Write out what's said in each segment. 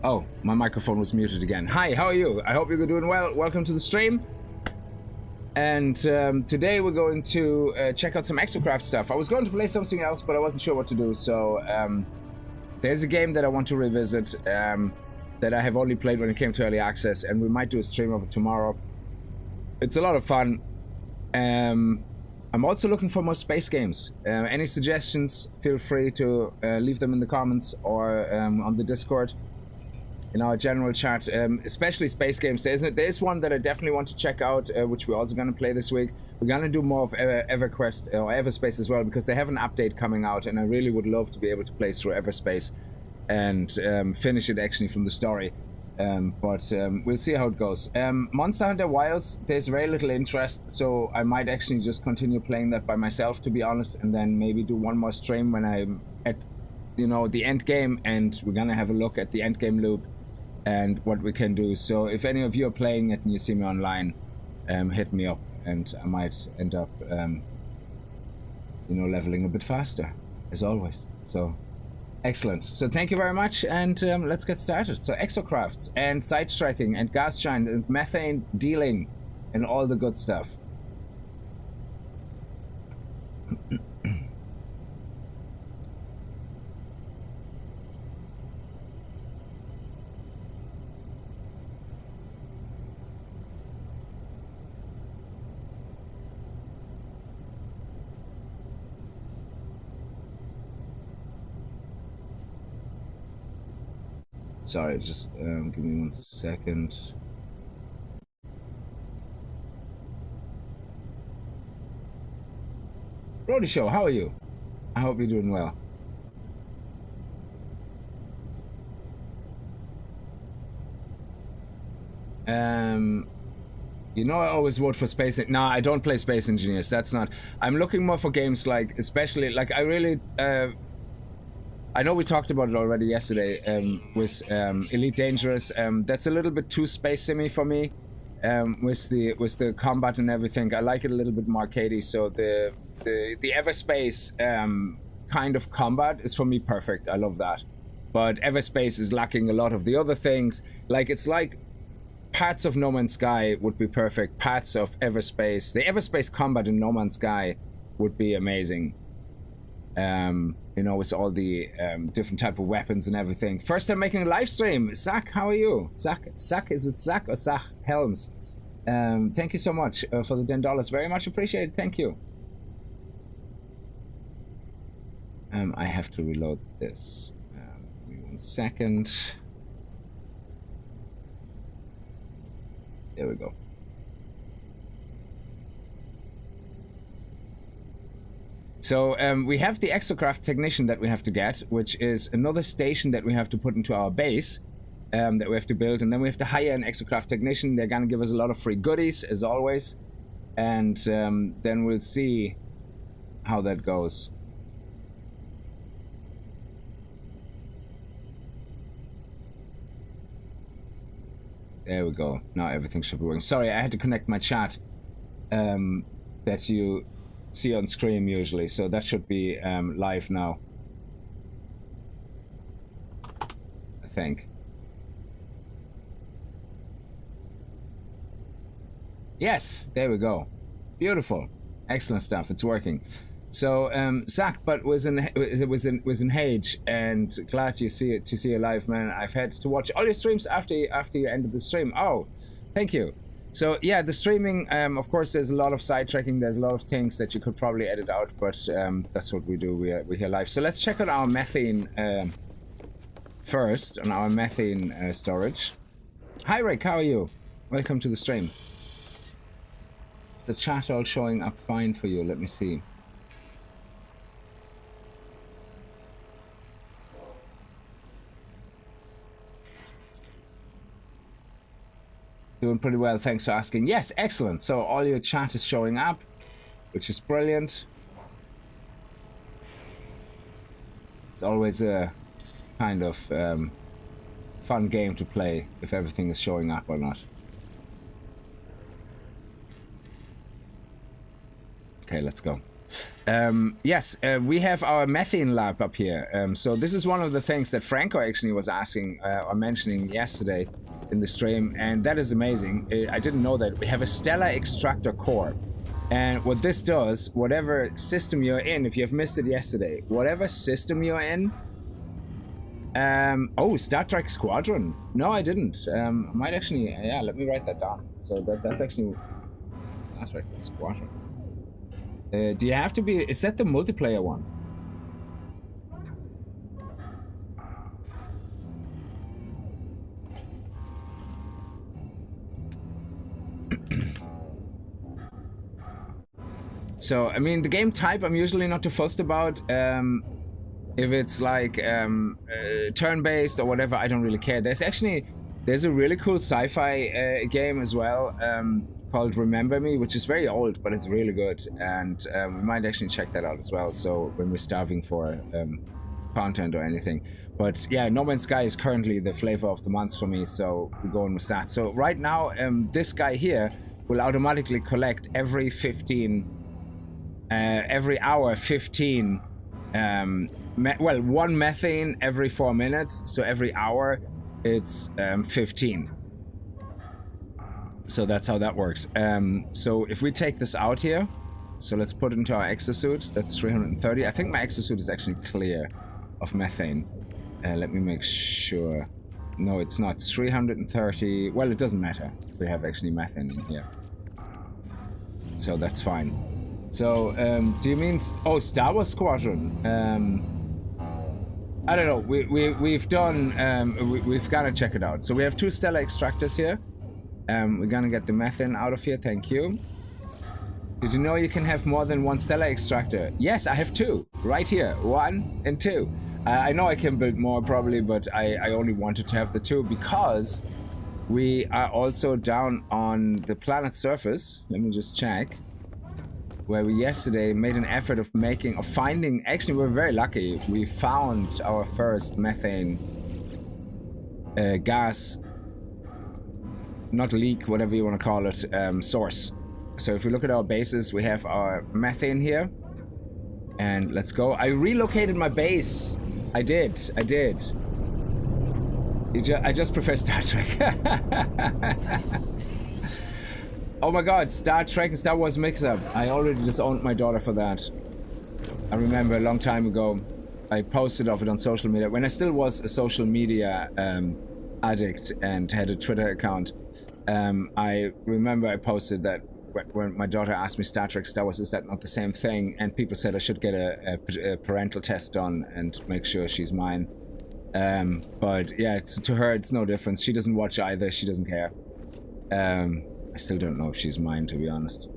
Oh, my microphone was muted again. Hi, how are you? I hope you're doing well. Welcome to the stream. And today we're going to check out some Exocraft stuff. I was going to play something else, but I wasn't sure what to do. So there's a game that I want to revisit that I have only played when it came to early access, and we might do a stream of it tomorrow. It's a lot of fun. I'm also looking for more space games. Any suggestions, feel free to leave them in the comments or on the Discord. In our general chat, especially space games. There's one that I definitely want to check out, which we're also going to play this week. We're going to do more of EverQuest or Everspace as well, because they have an update coming out, and I really would love to be able to play through Everspace and finish it actually from the story. But we'll see how it goes. Monster Hunter Wilds, there's very little interest, so I might actually just continue playing that by myself, to be honest, and then maybe do one more stream when I'm at, you know, the end game, and we're going to have a look at the end game loop and what we can do. So if any of you are playing it and you see me online, hit me up, and I might end up you know, leveling a bit faster, as always. So excellent. So thank you very much, and let's get started. So Exocrafts and Sidetracking and gas giant and methane dealing and all the good stuff. Sorry, just give me 1 second. Brody Show, how are you? I hope you're doing well. You know, I always vote for Space. No, I don't play Space Engineers. That's not. I'm looking more for games like, especially like I really. I know we talked about it already yesterday with Elite Dangerous. That's a little bit too space simmy for me with the combat and everything. I like it a little bit more arcadey. So the Everspace kind of combat is for me perfect. I love that. But Everspace is lacking a lot of the other things. Like, it's like parts of No Man's Sky would be perfect. Parts of Everspace. The Everspace combat in No Man's Sky would be amazing. You know, with all the different type of weapons and everything. First time making a live stream. Zach, how are you? Zach, is it Zach or Zach Helms? Thank you so much for the $10. Very much appreciated. Thank you. I have to reload this. Give me 1 second. There we go. So we have the Exocraft technician that we have to get, which is another station that we have to put into our base that we have to build, and then we have to hire an Exocraft technician. They're gonna give us a lot of free goodies, as always, and then we'll see how that goes. There we go. Now everything should be working. Sorry, I had to connect my chat that you see on screen usually, so that should be live now, I think. Yes, there we go. Beautiful, excellent stuff. It's working. So Zach, but was in Hage, and glad to see you live, man. I've had to watch all your streams after you ended the stream. Oh, thank you. So yeah, the streaming, of course, there's a lot of sidetracking. There's a lot of things that you could probably edit out, but that's what we do. We're here live. So let's check out our methane first, on our methane storage. Hi Rick, how are you? Welcome to the stream. Is the chat all showing up fine for you? Let me see. Doing pretty well, thanks for asking. Yes, excellent. So all your chat is showing up, which is brilliant. It's always a kind of fun game to play if everything is showing up or not. Okay, let's go. Yes, we have our methane lab up here. So this is one of the things that Franco actually was asking or mentioning yesterday in the stream, and that is amazing. I didn't know that. We have a stellar extractor core. And what this does, whatever system you're in, if you have missed it yesterday, whatever system you're in, oh, Star Trek Squadron. No, I didn't. Might actually, yeah, let me write that down. So that's actually Star Trek Squadron. Do you have to be, is that the multiplayer one? So, I mean, the game type I'm usually not too fussed about. If it's like turn-based or whatever, I don't really care. There's a really cool sci-fi game as well called Remember Me, which is very old, but it's really good. And we might actually check that out as well. So when we're starving for content or anything. But yeah, No Man's Sky is currently the flavor of the month for me, so we're going with that. So right now, this guy here will automatically collect every 15... every hour 15 well, one methane every 4 minutes, so every hour it's 15. So that's how that works. So if we take this out here, so let's put it into our exosuit. That's 330. I think my exosuit is actually clear of methane. Let me make sure. No, it's not. 330. Well, it doesn't matter. We have actually methane in here, so that's fine. So, do you mean... Oh, Star Wars Squadron. I don't know. We've done... we've got to check it out. So we have 2 stellar extractors here. We're gonna get the methane out of here. Thank you. Did you know you can have more than 1 stellar extractor? Yes, I have 2. Right here. 1 and 2. I know I can build more probably, but I only wanted to have the 2 because we are also down on the planet's surface. Let me just check. Where we yesterday made an effort of finding, actually we're very lucky, we found our first methane gas, not leak, whatever you want to call it, source. So if we look at our bases, we have our methane here, and let's go. I relocated my base. I did. I just prefer Star Trek. Oh my god, Star Trek and Star Wars mix-up. I already disowned my daughter for that. I remember a long time ago, I posted of it on social media. When I still was a social media addict and had a Twitter account, I remember I posted that when my daughter asked me Star Trek, Star Wars, is that not the same thing? And people said I should get a parental test done and make sure she's mine. But yeah, to her, it's no difference. She doesn't watch either. She doesn't care. I still don't know if she's mine, to be honest.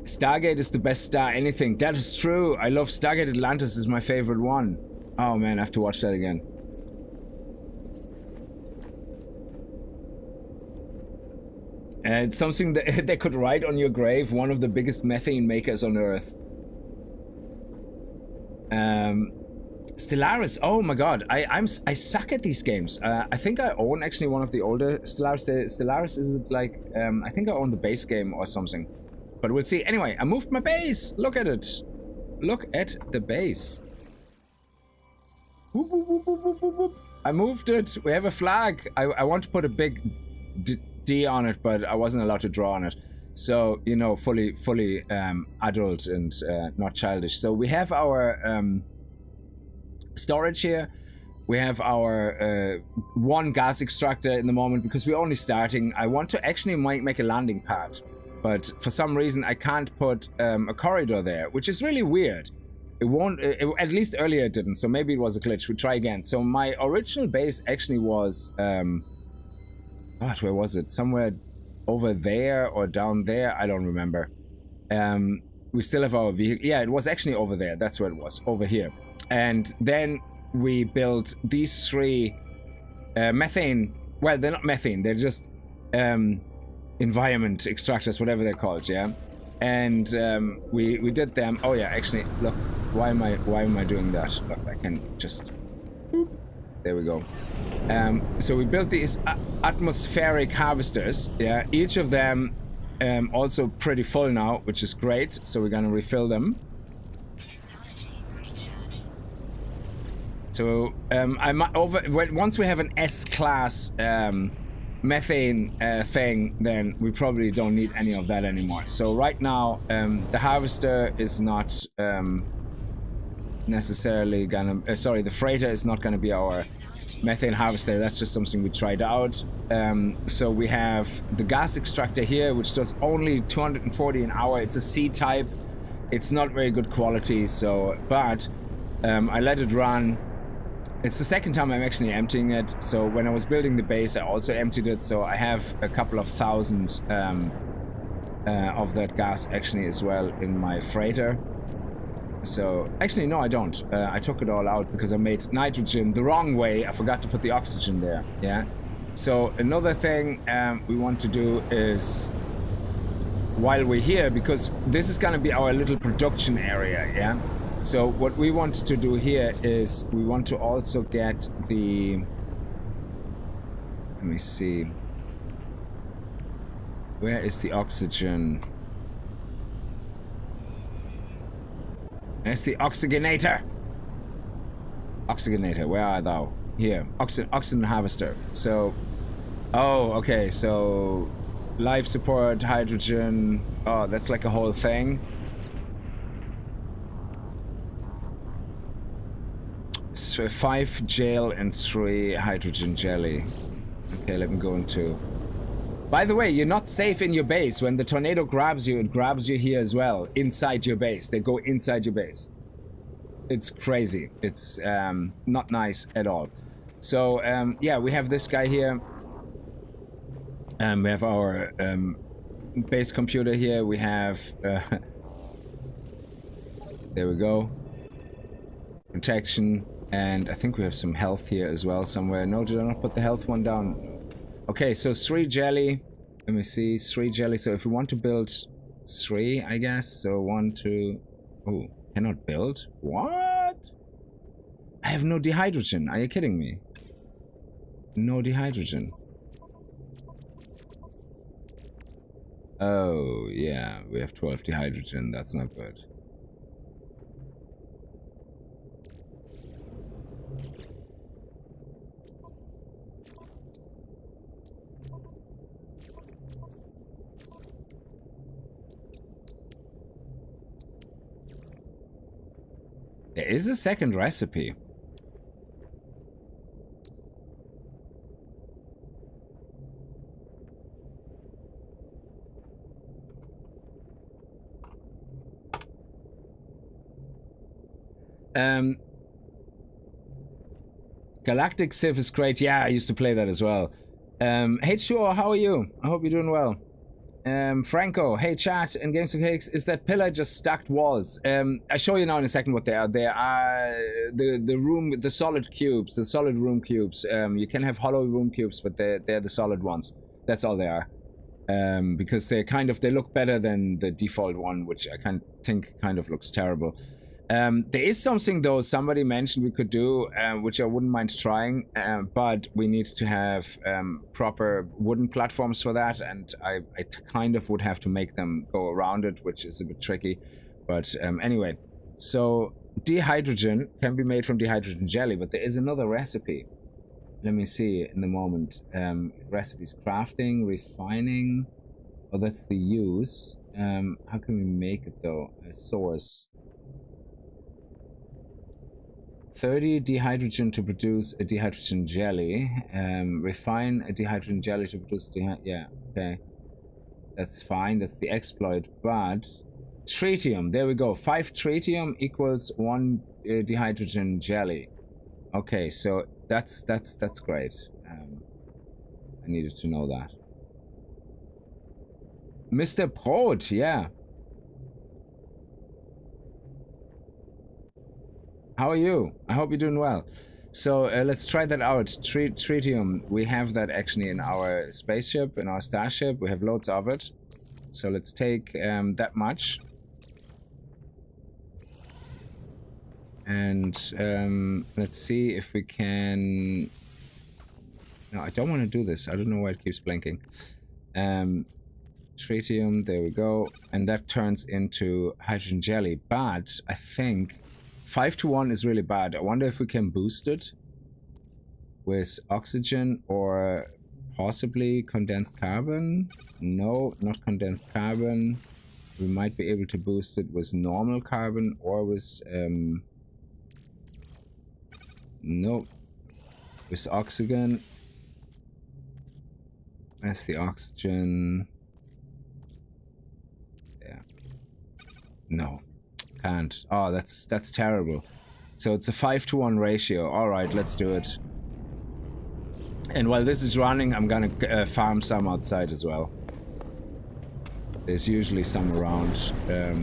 Stargate is the best star anything. That is true. I love Stargate Atlantis, is my favorite one. Oh man, I have to watch that again. It's something that they could write on your grave, one of the biggest methane makers on Earth. Stellaris, oh my god, I suck at these games. I think I own actually one of the older Stellaris. Stellaris is like, I think I own the base game or something. But we'll see. Anyway, I moved my base. Look at it. Look at the base. Whoop, whoop, whoop, whoop, whoop, whoop. I moved it. We have a flag. I want to put a big D on it, but I wasn't allowed to draw on it. So, you know, fully adult and not childish. So we have our... storage here. We have our 1 gas extractor in the moment because we're only starting. I want to actually make a landing pad, but for some reason I can't put a corridor there, which is really weird. It won't, at least earlier it didn't, so maybe it was a glitch. We try again. So my original base actually was, God, where was it? Somewhere over there or down there? I don't remember. We still have our vehicle. Yeah, it was actually over there. That's where it was, over here. And then we built these 3 methane, well, they're not methane, they're just environment extractors, whatever they're called, yeah? And we did them. Oh yeah, actually, look, why am I doing that? Look, I can just, boop, there we go. So we built these atmospheric harvesters, yeah? Each of them also pretty full now, which is great. So we're gonna refill them. So once we have an S-class methane thing, then we probably don't need any of that anymore. So right now, the harvester is not necessarily gonna... the freighter is not gonna be our methane harvester. That's just something we tried out. So we have the gas extractor here, which does only 240 an hour. It's a C-type. It's not very good quality, so... But I let it run. It's the second time I'm actually emptying it. So when I was building the base, I also emptied it. So I have a couple of thousand of that gas actually as well in my freighter. So actually, no, I don't. I took it all out because I made nitrogen the wrong way. I forgot to put the oxygen there. Yeah. So another thing we want to do is, while we're here, because this is gonna be our little production area. Yeah. So what we want to do here is we want to also get the... Let me see. Where is the oxygen? There's the oxygenator. Oxygenator, where are thou? Here, oxygen harvester. So, oh, okay, so life support, hydrogen. Oh, that's like a whole thing. So 5 gel and 3 hydrogen jelly. Okay, let me go into... By the way, you're not safe in your base. When the tornado grabs you, it grabs you here as well. Inside your base. They go inside your base. It's crazy. It's not nice at all. So, yeah, we have this guy here. We have our base computer here. We have... there we go. Protection. And I think we have some health here as well somewhere. No, did I not put the health one down? Okay, so 3 jelly. Let me see, 3 jelly. So if we want to build 3, I guess. So 1, 2... Oh, cannot build? What? I have no dehydrogen. Are you kidding me? No dehydrogen. Oh, yeah. We have 12 dehydrogen. That's not good. There is a second recipe. Galactic Civ is great. Yeah, I used to play that as well. Hey, sure, how are you? I hope you're doing well. Franco, hey chat, and Games with Kickz, is that pillar just stacked walls? I'll show you now in a second what they are. They are the solid cubes, the solid room cubes. You can have hollow room cubes, but they're the solid ones. That's all they are. Because they look better than the default one, which I think kind of looks terrible. There is something though somebody mentioned we could do, which I wouldn't mind trying, but we need to have proper wooden platforms for that, and I kind of would have to make them go around it, which is a bit tricky. But anyway, so dehydrogen can be made from dehydrogen jelly, but there is another recipe. Let me see in a moment. Recipes: crafting, refining. Oh, that's the use. How can we make it though? A source. 30 dehydrogen to produce a dehydrogen jelly. Refine a dehydrogen jelly to produce yeah, okay. That's fine, that's the exploit, but tritium, there we go. 5 tritium equals 1 dehydrogen jelly. Okay, so that's great. I needed to know that. Mr. Prod, yeah. How are you? I hope you're doing well. So let's try that out. Tritium, we have that actually in our spaceship, in our starship. We have loads of it. So let's take that much. And let's see if we can... No, I don't want to do this. I don't know why it keeps blinking. Tritium, there we go. And that turns into hydrogen jelly. But I think 5-to-1 is really bad. I wonder if we can boost it with oxygen or possibly condensed carbon. No, not condensed carbon. We might be able to boost it with normal carbon or with no, with oxygen. That's the oxygen. Yeah. No, can't. Oh, that's terrible. So it's a 5-to-1 ratio. All right, let's do it. And while this is running, I'm gonna farm some outside as well. There's usually some around. There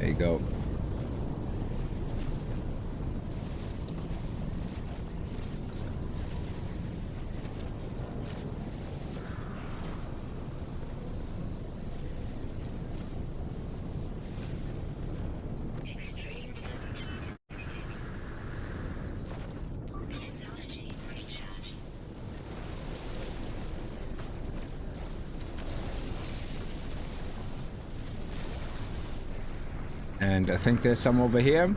you go. And I think there's some over here.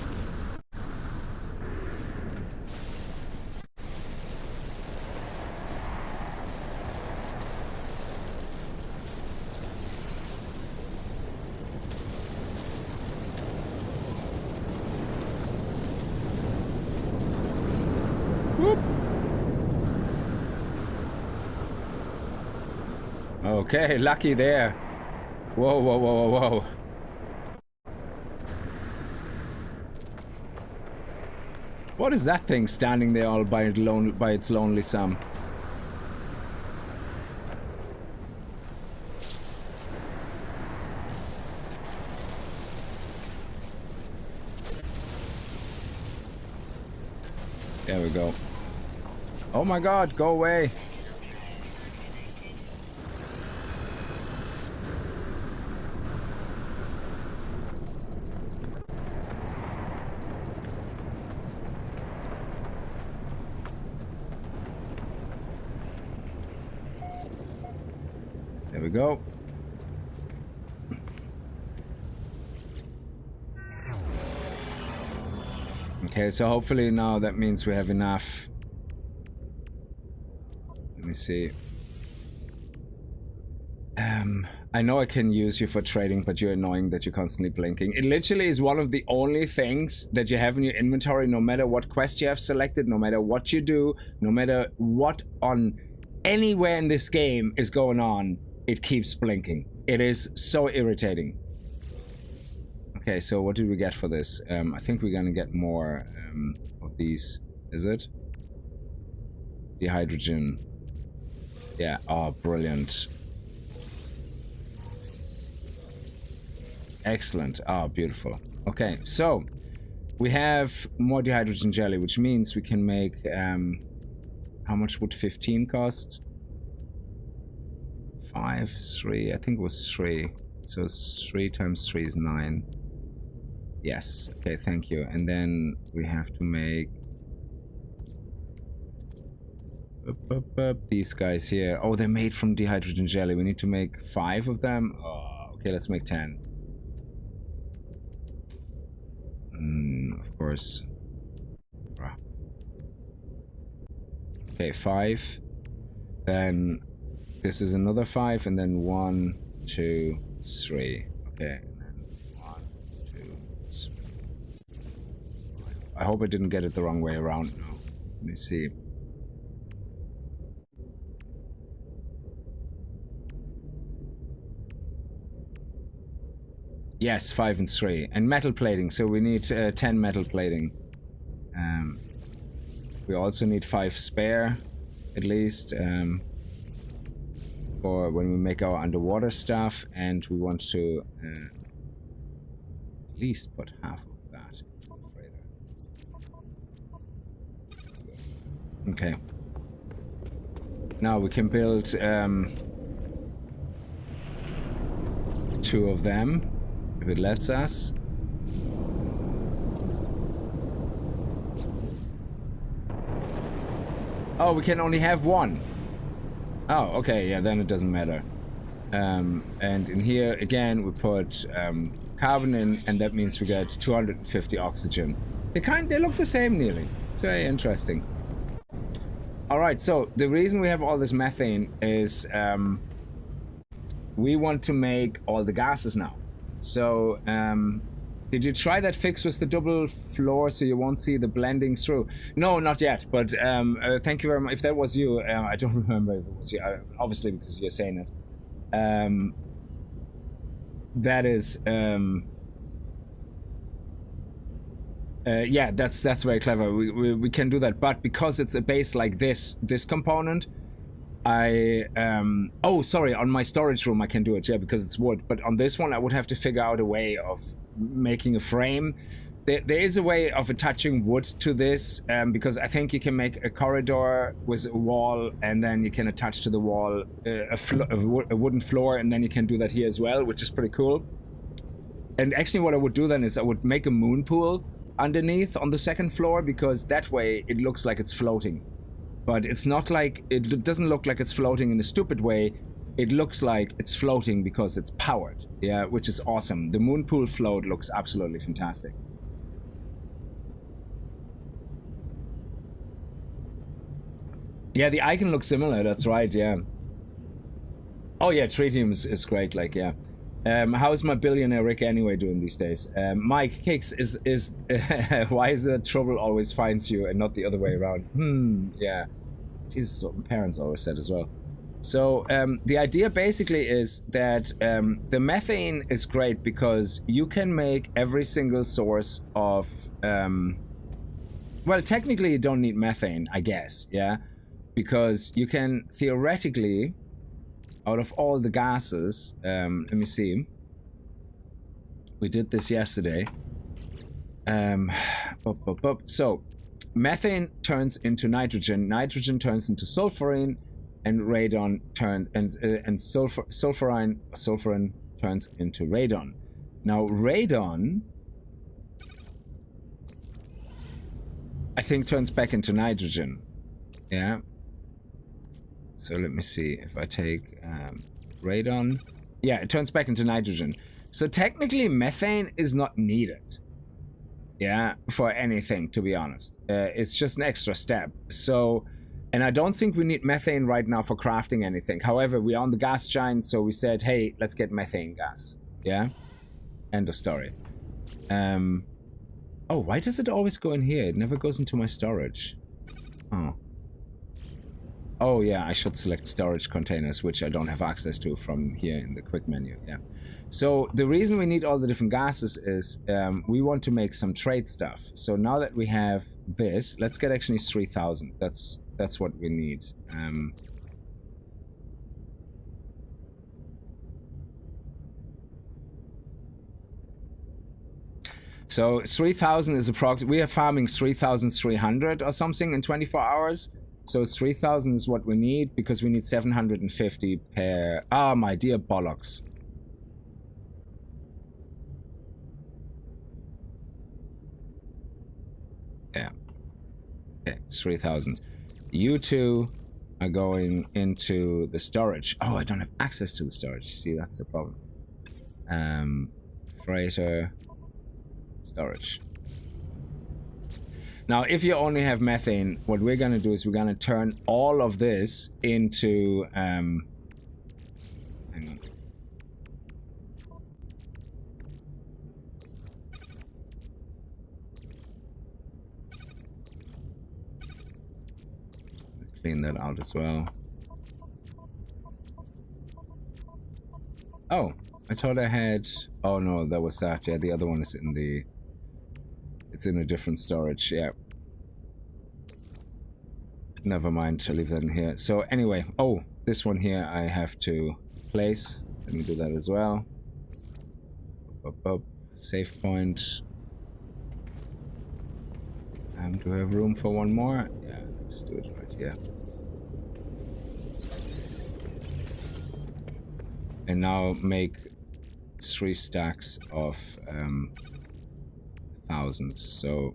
Whoop. Okay, lucky there. Whoa, whoa, whoa, whoa, whoa. What is that thing standing there all by its lonely sum? There we go. Oh my god, go away. There we go. Okay, so hopefully now that means we have enough. Let me see. I know I can use you for trading, but you're annoying that you're constantly blinking. It literally is one of the only things that you have in your inventory, no matter what quest you have selected, no matter what you do, no matter what on anywhere in this game is going on, it keeps blinking. It is so irritating. Okay, so what did we get for this? I think we're gonna get more of these. Is it? The hydrogen. Yeah, oh, brilliant. Excellent. Oh, beautiful. Okay, so we have more dihydrogen jelly, which means we can make how much would 15 cost? 5, 3, I think it was 3. So 3 times 3 is 9. Yes, okay, thank you. And then we have to make these guys here. Oh, they're made from dihydrogen jelly. We need to make 5 of them. Oh, okay, let's make 10. Of course. Okay, 5. Then this is another 5, and then 1, 2, 3. Okay, and then 1, 2, 3. I hope I didn't get it the wrong way around now. Let me see. Yes, 5 and 3. And metal plating, so we need 10 metal plating. We also need 5 spare, at least, for when we make our underwater stuff, and we want to at least put half of that into the freighter. Okay. Now we can build 2 of them. If it lets us. Oh, we can only have one. Oh, okay, yeah, then it doesn't matter. And in here, again, we put carbon in, and that means we get 250 oxygen. They look the same nearly. It's very interesting. Alright, so the reason we have all this methane is we want to make all the gases now. So, did you try that fix with the double floor so you won't see the blending through? No, not yet, but thank you very much. If that was you, I don't remember if it was you, obviously because you're saying it. That is, yeah, that's very clever. We can do that, but because it's a base like this component, oh, sorry, on my storage room I can do it, yeah, because it's wood, but on this one I would have to figure out a way of making a frame. There is a way of attaching wood to this, because I think you can make a corridor with a wall, and then you can attach to the wall a wooden floor, and then you can do that here as well, which is pretty cool. And actually what I would do then is I would make a moon pool underneath on the second floor, because that way it looks like it's floating. But it's not like, it doesn't look like it's floating in a stupid way. It looks like it's floating because it's powered, yeah, which is awesome. The moon pool float looks absolutely fantastic. Yeah, the icon looks similar, that's right, yeah. Oh yeah, Tritium is great, like, yeah. How's my billionaire Rick anyway doing these days? Mike, Kickz is why is it trouble always finds you and not the other way around? Yeah. Jesus, what my parents always said as well. So, the idea basically is that the methane is great because you can make every single source of... well, technically you don't need methane, I guess, yeah? Because you can theoretically... out of all the gases, let me see. We did this yesterday. So, methane turns into nitrogen. Nitrogen turns into sulfurine, and radon sulfurin turns into radon. Now, radon, I think, turns back into nitrogen. Yeah. So let me see if I take radon. Yeah, it turns back into nitrogen. So technically methane is not needed. Yeah, for anything, to be honest. It's just an extra step. So, and I don't think we need methane right now for crafting anything. However, we're on the gas giant, so we said, hey, let's get methane gas. Yeah? End of story. Oh, why does it always go in here? It never goes into my storage. Oh. Oh yeah, I should select storage containers, which I don't have access to from here in the quick menu, yeah. So the reason we need all the different gases is we want to make some trade stuff. So now that we have this, let's get actually 3,000. That's what we need. So 3,000 is approximately, we are farming 3,300 or something in 24 hours. So 3,000 is what we need, because we need 750 per... Ah, my dear bollocks. Yeah. Okay, 3,000. You two are going into the storage. Oh, I don't have access to the storage. See, that's the problem. Freighter. Storage. Now, if you only have methane, what we're going to do is we're going to turn all of this into... hang on. Clean that out as well. Oh, I thought I had... Oh no, that was that. Yeah, the other one is in the... It's in a different storage, yeah. Never mind, I'll leave that in here. So anyway, oh, this one here I have to place. Let me do that as well. Save point. Do we have room for one more? Yeah, let's do it right here. And now make 3 stacks of 1,000. So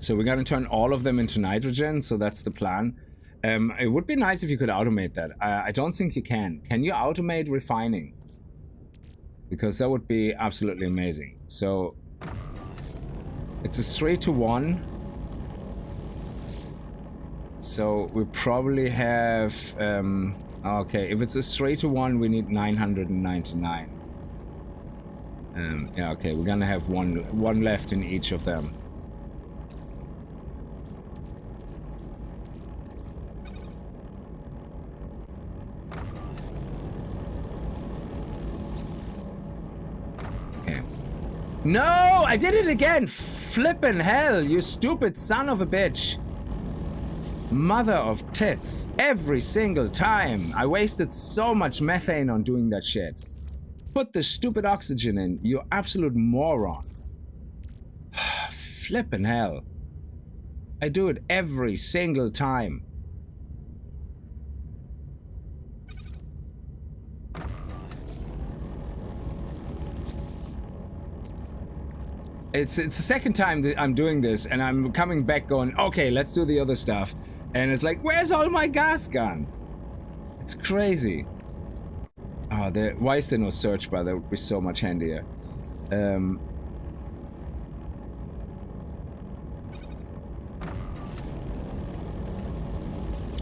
So we're going to turn all of them into nitrogen, so that's the plan. It would be nice if you could automate that. I don't think you can. Can you automate refining? Because that would be absolutely amazing. So it's a 3-to-1. So we probably have... okay, if it's a 3-to-1, we need 999. Yeah, okay, we're gonna have one left in each of them. Okay. No! I did it again! Flippin' hell, you stupid son of a bitch! Mother of tits. Every single time. I wasted so much methane on doing that shit. Put the stupid oxygen in, you absolute moron. Flippin' hell. I do it every single time. It's the second time that I'm doing this, and I'm coming back going, okay, let's do the other stuff. And it's like, where's all my gas gone? It's crazy. Oh, why is there no search bar? That would be so much handier.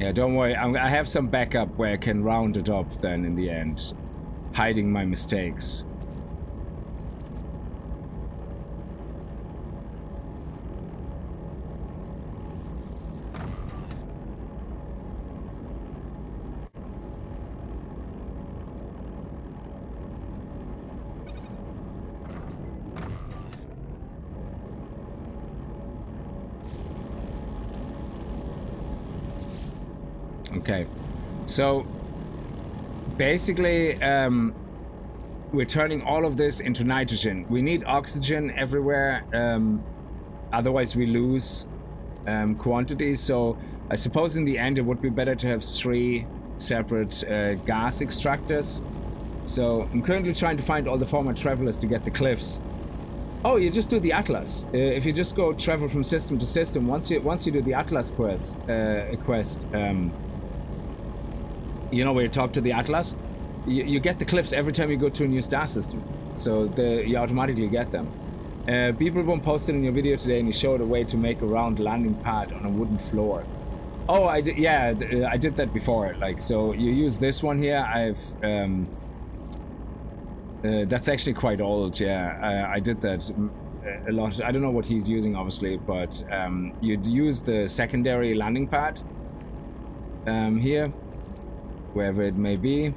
Yeah, don't worry. I have some backup where I can round it up then in the end. Hiding my mistakes. Okay, so basically we're turning all of this into nitrogen. We need oxygen everywhere, otherwise we lose quantities. So I suppose in the end it would be better to have 3 separate gas extractors. So I'm currently trying to find all the former travelers to get the cliffs. Oh, you just do the Atlas. If you just go travel from system to system, once you do the Atlas quest, you know, where you talk to the Atlas, you get the cliffs every time you go to a new star system. So you automatically get them. Beeblebone posted in your video today and he showed a way to make a round landing pad on a wooden floor. Oh, I did, yeah, I did that before. Like, so you use this one here. That's actually quite old, yeah. I did that a lot. I don't know what he's using, obviously, but you'd use the secondary landing pad here. Wherever it may be.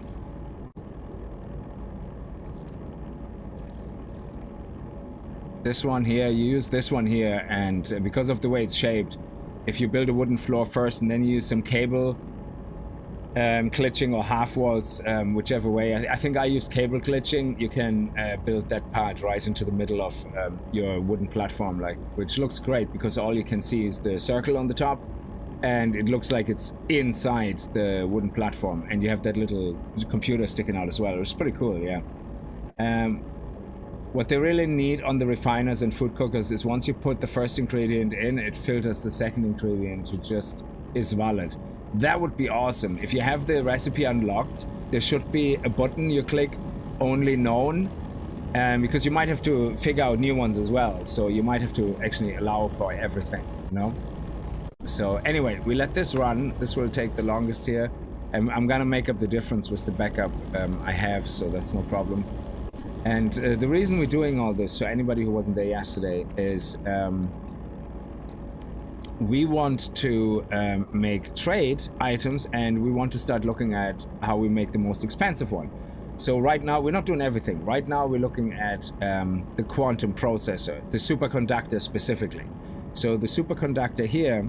This one here, you use this one here, and because of the way it's shaped, if you build a wooden floor first and then you use some cable glitching or half walls, whichever way. I think I used cable glitching. You can build that pad right into the middle of your wooden platform, like, which looks great because all you can see is the circle on the top. And it looks like it's inside the wooden platform, and you have that little computer sticking out as well. It's pretty cool, yeah. What they really need on the refiners and food cookers is once you put the first ingredient in, it filters the second ingredient, which just is valid. That would be awesome. If you have the recipe unlocked, there should be a button you click, only known, because you might have to figure out new ones as well. So you might have to actually allow for everything, you know? So anyway, we let this run. This will take the longest here. And I'm gonna make up the difference with the backup I have, so that's no problem. And the reason we're doing all this, so anybody who wasn't there yesterday, is we want to make trade items, and we want to start looking at how we make the most expensive one. So right now, we're not doing everything. Right now, we're looking at the quantum processor, the superconductor specifically. So the superconductor here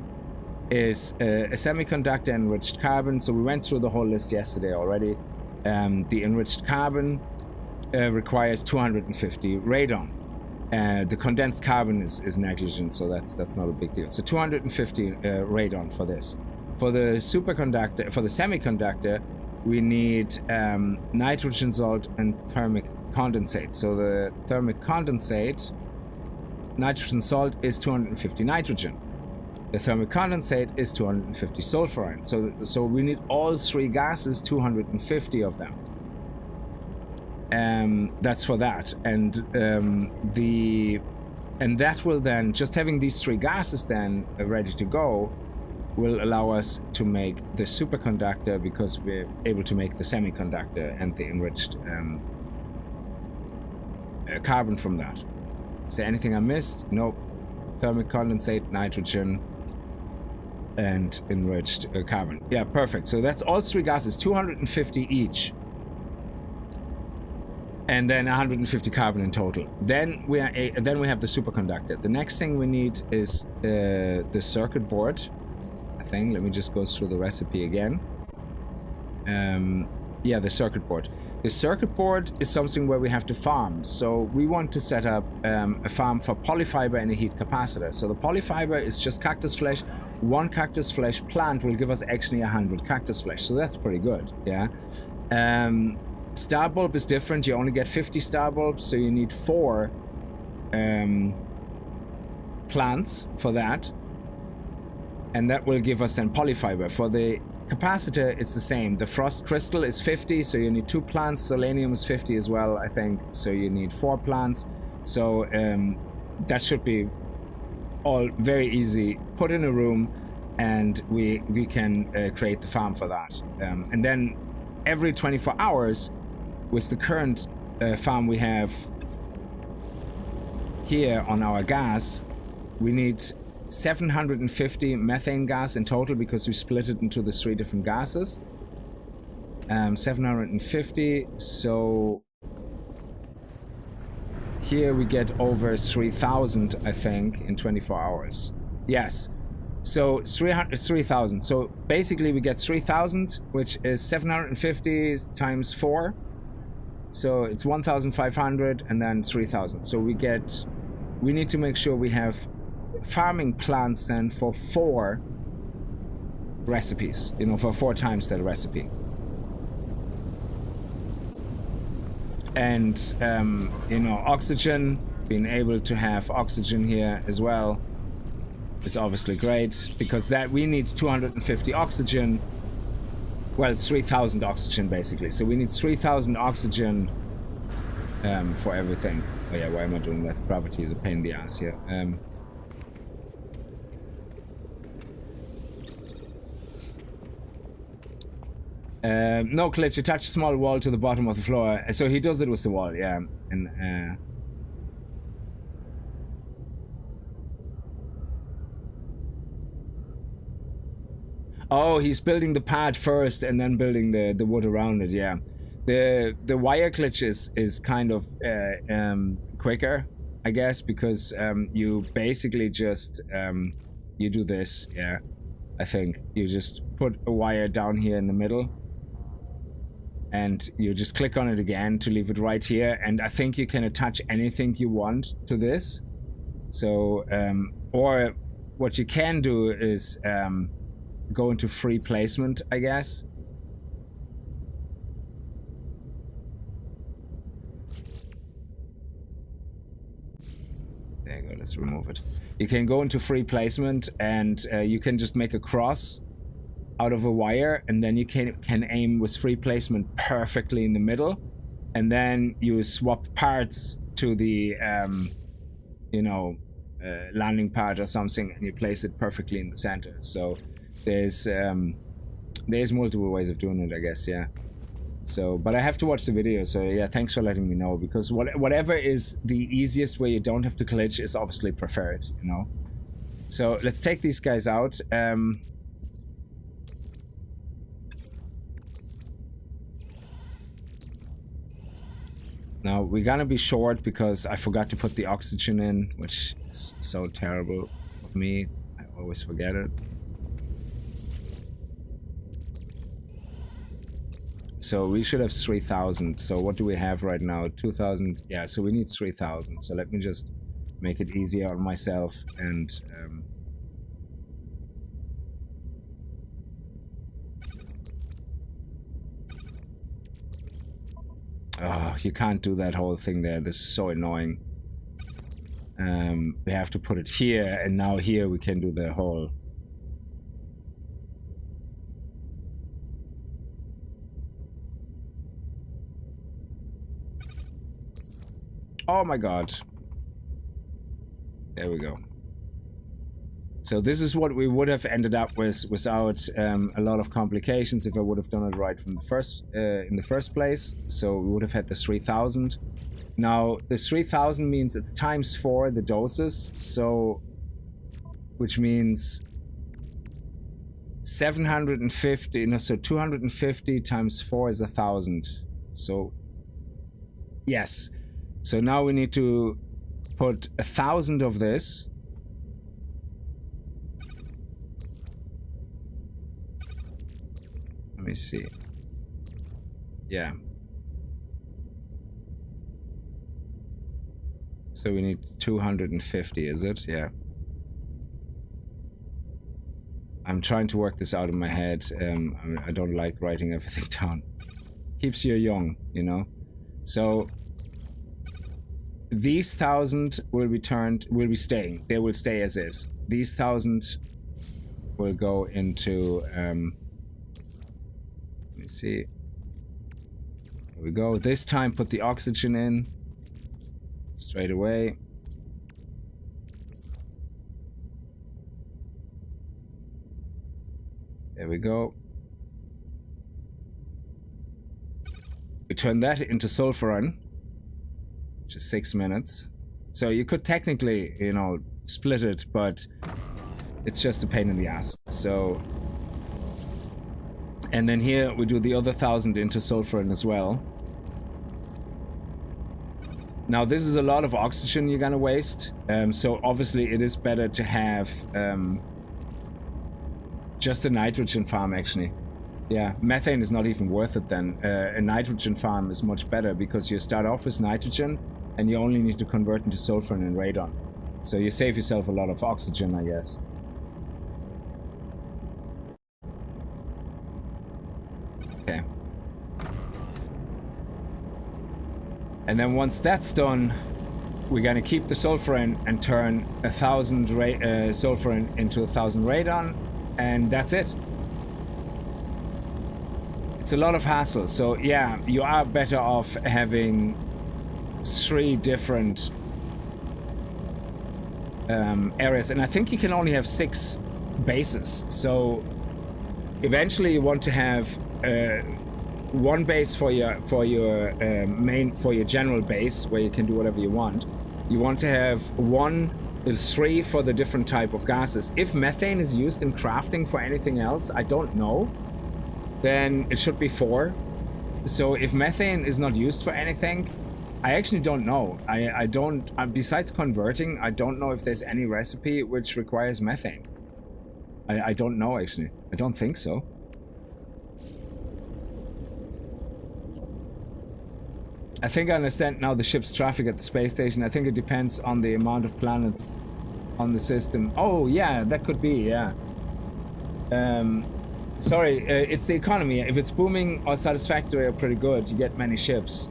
is a semiconductor enriched carbon. So we went through the whole list yesterday already. The enriched carbon requires 250 radon. The condensed carbon is negligent, so that's not a big deal. So 250 radon for this. For the superconductor, for the semiconductor, we need nitrogen salt and thermic condensate. So the thermic condensate, nitrogen salt, is 250 nitrogen. The thermic condensate is 250 sulfurine. So we need all 3 gases, 250 of them. That's for that. And that will then, just having these 3 gases then ready to go, will allow us to make the superconductor, because we're able to make the semiconductor and the enriched carbon from that. Is there anything I missed? Nope. Thermic condensate, nitrogen, and enriched carbon. Yeah, perfect. So that's all 3 gases, 250 each. And then 150 carbon in total. Then we have the superconductor. The next thing we need is the circuit board. I think. Let me just go through the recipe again. Yeah, the circuit board. The circuit board is something where we have to farm. So we want to set up a farm for polyfiber and a heat capacitor. So the polyfiber is just cactus flesh. 1 cactus flesh plant will give us actually 100 cactus flesh. So that's pretty good. Yeah. Star bulb is different. You only get 50 star bulbs, so you need 4 plants for that, and that will give us then polyfiber. For the capacitor, it's the same. The frost crystal is 50, so you need 2 plants. Selenium is 50 as well, I think, so you need 4 plants. So that should be all very easy. Put in a room, and we can create the farm for that. And then every 24 hours, with the current farm we have here on our gas, we need 750 methane gas in total, because we split it into the 3 different gases. 750, so here we get over 3,000, I think, in 24 hours. Yes, so 3,000. So basically we get 3,000, which is 750 times 4. So it's 1,500 and then 3,000. So we need to make sure we have farming plants then for 4 recipes, you know, for 4 times that recipe. And, you know, oxygen, being able to have oxygen here as well is obviously great, because that we need 250 oxygen. Well, it's 3,000 oxygen basically. So we need 3,000 oxygen for everything. Oh yeah, why am I doing that? Gravity is a pain in the ass here. No, Glitch, you touch a small wall to the bottom of the floor. So he does it with the wall, yeah. And oh, he's building the pad first and then building the wood around it, yeah. The wire glitch is kind of quicker, I guess, because you basically just you do this, yeah. I think you just put a wire down here in the middle, and you just click on it again to leave it right here, and I think you can attach anything you want to this. So or what you can do is go into free placement, I guess. There you go, let's remove it. You can go into free placement, and you can just make a cross out of a wire, and then you can aim with free placement perfectly in the middle, and then you swap parts to the you know, landing pad or something, and you place it perfectly in the center. So there's multiple ways of doing it, I guess, yeah. So, but I have to watch the video, so yeah, thanks for letting me know, because whatever is the easiest way you don't have to glitch is obviously preferred, you know. So let's take these guys out. Now we're gonna be short because I forgot to put the oxygen in, which is so terrible of me. I always forget it. So we should have 3,000. So what do we have right now? 2,000. Yeah, so we need 3,000. So let me just make it easier on myself and oh, you can't do that whole thing there. This is so annoying. We have to put it here, and now here we can do the whole. Oh my god. There we go. So this is what we would have ended up with without a lot of complications if I would have done it right from the first in the first place. So we would have had the 3000. Now the 3000 means it's times 4 the doses, so which means 750. No, so 250 times 4 is 1000. So yes. So now we need to put 1000 of this. Let me see. Yeah. So we need 250, is it? Yeah. I'm trying to work this out in my head. I don't like writing everything down. Keeps you young, you know? So these 1000 will be staying. They will stay as is. These 1000 will go into, let me see. Here we go. This time put the oxygen in straight away. There we go. We turn that into sulfuron, which is 6 minutes. So you could technically, you know, split it, but it's just a pain in the ass. So, and then here we do the other 1000 into sulfuron as well. Now this is a lot of oxygen you're gonna waste. So obviously it is better to have just a nitrogen farm actually. Yeah, methane is not even worth it then. A nitrogen farm is much better because you start off with nitrogen and you only need to convert into sulfuron and radon. So you save yourself a lot of oxygen, I guess. Okay. And then once that's done, we're gonna keep the sulfuron and turn 1000 sulfuron into 1000 radon, and that's it. It's a lot of hassle. So yeah, you are better off having 3 different areas, and I think you can only have 6 bases. So eventually you want to have one base for your general base where you can do whatever you want. You want to have 3 for the different type of gases. If methane is used in crafting for anything else, I don't know, then it should be 4. So if methane is not used for anything, I actually don't know. I don't, besides converting, I don't know if there's any recipe which requires methane. I don't know actually. I don't think so. I think I understand now the ship's traffic at the space station. I think it depends on the amount of planets on the system. Oh yeah, that could be, yeah. Sorry, it's the economy. If it's booming or satisfactory or pretty good, you get many ships.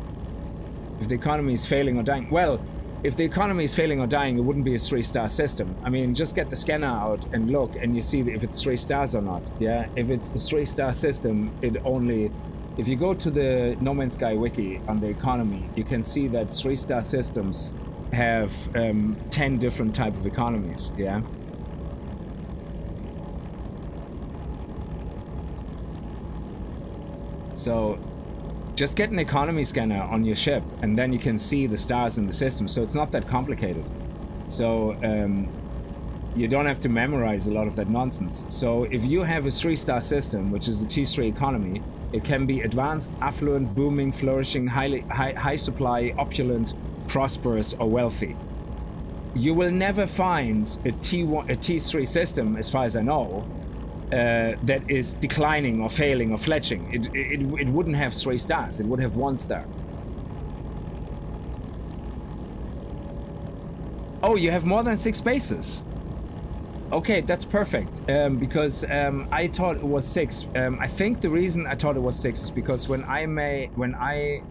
If the economy is failing or dying, well, if the economy is failing or dying, it wouldn't be a 3-star system. I mean, just get the scanner out and look, and you see if it's 3 stars or not. Yeah, if it's a 3-star system, it only. If you go to the No Man's Sky wiki on the economy, you can see that 3-star systems have 10 different type of economies. Yeah. So just get an economy scanner on your ship, and then you can see the stars in the system. So it's not that complicated. So you don't have to memorize a lot of that nonsense. So if you have a 3-star system, which is the T3 economy, it can be advanced, affluent, booming, flourishing, high supply, opulent, prosperous, or wealthy. You will never find a T3 system, as far as I know, that is declining or failing or fletching. It wouldn't have 3 stars. It would have 1 star. Oh, you have more than 6 bases. Okay, that's perfect. Because I thought it was 6. I think the reason I thought it was 6 is because when I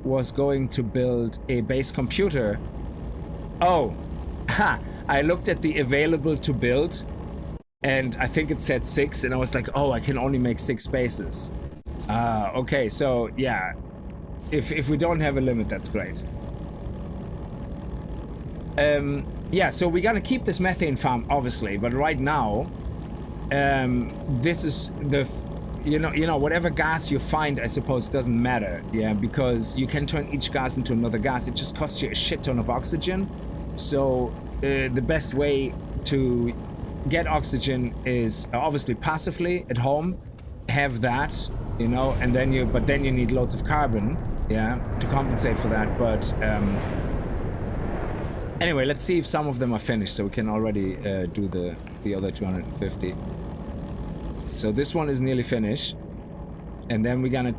was going to build a base computer. Oh, I looked at the available to build, and I think it said 6, and I was like, oh, I can only make 6 spaces. Okay, so yeah, if we don't have a limit, that's great. Yeah, so we're gonna keep this methane farm, obviously, but right now, this is the, you know, whatever gas you find, I suppose, doesn't matter, yeah, because you can turn each gas into another gas. It just costs you a shit ton of oxygen. So the best way to get oxygen is obviously passively at home, have that, you know, and then you need loads of carbon, yeah, to compensate for that. But anyway, let's see if some of them are finished, so we can already do the other 250. So this one is nearly finished, and then we're gonna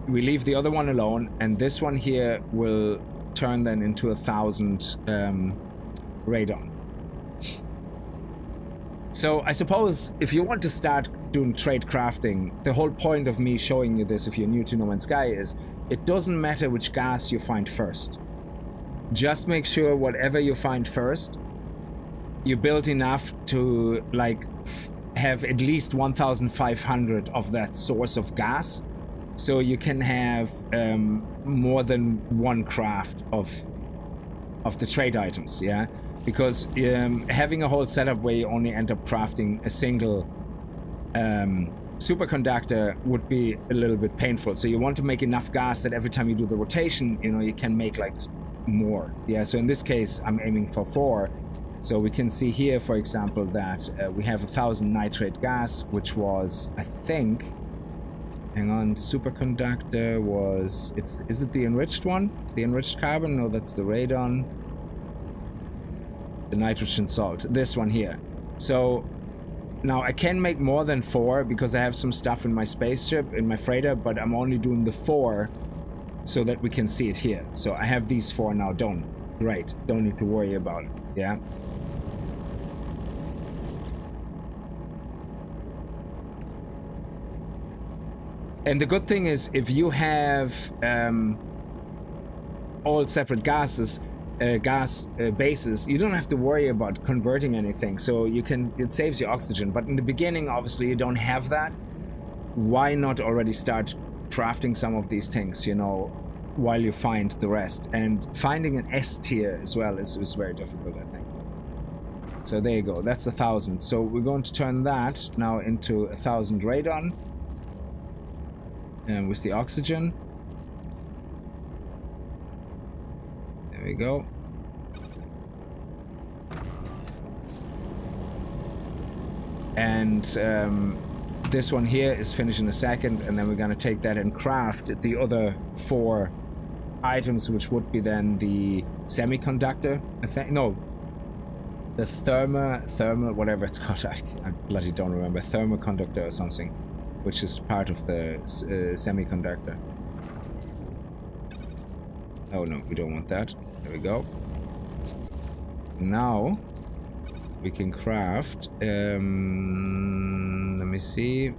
we leave the other one alone, and this one here will turn then into 1,000 radon. So I suppose if you want to start doing trade crafting, the whole point of me showing you this, if you're new to No Man's Sky, is it doesn't matter which gas you find first. Just make sure whatever you find first, you build enough to like have at least 1,500 of that source of gas, so you can have more than one craft of the trade items, yeah? Because having a whole setup where you only end up crafting a single superconductor would be a little bit painful. So you want to make enough gas that every time you do the rotation, you know, you can make like more. Yeah, so in this case, I'm aiming for 4. So we can see here, for example, that we have 1,000 nitrate gas, which was, I think, hang on, superconductor was, is it the enriched one? The enriched carbon? No, that's the radon. The nitrogen salt, this one here. So now I can make more than 4 because I have some stuff in my spaceship, in my freighter, but I'm only doing the 4 so that we can see it here. So I have these 4 now done. Great, don't need to worry about it, yeah? And the good thing is, if you have all separate gases, bases, you don't have to worry about converting anything. So you can, it saves you oxygen. But in the beginning, obviously, you don't have that. Why not already start crafting some of these things, you know, while you find the rest? And finding an S tier as well is very difficult, I think. So there you go. That's 1,000. So we're going to turn that now into 1,000 radon. And with the oxygen. There we go. And this one here is finished in a second, and then we're gonna take that and craft the other 4 items, which would be then the semiconductor, I think, no, the thermal, whatever it's called, I bloody don't remember, thermoconductor or something, which is part of the semiconductor. Oh no, we don't want that. There we go. Now we can craft, let me see.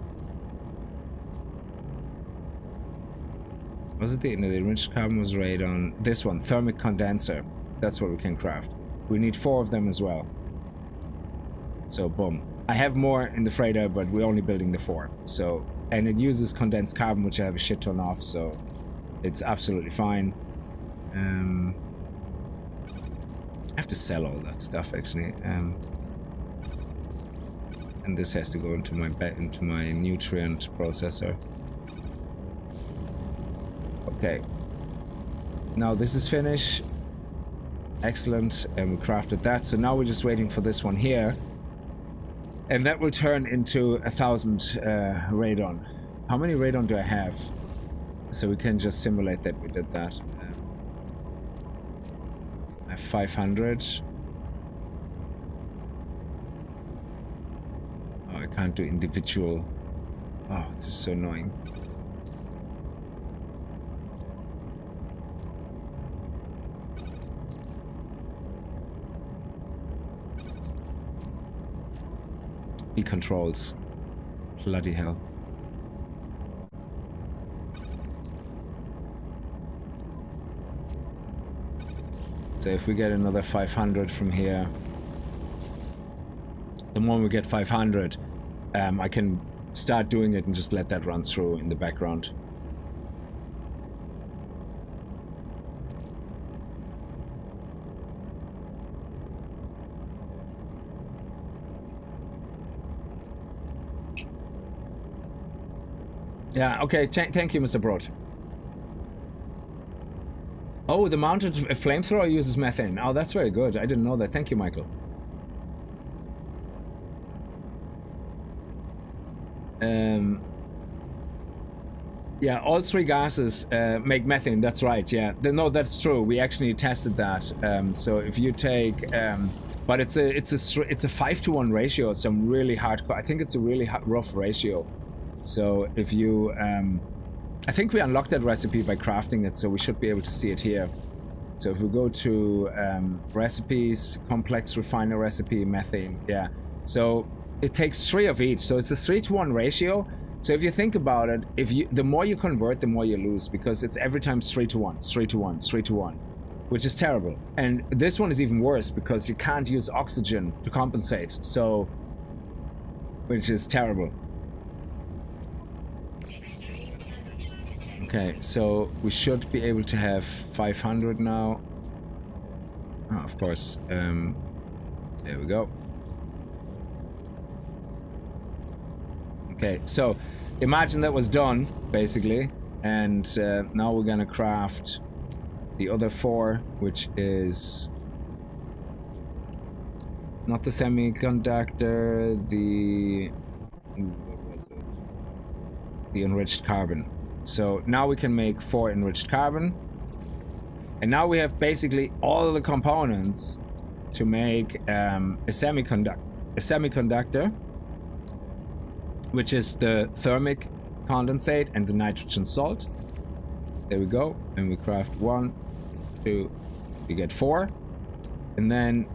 Was it the enriched carbon was radon? This one, thermic condenser. That's what we can craft. We need 4 of them as well. So boom. I have more in the freighter, but we're only building the 4. So, and it uses condensed carbon, which I have a shit ton of, so it's absolutely fine. I have to sell all that stuff actually. And this has to go into my nutrient processor. Okay. Now this is finished. Excellent, and we crafted that. So now we're just waiting for this one here. And that will turn into 1,000 radon. How many radon do I have? So we can just simulate that we did that. I have 500. Oh, I can't do individual. Oh, this is so annoying. Controls. Bloody hell. So if we get another 500 from here, the moment we get 500, I can start doing it and just let that run through in the background. Yeah, okay, thank you, Mr. Broad. Oh, the mounted flamethrower uses methane. Oh, that's very good. I didn't know that. Thank you, Michael. Yeah, all three gases make methane. That's right. Yeah, no, that's true. We actually tested that. So if you take, but it's a 5-to-1 ratio. Some really hardcore. I think it's a really rough ratio. So if you, I think we unlocked that recipe by crafting it, so we should be able to see it here. So if we go to recipes, complex refiner recipe, methane, yeah. So it takes 3 of each. So it's a 3-to-1 ratio. So if you think about it, the more you convert, the more you lose, because it's every time 3-to-1, 3-to-1, 3-to-1, which is terrible. And this one is even worse because you can't use oxygen to compensate. So, which is terrible. Okay, so we should be able to have 500 now. Oh, of course. There we go. Okay, so imagine that was done, basically. And now we're gonna craft the other 4, which is not the semiconductor, the enriched carbon. So now we can make 4 enriched carbon. And now we have basically all the components to make a semiconductor, which is the thermic condensate and the nitrogen salt. There we go. And we craft 1, 2, we get 4. And then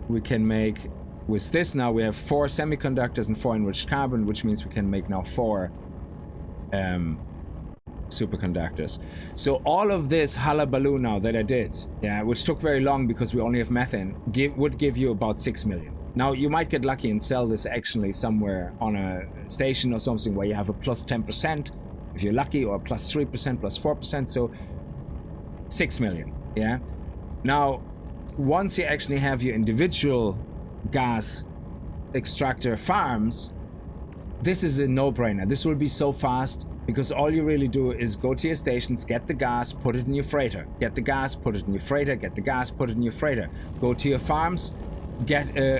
we can make, with this now we have 4 semiconductors and 4 enriched carbon, which means we can make now 4 superconductors. So all of this hullabaloo now that I did, yeah, which took very long because we only have methane, would give you about 6 million. Now you might get lucky and sell this actually somewhere on a station or something where you have a plus 10% if you're lucky, or plus 3%, plus 4%, so 6 million, yeah? Now, once you actually have your individual gas extractor farms, this is a no-brainer. This will be so fast, because all you really do is go to your stations, get the gas, put it in your freighter. Get the gas, put it in your freighter, get the gas, put it in your freighter. Go to your farms,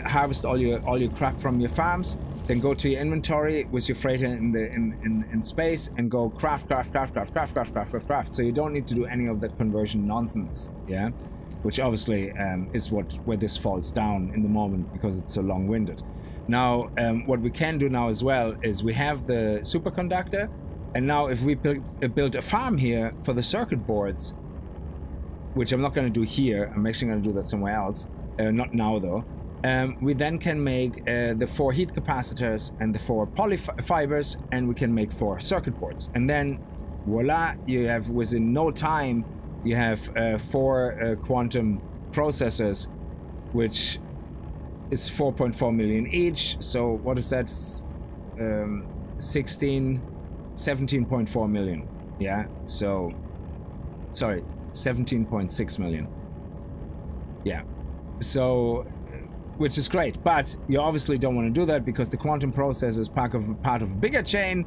harvest all your crap from your farms, then go to your inventory with your freighter in space and go craft. So you don't need to do any of that conversion nonsense, yeah? Which obviously is where this falls down in the moment, because it's so long-winded. Now, what we can do now as well is we have the superconductor, and now if we build a farm here for the circuit boards, which I'm not going to do here, I'm actually going to do that somewhere else, not now though, we then can make the 4 heat capacitors and the 4 polyfibers, and we can make 4 circuit boards. And then voila, you have, within no time, you have 4 quantum processors, which is 4.4 million each. So what is that? 17.4 million. Yeah, so sorry, 17.6 million. Yeah, so which is great, but you obviously don't want to do that, because the quantum process is part of a bigger chain.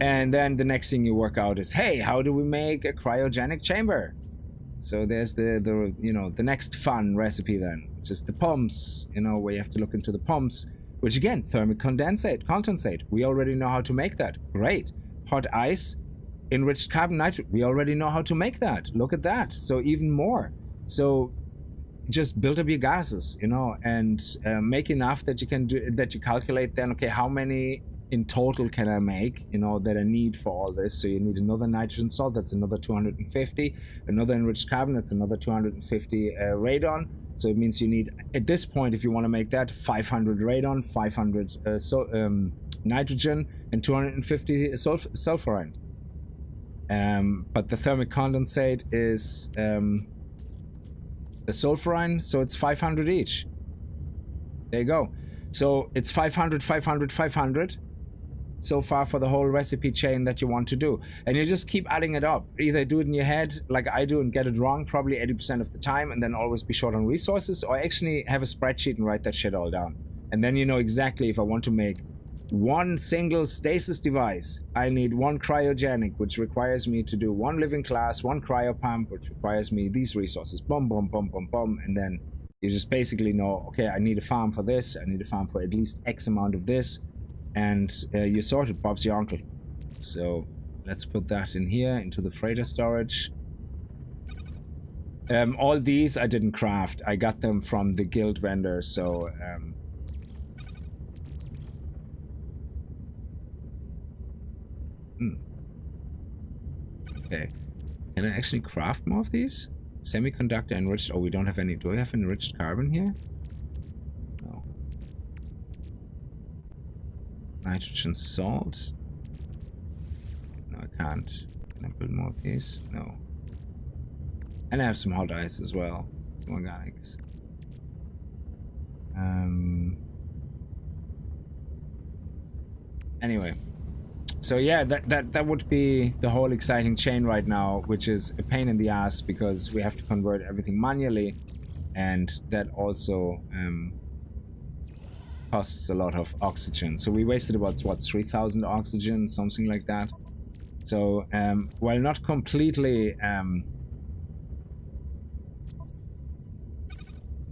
And then the next thing you work out is, hey, how do we make a cryogenic chamber? So there's the next fun recipe then, which is the pumps, where you have to look into the pumps, which again, thermic condensate. We already know how to make that. Great. Hot ice, enriched carbon nitrate. We already know how to make that. Look at that. So even more. So just build up your gases, and make enough that you can do, that you calculate then, okay, how many in total can I make, that I need for all this. So you need another nitrogen salt, that's another 250, another enriched carbon, that's another 250 radon. So it means you need, at this point, if you want to make that, 500 radon, 500 nitrogen, and 250 sulfurine. But the thermic condensate is the sulfurine, so it's 500 each. There you go. So it's 500, 500, 500 so far for the whole recipe chain that you want to do. And you just keep adding it up. Either do it in your head like I do and get it wrong probably 80% of the time and then always be short on resources, or actually have a spreadsheet and write that shit all down. And then you know exactly if I want to make one single stasis device, I need one cryogenic, which requires me to do one living class, one cryo pump, which requires me these resources, boom, boom, boom, boom, boom, and then you just basically know, okay, I need a farm for this, I need a farm for at least X amount of this, and you sort it, Bob's your uncle. So let's put that in here, into the freighter storage. All these I didn't craft, I got them from the guild vendor, so okay, can I actually craft more of these? Semiconductor enriched, oh, we don't have any. Do I have enriched carbon here? No. Nitrogen salt? No, I can't. Can I build more of these? No. And I have some hot ice as well. Some organics. Anyway. So yeah, that would be the whole exciting chain right now, which is a pain in the ass because we have to convert everything manually, and that also costs a lot of oxygen. So we wasted about, what, 3,000 oxygen, something like that. So while not completely,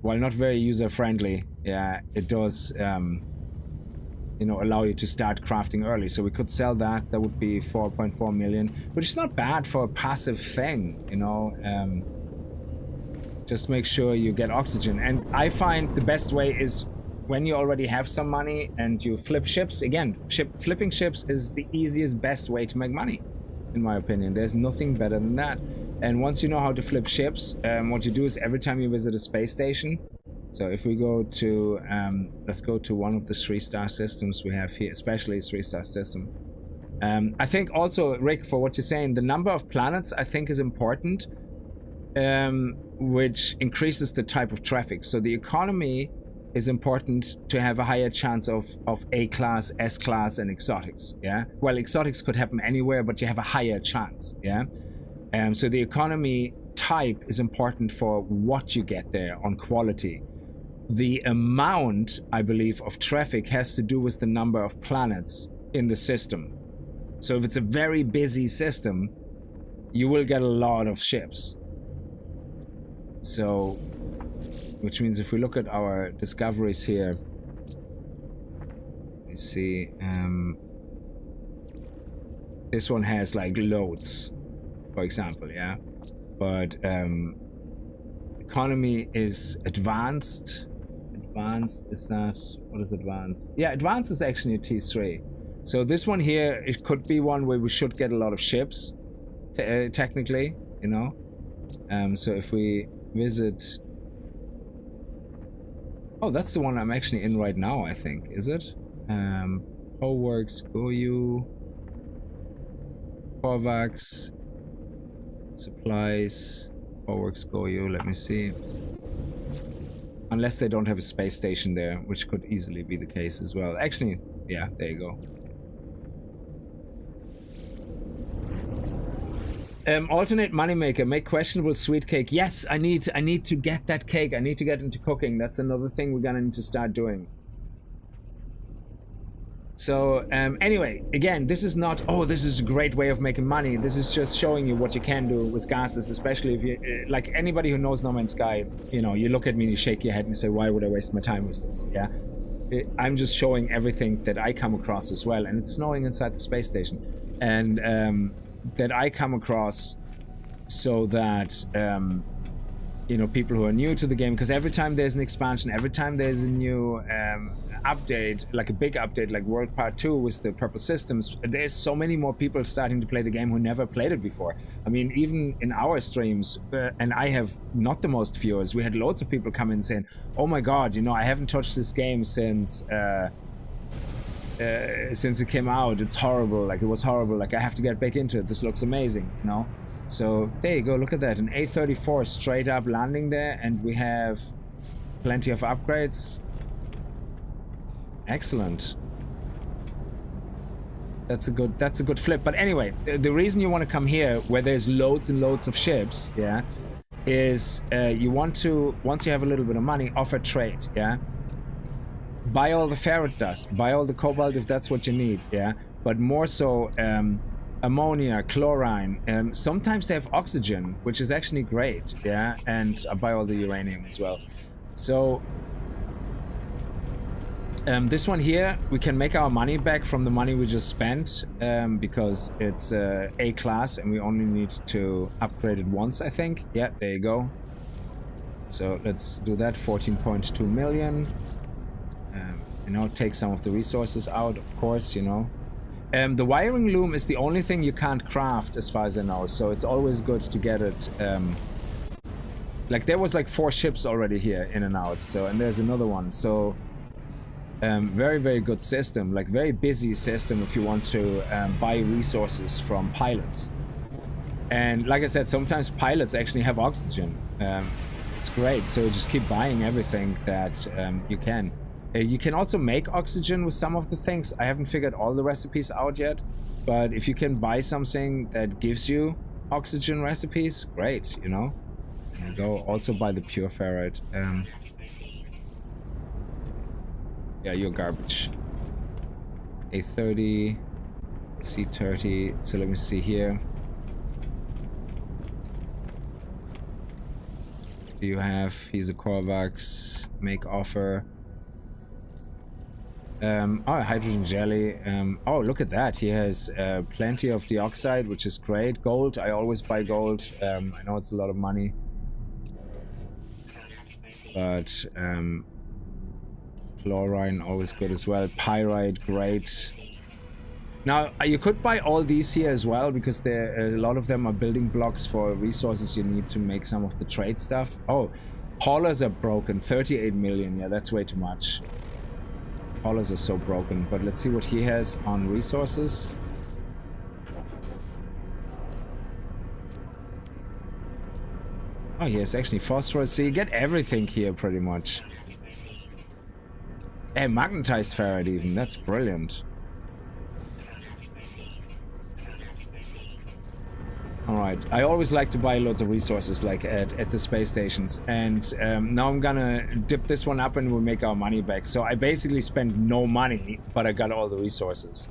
while not very user-friendly, yeah, it does you know, allow you to start crafting early. So we could sell that. That would be 4.4 million, which is not bad for a passive thing, you know. Just make sure you get oxygen. And I find the best way is when you already have some money and you flip ships. Again, flipping ships is the easiest, best way to make money, in my opinion. There's nothing better than that. And once you know how to flip ships, what you do is every time you visit a space station, so if we go to, let's go to one of the 3-star systems we have here, especially a 3-star system. I think also, Rick, for what you're saying, the number of planets I think is important, which increases the type of traffic. So the economy is important to have a higher chance of A-class, S-class, and exotics, yeah? Well, exotics could happen anywhere, but you have a higher chance, yeah? So the economy type is important for what you get there on quality. The amount, I believe, of traffic has to do with the number of planets in the system. So if it's a very busy system, you will get a lot of ships. So, which means if we look at our discoveries here, you see, this one has like loads, for example, yeah? But economy is advanced. Advanced is that, what is advanced? Yeah, advanced is actually a T3. So this one here, it could be one where we should get a lot of ships, technically, you know. So if we visit, oh, that's the one I'm actually in right now, I think, is it? Works, Goyu, Korvax, supplies, Works, Goyu, let me see. Unless they don't have a space station there, which could easily be the case as well. Actually, yeah, there you go. Alternate moneymaker, make questionable sweet cake. Yes, I need to get that cake. I need to get into cooking. That's another thing we're gonna need to start doing. So anyway, again, this is not, oh, this is a great way of making money. This is just showing you what you can do with gases, especially if you, like anybody who knows No Man's Sky, you know, you look at me and you shake your head and you say, why would I waste my time with this? Yeah, I'm just showing everything that I come across as well. And it's snowing inside the space station. And that I come across so that, you know, people who are new to the game, because every time there's an expansion, every time there's a new update, like a big update like World Part 2 with the purple systems, there's so many more people starting to play the game who never played it before. I mean, even in our streams, and I have not the most viewers, we had loads of people come in saying, oh my god, you know, I haven't touched this game since it came out. It's horrible, like it was horrible, like I have to get back into it, this looks amazing, you know. So there you go, look at that, an A34 straight up landing there, and we have plenty of upgrades. Excellent. That's a good flip. But anyway, the reason you want to come here where there's loads and loads of ships, yeah, is you want to, once you have a little bit of money, offer trade, yeah. Buy all the ferret dust, buy all the cobalt if that's what you need, yeah. But more so, ammonia, chlorine, sometimes they have oxygen, which is actually great, yeah. And buy all the uranium as well. So this one here, we can make our money back from the money we just spent, because it's A class and we only need to upgrade it once, I think. Yeah, there you go. So let's do that, 14.2 million. You know, take some of the resources out, of course, you know. The wiring loom is the only thing you can't craft as far as I know, so it's always good to get it. Like there was like 4 ships already here in and out, so, and there's another one, so very, very good system, like very busy system if you want to buy resources from pilots. And like I said, sometimes pilots actually have oxygen. It's great, so just keep buying everything that you can. You can also make oxygen with some of the things. I haven't figured all the recipes out yet, but if you can buy something that gives you oxygen recipes, great, you know. There you go. Also buy the pure ferrite. Yeah, you're garbage. A30, C30. So let me see here. Do you have? He's a Corvax. Make offer. Oh, hydrogen jelly. Oh, look at that. He has plenty of dioxide, which is great. Gold. I always buy gold. I know it's a lot of money, but chlorine always good as well. Pyrite, great. Now you could buy all these here as well, because there a lot of them are building blocks for resources you need to make some of the trade stuff. Oh, haulers are broken. 38 million. Yeah, that's way too much. Haulers are so broken. But let's see what he has on resources. Oh, yes, actually phosphorus. So you get everything here pretty much. Hey, magnetized ferrite even. That's brilliant. Alright, I always like to buy loads of resources like at the space stations, and now I'm gonna dip this one up and we'll make our money back. So I basically spent no money, but I got all the resources.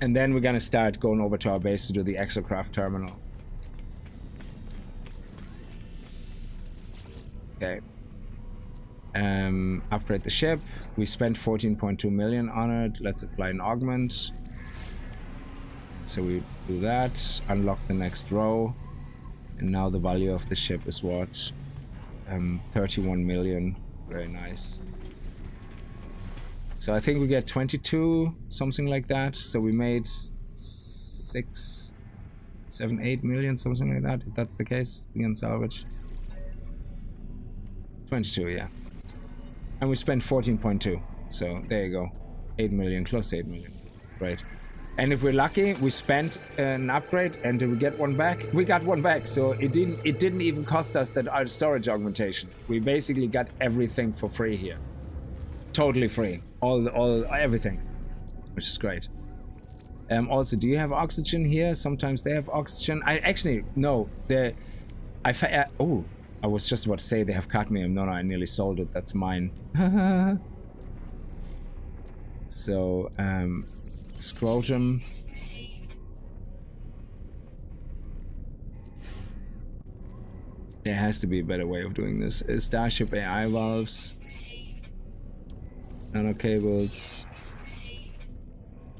And then we're gonna start going over to our base to do the Exocraft terminal. Okay. Upgrade the ship. We spent 14.2 million on it. Let's apply an augment. So we do that, unlock the next row, and now the value of the ship is what? 31 million. Very nice. So I think we get 22, something like that. So we made 6, 7, 8 million, something like that. If that's the case, we can salvage. 22, yeah. And we spent 14.2. So there you go. 8 million, close to 8 million. Right. And if we're lucky, we spent an upgrade, and did we get one back? We got one back, so it didn't even cost us that our storage augmentation. We basically got everything for free here, totally free, everything, which is great. Also, do you have oxygen here? Sometimes they have oxygen. I actually no. Oh, I was just about to say they have cadmium. No, I nearly sold it. That's mine. So scrotum. There has to be a better way of doing this. Starship AI valves. Nano cables.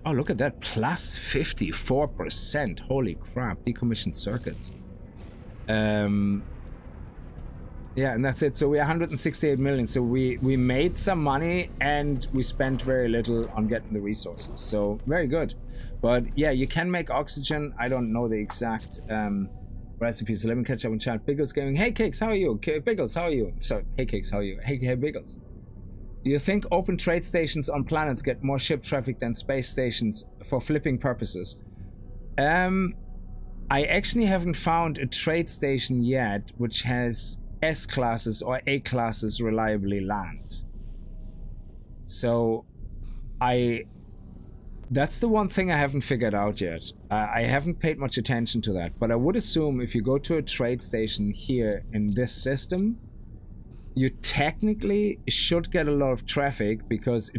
Oh, look at that. Plus 54%. Holy crap. Decommissioned circuits. Yeah, and that's it. So we're 168 million. So we made some money and we spent very little on getting the resources. So very good. But yeah, you can make oxygen. I don't know the exact recipes. So let me catch up in chat. Biggles Gaming. Hey Kickz, how are you? Biggles, how are you? Sorry, hey Kickz, how are you? Hey Biggles. Do you think open trade stations on planets get more ship traffic than space stations for flipping purposes? I actually haven't found a trade station yet which has S classes or A classes reliably land. So that's the one thing I haven't figured out yet. I haven't paid much attention to that, but I would assume if you go to a trade station here in this system, you technically should get a lot of traffic because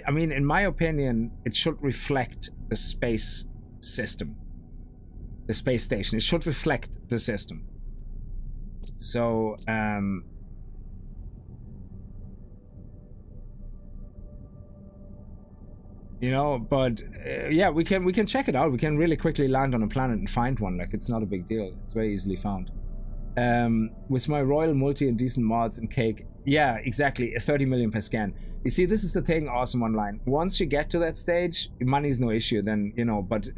I mean, in my opinion, it should reflect the space system. The space station. It should reflect the system. So, you know, but yeah, we can check it out. We can really quickly land on a planet and find one. Like, it's not a big deal. It's very easily found. With my royal multi and decent mods and cake, yeah, exactly, 30 million per scan. You see, this is the thing, Awesome Online. Once you get to that stage, money's no issue. Then, you know, but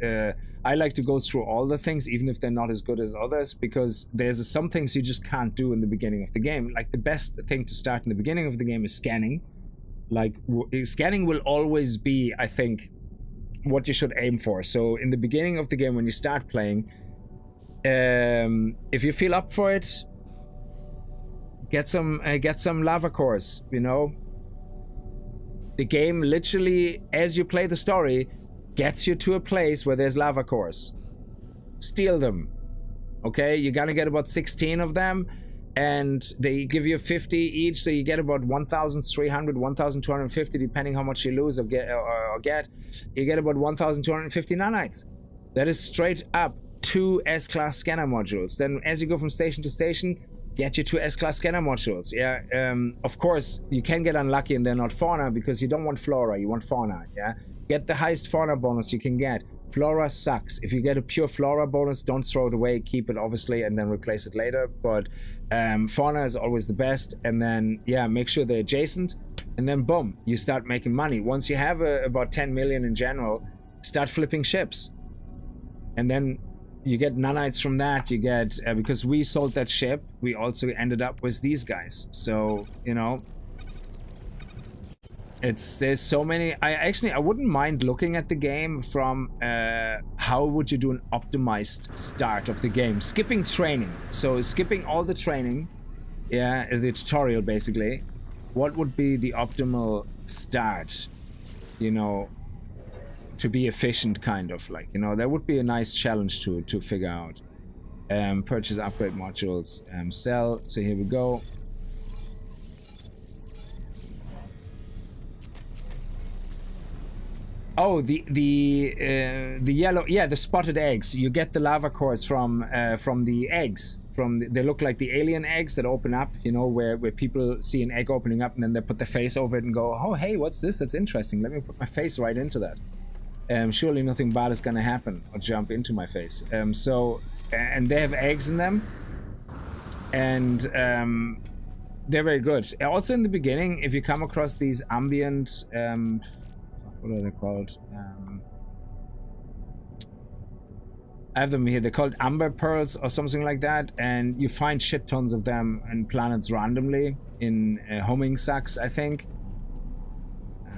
I like to go through all the things, even if they're not as good as others, because there's some things you just can't do in the beginning of the game. Like, the best thing to start in the beginning of the game is scanning. Like, scanning will always be, I think, what you should aim for. So in the beginning of the game, when you start playing, if you feel up for it, get some lava cores, you know. The game literally, as you play the story, gets you to a place where there's lava cores. Steal them. Okay, you're gonna get about 16 of them, and they give you 50 each, so you get about 1,300, 1,250, depending how much you lose or get. You get about 1,250 nanites. That is straight up 2 S-class scanner modules. Then as you go from station to station, get you 2 S-class scanner modules. Yeah, of course, you can get unlucky and they're not fauna because you don't want flora, you want fauna, yeah? Get the highest fauna bonus you can get. Flora sucks. If you get a pure flora bonus, don't throw it away, keep it obviously, and then replace it later. But fauna is always the best. And then, yeah, make sure they're adjacent. And then boom, you start making money. Once you have about 10 million in general, start flipping ships. And then you get nanites from that. You get, because we sold that ship, we also ended up with these guys. So, you know, there's so many. I wouldn't mind looking at the game from how would you do an optimized start of the game, skipping training. So skipping all the training, yeah, the tutorial basically. What would be the optimal start, you know, to be efficient, kind of, like, you know, that would be a nice challenge to figure out. Purchase upgrade modules, sell. So here we go. Oh, the yellow, yeah, the spotted eggs. You get the lava cores from the eggs. They look like the alien eggs that open up, you know, where people see an egg opening up and then they put their face over it and go, oh, hey, what's this? That's interesting. Let me put my face right into that. Surely nothing bad is gonna happen or jump into my face. And they have eggs in them, and they're very good. Also in the beginning, if you come across these ambient, what are they called? I have them here. They're called amber pearls or something like that, and you find shit tons of them in planets randomly in homing sacks, I think.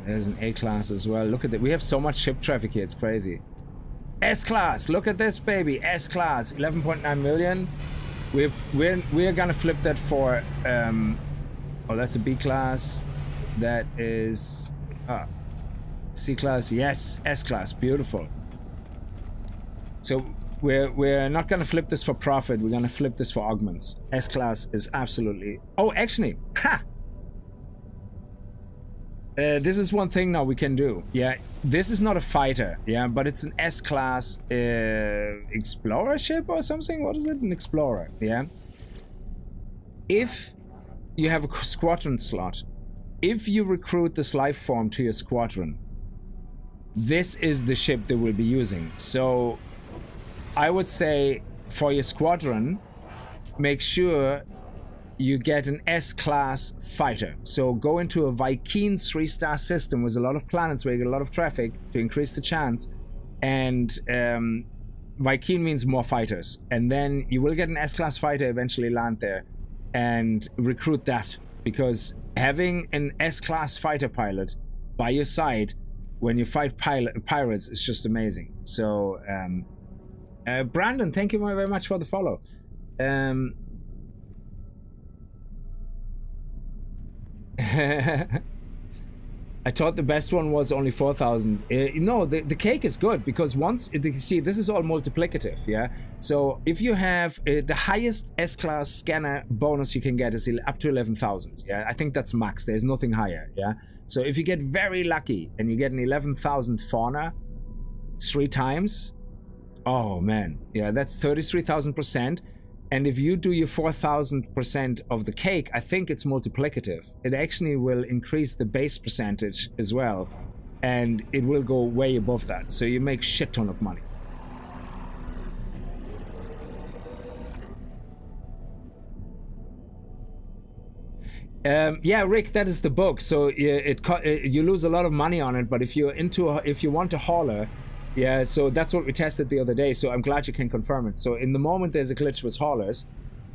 There's an A-class as well. Look at that. We have so much ship traffic here. It's crazy. S-class. Look at this, baby. S-class. 11.9 million. We're gonna flip that for... oh, that's a B-class. That is... C-class. Yes. S-class. Beautiful. So we're not gonna flip this for profit. We're gonna flip this for augments. S-class is absolutely... Oh, actually. Ha! This is one thing now we can do. Yeah, this is not a fighter, yeah, but it's an S-class explorer ship or something. What is it? An explorer, yeah. If you have a squadron slot, if you recruit this life form to your squadron, this is the ship they will be using. So I would say for your squadron, make sure you get an S-class fighter. So go into a Vy'keen 3-star system with a lot of planets where you get a lot of traffic to increase the chance. And Vy'keen means more fighters. And then you will get an S-class fighter eventually land there and recruit that. Because having an S-class fighter pilot by your side when you fight pirates is just amazing. So Brandon, thank you very much for the follow. I thought the best one was only 4,000. No, the cake is good because once you see, this is all multiplicative, yeah. So if you have the highest S-class scanner bonus you can get is up to 11,000. Yeah, I think that's max. There's nothing higher. Yeah. So if you get very lucky and you get an 11,000 fauna 3 times, oh man, yeah, that's 33,000%. And if you do your 4,000% of the cake, I think it's multiplicative. It actually will increase the base percentage as well. And it will go way above that. So you make shit ton of money. Yeah, Rick, that is the book. So you lose a lot of money on it. But if you're if you want a hauler, yeah, so that's what we tested the other day, so I'm glad you can confirm it. So in the moment there's a glitch with haulers.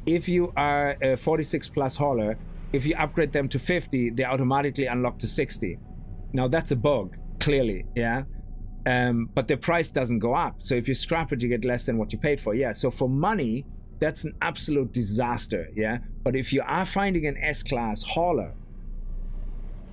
If you are a 46 plus hauler, if you upgrade them to 50, they automatically unlock to 60. Now that's a bug, clearly, yeah? But the price doesn't go up. So if you scrap it, you get less than what you paid for, yeah? So for money, that's an absolute disaster, yeah? But if you are finding an S-class hauler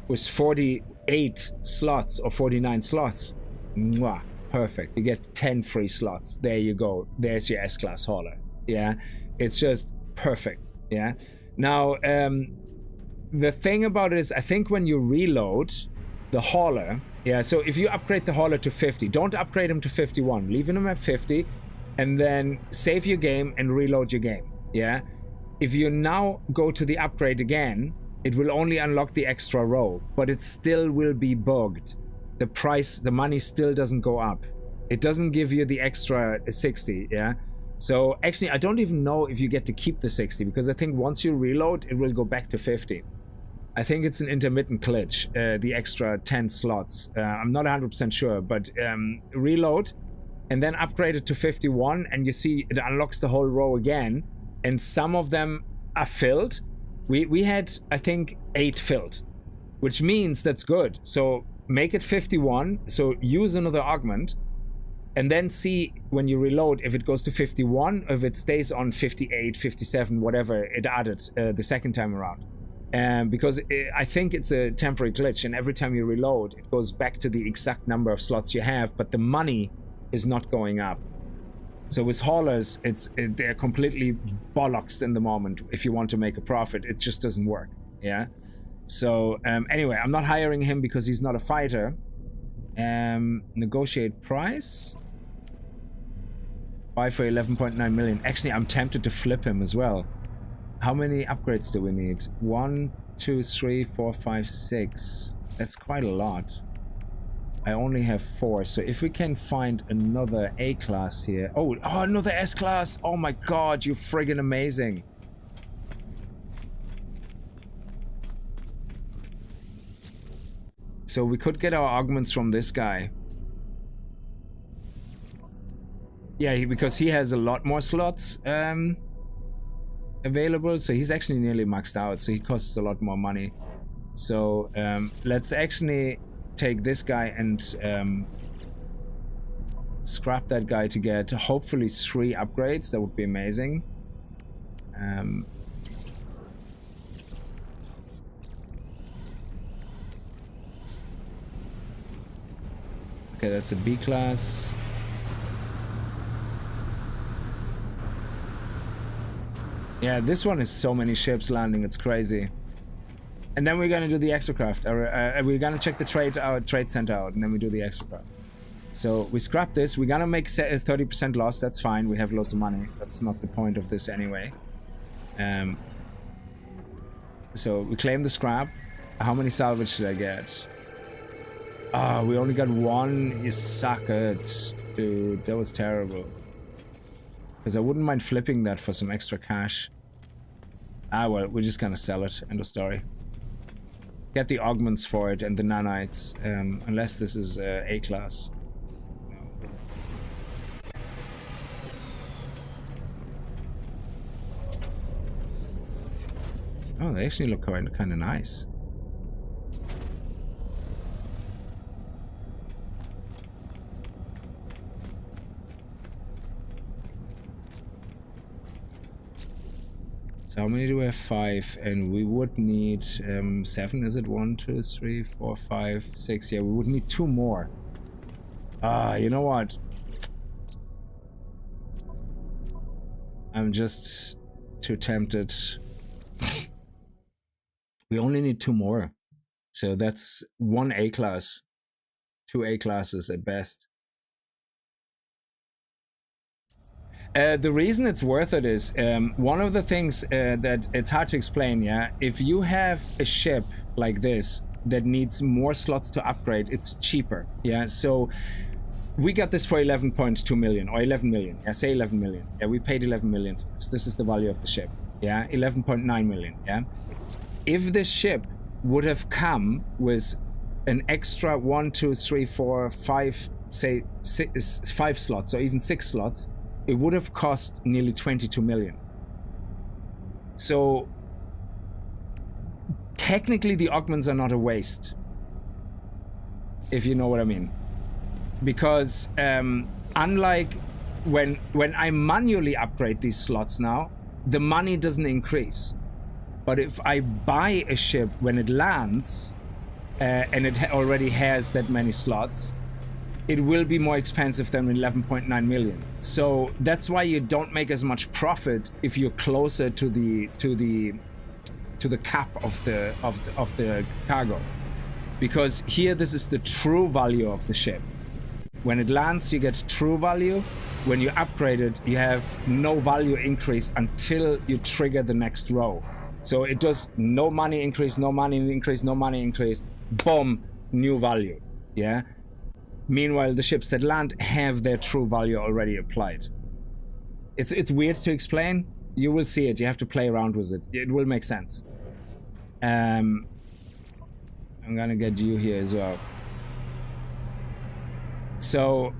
with 48 slots or 49 slots, mwah. Perfect. You get 10 free slots. There you go. There's your S-class hauler. Yeah, it's just perfect. Yeah. Now, the thing about it is, I think when you reload the hauler, yeah. So if you upgrade the hauler to 50, don't upgrade him to 51. Leave him at 50, and then save your game and reload your game. Yeah. If you now go to the upgrade again, it will only unlock the extra row, but it still will be bugged. The price, the money still doesn't go up. It doesn't give you the extra 60, yeah? So actually, I don't even know if you get to keep the 60 because I think once you reload, it will go back to 50. I think it's an intermittent glitch, the extra 10 slots. I'm not 100% sure, but reload and then upgrade it to 51 and you see it unlocks the whole row again and some of them are filled. We had, I think, 8 filled, which means that's good. So make it 51, so use another augment, and then see when you reload if it goes to 51, or if it stays on 58, 57, whatever it added the second time around. Because I think it's a temporary glitch, and every time you reload, it goes back to the exact number of slots you have, but the money is not going up. So with haulers, they're completely bollocks in the moment. If you want to make a profit, it just doesn't work, yeah? So anyway, I'm not hiring him because he's not a fighter. Negotiate price. Buy for 11.9 million. Actually, I'm tempted to flip him as well. How many upgrades do we need? 1, 2, 3, 4, 5, 6. That's quite a lot. I only have 4. So if we can find another A-class here. Oh, another S-class. Oh my god, you're friggin' amazing. So we could get our augments from this guy. Yeah, because he has a lot more slots available. So he's actually nearly maxed out. So he costs a lot more money. So let's actually take this guy and scrap that guy to get hopefully 3 upgrades. That would be amazing. Okay, that's a B class. Yeah, this one is so many ships landing, it's crazy. And then we're gonna do the Exocraft. We're gonna check the trade center out, and then we do the Exocraft. So we scrap this. We're gonna make 30% loss. That's fine. We have loads of money. That's not the point of this anyway. So we claim the scrap. How many salvage did I get? Ah, we only got 1. You suck it, dude. That was terrible. Because I wouldn't mind flipping that for some extra cash. Ah, well, we're just gonna sell it. End of story. Get the augments for it and the nanites, unless this is A-class. Oh, they actually look kind of nice. So how many do we have? 5, and we would need 7. Is it 1, 2, 3, 4, 5, 6? Yeah, we would need 2 more. You know what? I'm just too tempted. We only need 2 more. So that's 1 A class, 2 A classes at best. The reason it's worth it is one of the things that it's hard to explain. Yeah, if you have a ship like this that needs more slots to upgrade, it's cheaper. Yeah, so we got this for 11.2 million or 11 million. Yeah, say 11 million. Yeah, we paid 11 million for this. This is the value of the ship. Yeah, 11.9 million. Yeah, if this ship would have come with an extra 1, 2, 3, 4, 5, say 5 slots or even 6 slots, it would have cost nearly 22 million. So technically the augments are not a waste, if you know what I mean. Because unlike when I manually upgrade these slots now, the money doesn't increase. But if I buy a ship when it lands and it already has that many slots, it will be more expensive than 11.9 million. So that's why you don't make as much profit if you're closer to the cap of the cargo, because here this is the true value of the ship. When it lands, you get true value. When you upgrade it, you have no value increase until you trigger the next row. So it does no money increase, no money increase, no money increase. Boom, new value. Yeah. Meanwhile, the ships that land have their true value already applied. It's weird to explain. You will see it. You have to play around with it. It will make sense. I'm gonna get you here as well. So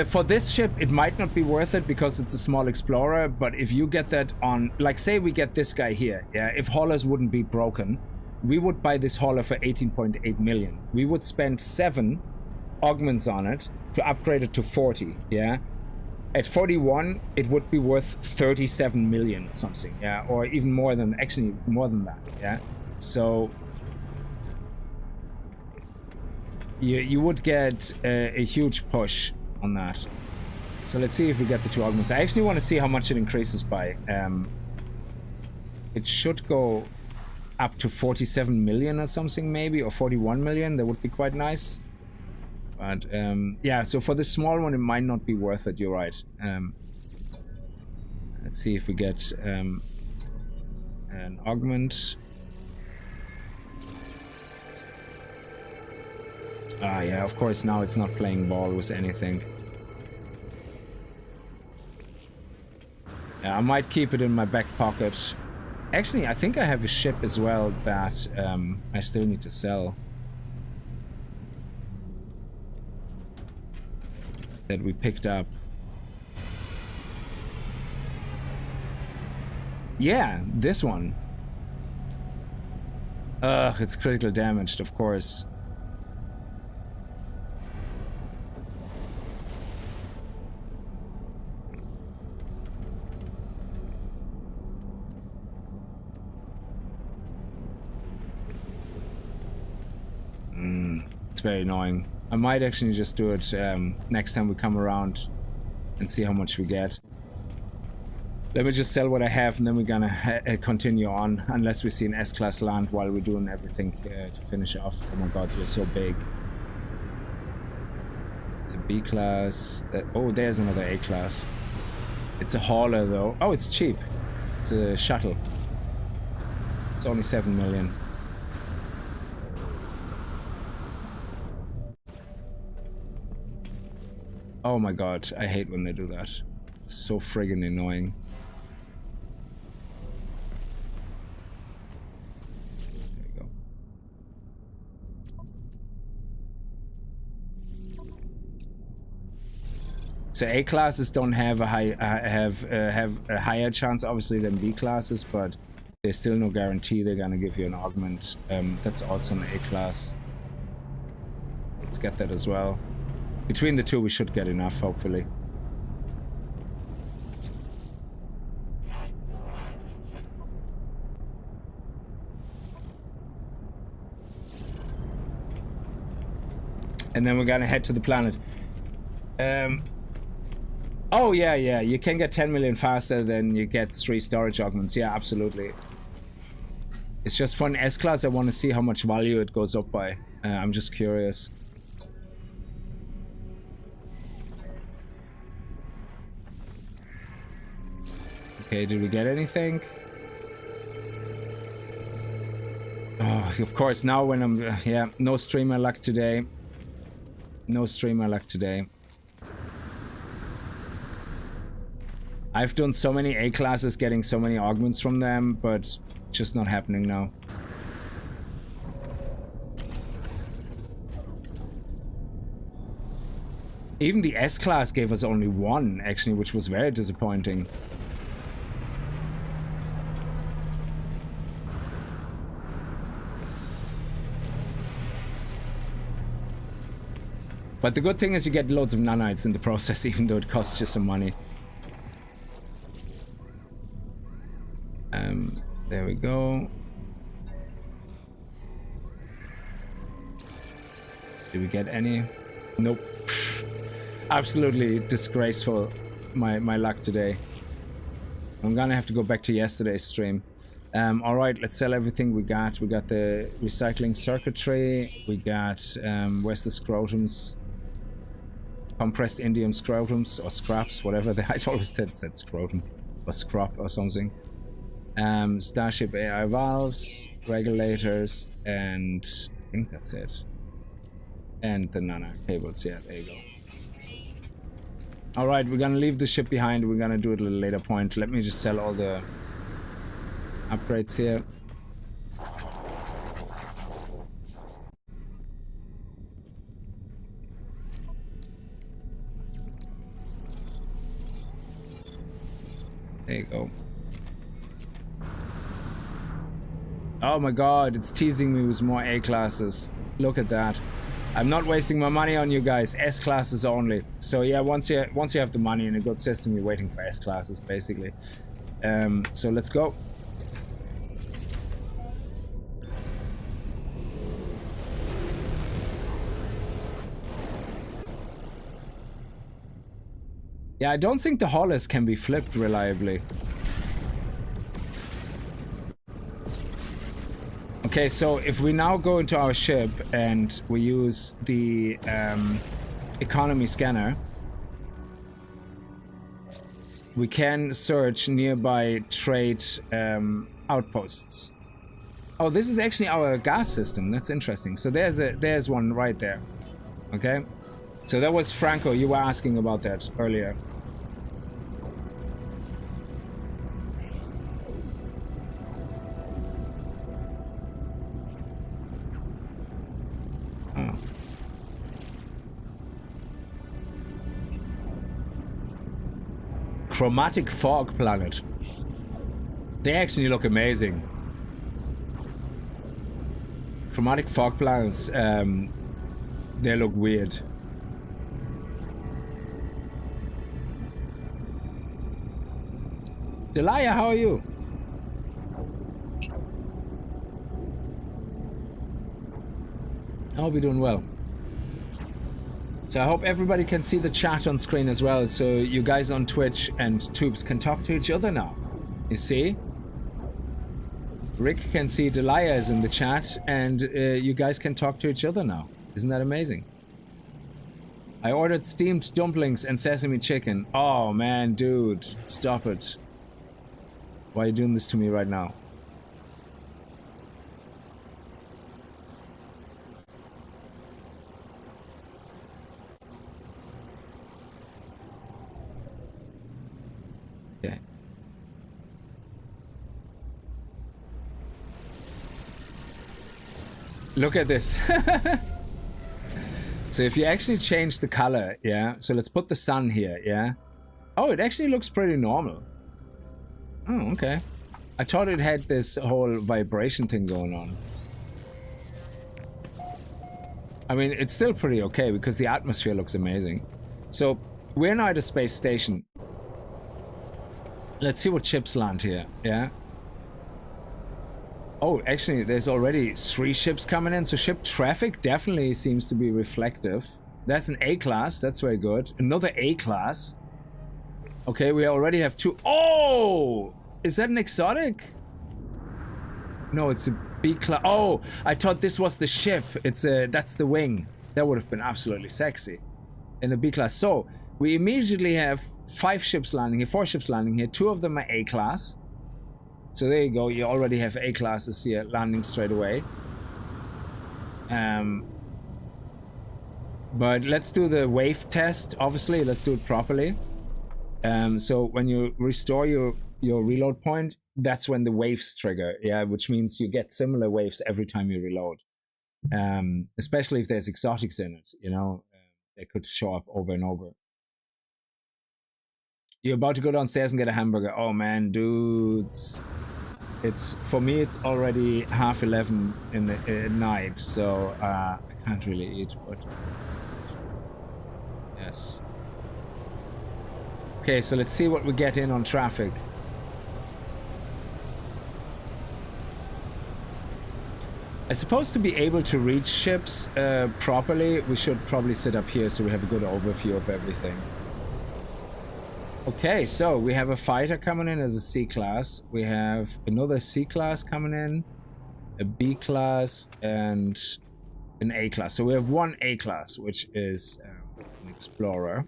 for this ship, it might not be worth it because it's a small explorer. But if you get that on, like, say we get this guy here. Yeah, if haulers wouldn't be broken, we would buy this hauler for 18.8 million. We would spend 7 augments on it to upgrade it to 40. Yeah, at 41 it would be worth 37 million something. Yeah, or even more than, actually more than that. Yeah, so you would get a huge push on that. So let's see if we get the 2 augments. I actually want to see how much it increases by. It should go up to 47 million or something, maybe, or 41 million. That would be quite nice. But yeah, so for the small one, it might not be worth it. You're right. Let's see if we get an augment. Ah, yeah, of course, now it's not playing ball with anything. Yeah, I might keep it in my back pocket. Actually, I think I have a ship as well that I still need to sell. That we picked up. Yeah, this one. Ugh, it's critical damaged, of course. It's very annoying. I might actually just do it next time we come around and see how much we get. Let me just sell what I have and then we're gonna continue on, unless we see an S-class land while we're doing everything to finish off. Oh my god, you're so big. It's a B-class. Oh, there's another A-class. It's a hauler though. Oh, it's cheap. It's a shuttle. It's only 7 million. Oh my god, I hate when they do that. It's so friggin' annoying. There you go. So A classes don't have a have a higher chance, obviously, than B classes, but there's still no guarantee they're gonna give you an augment. That's also an A class. Let's get that as well. Between the two, we should get enough, hopefully. and then we're gonna head to the planet. Oh yeah, you can get 10 million faster than you get 3 storage augments. Yeah, absolutely. It's just for an S-Class, I want to see how much value it goes up by. I'm just curious. Okay, did we get anything? Oh, of course, now when I'm... yeah, no streamer luck today. No streamer luck today. I've done so many A-classes getting so many augments from them, but just not happening now. Even the S-Class gave us only 1, actually, which was very disappointing. But the good thing is you get loads of nanites in the process, even though it costs you some money. There we go. Did we get any? Nope. Absolutely disgraceful, my luck today. I'm gonna have to go back to yesterday's stream. Alright, let's sell everything we got. We got the recycling circuitry. We got, where's the scrotums? Compressed indium scrotums, or scraps, whatever. I always said scrotum, or scrap, or something. Starship AI valves, regulators, and I think that's it. And the nano cables, yeah, there you go. Alright, we're gonna leave the ship behind. We're gonna do it at a later point. Let me just sell all the upgrades here. There you go. Oh my god, it's teasing me with more A-classes. Look at that. I'm not wasting my money on you guys. S-classes only. So yeah, once you have the money, and it got says to me waiting for S-classes, basically. So let's go. Yeah, I don't think the haulers can be flipped reliably. Okay, so if we now go into our ship and we use the economy scanner, we can search nearby trade outposts. Oh, this is actually our gas system. That's interesting. So there's one right there. Okay, so that was Franco. You were asking about that earlier. Chromatic fog planet. They actually look amazing. Chromatic fog planets, they look weird. Delia, how are you? I hope you're doing well. So I hope everybody can see the chat on screen as well, so you guys on Twitch and Tubes can talk to each other now. You see? Rick can see Delia is in the chat, and you guys can talk to each other now. Isn't that amazing? I ordered steamed dumplings and sesame chicken. Oh man, dude, stop it. Why are you doing this to me right now? Okay. Look at this. So if you actually change the color, yeah, so let's put the sun here, yeah. Oh, it actually looks pretty normal. Oh, okay. I thought it had this whole vibration thing going on. I mean, it's still pretty okay because the atmosphere looks amazing. So we're now at a space station. Let's see what ships land here, yeah? Oh, actually, there's already 3 ships coming in, so ship traffic definitely seems to be reflective. That's an A-class, that's very good. Another A-class. Okay, we already have 2. Oh! Is that an exotic? No, it's a B-class. Oh, I thought this was the ship. It's that's the wing. That would have been absolutely sexy. In the B-class. So, we immediately have 5 ships landing here, 4 ships landing here. 2 of them are A-class. So there you go, you already have A-classes here landing straight away. But let's do the wave test, obviously, let's do it properly. So when you restore your reload point, that's when the waves trigger, yeah, which means you get similar waves every time you reload. Especially if there's exotics in it, you know, they could show up over and over. You're about to go downstairs and get a hamburger. Oh man, dudes. It's for me. It's already 11:30 in the night, so I can't really eat. But yes. Okay, so let's see what we get in on traffic. I suppose to be able to reach ships properly, we should probably sit up here so we have a good overview of everything. Okay, so we have a fighter coming in as a C-class. We have another C-class coming in, a B-class, and an A-class. So we have 1 A-class, which is an explorer.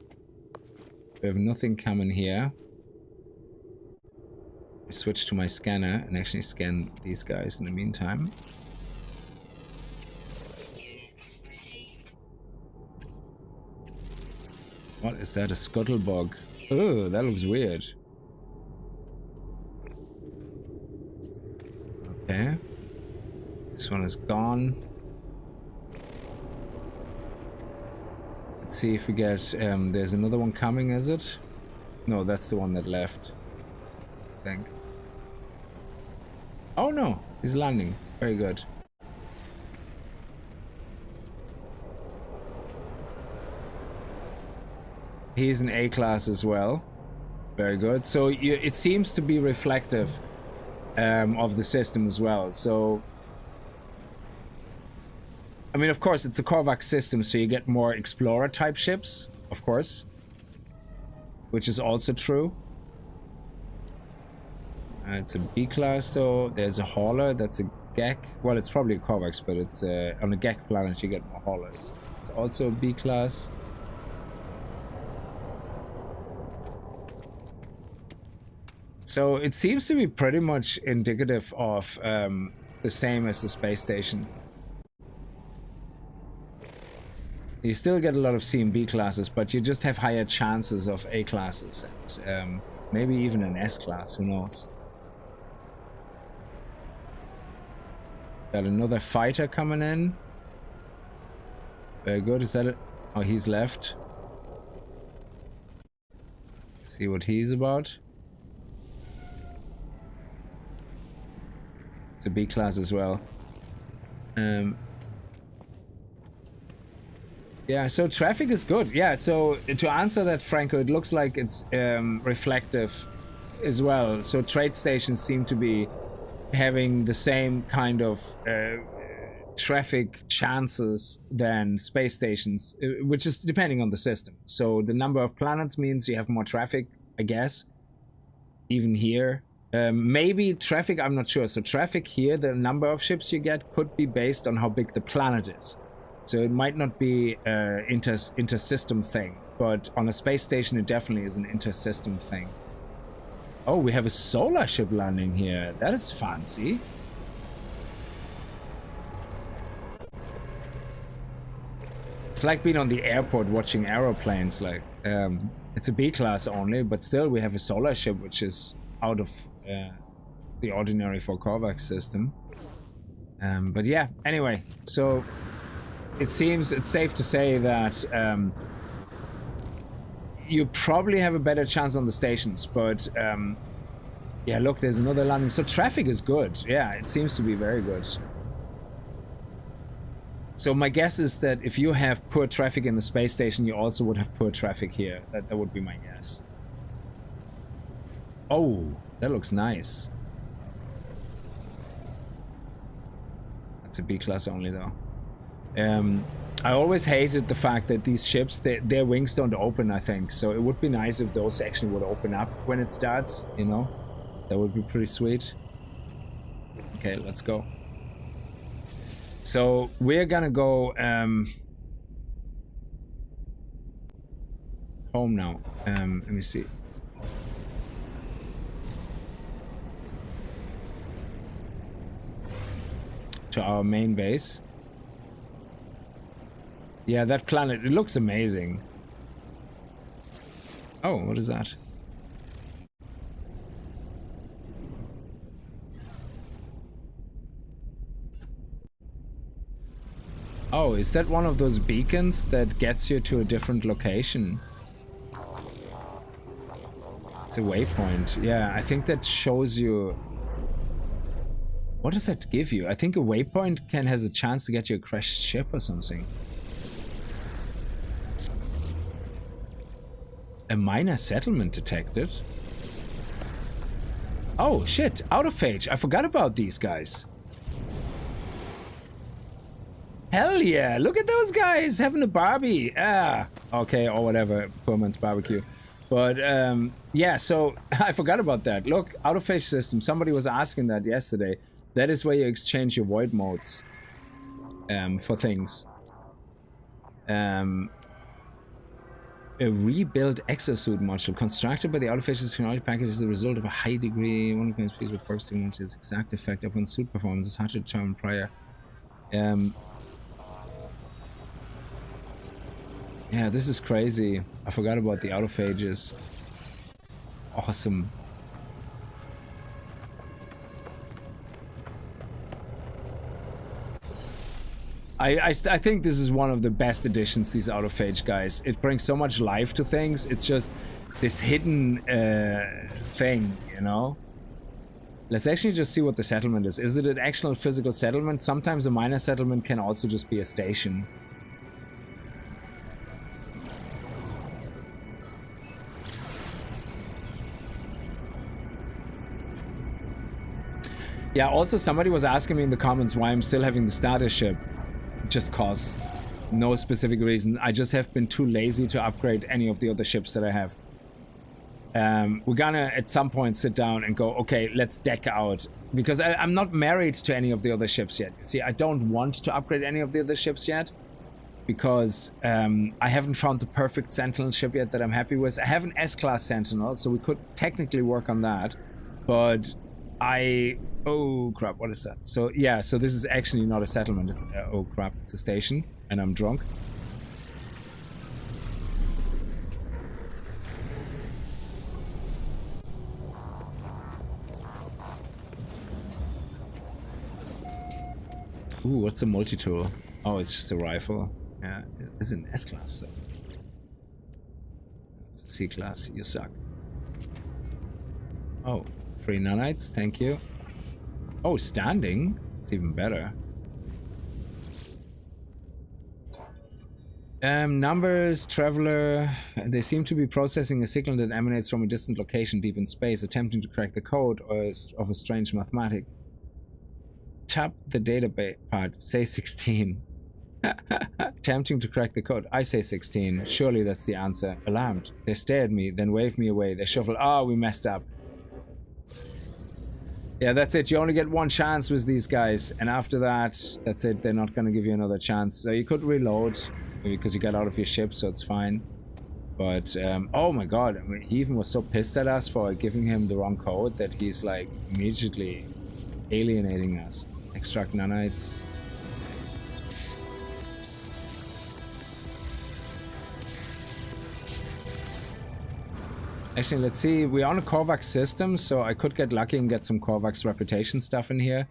We have nothing coming here. I switch to my scanner and actually scan these guys in the meantime. What is that? A scuttlebug? Oh, that looks weird. Okay. This one is gone. Let's see if we get... there's another one coming, is it? No, that's the one that left. I think. Oh no, he's landing. Very good. He's an A-class as well. Very good. So it seems to be reflective of the system as well. So, I mean, of course, it's a Korvax system, so you get more Explorer-type ships, of course. Which is also true. It's a B-class, so there's a hauler. That's a Gek. Well, it's probably a Korvax, but it's on a Gek planet you get more haulers. It's also a B-class. So it seems to be pretty much indicative of the same as the space station. You still get a lot of C and B classes, but you just have higher chances of A classes and maybe even an S class, who knows. Got another fighter coming in. Very good, is that it? Oh, he's left. Let's see what he's about. It's a B class as well. Yeah, so traffic is good. Yeah, so to answer that, Franco, it looks like it's reflective as well. So trade stations seem to be having the same kind of traffic chances than space stations, which is depending on the system. So the number of planets means you have more traffic, I guess, even here. Maybe traffic, I'm not sure. So traffic here, the number of ships you get could be based on how big the planet is. So it might not be an inter-system thing, but on a space station it definitely is an inter-system thing. Oh, we have a solar ship landing here. That is fancy. It's like being on the airport watching aeroplanes. Like, it's a B class only, but still we have a solar ship, which is out of the ordinary for Korvax system. But yeah, anyway, so it seems it's safe to say that you probably have a better chance on the stations, but yeah, look, there's another landing. So traffic is good. Yeah, it seems to be very good. So my guess is that if you have poor traffic in the space station, you also would have poor traffic here. That would be my guess. Oh, that looks nice. It's a B class only though. I always hated the fact that these ships, their wings don't open, I think. So it would be nice if those actually would open up when it starts, you know? That would be pretty sweet. Okay, let's go. So we're gonna go home now. Let me see. To our main base. Yeah, that planet, it looks amazing. Oh, what is that? Oh, is that one of those beacons that gets you to a different location? It's a waypoint. Yeah, I think that shows you... What does that give you? I think a waypoint has a chance to get you a crashed ship or something. A minor settlement detected? Oh, shit. Autophage. I forgot about these guys. Hell yeah. Look at those guys having a Barbie. Ah, okay, or whatever. Poor man's barbecue. But, yeah, so I forgot about that. Look, autophage system. Somebody was asking that yesterday. That is where you exchange your void modes for things. A rebuilt exosuit module constructed by the autophage's technology package is the result of a high degree one of the species with purpose technology's exact effect upon suit performance is hard to determine prior. Yeah, this is crazy. I forgot about the autophages. Awesome. I think this is one of the best additions, these autophage guys. It brings so much life to things. It's just this hidden thing, you know? Let's actually just see what the settlement is. Is it an actual physical settlement? Sometimes a minor settlement can also just be a station. Yeah, also somebody was asking me in the comments why I'm still having the starter ship. Just cause. No specific reason. I just have been too lazy to upgrade any of the other ships that I have. We're gonna at some point sit down and go, okay, let's deck out. Because I'm not married to any of the other ships yet. See, I don't want to upgrade any of the other ships yet. Because I haven't found the perfect Sentinel ship yet that I'm happy with. I have an S-Class Sentinel, so we could technically work on that. But oh crap, what is that? So yeah, so this is actually not a settlement, it's oh crap, it's a station and I'm drunk. Ooh, what's a multi-tool? Oh, it's just a rifle. Yeah, it's an S-Class though. It's a C-Class, you suck. Oh, 3 nanites, thank you. Oh, standing? It's even better. Numbers, traveler. They seem to be processing a signal that emanates from a distant location deep in space, attempting to crack the code of a strange mathematic. Tap the database part. Say 16. Attempting to crack the code. I say 16. Surely that's the answer. Alarmed. They stare at me, then wave me away. They shuffle. Ah, we messed up. Yeah, that's it. You only get one chance with these guys. And after that, that's it. They're not going to give you another chance. So you could reload because you got out of your ship, so it's fine. But, oh my god. I mean, he even was so pissed at us for giving him the wrong code that he's, like, immediately alienating us. Extract nanites. Actually, let's see. We're on a Korvax system, so I could get lucky and get some Korvax reputation stuff in here.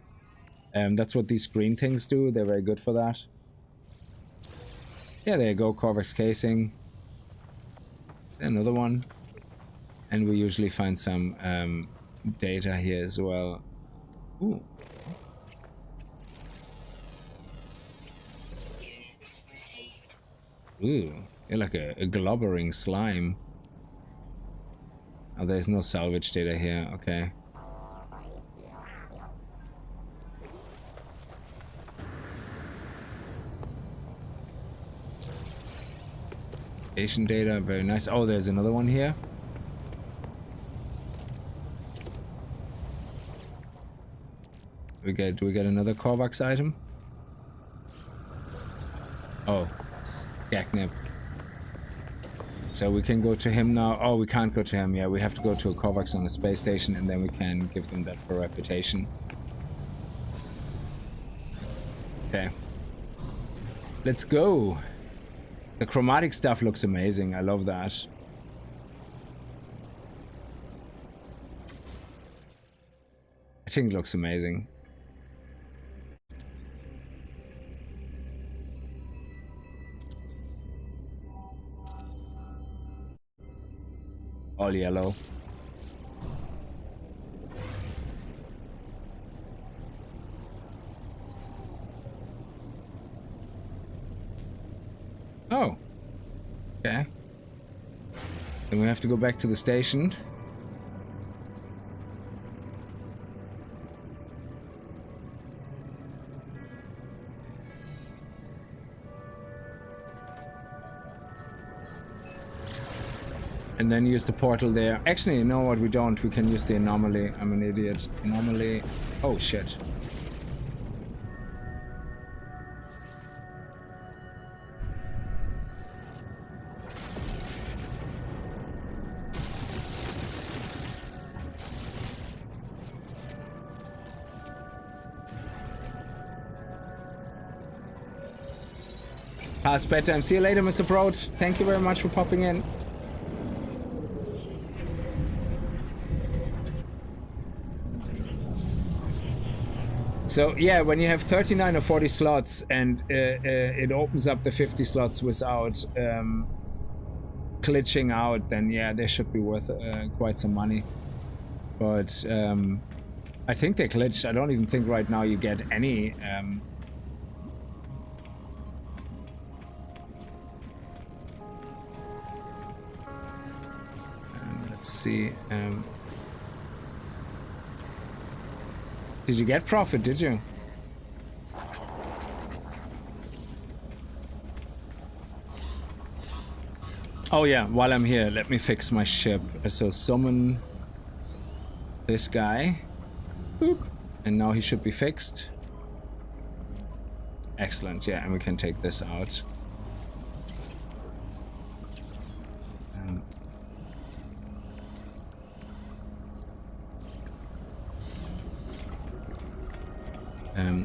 That's what these green things do. They're very good for that. Yeah, there you go. Korvax casing. Is there another one? And we usually find some data here as well. Ooh. Ooh, you're like a globbering slime. Oh, there's no salvage data here. Okay. Station data, very nice. Oh, there's another one here. Do we get another Korvax item? Oh, it's Gaknip. So we can go to him now. Oh, we can't go to him. Yeah, we have to go to a Korvax on the space station, and then we can give them that for reputation. Okay. Let's go. The chromatic stuff looks amazing. I love that. I think it looks amazing. All yellow. Oh. Okay. Then we have to go back to the station. And then use the portal there. Actually, you know what? We don't. We can use the anomaly. I'm an idiot. Anomaly. Oh, shit. Past bedtime. See you later, Mr. Broad. Thank you very much for popping in. So yeah, when you have 39 or 40 slots and it opens up the 50 slots without glitching out, then yeah, they should be worth quite some money. But I think they glitched. I don't even think right now you get any. Let's see. Did you get profit, did you? Oh yeah, while I'm here, let me fix my ship. So summon this guy. Boop. And now he should be fixed. Excellent, yeah, and we can take this out.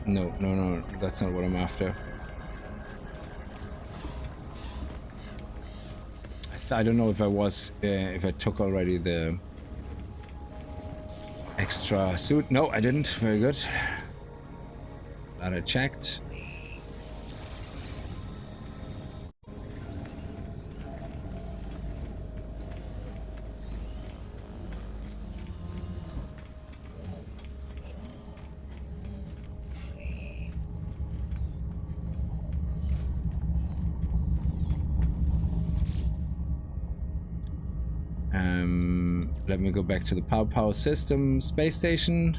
No, that's not what I'm after. I don't know if if I took already the extra suit. No, I didn't. Very good. Glad I checked. Let me go back to the power system space station.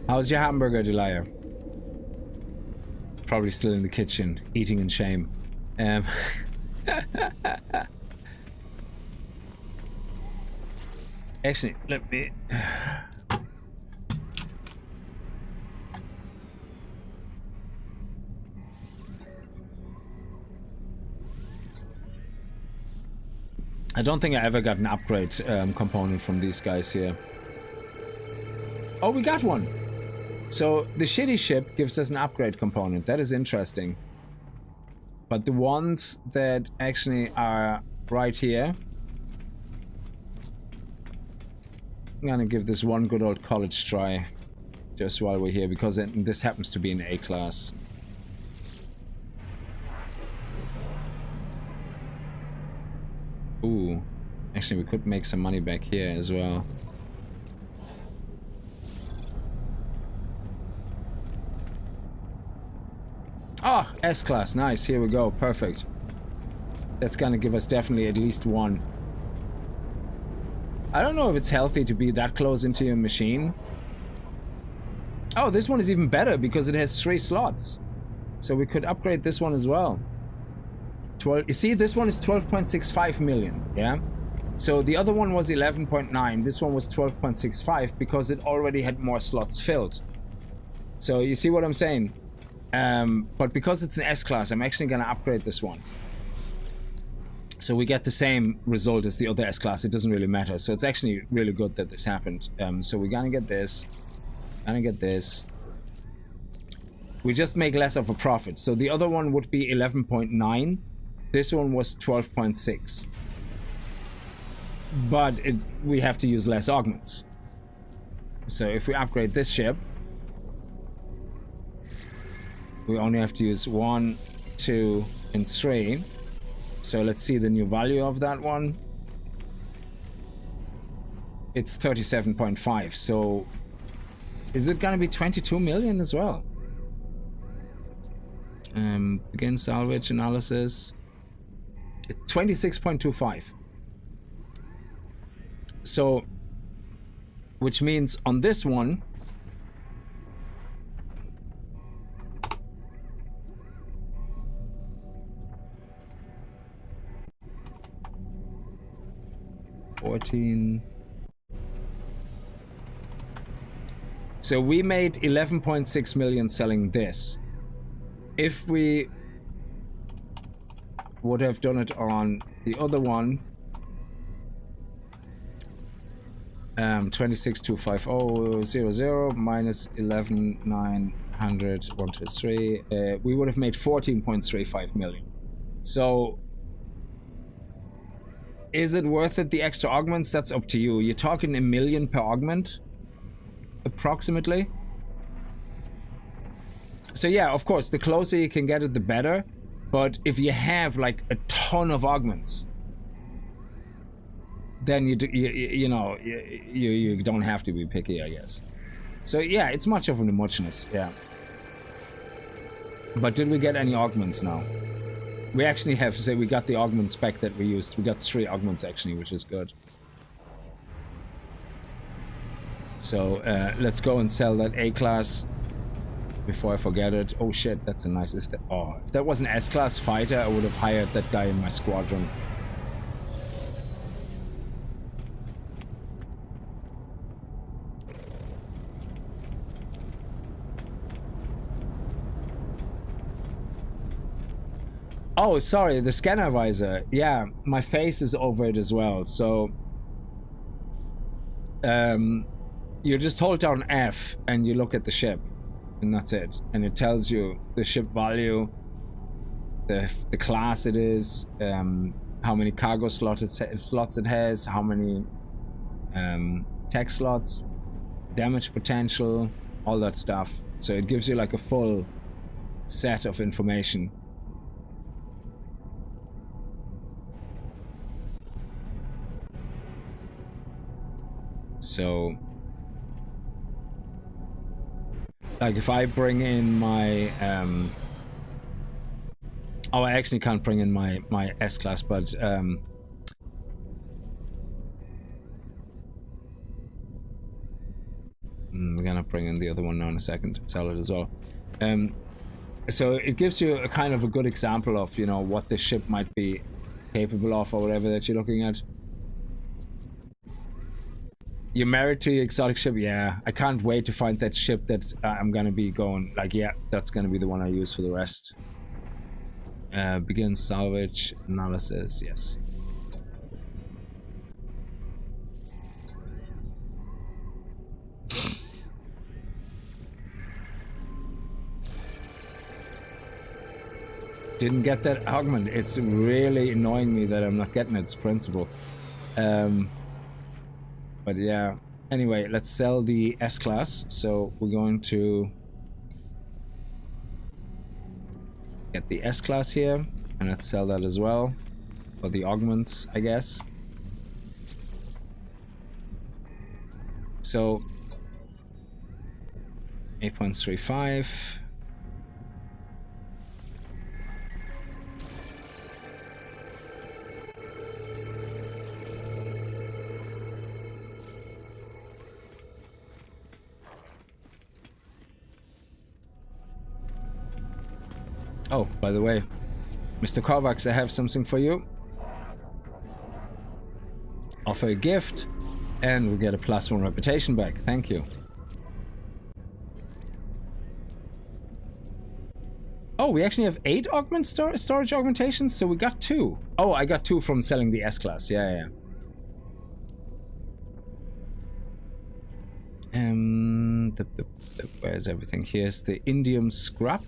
How's your hamburger, Delia? Probably still in the kitchen, eating in shame. Actually, let me... I don't think I ever got an upgrade component from these guys here. Oh, we got one! So, the shitty ship gives us an upgrade component. That is interesting. But the ones that actually are right here... I'm gonna give this one good old college try. Just while we're here, because this happens to be an A class. Ooh. Actually, we could make some money back here as well. Oh, S-Class, nice, here we go, perfect. That's gonna give us definitely at least one. I don't know if it's healthy to be that close into your machine. Oh, this one is even better because it has 3 slots. So we could upgrade this one as well. 12, you see, this one is 12.65 million, yeah? So the other one was 11.9, this one was 12.65 because it already had more slots filled. So you see what I'm saying? But because it's an S-Class, I'm actually gonna upgrade this one. So we get the same result as the other S-Class, it doesn't really matter. So it's actually really good that this happened. So we're gonna get this, gonna get this. We just make less of a profit. So the other one would be 11.9. This one was 12.6. But we have to use less augments. So if we upgrade this ship, we only have to use 1, 2, and 3. So let's see the new value of that one. It's 37.5. So is it gonna be 22 million as well? Begin salvage analysis. 26.25. So, which means on this one, so we made 11.6 million selling this. If we would have done it on the other one, 26,250.00 minus 11,900 123, we would have made 14.35 million. So is it worth it, the extra augments? That's up to you. You're talking 1 million per augment approximately. So yeah, of course, the closer you can get it, the better. But if you have like a ton of augments, then you don't have to be picky, I guess. So yeah, it's much of a muchness, yeah. But did we get any augments now? We actually have to say we got the augment spec that we used. We got 3 augments actually, which is good. So let's go and sell that A-Class before I forget it. Oh shit, that's a nice... if that was an S-Class fighter, I would have hired that guy in my squadron. Oh, sorry, the scanner visor. Yeah, my face is over it as well, so... you just hold down F and you look at the ship. And that's it. And it tells you the ship value, the class it is, how many cargo slots it has, how many tech slots, damage potential, all that stuff. So it gives you like a full set of information. So like if I bring in my oh, I actually can't bring in my S-Class, but we're gonna bring in the other one now in a second and sell it as well. So it gives you a kind of a good example of, you know, what the ship might be capable of or whatever that you're looking at. You're married to your exotic ship? Yeah, I can't wait to find that ship that I'm gonna be going, like, yeah, that's gonna be the one I use for the rest. Begin salvage analysis, yes. Didn't get that augment. It's really annoying me that I'm not getting its principle. But yeah, anyway, let's sell the S-Class. So we're going to get the S-Class here, and let's sell that as well for the augments, I guess. So 8.35. Oh, by the way, Mr. Kovacs, I have something for you. Offer a gift, and we get a +1 reputation back. Thank you. Oh, we actually have 8 storage augmentations, so we got 2. Oh, I got 2 from selling the S-Class. Yeah. Where's everything? Here's the indium scrap.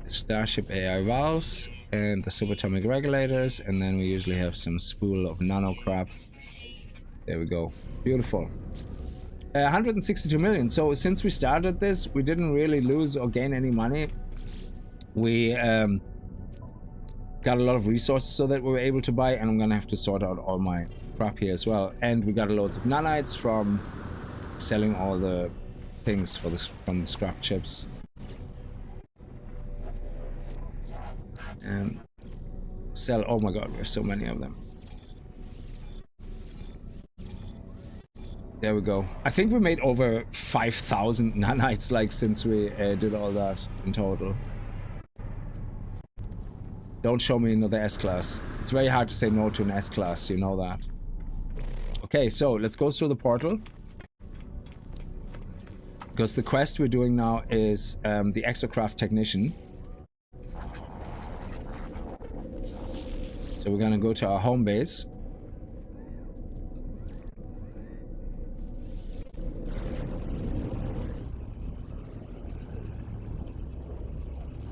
The Starship AI valves and the subatomic regulators, and then we usually have some spool of nano crap. There we go. Beautiful. 162 million. So since we started this, we didn't really lose or gain any money. We got a lot of resources so that we were able to buy, and I'm gonna have to sort out all my crap here as well. And we got loads of nanites from selling all the things for this from the scrap chips. And sell. Oh my god, we have so many of them. There we go. I think we made over 5,000 nanites, like, since we did all that in total. Don't show me another S-Class. It's very hard to say no to an S-Class, you know that. Okay, so let's go through the portal. Because the quest we're doing now is the Exocraft Technician. So we're gonna go to our home base.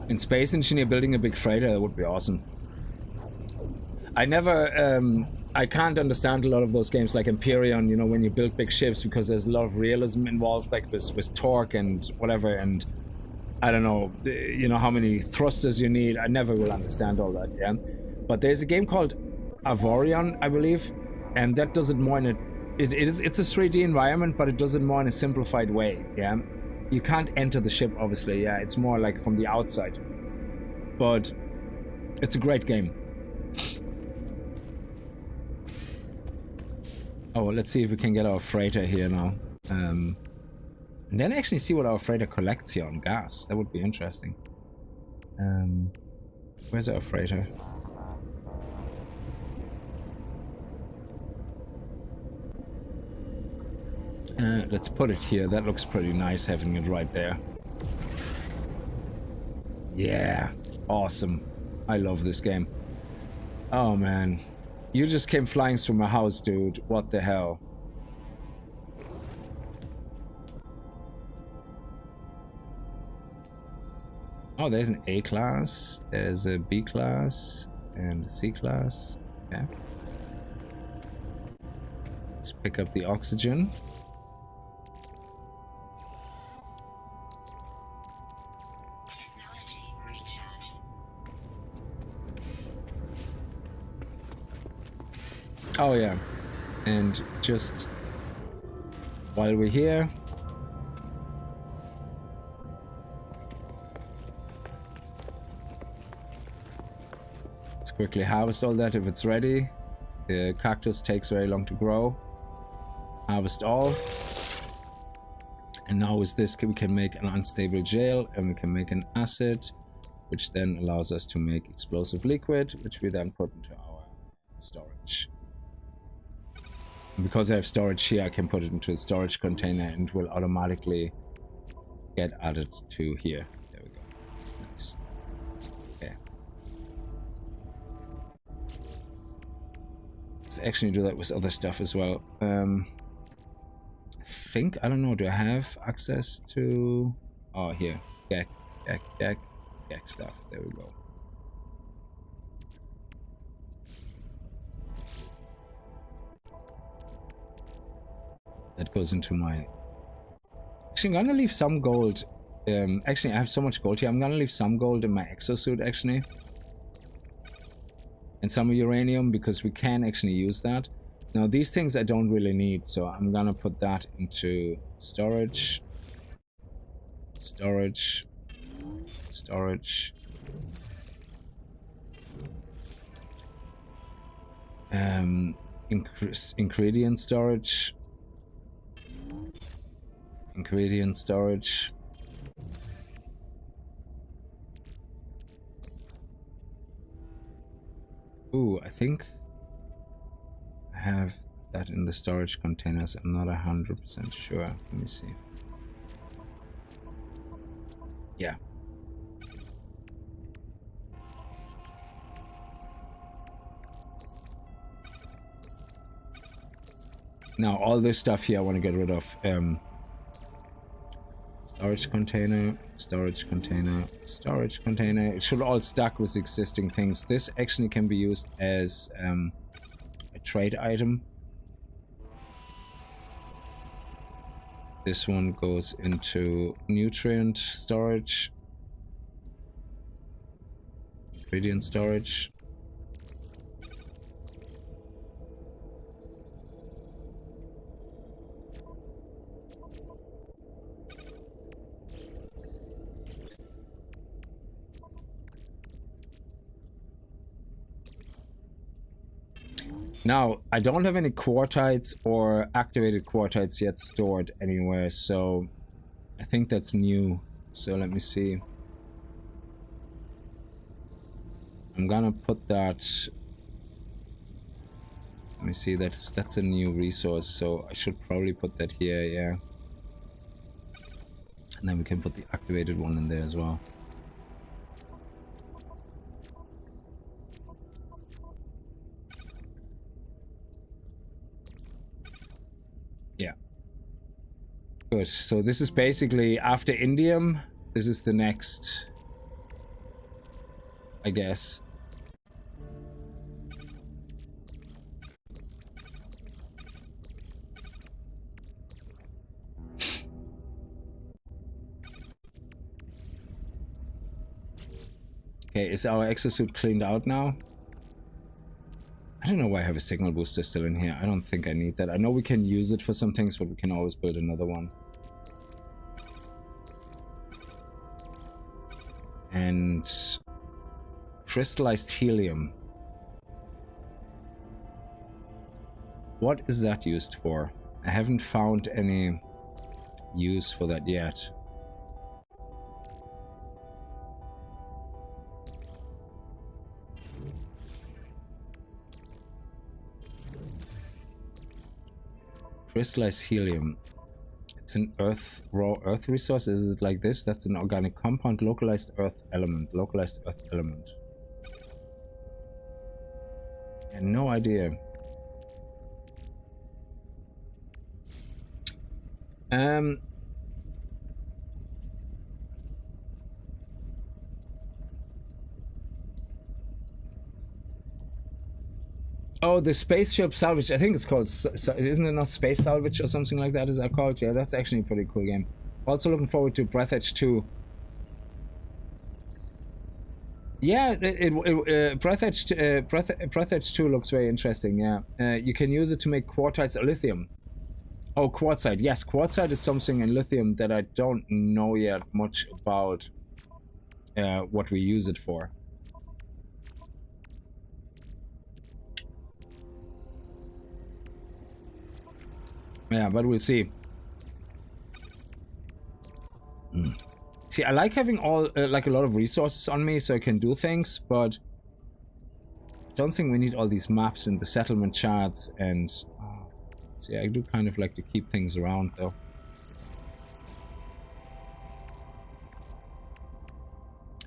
In Space Engineer, building a big freighter, that would be awesome. I can't understand a lot of those games like Empyrean, you know, when you build big ships, because there's a lot of realism involved, like with torque and whatever, and I don't know, you know, how many thrusters you need. I never will understand all that, yeah. But there's a game called Avorion, I believe, and that does it more in a... It's a 3D environment, but it does it more in a simplified way, yeah. You can't enter the ship, obviously, yeah. It's more like from the outside. But it's a great game. Oh, well, let's see if we can get our freighter here now. And then actually see what our freighter collects here on gas. That would be interesting. Where's our freighter? Let's put it here. That looks pretty nice, having it right there. Yeah, awesome. I love this game. Oh man, you just came flying through my house, dude. What the hell? Oh, there's an A class, there's a B class, and a C class. Yeah. Let's pick up the oxygen. Oh yeah, and just while we're here, let's quickly harvest all that if it's ready. The cactus takes very long to grow. Harvest all. And now with this we can make an unstable gel, and we can make an acid, which then allows us to make explosive liquid, which we then put into our storage. Because I have storage here, I can put it into a storage container and it will automatically get added to here. There we go. Nice. Okay. Let's actually do that with other stuff as well. I think, I don't know, do I have access to... Oh, here. Gag stuff. There we go. That goes into my... Actually, I'm gonna leave some gold. Actually, I have so much gold here. I'm gonna leave some gold in my exosuit, actually. And some uranium, because we can actually use that. Now, these things I don't really need, so I'm gonna put that into storage. Storage. Storage. Ingredient storage. Ingredient storage. Ooh, I think I have that in the storage containers. I'm not 100% sure. Let me see. Yeah. Now all this stuff here I want to get rid of. Storage container, storage container, storage container. It should all stack with existing things. This actually can be used as a trade item. This one goes into nutrient storage, ingredient storage. Now, I don't have any quartites or activated quartites yet stored anywhere, so I think that's new. So let me see. I'm gonna put that. Let me see. That's a new resource, so I should probably put that here. Yeah, and then we can put the activated one in there as well. Yeah. Good. So this is basically after indium. This is the next, I guess. Okay, is our exosuit cleaned out now? I don't know why I have a signal booster still in here. I don't think I need that. I know we can use it for some things, but we can always build another one. And crystallized helium. What is that used for? I haven't found any use for that yet. Crystallized helium. It's an raw earth resource. Is it like this? That's an organic compound, localized earth element. Localized earth element. And no idea. Oh, the spaceship salvage. I think it's called. Isn't it not space salvage or something like that? Is that called? Yeah, that's actually a pretty cool game. Also looking forward to Breath Edge 2. Yeah, Breath Edge 2 looks very interesting. Yeah, you can use it to make quartzites or lithium. Oh, quartzite. Yes, quartzite is something in lithium that I don't know yet much about. What we use it for. Yeah, but we'll see. See, I like having all like a lot of resources on me so I can do things, but I don't think we need all these maps and the settlement charts and see, I do kind of like to keep things around though.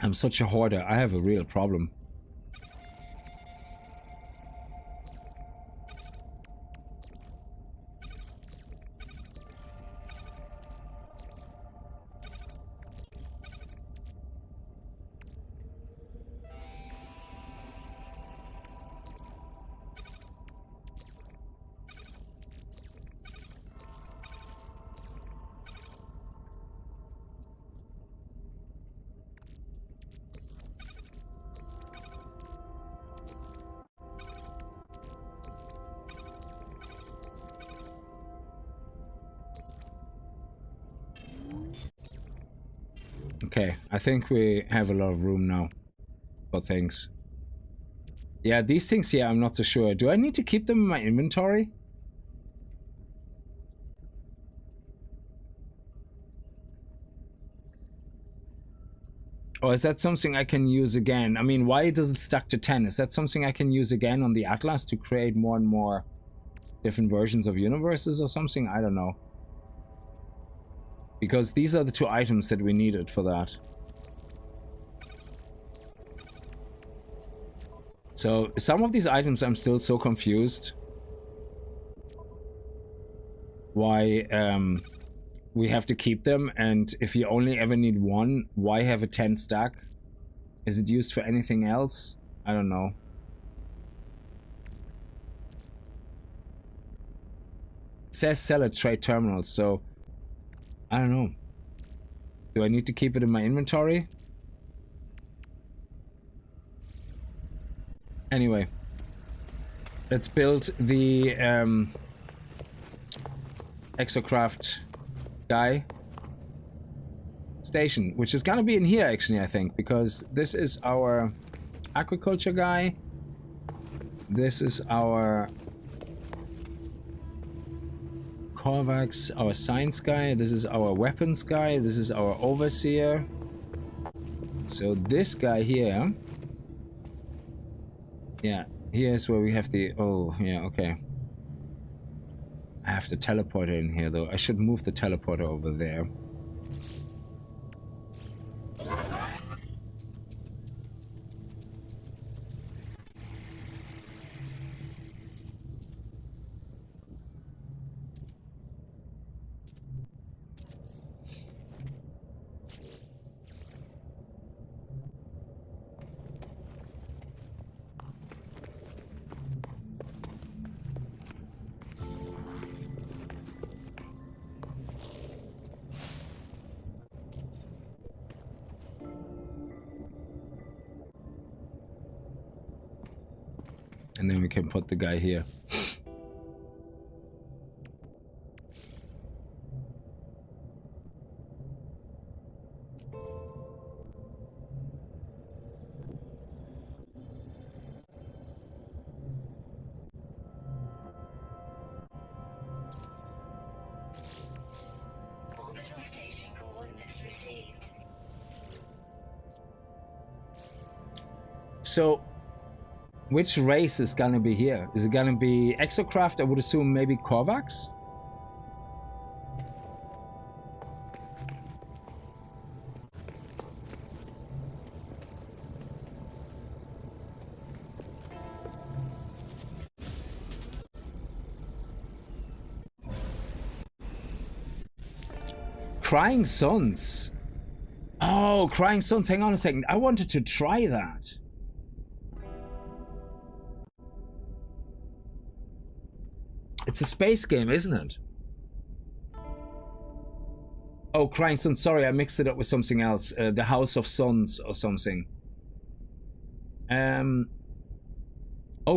I'm such a hoarder. I have a real problem. Okay, I think we have a lot of room now for things. Yeah, these things, yeah, I'm not so sure. Do I need to keep them in my inventory? Or is that something I can use again? I mean, why does it stack to 10? Is that something I can use again on the Atlas to create more and more different versions of universes or something? I don't know. Because these are the 2 items that we needed for that. So some of these items I'm still so confused why we have to keep them, and if you only ever need 1, why have a 10 stack? Is it used for anything else? I don't know. It says sell at trade terminals, so I don't know. Do I need to keep it in my inventory? Anyway, let's build the Exocraft guy station, which is gonna be in here actually, I think, because this is our agriculture guy, this is our Korvax, our science guy, this is our weapons guy, this is our overseer. So this guy here, yeah, here's where we have the, oh yeah, okay. I have the teleporter in here though. I should move the teleporter over there. And then we can put the guy here. Orbital station coordinates received. So which race is gonna be here? Is it gonna be Exocraft? I would assume maybe Korvax? Crying Suns. Oh, Crying Suns. Hang on a second. I wanted to try that. It's a space game, isn't it? Oh, Crying Suns. Sorry, I mixed it up with something else. The House of Suns or something. Oh,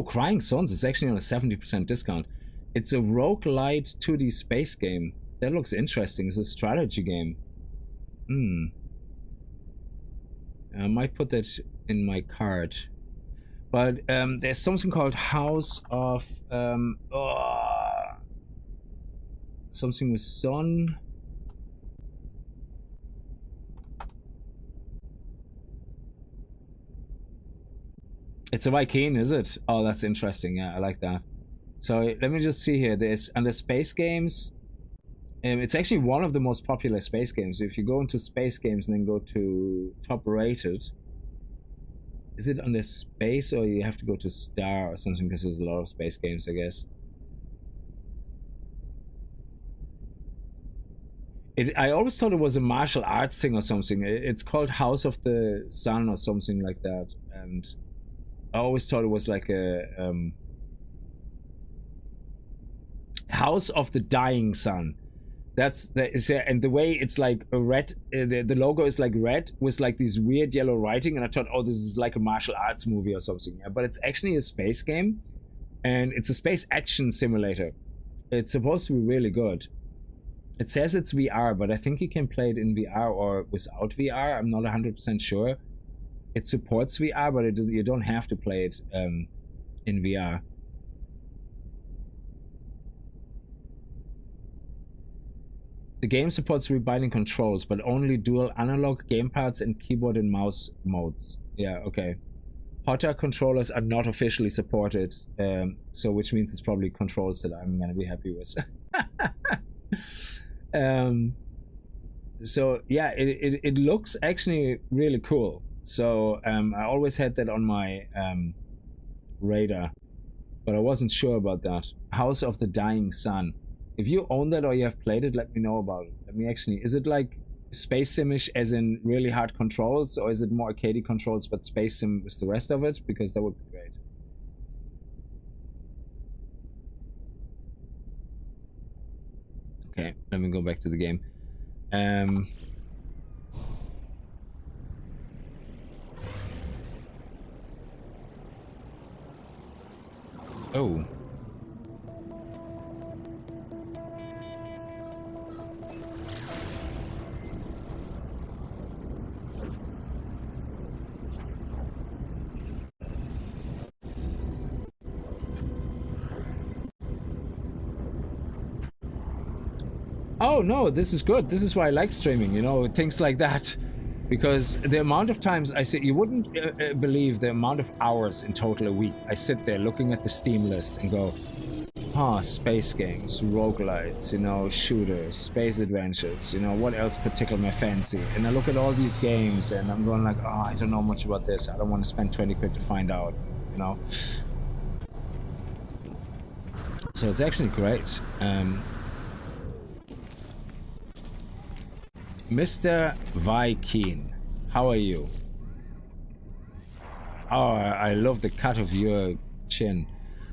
Crying Suns is actually on a 70% discount. It's a roguelite 2D space game. That looks interesting. It's a strategy game. I might put that in my cart. But there's something called House of something with sun. It's a Viking, is it? Oh, that's interesting. Yeah, I like that. So let me just see here. There's under space games. It's actually one of the most popular space games. If you go into space games and then go to top rated, is it under space or you have to go to star or something, because there's a lot of space games, I guess. I always thought it was a martial arts thing or something. It's called House of the Sun or something like that, and I always thought it was like a House of the Dying Sun. And the way it's like a red, the logo is like red with like this weird yellow writing, and I thought, oh, this is like a martial arts movie or something. Yeah, but it's actually a space game, and it's a space action simulator. It's supposed to be really good. It says it's VR, but I think you can play it in VR or without VR. I'm not 100% sure. It supports VR, but it does, you don't have to play it in VR. The game supports rebinding controls, but only dual analog gamepads and keyboard and mouse modes. Yeah, okay. Hotter controllers are not officially supported, so which means it's probably controls that I'm gonna be happy with. So yeah, it looks actually really cool. So I always had that on my radar, but I wasn't sure about that. House of the Dying Sun. If you own that or you have played it, let me know about it. Let me actually, is it like space simish as in really hard controls, or is it more arcadey controls but space sim with the rest of it? Because that would be great. Okay, let me go back to the game. Oh. Oh no, this is good. This is why I like streaming, you know, things like that. Because the amount of times I sit, you wouldn't believe the amount of hours in total a week I sit there looking at the Steam list and go, space games, roguelites, you know, shooters, space adventures, you know, what else could tickle my fancy? And I look at all these games and I'm going like, I don't know much about this. I don't want to spend 20 quid to find out, you know. So it's actually great. Mr. Viking, how are you? Oh, I love the cut of your chin.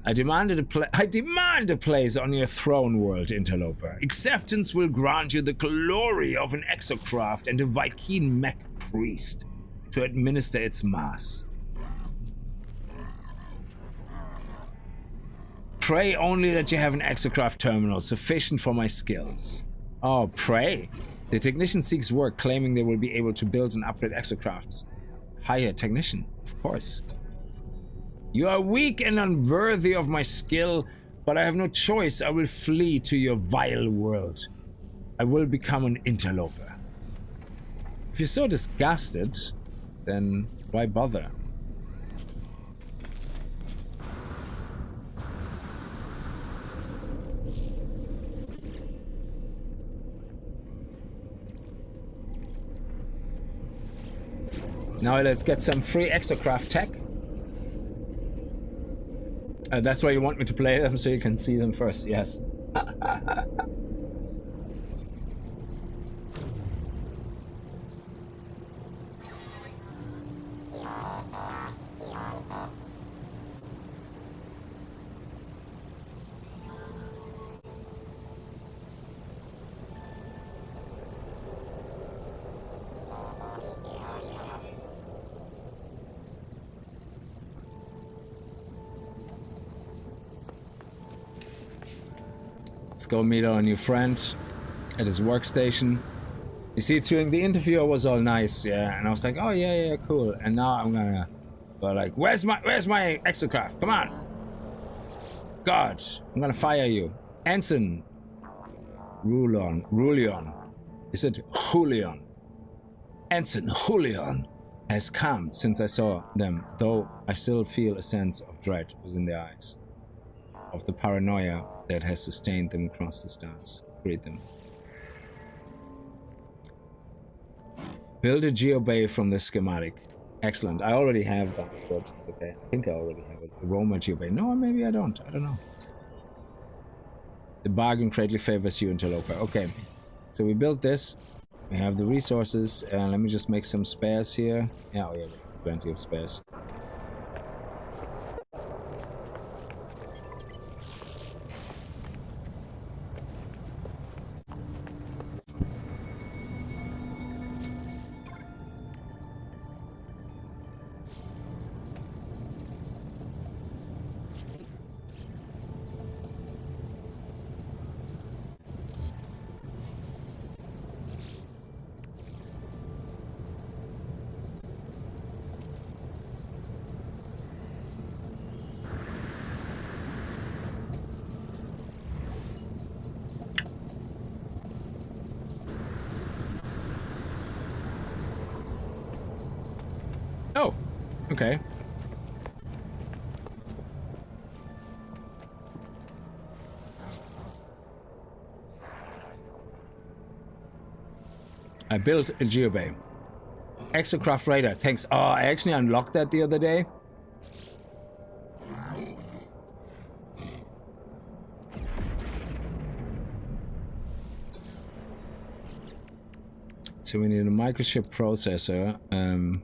I demand a place on your throne world, interloper. Acceptance will grant you the glory of an Exocraft and a Viking mech priest to administer its mass. Pray only that you have an Exocraft terminal sufficient for my skills. Oh, pray. The technician seeks work, claiming they will be able to build and upgrade Exocrafts. Hire technician, of course. You are weak and unworthy of my skill, but I have no choice. I will flee to your vile world. I will become an interloper. If you're so disgusted, then why bother? Now let's get some free Exocraft tech. That's why you want me to play them, so you can see them first, yes. Go meet our new friend at his workstation. You see, during the interview I was all nice, yeah, and I was like, oh yeah, cool. And now I'm gonna go like, where's my Exocraft? Come on. God, I'm gonna fire you. Ensign Rulion. Is it Julian? Ensign Julian has calmed since I saw them, though I still feel a sense of dread within their eyes. Of the paranoia that has sustained them across the stars. Greet them. Build a geobay from the schematic. Excellent. I already have that, but okay. I think I already have it. The Roma geobay. No, maybe I don't. I don't know. The bargain greatly favors you, interloper. Okay. So we built this. We have the resources. Let me just make some spares here. Yeah, we have plenty of spares. Okay. I built a geobay. Exocraft radar, thanks. Oh, I actually unlocked that the other day. So we need a microchip processor. Oh,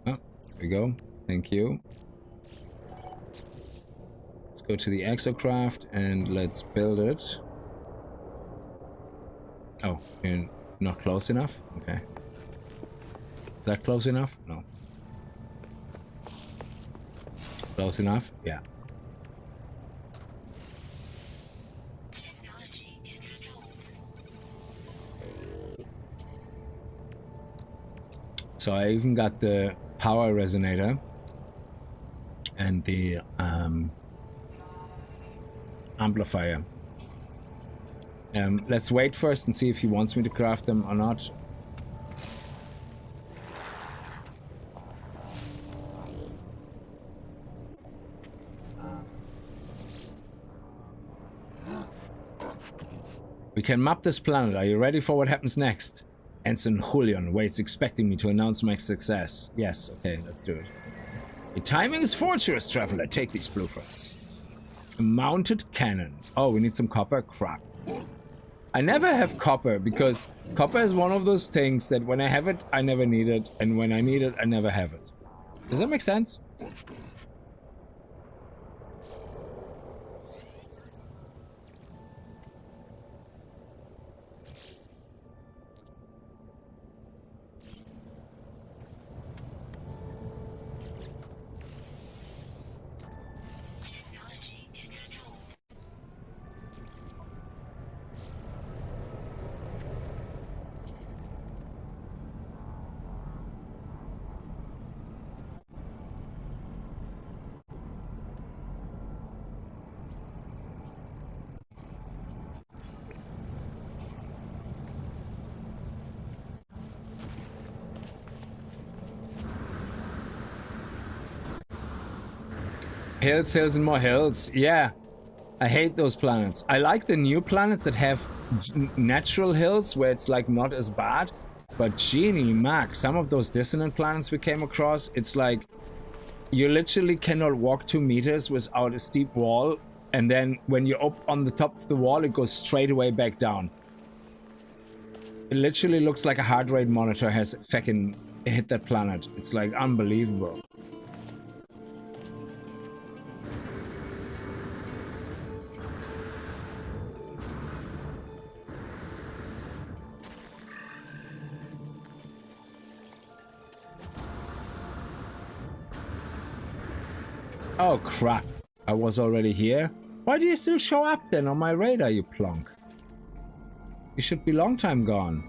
there we go. Thank you. Let's go to the Exocraft and let's build it. Oh, you're not close enough? Okay. Is that close enough? No. Close enough? Yeah. So I even got the power resonator and the amplifier. Let's wait first and see if he wants me to craft them or not. We can map this planet. Are you ready for what happens next? Ensign Julian waits, expecting me to announce my success. Yes, okay, let's do it. Your timing is fortuitous, traveler. Take these blueprints. A mounted cannon. Oh, we need some copper? Crap. I never have copper, because copper is one of those things that when I have it, I never need it, and when I need it, I never have it. Does that make sense? Hills, hills, and more hills. Yeah, I hate those planets. I like the new planets that have natural hills where it's like not as bad. But Genie, Mac, some of those dissonant planets we came across, it's like you literally cannot walk 2 meters without a steep wall. And then when you're up on the top of the wall, it goes straight away back down. It literally looks like a heart rate monitor has fucking hit that planet. It's like unbelievable. Oh crap, I was already here? Why do you still show up then on my radar, you plonk? You should be long time gone.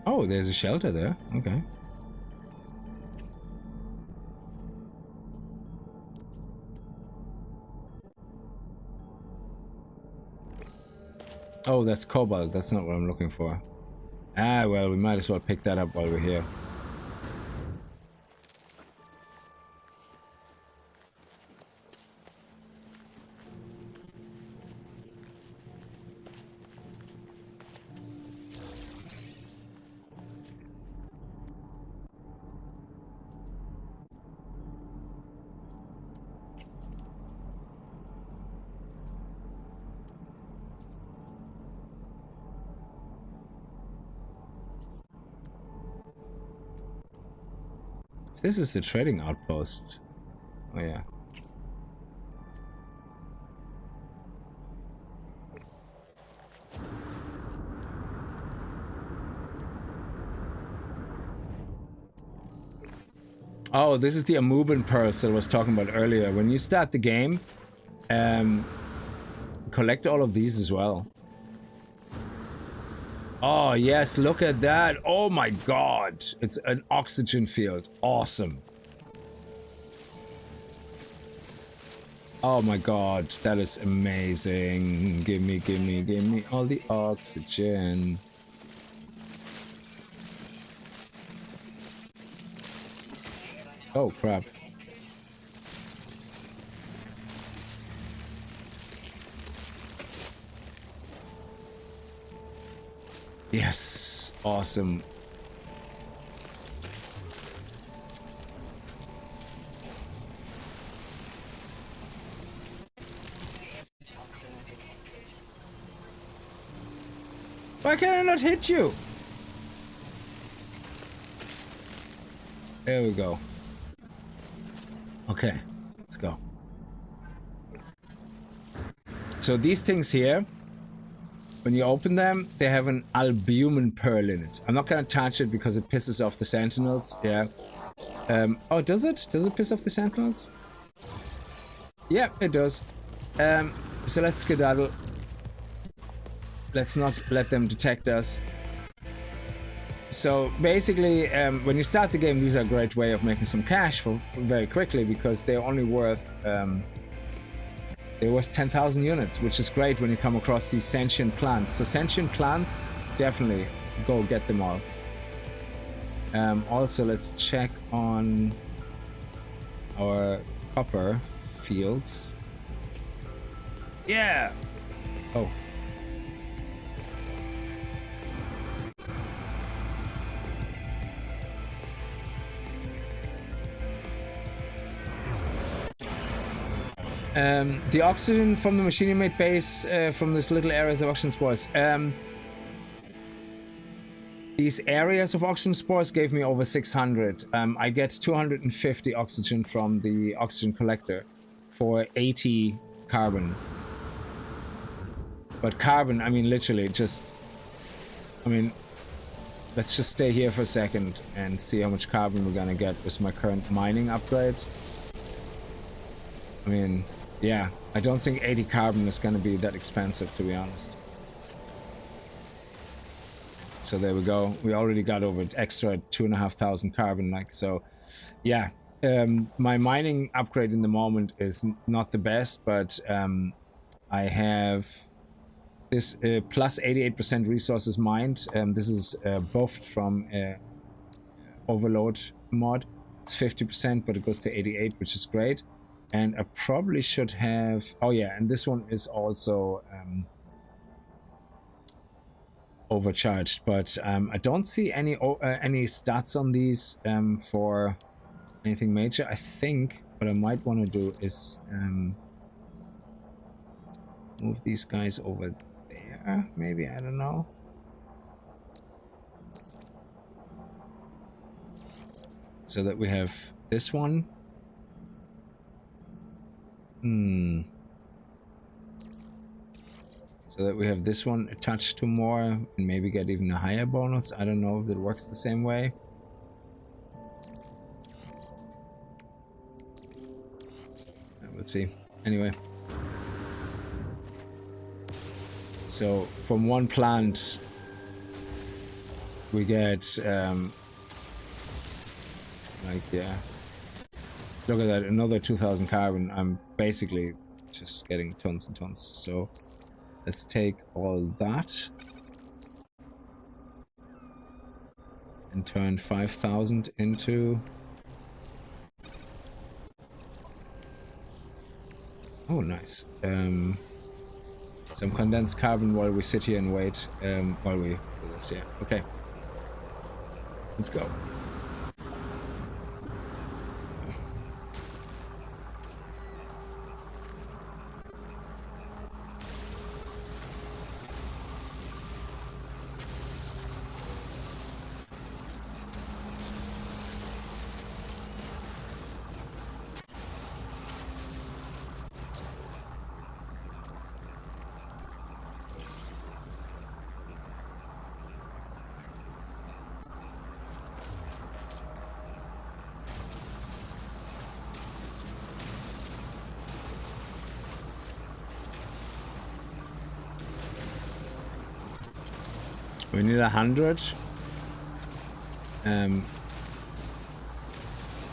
Oh, there's a shelter there, okay. Oh, that's cobalt, that's not what I'm looking for. Ah, well, we might as well pick that up while we're here. This is the trading outpost. Oh yeah. Oh, this is the Amoebin pearls that I was talking about earlier. When you start the game, collect all of these as well. Oh yes, look at that. Oh my god. It's an oxygen field. Awesome. Oh my god, that is amazing. Give me all the oxygen. Oh, crap. Yes. Awesome. Why can I not hit you? There we go. Okay, let's go. So these things here, when you open them, they have an albumin pearl in it. I'm not gonna touch it because it pisses off the sentinels. Yeah. Oh, does it? Does it piss off the sentinels? Yeah, it does. So let's skedaddle. Let's not let them detect us. So basically, when you start the game, these are a great way of making some cash for very quickly because they're only worth 10,000 units, which is great when you come across these sentient plants. So sentient plants, definitely go get them all. Also, let's check on our copper fields. Yeah. Oh. The oxygen from the machinery made base from this little areas of oxygen spores. These areas of oxygen spores gave me over 600. I get 250 oxygen from the oxygen collector for 80 carbon. But carbon, I mean, literally just... I mean, let's just stay here for a second and see how much carbon we're gonna get with my current mining upgrade. I mean, yeah, I don't think 80 carbon is gonna be that expensive, to be honest. So there we go. We already got over extra 2,500 carbon, like, so yeah. My mining upgrade in the moment is not the best, but I have this plus 88% resources mined. This is buffed from overload mod. It's 50%, but it goes to 88, which is great. And I probably should have... Oh yeah, and this one is also overcharged, but I don't see any stats on these for anything major. I think what I might want to do is move these guys over there, maybe, I don't know. So that we have this one. So that we have this one attached to more and maybe get even a higher bonus. I don't know if it works the same way. Let's see. Anyway. So from one plant we get like, yeah. Look at that, another 2,000 carbon. I'm basically just getting tons and tons. So let's take all that and turn 5,000 into... Oh, nice. Some condensed carbon while we sit here and wait. While we do this, yeah. Okay. Let's go. We need 100.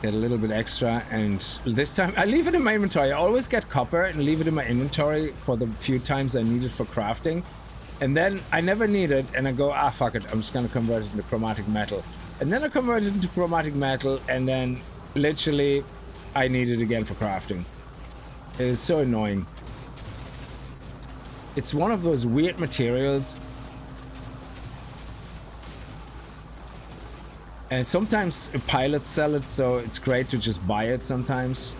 Get a little bit extra, and this time I leave it in my inventory. I always get copper and leave it in my inventory for the few times I need it for crafting, and then I never need it, and I go, ah, fuck it, I'm just gonna convert it into chromatic metal, and then I convert it into chromatic metal, and then literally, I need it again for crafting. It is so annoying. It's one of those weird materials. And sometimes pilots sell it, so it's great to just buy it sometimes.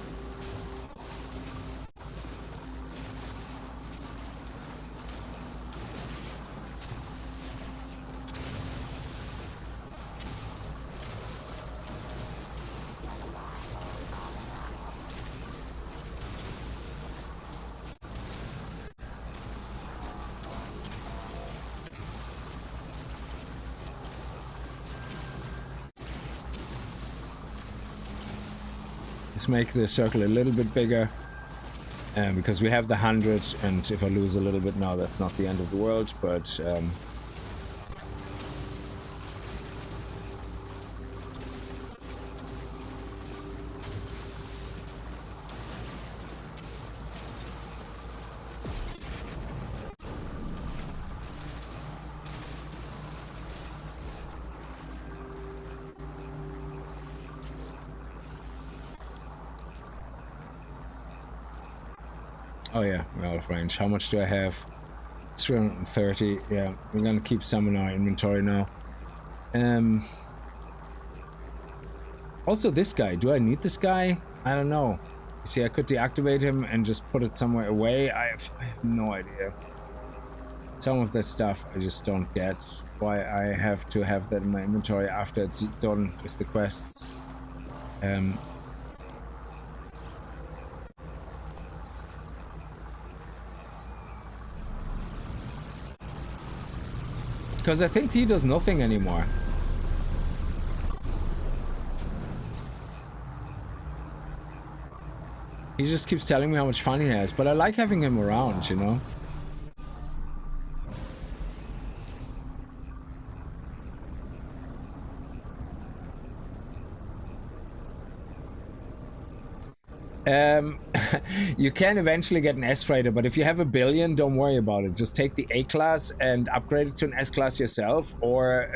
Let's make the circle a little bit bigger, because we have the 100, and if I lose a little bit now, that's not the end of the world, but oh yeah, we're out of range. How much do I have? 330. Yeah, we're gonna keep some in our inventory now. Also this guy, do I need this guy? I don't know. You see, I could deactivate him and just put it somewhere away. I have no idea. Some of that stuff I just don't get. Why I have to have that in my inventory after it's done with the quests. Because I think he does nothing anymore. He just keeps telling me how much fun he has, but I like having him around, you know? You can eventually get an S-Freighter, but if you have 1 billion, don't worry about it. Just take the A-Class and upgrade it to an S-Class yourself, or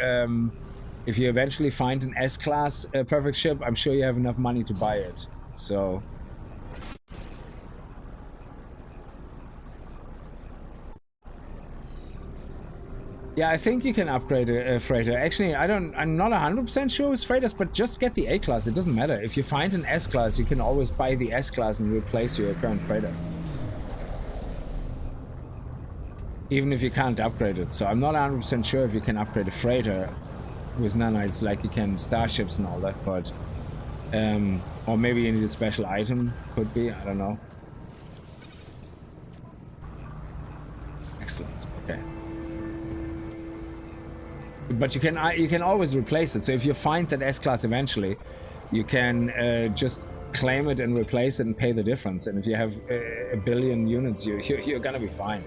if you eventually find an S-Class perfect ship, I'm sure you have enough money to buy it. So... yeah, I think you can upgrade a freighter. Actually, I'm not 100% sure with freighters, but just get the A-Class. It doesn't matter. If you find an S-Class, you can always buy the S-Class and replace your current freighter. Even if you can't upgrade it. So I'm not 100% sure if you can upgrade a freighter with nanites like you can starships and all that, but... or maybe you need a special item. Could be, I don't know. Excellent, okay. But you can always replace it. So if you find that S-Class eventually, you can just claim it and replace it and pay the difference. And if you have 1 billion units, you're gonna be fine.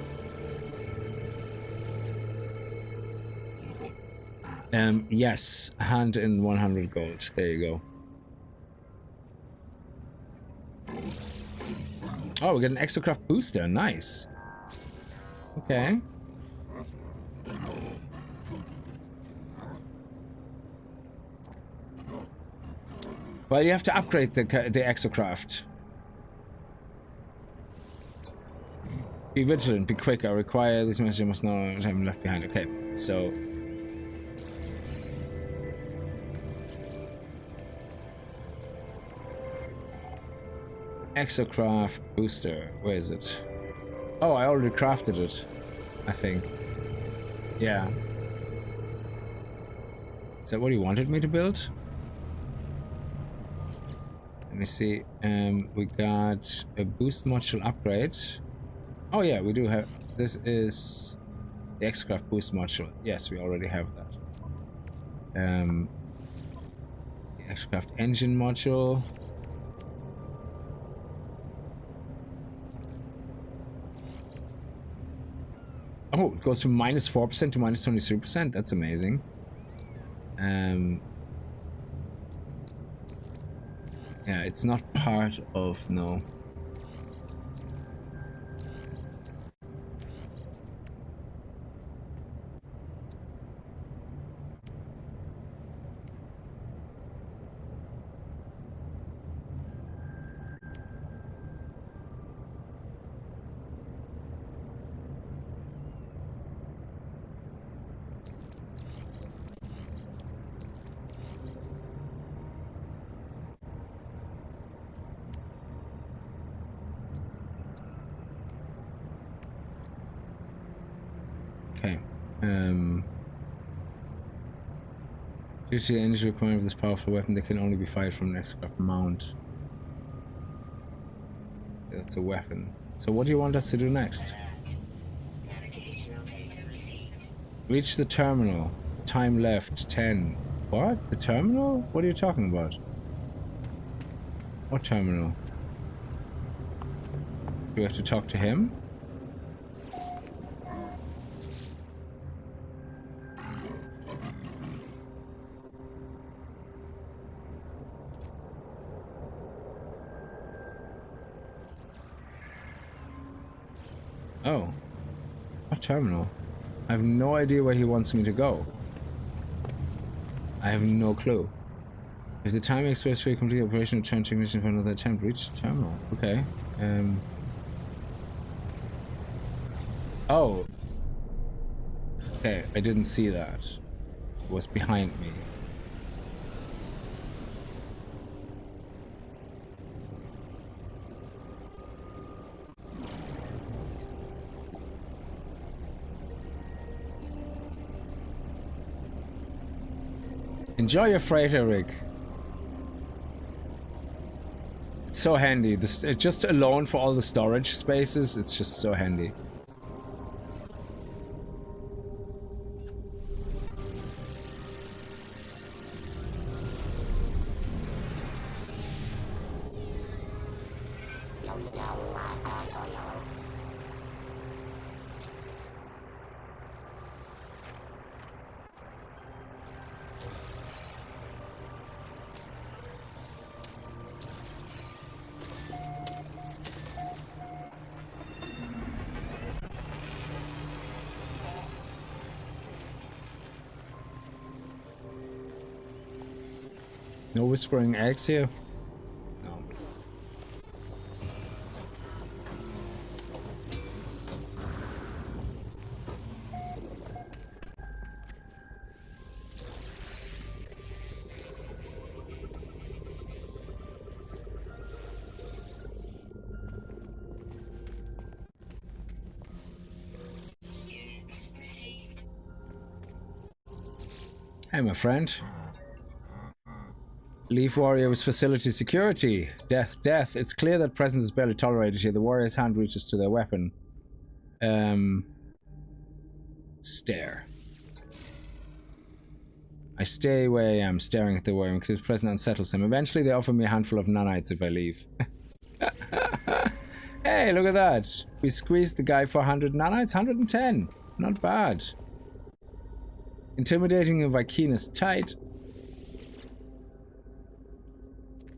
Yes, hand in 100 gold. There you go. Oh, we get an Exocraft booster. Nice. Okay. Well, you have to upgrade the Exocraft. Be vigilant, be quick. I require this message. Must know time left behind. Okay, so Exocraft booster. Where is it? Oh, I already crafted it, I think. Yeah. Is that what you wanted me to build? Let me see. We got a boost module upgrade. Oh yeah, we do have. This is the Exocraft boost module. Yes, we already have that. The Exocraft engine module. Oh, it goes from -4% to -23%. That's amazing. Yeah, it's not part of, no. Okay. Due to the energy requirement of this powerful weapon, they can only be fired from an Exocraft mount. That's a weapon. So what do you want us to do next? Navigational data received. Reach the terminal. Time left 10. What? The terminal? What are you talking about? What terminal? Do we have to talk to him? Oh. What terminal? I have no idea where he wants me to go. I have no clue. If the time expires for a complete operation, return technician for another attempt. Reach the terminal. Okay. Oh. Okay, I didn't see that. It was behind me. Enjoy your freighter, Rick. It's so handy. This just alone for all the storage spaces. It's just so handy. No whispering eggs here? No. Units received. Hey, my friend. Leaf Warrior was facility security. Death, death. It's clear that presence is barely tolerated here. The warrior's hand reaches to their weapon. Stare. I stay where I am, staring at the warrior because presence unsettles them. Eventually they offer me a handful of nanites if I leave. Hey, look at that. We squeezed the guy for 100 nanites. 110. Not bad. Intimidating a Vikinus tight.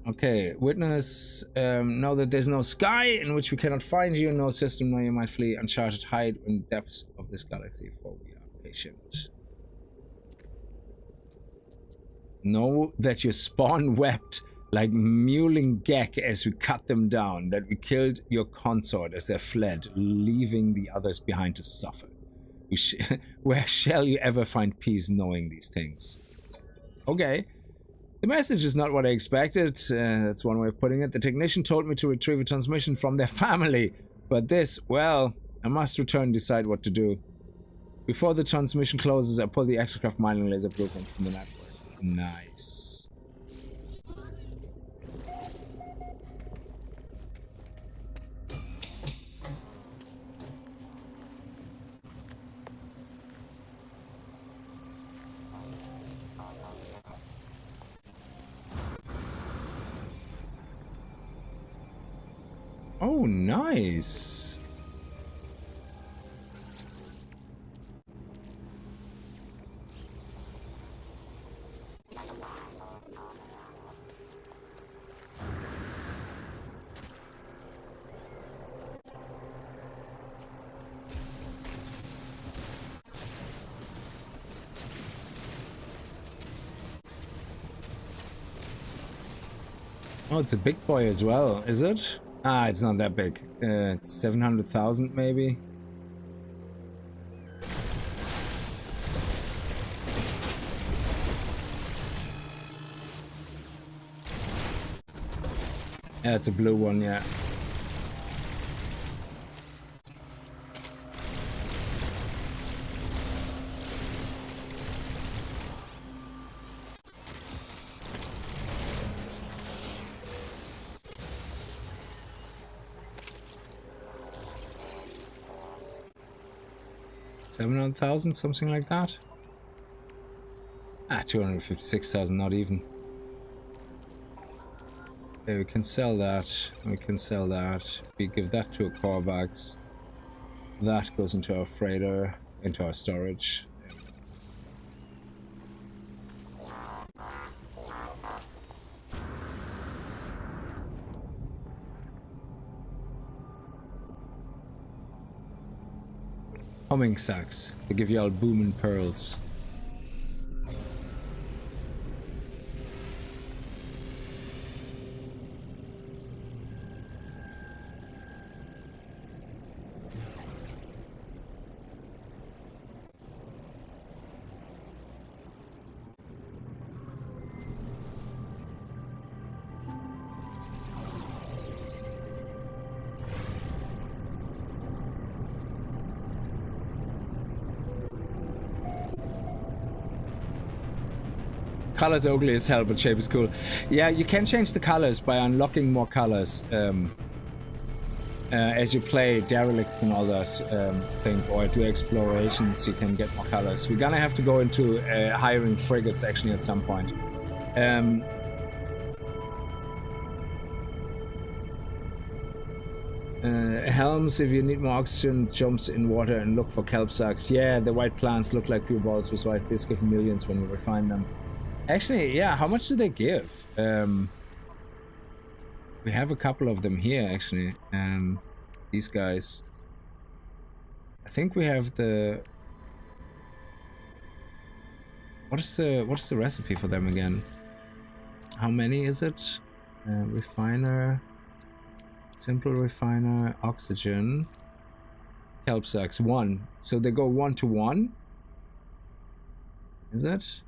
Okay, witness, know that there's no sky in which we cannot find you, no system, no you might flee uncharted hide in the depths of this galaxy, for we are patient. Know that your spawn wept like mewling Gek as we cut them down, that we killed your consort as they fled, leaving the others behind to suffer. Where shall you ever find peace knowing these things? Okay. The message is not what I expected, that's one way of putting it. The technician told me to retrieve a transmission from their family, but this, well, I must return and decide what to do. Before the transmission closes, I pull the Exocraft mining laser blueprint from the network. Nice. Oh, nice. Oh, it's a big boy as well, is it? Ah, it's not that big. It's 700,000 maybe. Yeah, it's a blue one, yeah. 700,000, something like that. Ah, 256,000, not even. Okay, we can sell that. We can sell that. We give that to a Corvax. That goes into our freighter, into our storage. Humming sacks. They give you all booming pearls. Colors ugly as hell, but shape is cool. Yeah, you can change the colors by unlocking more colors as you play derelicts and all that thing, or do explorations. You can get more colors. We're gonna have to go into hiring frigates actually at some point. Helms, if you need more oxygen, jumps in water and look for kelp sacks. Yeah, the white plants look like blue balls with white. This give millions when you refine them. Actually, yeah, how much do they give? We have a couple of them here, actually. These guys. I think we have the... What's the recipe for them again? How many is it? Refiner. Simple refiner. Oxygen. Kelp sacks. 1. So they go 1 to 1? Is it?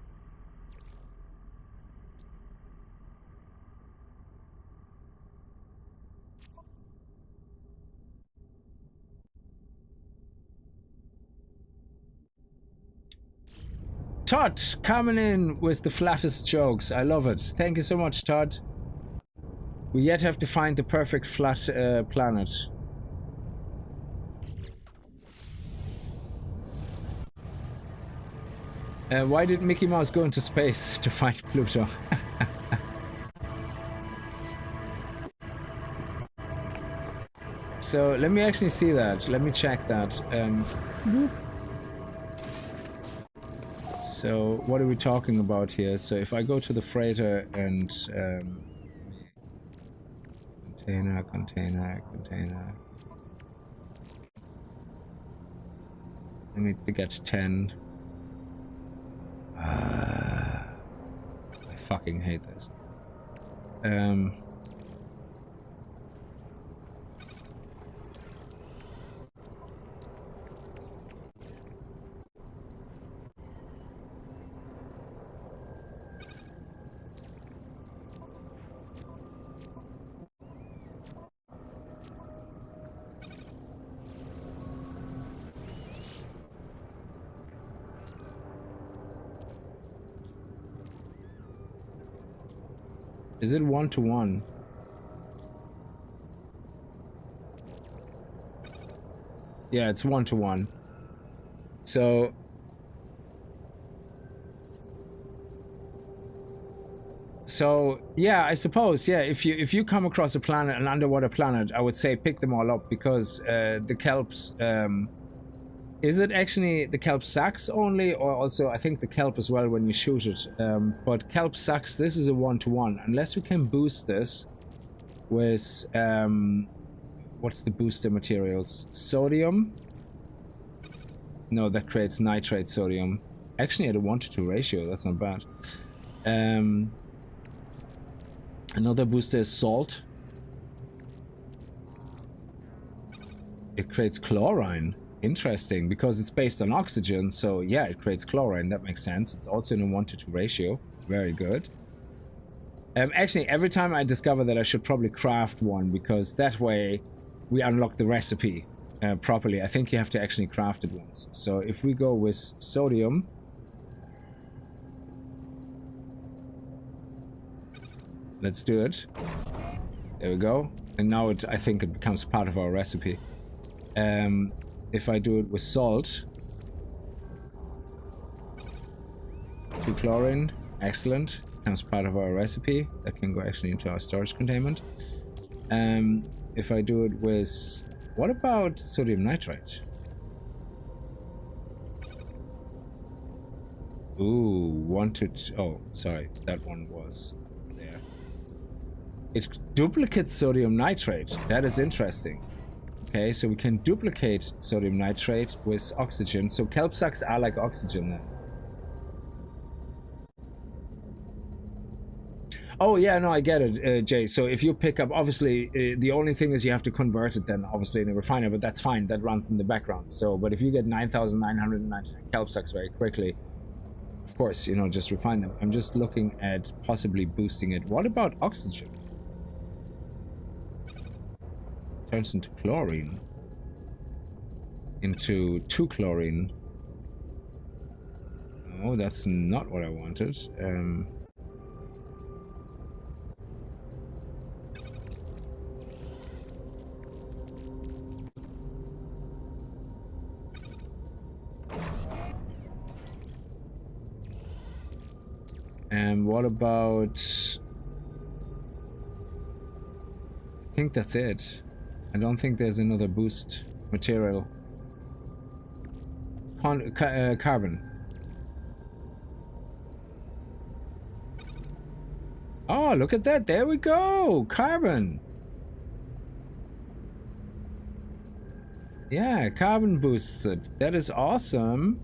Todd coming in with the flattest jokes. I love it. Thank you so much, Todd. We yet have to find the perfect flat planet. Why did Mickey Mouse go into space to find Pluto? So let me actually see that. Let me check that. So what are we talking about here? So if I go to the freighter and container. I need to get 10. I fucking hate this. Is it 1 to 1? Yeah, it's 1 to 1. So yeah, I suppose, yeah, if you come across a planet, an underwater planet, I would say pick them all up, because the kelps, is it actually the kelp sacks only, or also I think the kelp as well when you shoot it? But kelp sacks, this is a 1 to 1. Unless we can boost this with what's the booster materials? Sodium? No, that creates nitrate sodium. Actually at a 1 to 2 ratio, that's not bad. Another booster is salt. It creates chlorine. Interesting, because it's based on oxygen, so yeah, it creates chlorine. That makes sense. It's also in a 1 to 2 ratio. Very good. Actually, every time I discover that, I should probably craft one, because that way we unlock the recipe properly. I think you have to actually craft it once. So if we go with sodium, let's do it. There we go. And now I think it becomes part of our recipe. If I do it with salt, chlorine. Excellent. Becomes part of our recipe. That can go actually into our storage containment. If I do it with... What about sodium nitrate? Ooh, oh, sorry. That one was there. It duplicates sodium nitrate. That is interesting. Okay, so we can duplicate sodium nitrate with oxygen. So kelp sacks are like oxygen then. Oh yeah, no, I get it, Jay. So if you pick up, obviously, the only thing is you have to convert it then, obviously, in a refiner, but that's fine. That runs in the background. So, but if you get 9,999 kelp sacks very quickly, of course, you know, just refine them. I'm just looking at possibly boosting it. What about oxygen? Turns into chlorine. Into 2 chlorine. Oh, that's not what I wanted. And what about... I think that's it. I don't think there's another boost material. Carbon. Oh, look at that. There we go. Carbon. Yeah, carbon boosts it. That is awesome.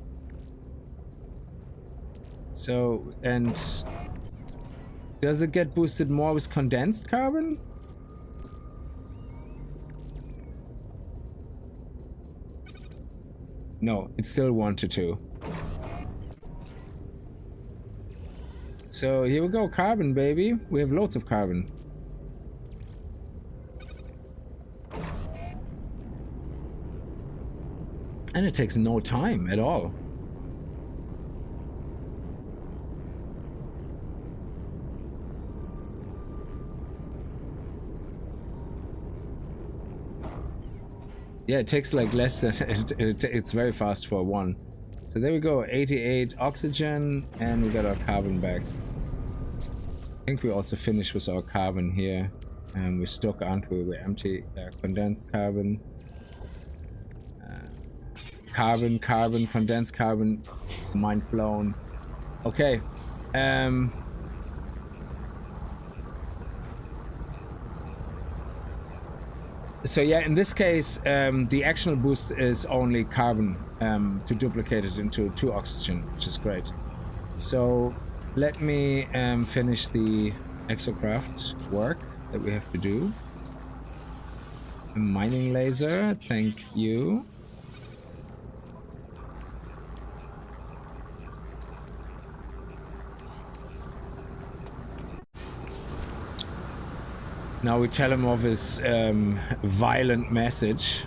So, and does it get boosted more with condensed carbon? No, it's still 1 to 2. So here we go, carbon, baby. We have loads of carbon. And it takes no time at all. Yeah, it takes like less than... it's very fast for 1. So there we go, 88 oxygen, and we got our carbon back. I think we also finished with our carbon here. And we're stuck, aren't we? We're empty. Condensed carbon. Carbon, condensed carbon. Mind blown. Okay. So yeah, in this case, the actional boost is only carbon to duplicate it into 2 oxygen, which is great. So let me finish the Exocraft work that we have to do. A mining laser, thank you. Now we tell him of his violent message.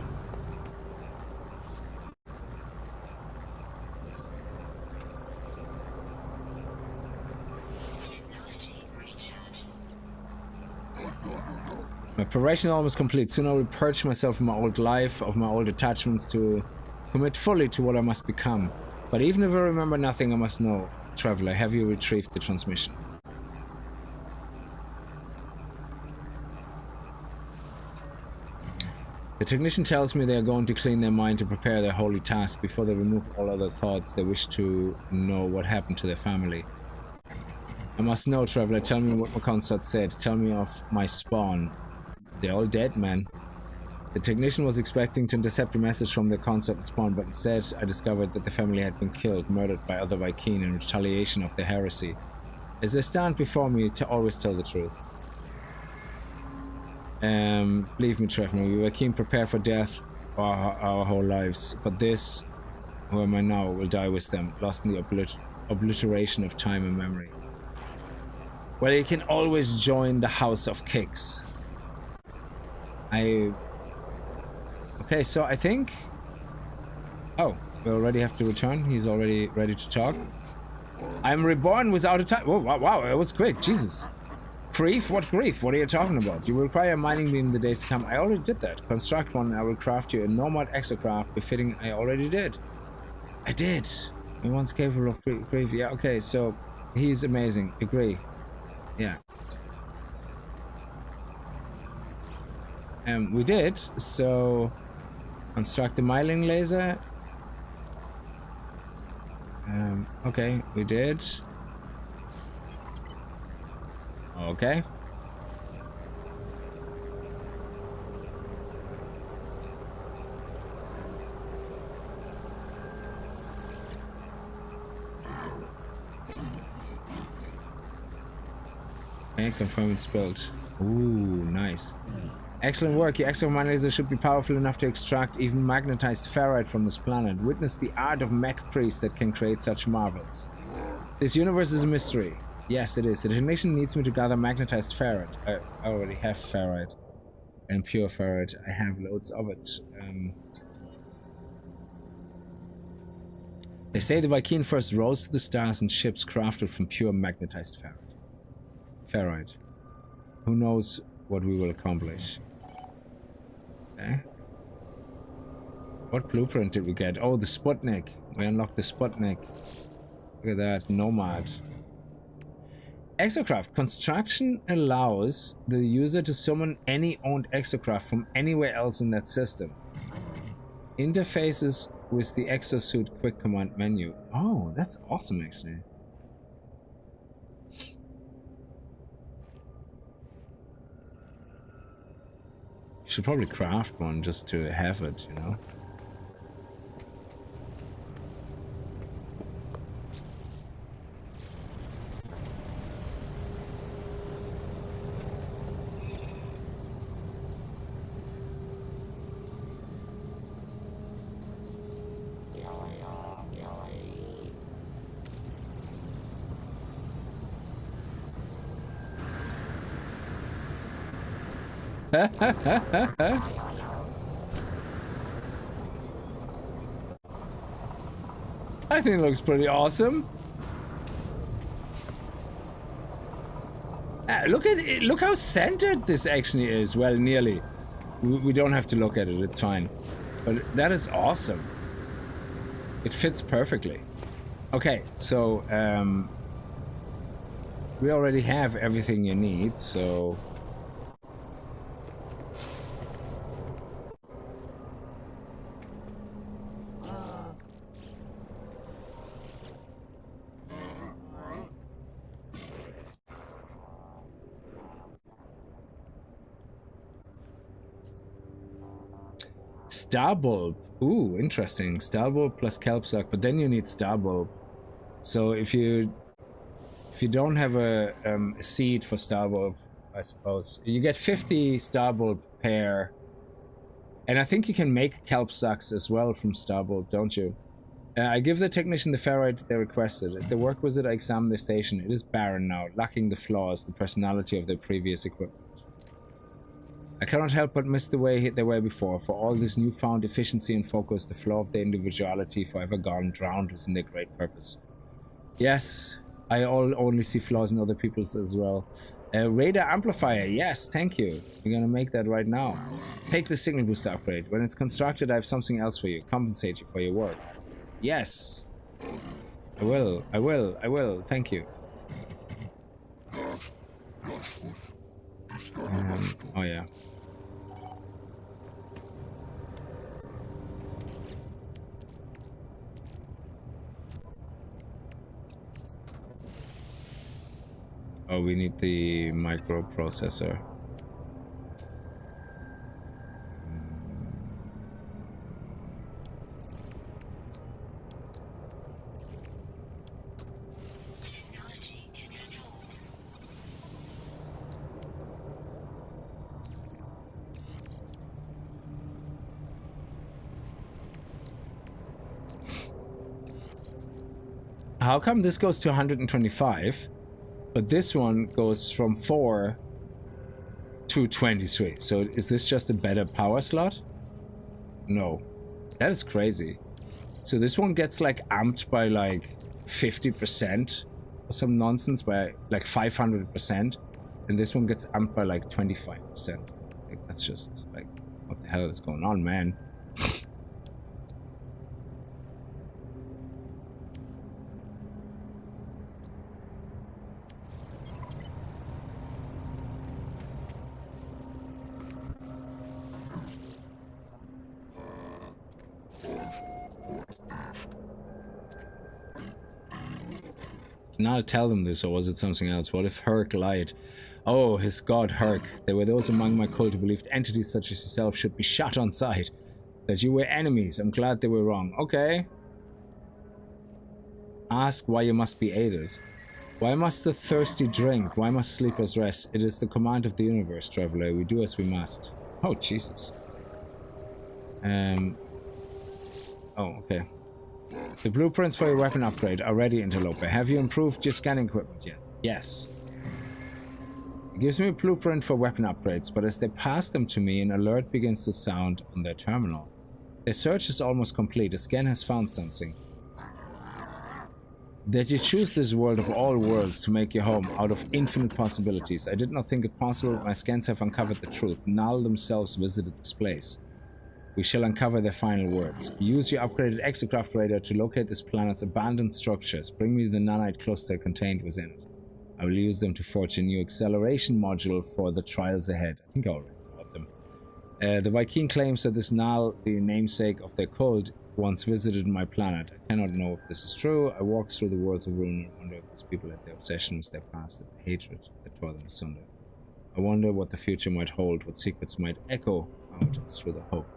My preparation is almost complete. Soon I will purge myself from my old life, of my old attachments, to commit fully to what I must become. But even if I remember nothing, I must know. Traveler, have you retrieved the transmission? The technician tells me they are going to clean their mind to prepare their holy task before they remove all other thoughts. They wish to know what happened to their family. I must know, Traveler. Tell me what my consort said. Tell me of my spawn. They're all dead, man. The technician was expecting to intercept a message from the consort and spawn, but instead I discovered that the family had been killed, murdered by other Vy'keen in retaliation of their heresy. As they stand before me, to always tell the truth. Believe me, Trevor, we were keen prepare for death our whole lives, but this, who am I now, will die with them, lost in the obliteration of time and memory. Well, you can always join the House of Kickz. Okay, so I think... Oh, we already have to return. He's already ready to talk. I'm reborn without a time. Oh, wow, that was quick. Jesus. Grief? What grief? What are you talking about? You will require a mining beam in the days to come. I already did that. Construct one and I will craft you a nomad exocraft befitting. I already did. I did. And once capable of grief. Yeah, okay, so He's amazing. Agree. Yeah. We did. So, construct a myelin laser. Okay, we did. Okay. Okay, confirm it's built. Ooh, nice. Excellent work. Your extra mine laser should be powerful enough to extract even magnetized ferrite from this planet. Witness the art of mech priests that can create such marvels. This universe is a mystery. Yes, it is. The technician needs me to gather magnetized ferrite. I already have ferrite. And pure ferrite. I have loads of it. They say the Vy'keen first rose to the stars in ships crafted from pure magnetized ferrite. Who knows what we will accomplish? Okay. What blueprint did we get? Oh, the Sputnik. We unlocked the Sputnik. Look at that. Nomad. Exocraft. Construction allows the user to summon any owned Exocraft from anywhere else in that system. Interfaces with the Exosuit quick command menu. Oh, that's awesome actually. Should probably craft one just to have it, you know? I think it looks pretty awesome. Look at it, look how centered this actually is. Well, nearly. We don't have to look at it, it's fine. But that is awesome. It fits perfectly. Okay, so we already have everything you need, so Starbulb. Ooh, interesting. Starbulb plus Kelpsuck, but then you need Starbulb. So if you don't have a seed for Starbulb, I suppose you get 50 Starbulb pair, and I think you can make Kelpsucks as well from Starbulb, don't you? I give the technician the ferrite they requested. As the work wizard, I examine the station. It is barren now, lacking the flaws, the personality of their previous equipment. I cannot help but miss the way they were before. For all this newfound efficiency and focus, the flaw of their individuality forever gone, drowned was in their great purpose. Yes, I only see flaws in other people's as well. Radar amplifier, yes, thank you. We're gonna make that right now. Take the signal booster upgrade. When it's constructed, I have something else for you. Compensate you for your work. Yes. I will. Thank you. Oh yeah. Oh, we need the microprocessor. How come this goes to 125, but this one goes from 4 to 23? So is this just a better power slot? No. That is crazy. So this one gets like amped by like 50% or some nonsense, by like 500%, and this one gets amped by like 25%. Like, that's just like, what the hell is going on, man? Now tell them this, or was it something else? What if Herc lied? Oh, his god Herc. There were those among my cult who believed entities such as yourself should be shot on sight. That you were enemies. I'm glad they were wrong. Okay. Ask why you must be aided. Why must the thirsty drink? Why must sleepers rest? It is the command of the universe, traveler. We do as we must. Oh, Jesus. Oh, okay. The blueprints for your weapon upgrade are ready, Interloper. Have you improved your scanning equipment yet? Yes. It gives me a blueprint for weapon upgrades, but as they pass them to me, an alert begins to sound on their terminal. Their search is almost complete. A scan has found something. That you choose this world of all worlds to make your home out of infinite possibilities. I did not think it possible, but my scans have uncovered the truth. Null themselves visited this place. We shall uncover their final words. Use your upgraded Exocraft radar to locate this planet's abandoned structures. Bring me the nanite cluster contained within it. I will use them to forge a new acceleration module for the trials ahead. I think I already bought them. The Viking claims that this Null, the namesake of their cult, once visited my planet. I cannot know if this is true. I walk through the worlds of ruin and wonder if these people had their obsessions, their past, and the hatred that tore them asunder. I wonder what the future might hold, what secrets might echo out through the hope.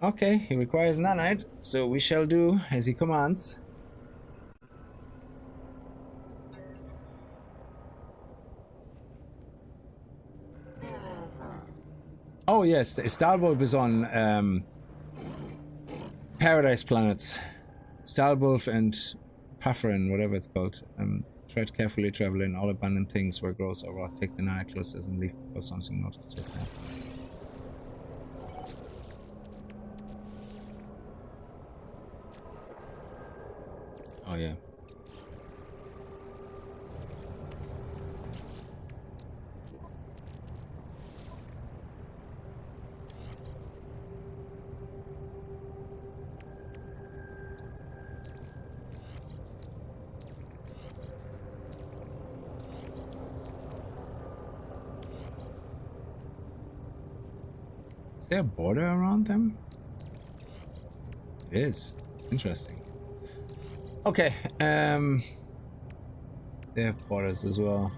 Okay, he requires nanite, so we shall do as he commands. Oh yes, Stalbulb is on Paradise Planets. Stalbulb and Pufferin, whatever it's called. Tread carefully, travel in all abundant things where grows or rot. Take the nanite clusters and leave for something noticed your path. Oh yeah. Is there a border around them? It is. Interesting. Okay, they have borders as well.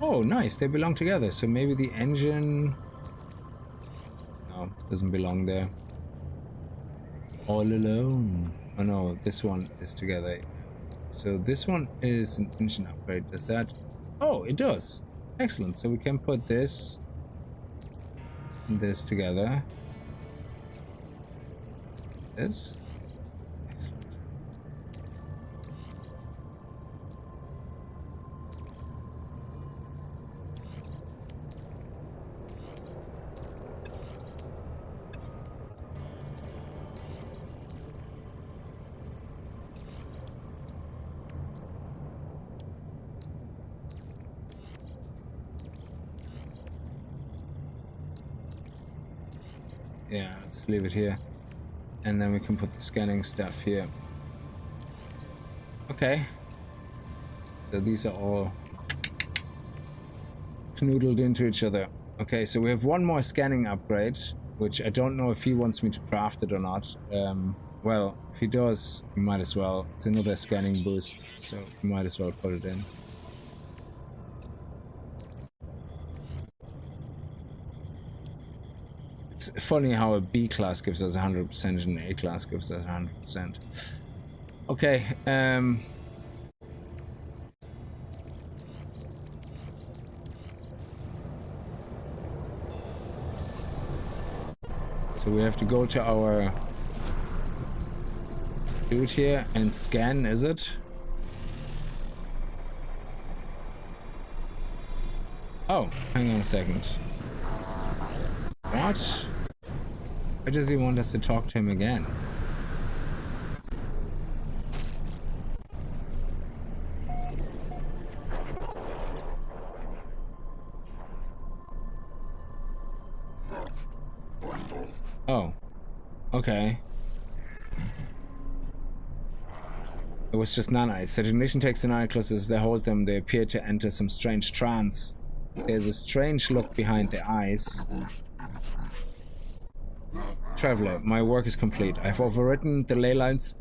Oh, nice, they belong together, so maybe the engine... No, doesn't belong there. All alone. Oh no, this one is together. So this one is an engine upgrade, does that... Oh, it does! Excellent, so we can put this and this together. This. Excellent. Yeah, let's leave it here. And then we can put the scanning stuff here. Okay. So these are all knoodled into each other. Okay, so we have one more scanning upgrade, which I don't know if he wants me to craft it or not. Well, if he does, we might as well. It's another scanning boost, so we might as well put it in. It's funny how a B class gives us 100% and an A class gives us 100%. Okay, so we have to go to our dude here and scan, is it? Oh, hang on a second. What? Why does he want us to talk to him again? Oh. Okay. It was just nanites. The ignition takes the nanite clusters, they hold them, they appear to enter some strange trance. There's a strange look behind the eyes. Traveler, my work is complete. I've overwritten the ley lines.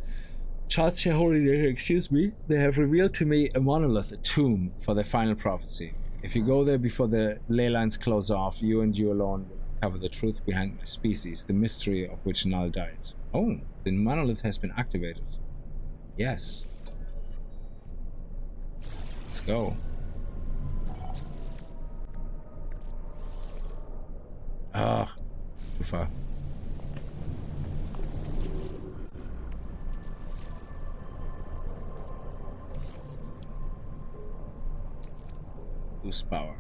Charles shareholding, excuse me. They have revealed to me a monolith, a tomb for their final prophecy. If you go there before the ley lines close off, you and you alone will uncover the truth behind my species, the mystery of which Null died. Oh, the monolith has been activated. Yes. Let's go. Ah, too far. Boost power.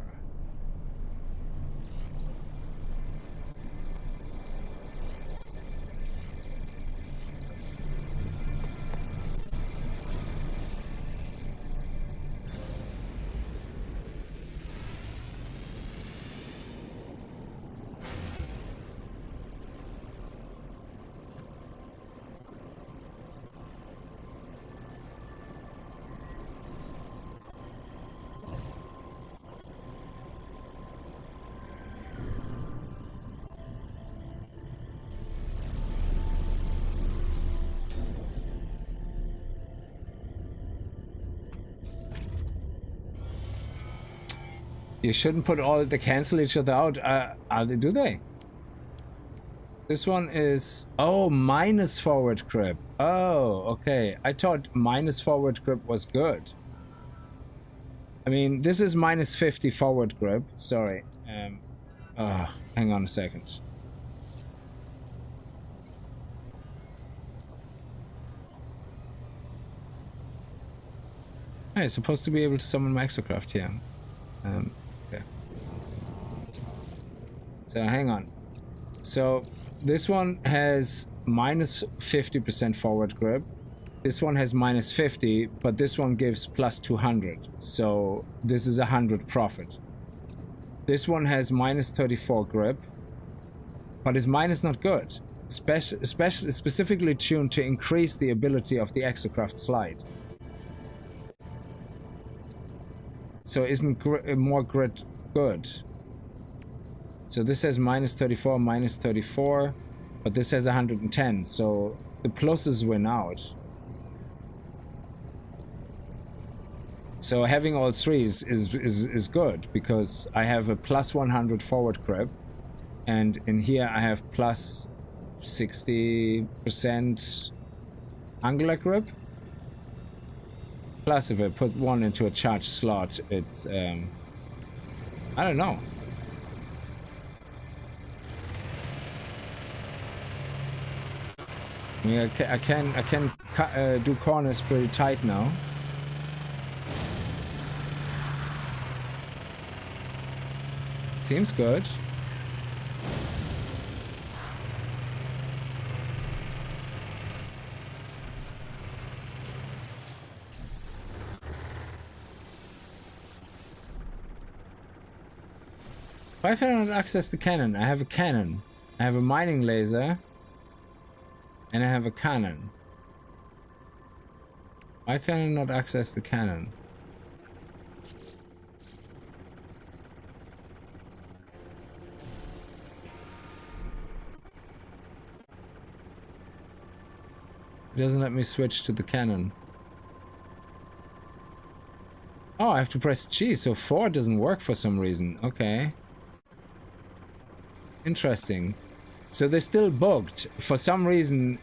You shouldn't put all they cancel each other out. Do they? This one is minus forward grip. Oh, okay. I thought minus forward grip was good. I mean, this is minus 50 forward grip. Sorry. Hang on a second. I'm supposed to be able to summon my Exocraft here. Okay. So hang on. So this one has minus 50% forward grip. This one has minus 50, but this one gives plus 200. So this is 100 profit. This one has minus 34 grip, but is minus not good. Specifically tuned to increase the ability of the Exocraft slide. So isn't more grit good? So this has minus 34, minus 34, but this has 110, so the pluses win out. So having all threes is good, because I have a plus 100 forward grip, and in here I have plus 60% angular grip. Plus, if I put one into a charged slot, it's I don't know. I mean, I can do corners pretty tight now. Seems good. Why can I not access the cannon? I have a cannon. I have a mining laser. And I have a cannon. Why can I not access the cannon? It doesn't let me switch to the cannon. Oh, I have to press G, so 4 doesn't work for some reason. Okay. Interesting. So they're still bugged. For some reason,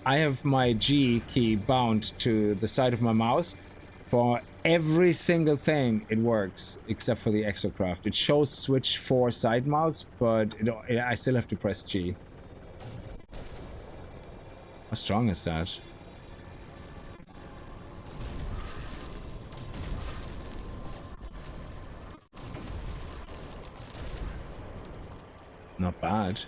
I have my G key bound to the side of my mouse. For every single thing, it works, except for the Exocraft. It shows switch 4 side mouse, but I still have to press G. How strong is that? Not bad.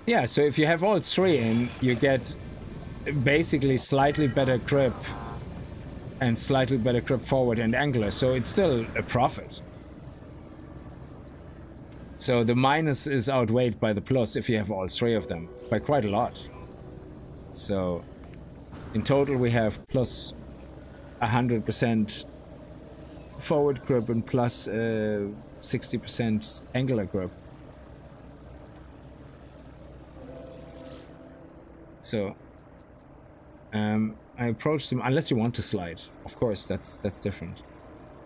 Yeah, so if you have all 3 in, you get basically slightly better grip and slightly better grip forward and angular, so it's still a profit. So the minus is outweighed by the plus if you have all three of them, by quite a lot. So in total we have plus 100% forward grip and plus 60% angular grip. So I approach them, unless you want to slide, of course, that's different.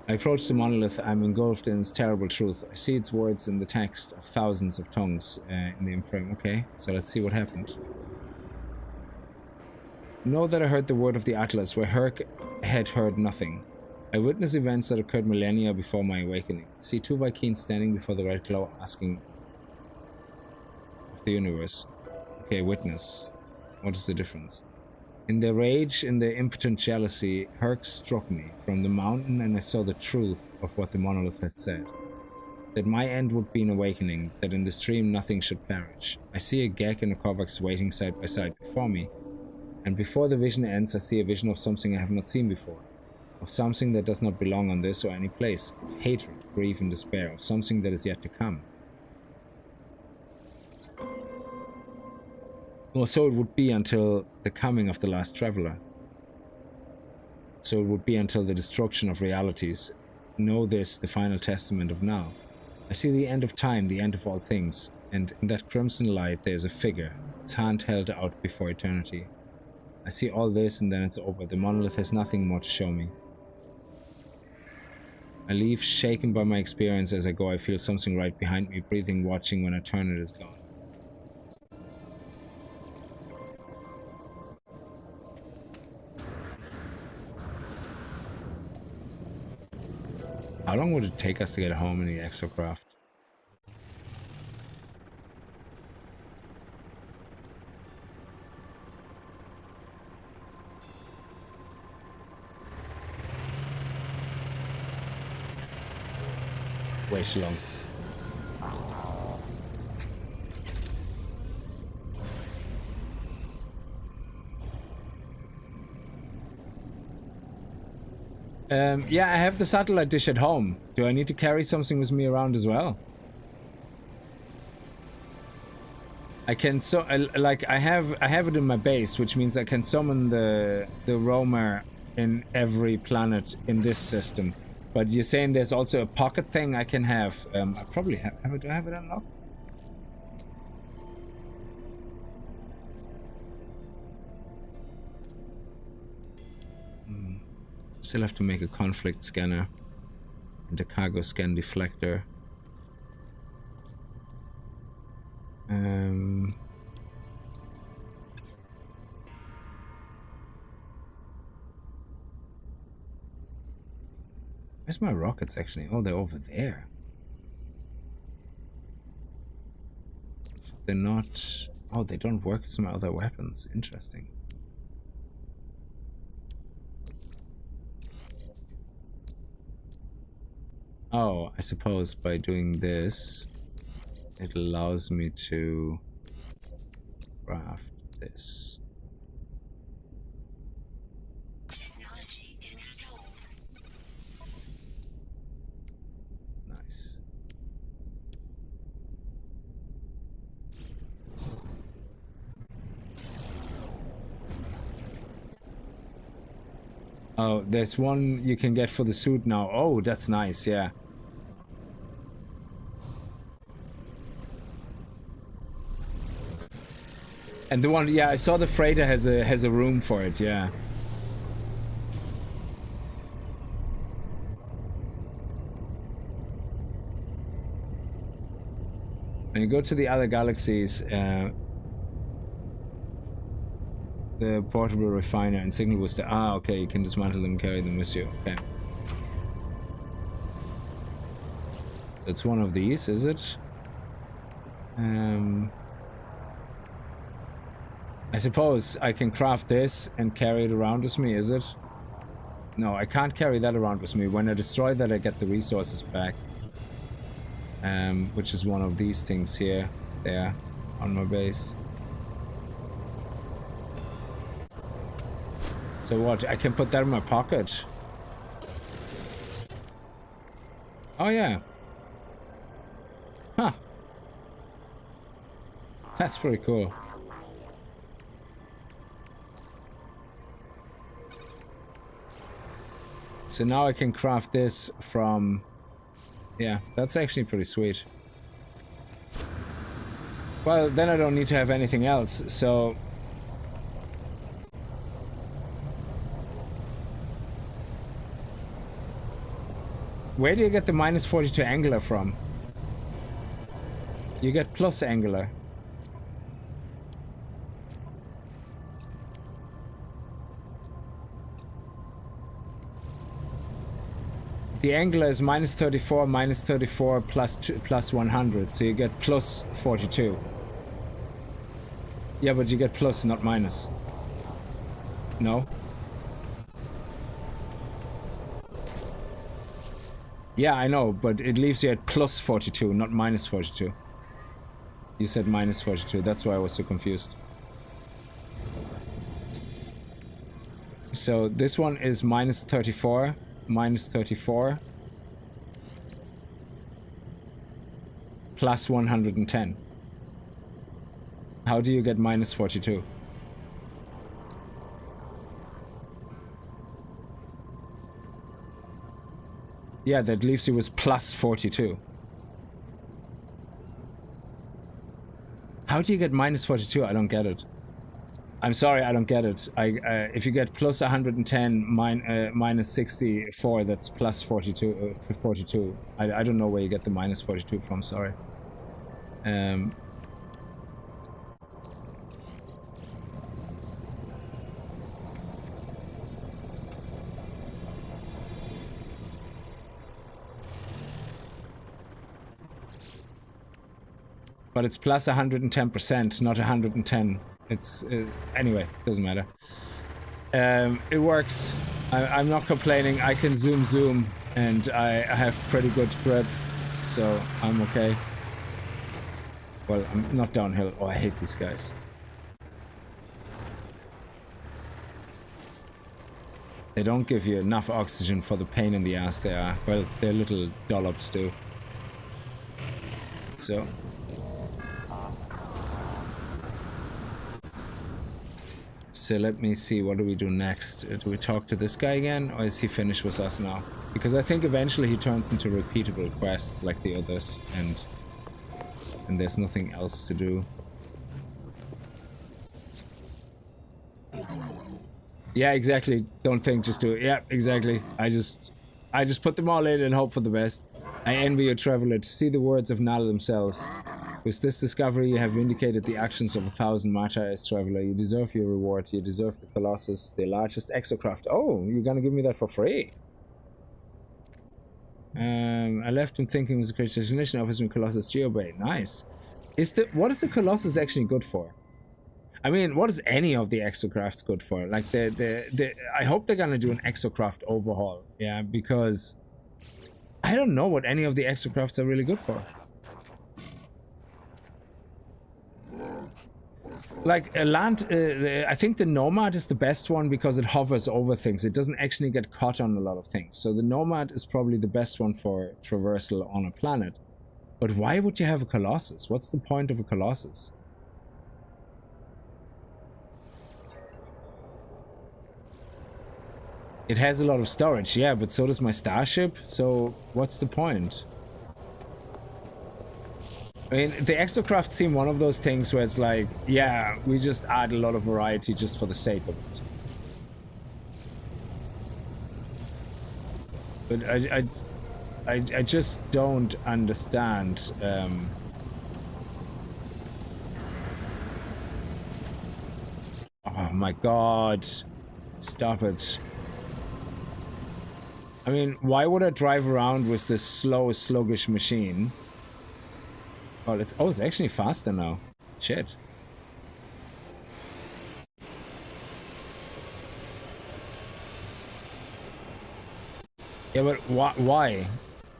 I approach the monolith. I'm engulfed in its terrible truth. I see its words in the text of thousands of tongues in the imprint. Okay, so let's see what happened. Know that I heard the word of the Atlas, where Herc had heard nothing. I witness events that occurred millennia before my awakening. I see two Vikings standing before the red glow, asking of the universe. Okay, witness. What is the difference? In their rage, in their impotent jealousy, Herc struck me from the mountain, and I saw the truth of what the monolith had said. That my end would be an awakening, that in the stream nothing should perish. I see a Gek and a Kovacs waiting side by side before me. And before the vision ends, I see a vision of something I have not seen before. Of something that does not belong on this or any place. Of hatred, grief and despair. Of something that is yet to come. Well, so it would be until the coming of the last traveler. So it would be until the destruction of realities. Know this, the final testament of now. I see the end of time, the end of all things, and in that crimson light there is a figure, its hand held out before eternity. I see all this and then it's over. The monolith has nothing more to show me. I leave, shaken by my experience. As I go, I feel something right behind me, breathing, watching. When I turn, it is gone. How long would it take us to get home in the Exocraft? Way too long. Yeah, I have the satellite dish at home. Do I need to carry something with me around as well? I can I have it in my base, which means I can summon the roamer in every planet in this system. But you're saying there's also a pocket thing I can have. I probably have it. Do I have it unlocked? Still have to make a conflict scanner and a cargo scan deflector. Where's my rockets actually? Oh, they're over there. They're not... Oh, they don't work with my other weapons. Interesting. Oh, I suppose by doing this, it allows me to craft this. Technology installed. Nice. Oh, there's one you can get for the suit now. Oh, that's nice, yeah. And the one, yeah, I saw the freighter has a room for it, yeah. When you go to the other galaxies, the portable refiner and signal booster. Ah, okay, you can dismantle them and carry them with you. Okay. So it's one of these, is it? I suppose I can craft this and carry it around with me, is it? No, I can't carry that around with me. When I destroy that, I get the resources back. Which is one of these things here, there, on my base. So what, I can put that in my pocket? Oh yeah. Huh. That's pretty cool. So now I can craft this from... Yeah, that's actually pretty sweet. Well, then I don't need to have anything else, so... Where do you get the minus 42 angular from? You get plus angular. The angular is minus 34 plus 100, so you get plus 42. Yeah, but you get plus, not minus. No? Yeah, I know, but it leaves you at plus 42, not minus 42. You said minus 42, that's why I was so confused. So this one is minus 34, plus 110. How do you get minus 42? Yeah, that leaves you with plus 42. How do you get minus 42? I don't get it. I'm sorry, I don't get it. If you get plus 110 minus 64, that's plus 42. 42. I don't know where you get the minus 42 from. Sorry. But it's plus 110%, not 110. It's anyway, doesn't matter. It works. I'm not complaining. I can zoom, and I have pretty good grip, so I'm okay. Well, I'm not downhill. Oh, I hate these guys. They don't give you enough oxygen for the pain in the ass they are. Well, they're little dollops too. So. So let me see, what do we do next? Do we talk to this guy again, or is he finished with us now? Because I think eventually he turns into repeatable quests like the others, and there's nothing else to do. Yeah, exactly. Don't think, just do it. Yeah, exactly. I just put them all in and hope for the best. I envy your traveler, to see the words of Nala themselves. With this discovery, you have vindicated the actions of 1,000 martyrs, traveler. You deserve your reward. You deserve the Colossus, the largest Exocraft. Oh, you're gonna give me that for free? I left him thinking it was a great destination. Offers him Colossus Geobay. Nice. What is the Colossus actually good for? I mean, what is any of the Exocrafts good for? Like I hope they're gonna do an Exocraft overhaul. Yeah, because I don't know what any of the Exocrafts are really good for. Like a land, I think the Nomad is the best one because it hovers over things. It doesn't actually get caught on a lot of things. So the Nomad is probably the best one for traversal on a planet. But why would you have a Colossus? What's the point of a Colossus? It has a lot of storage, yeah, but so does my Starship. So what's the point? I mean, the Exocraft seem one of those things where it's like, yeah, we just add a lot of variety just for the sake of it. But I just don't understand. Oh my god. Stop it. I mean, why would I drive around with this slow, sluggish machine? Oh, it's actually faster now. Shit. Yeah, but why?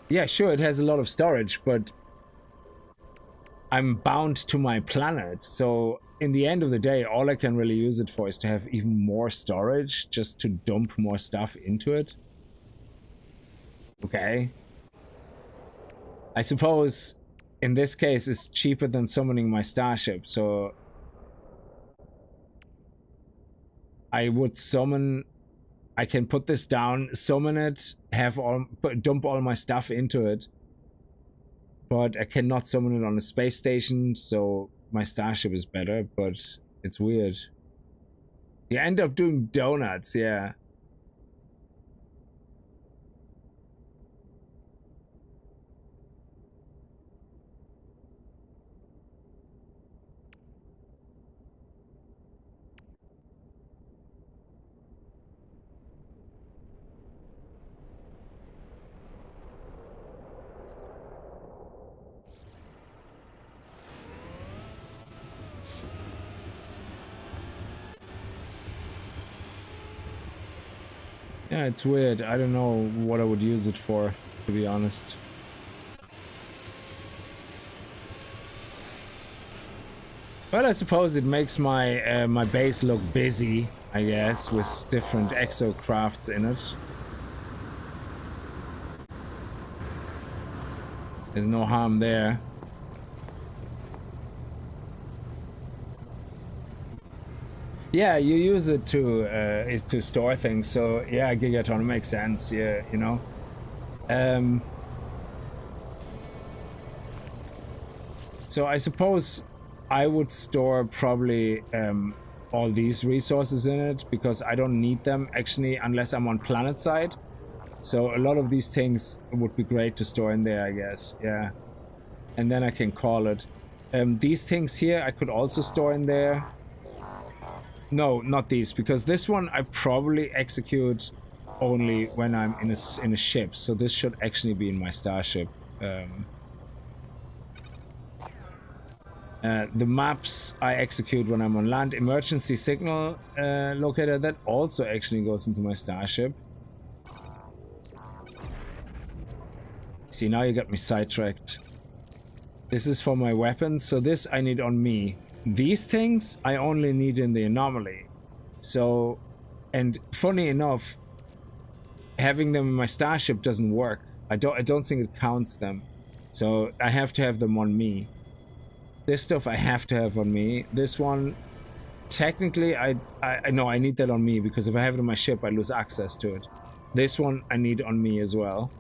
Yeah, sure, it has a lot of storage, but I'm bound to my planet, so in the end of the day, all I can really use it for is to have even more storage, just to dump more stuff into it. Okay. I suppose in this case, it's cheaper than summoning my starship. So I would summon. I can put this down, summon it, dump all my stuff into it. But I cannot summon it on a space station, so my starship is better, but it's weird. You end up doing donuts, yeah. Yeah, it's weird. I don't know what I would use it for, to be honest. Well, I suppose it makes my my base look busy, I guess, with different exocrafts in it. There's no harm there. Yeah, you use it to store things, so yeah, Gigaton makes sense. Yeah, you know. So I suppose I would store probably all these resources in it because I don't need them actually unless I'm on planet side. So a lot of these things would be great to store in there, I guess. Yeah, and then I can call it. These things here I could also store in there. No, not these, because this one I probably execute only when I'm in a ship, so this should actually be in my starship. The maps I execute when I'm on land. Emergency signal locator, that also actually goes into my starship. See, now you got me sidetracked. This is for my weapons, so this I need on me. These things I only need in the anomaly. So, and funny enough, having them in my starship doesn't work. I don't think it counts them. So I have to have them on me. This stuff I have to have on me. This one, technically, I know I need that on me because if I have it on my ship, I lose access to it. This one I need on me as well.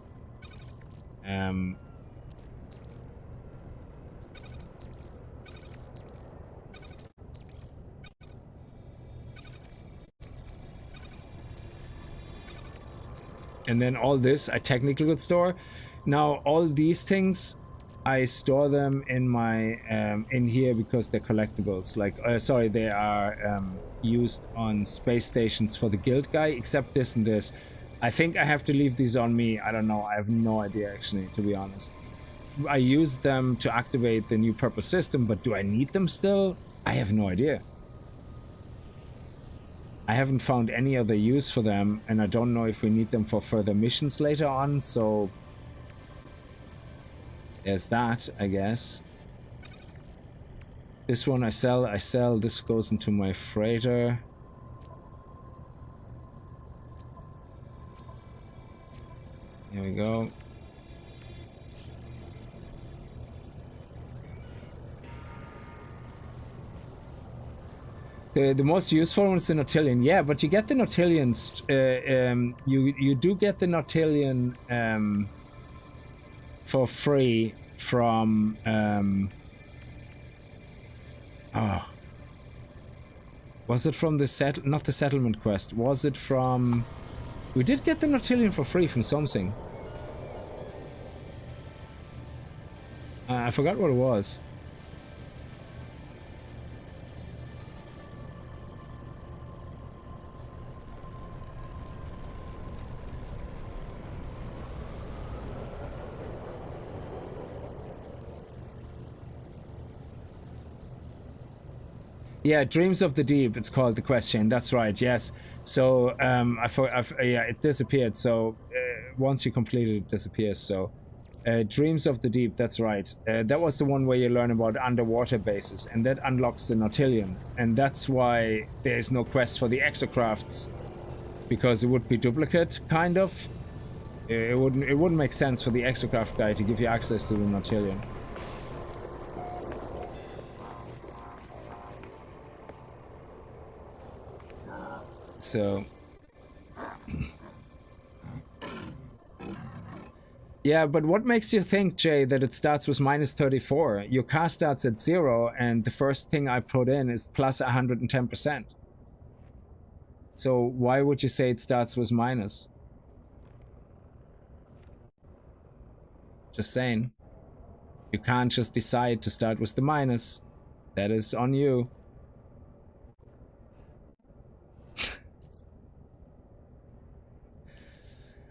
And then all this I technically could store. Now all these things I store them in my in here because they're collectibles. Like sorry, they are used on space stations for the guild guy, except this and this. I think I have to leave these on me. I don't know. I have no idea actually, to be honest. I used them to activate the new purple system, but do I need them still? I have no idea. I haven't found any other use for them, and I don't know if we need them for further missions later on, so there's that, I guess. This one I sell, this goes into my freighter. Here we go. The most useful one is the Nautilus. Yeah, but you get the Nautilus. You do get the Nautilus for free from. Was it from the not the settlement quest? Was it from? We did get the Nautilus for free from something. I forgot what it was. Yeah, Dreams of the Deep, it's called the quest chain. That's right, yes. So, yeah, it disappeared. So, once you complete it, it disappears. So, Dreams of the Deep, that's right. That was the one where you learn about underwater bases, and that unlocks the Nautilus. And that's why there is no quest for the Exocrafts, because it would be duplicate, kind of. It wouldn't make sense for the Exocraft guy to give you access to the Nautilus. So yeah, but what makes you think, Jay, that it starts with minus 34? Your car starts at 0, and the first thing I put in is plus 110%. So why would you say it starts with minus? Just saying. You can't just decide to start with the minus. That is on you.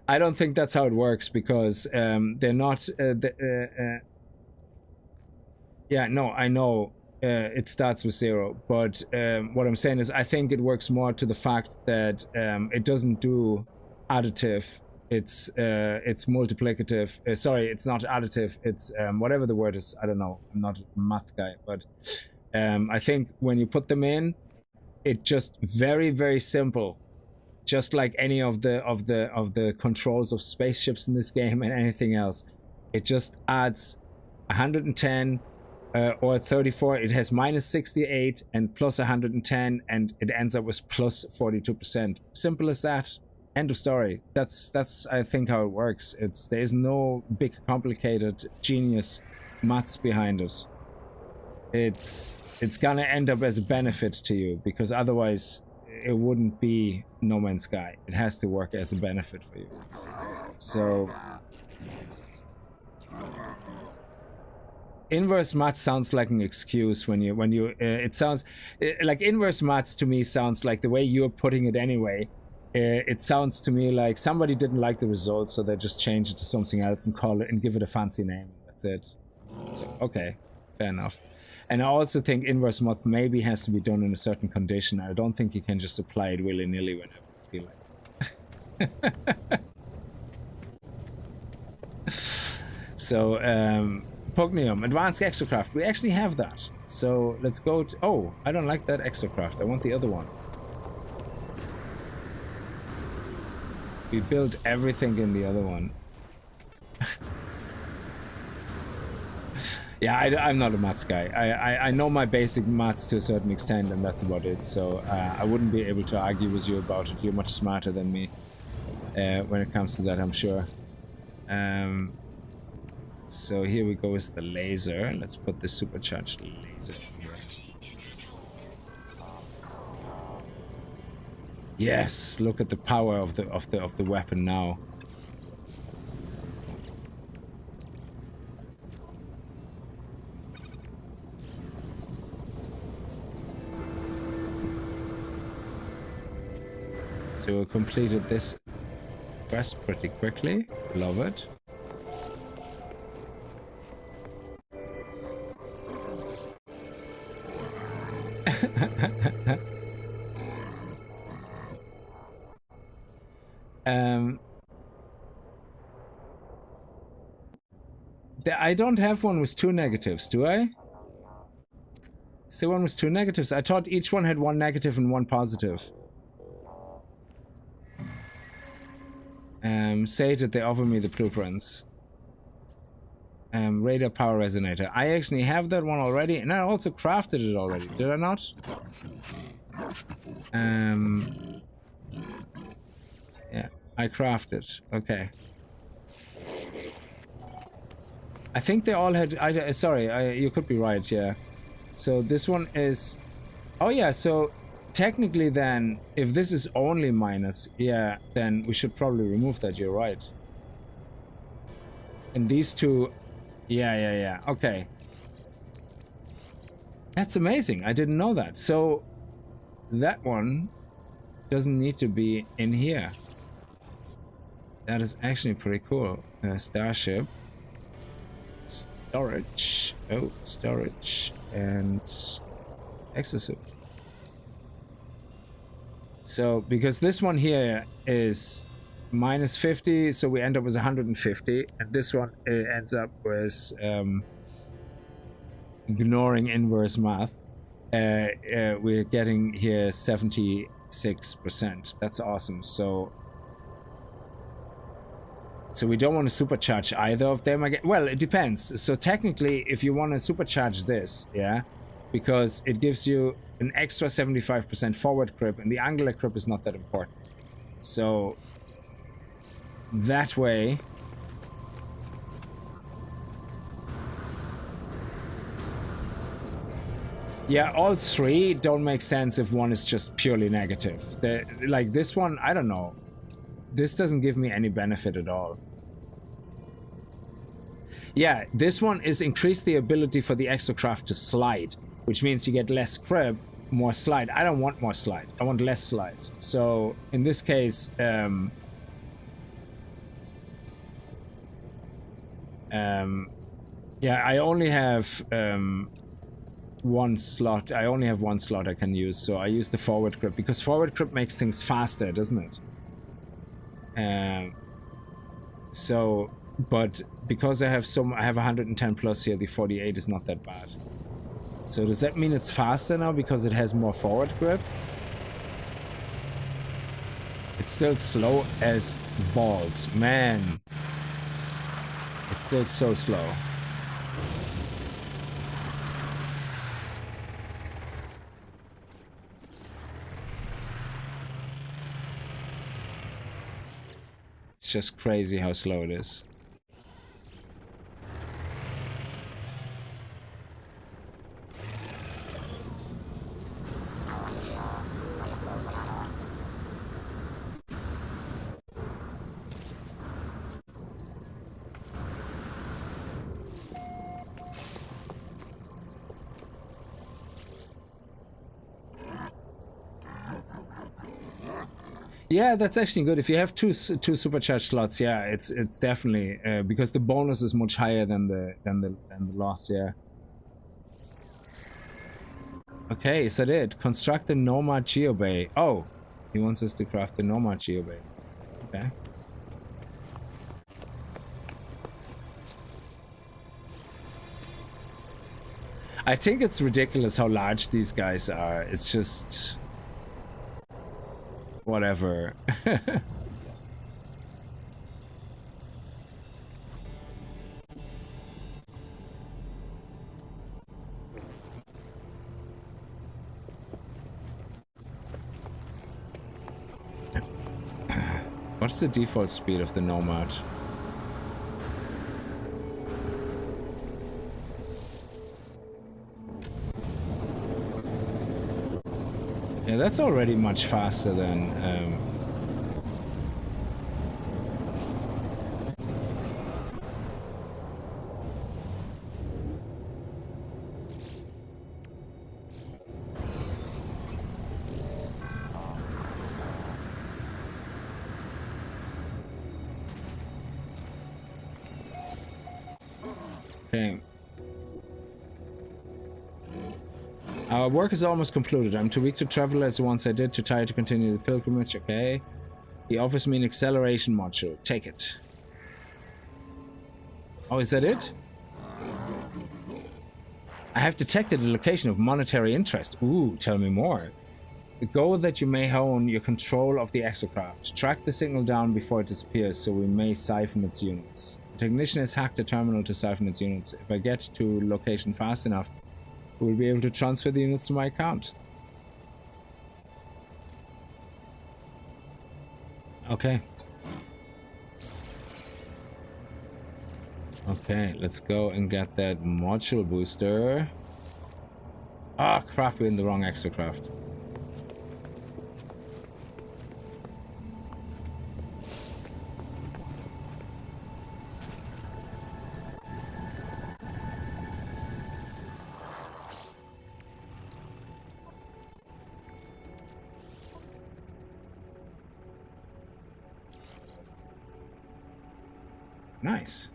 I don't think that's how it works, because they're not... yeah, no, I know it starts with 0, but what I'm saying is I think it works more to the fact that it doesn't do additive. It's multiplicative. Sorry, it's not additive. It's whatever the word is. I don't know. I'm not a math guy, but I think when you put them in, it just very, very simple. Just like any of the controls of spaceships in this game and anything else, it just adds 110 or 34. It has minus 68 and plus 110, and it ends up with plus 42%. Simple as that. End of story. That's I think how it works. There's no big complicated genius maths behind it. It's gonna end up as a benefit to you, because otherwise it wouldn't be No Man's Sky. It has to work as a benefit for you. So inverse maths sounds like an excuse when you it sounds like inverse maths to me sounds like the way you're putting it anyway. It sounds to me like somebody didn't like the results, so they just change it to something else and call it and give it a fancy name. That's it. So okay, fair enough. And I also think inverse math maybe has to be done in a certain condition. I don't think you can just apply it willy-nilly whenever you feel like. So, Pugnium, Advanced Exocraft. We actually have that. So let's go to... Oh, I don't like that Exocraft. I want the other one. We built everything in the other one. Yeah, I'm not a maths guy. I know my basic maths to a certain extent, and that's about it. So I wouldn't be able to argue with you about it. You're much smarter than me when it comes to that, I'm sure. So here we go with the laser. Let's put the supercharged laser here. Yes, look at the power of the weapon now. So we completed this quest pretty quickly. Love it. I don't have one with 2 negatives, do I? Is there one with 2 negatives? I thought each one had 1 negative and 1 positive. Say that they offer me the blueprints. Radar power resonator. I actually have that one already, and I also crafted it already. Did I not? Yeah, I crafted. Okay. I think they all had... sorry, you could be right, yeah. So this one is... Oh yeah, so technically then, if this is only minus, yeah, then we should probably remove that, you're right. And these two... Yeah. Okay. That's amazing. I didn't know that. So that one doesn't need to be in here. That is actually pretty cool. Starship. Storage. Oh, storage. And exosuit. So, because this one here is minus 50, so we end up with 150, and this one ends up with ignoring inverse math. We're getting here 76%. That's awesome. So we don't want to supercharge either of them again. Well, it depends. So technically, if you want to supercharge this, yeah, because it gives you an extra 75% forward grip, and the angular grip is not that important. So that way, yeah, all three don't make sense if one is just purely negative. Like this one, I don't know. This doesn't give me any benefit at all. Yeah, this one is increase the ability for the Exocraft to slide, which means you get less grip, more slide. I don't want more slide. I want less slide. So in this case, yeah, I only have one slot. I only have one slot I can use, so I use the forward grip because forward grip makes things faster, doesn't it? So, but because I have 110 plus here, the 48 is not that bad. So does that mean it's faster now because it has more forward grip? It's still slow as balls, man. It's still so slow. It's just crazy how slow it is. Yeah, that's actually good. If you have two supercharged slots, yeah, it's definitely because the bonus is much higher than the loss. Yeah. Okay, is that it? Construct the Nomad Geobay. Oh, he wants us to craft the Nomad Geobay. Okay. I think it's ridiculous how large these guys are. It's just whatever. What's the default speed of the Nomad? Yeah, that's already much faster than okay. Our work is almost concluded. I'm too weak to travel as once I did, too tired to continue the pilgrimage. Okay. He offers me an acceleration module. Take it. Oh, is that it? I have detected a location of monetary interest. Ooh, tell me more. The goal that you may hone your control of the Exocraft. Track the signal down before it disappears so we may siphon its units. The technician has hacked the terminal to siphon its units. If I get to location fast enough, we'll be able to transfer the units to my account. Okay. Okay, let's go and get that module booster. Ah, crap, we're in the wrong Exocraft. Nice.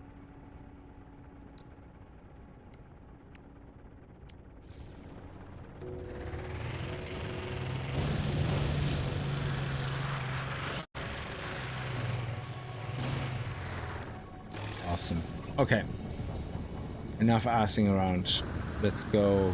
Awesome. Okay. Enough assing around. Let's go.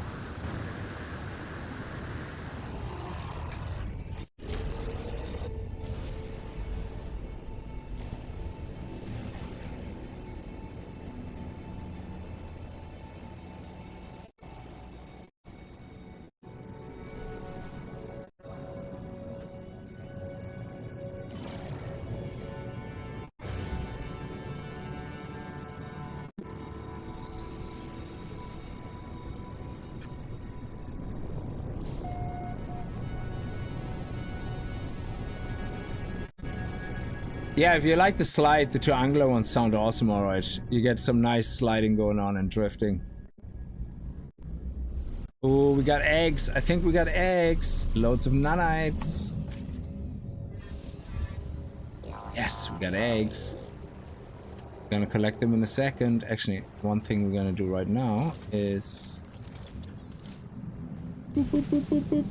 Yeah, if you like the slide, the two angular ones sound awesome, alright. You get some nice sliding going on and drifting. Oh, we got eggs. I think we got eggs. Loads of nanites. Yes, we got eggs. Gonna collect them in a second. Actually, one thing we're gonna do right now is... Boop, boop, boop, boop, boop.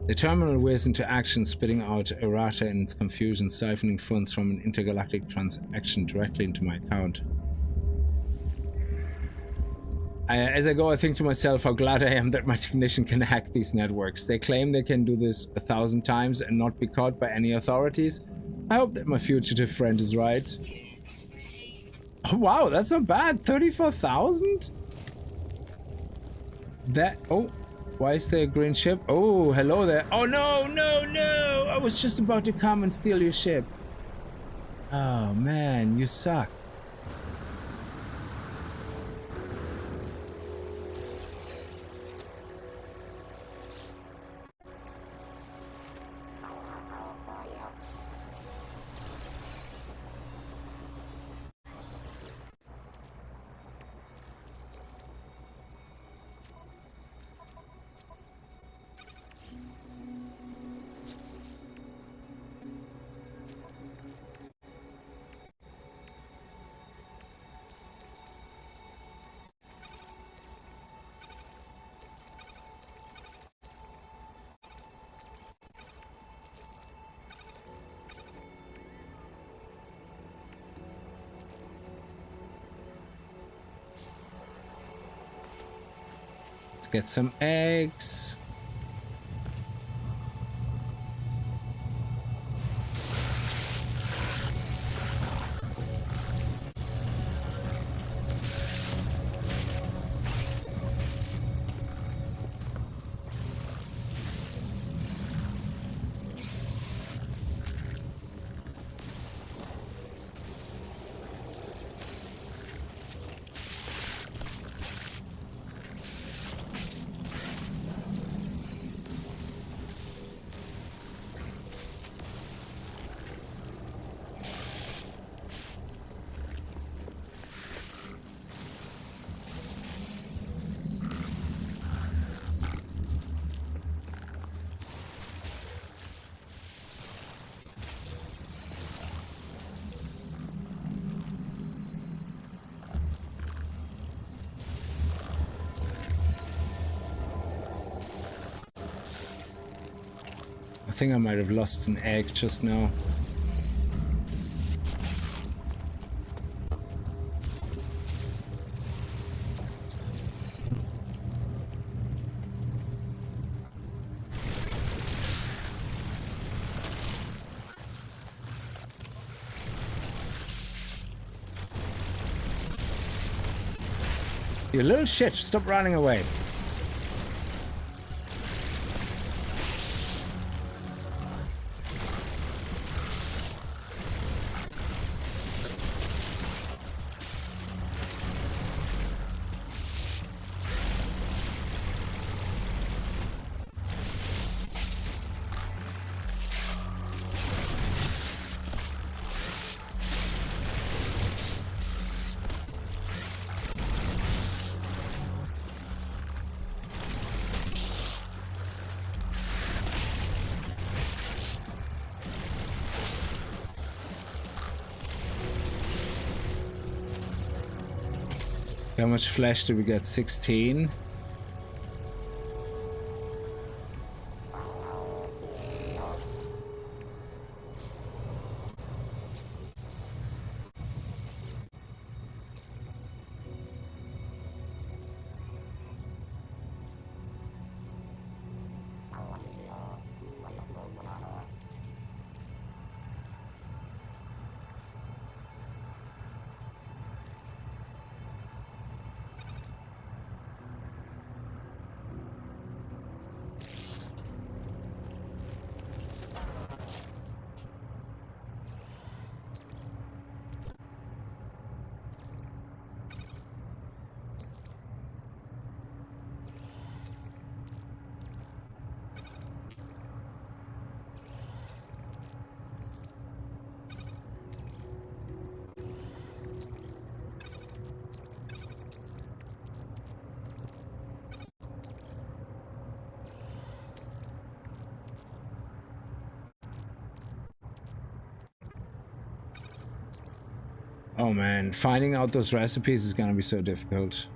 The terminal whizzed into action, spitting out errata in its confusion, siphoning funds from an intergalactic transaction directly into my account. As I go, I think to myself how glad I am that my technician can hack these networks. They claim they can do this 1,000 times and not be caught by any authorities. I hope that my fugitive friend is right. Oh, wow, that's not bad. 34,000? That... Oh. Why is there a green ship? Oh, hello there. Oh, no, no, no! I was just about to come and steal your ship. Oh, man, you suck. Get some eggs. I think I might have lost an egg just now. You little shit, stop running away. How much flesh did we get? 16. Oh man, finding out those recipes is gonna be so difficult.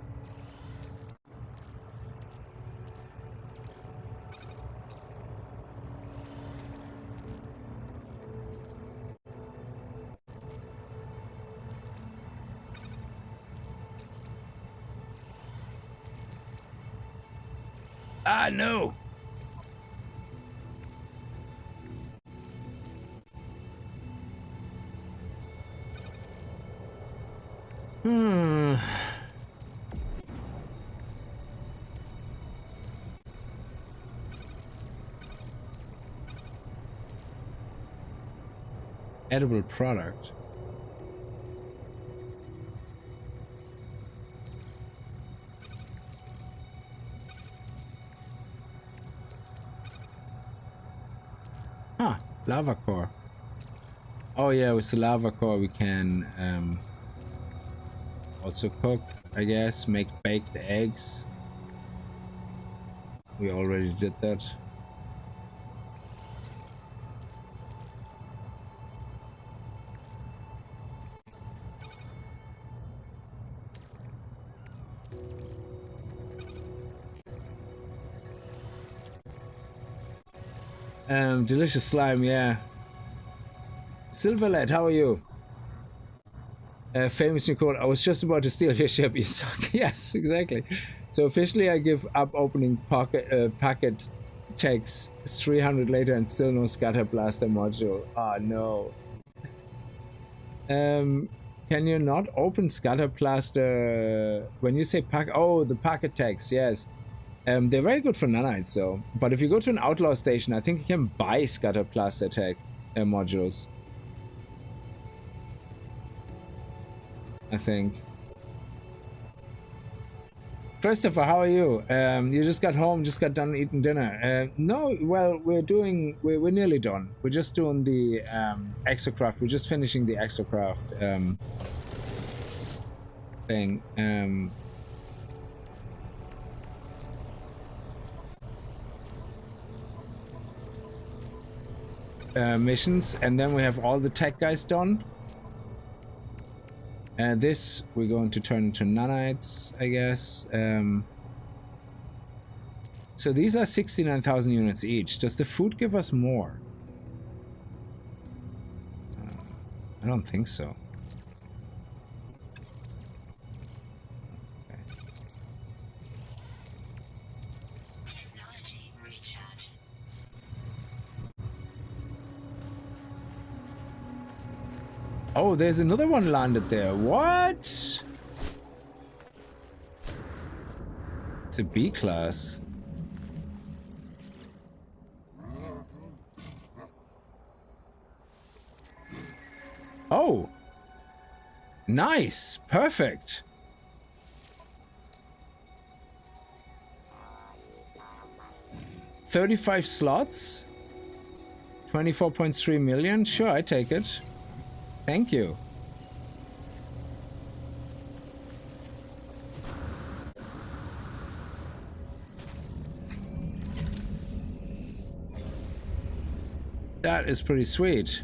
Ah, no! Edible product. Huh, lava core. Oh yeah, with the lava core we can also cook, I guess, make baked eggs. We already did that. Delicious slime, yeah. Silverlet, how are you? Famous Nicole, I was just about to steal your ship, you suck. Yes, exactly. So officially I give up opening packet checks 300 later and still no scatter blaster module. Ah, no. Can you not open scatter blaster when you say pack? Oh, the packet text, yes. They're very good for nanites though. But if you go to an outlaw station, I think you can buy scatter blaster tech modules. I think. Christopher, how are you? You just got home, just got done eating dinner. No, well, we're nearly done. We're just doing the Exocraft. We're just finishing the Exocraft thing. Missions, and then we have all the tech guys done. And this we're going to turn into nanites, I guess. So these are 69,000 units each. Does the food give us more? I don't think so. Okay. Technology recharge. Oh, there's another one landed there. What? It's a B class. Oh. Nice. Perfect. $35 slots. 24.3 million. Sure, I take it. Thank you. That is pretty sweet.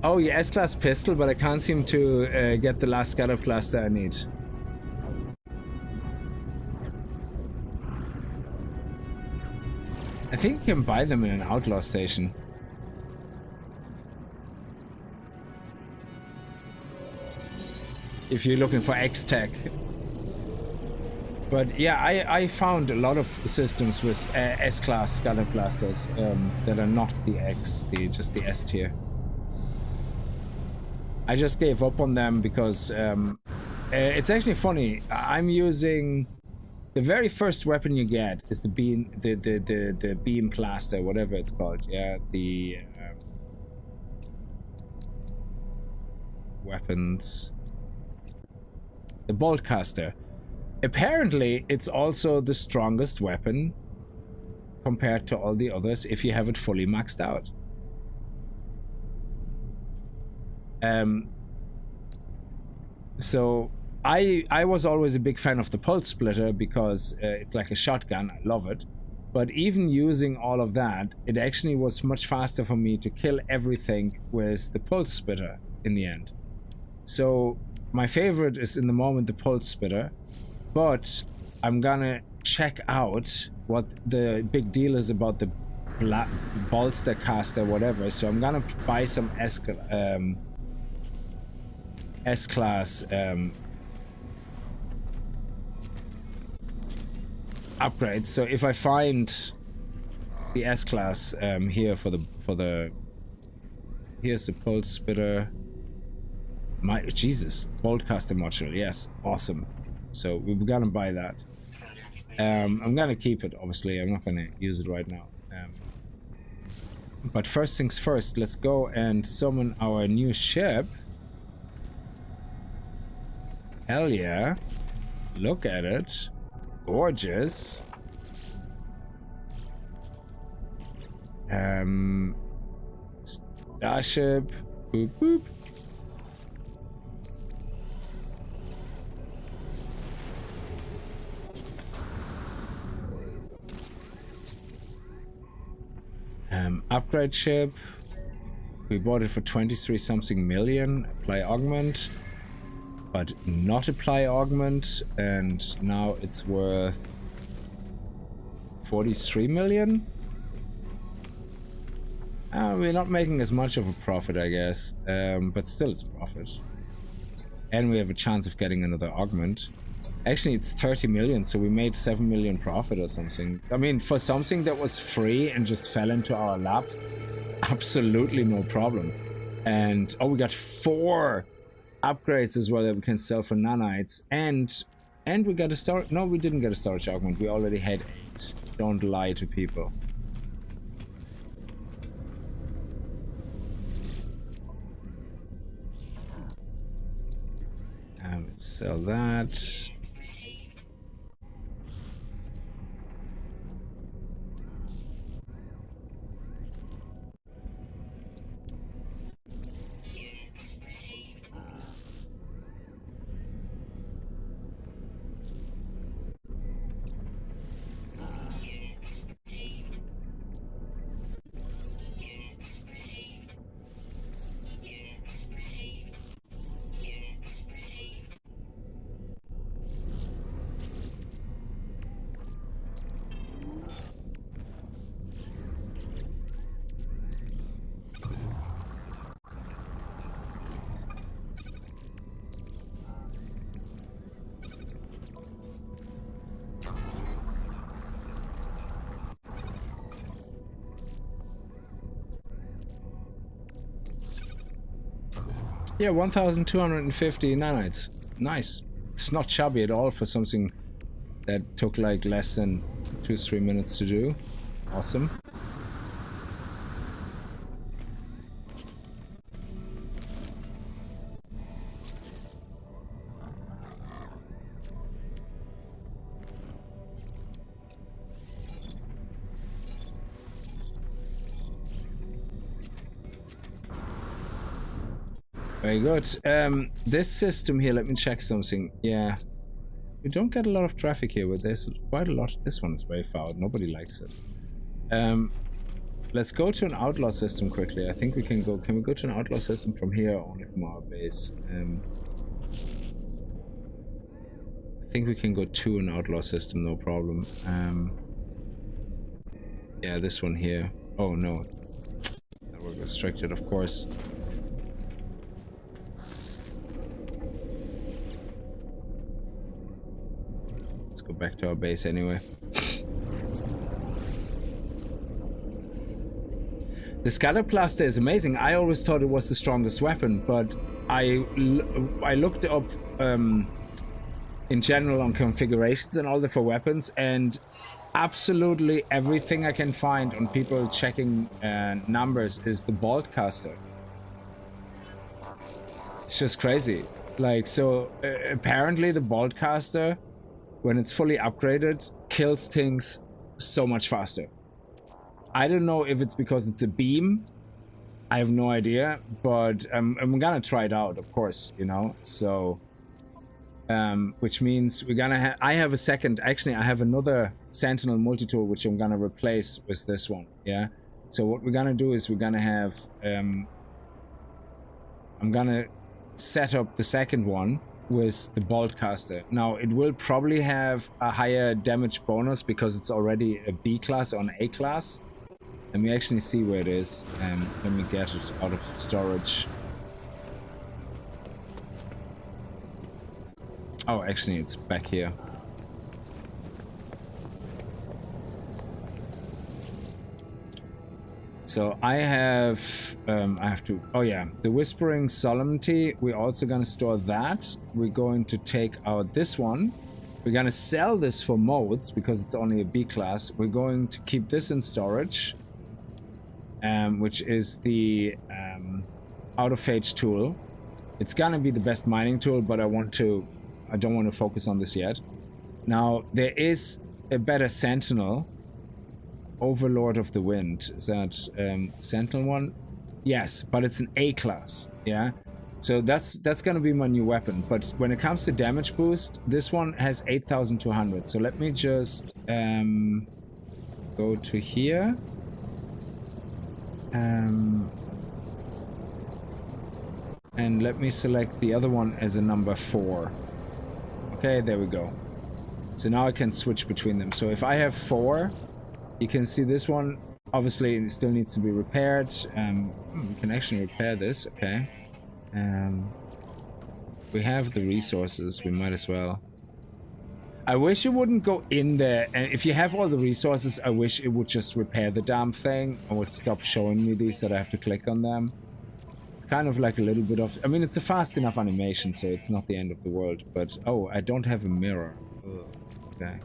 Oh, yeah, S-Class pistol, but I can't seem to get the last scatter blaster I need. I think you can buy them in an outlaw station. If you're looking for X-Tech. But yeah, I found a lot of systems with S-Class scatter blasters that are not the X, just the S tier. I just gave up on them because it's actually funny. I'm using the very first weapon you get is the beam, the beam blaster, whatever it's called. Yeah, the weapons, the bolt caster. Apparently, it's also the strongest weapon compared to all the others if you have it fully maxed out. So I was always a big fan of the pulse splitter because it's like a shotgun. I love it. But even using all of that, it actually was much faster for me to kill everything with the pulse splitter in the end. So my favorite is in the moment the pulse splitter. But I'm gonna check out what the big deal is about the bolster caster, whatever. So I'm gonna buy some S-Class upgrades. So if I find the S-Class here for the here's the pulse splitter. My Jesus, boltcaster module. Yes, awesome. So we're gonna buy that. I'm gonna keep it, obviously. I'm not gonna use it right now. But first things first, let's go and summon our new ship. Hell yeah. Look at it. Gorgeous. Starship. Boop boop. Upgrade ship. We bought it for 23 something million. Apply augment, but not apply augment, and now it's worth 43 million. We're not making as much of a profit, I guess, but still it's profit. And we have a chance of getting another augment. Actually, it's 30 million, so we made 7 million profit or something. I mean, for something that was free and just fell into our lap, absolutely no problem. And oh, we got 4 upgrades as well that we can sell for nanites, and we got a storage. No, we didn't get a storage augment. We already had 8. Don't lie to people. Let's sell that. Yeah, 1,250 nanites. Nice. It's not shabby at all for something that took like less than 2-3 minutes to do. Awesome. Very good. This system here, let me check something. Yeah. We don't get a lot of traffic here, but there's quite a lot. This one is very foul. Nobody likes it. let's go to an outlaw system quickly. I think we can go. Can we go to an outlaw system from here or only from our base? I think we can go to an outlaw system, no problem. Yeah, this one here. Oh no, we're restricted, of course. Let's go back to our base anyway. The Scatterplaster is amazing. I always thought it was the strongest weapon, but I looked up in general on configurations and all for weapons, and absolutely everything I can find on people checking numbers is the Boltcaster. It's just crazy. Like, so apparently the Boltcaster, when it's fully upgraded, kills things so much faster. I don't know if it's because it's a beam. I have no idea, but I'm gonna try it out, of course, you know. So, which means we're gonna have. I have a second. Actually, I have another Sentinel multi-tool which I'm gonna replace with this one. Yeah. So what we're gonna do is we're gonna have. I'm gonna set up the second one with the Boltcaster. Now it will probably have a higher damage bonus because it's already a B class or an A class. Let me actually see where it is. Let me get it out of storage. Oh, actually, it's back here. So I have to. Oh yeah, the Whispering Solemnity. We're also gonna store that. We're going to take out this one. We're gonna sell this for modes because it's only a B class. We're going to keep this in storage. Which is the Out-of-Phage tool. It's gonna be the best mining tool, but I don't want to focus on this yet. Now, there is a better Sentinel. Overlord of the Wind. Is that Sentinel one? Yes, but it's an A class, yeah? So that's gonna be my new weapon. But when it comes to damage boost, this one has 8,200. So let me just go to here. And let me select the other one as a number 4. Okay, there we go. So now I can switch between them. So if I have 4, you can see this one, obviously it still needs to be repaired. We can actually repair this, okay. We have the resources, we might as well. I wish it wouldn't go in there, and if you have all the resources, I wish it would just repair the damn thing and would stop showing me these that I have to click on them. It's kind of like a little bit of, I mean, it's a fast enough animation, so it's not the end of the world, but, oh, I don't have a mirror. Ugh, okay.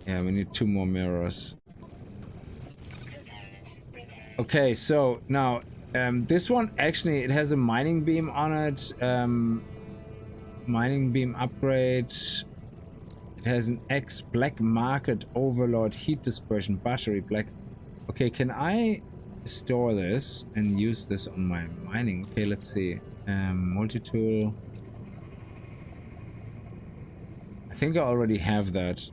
Yeah, we need 2 more mirrors. Okay, so now this one actually, it has a mining beam on it. Mining beam upgrade. It has an X black market overlord heat dispersion battery black. Okay, can I store this and use this on my mining? Okay, let's see. Multi-tool. I think I already have that.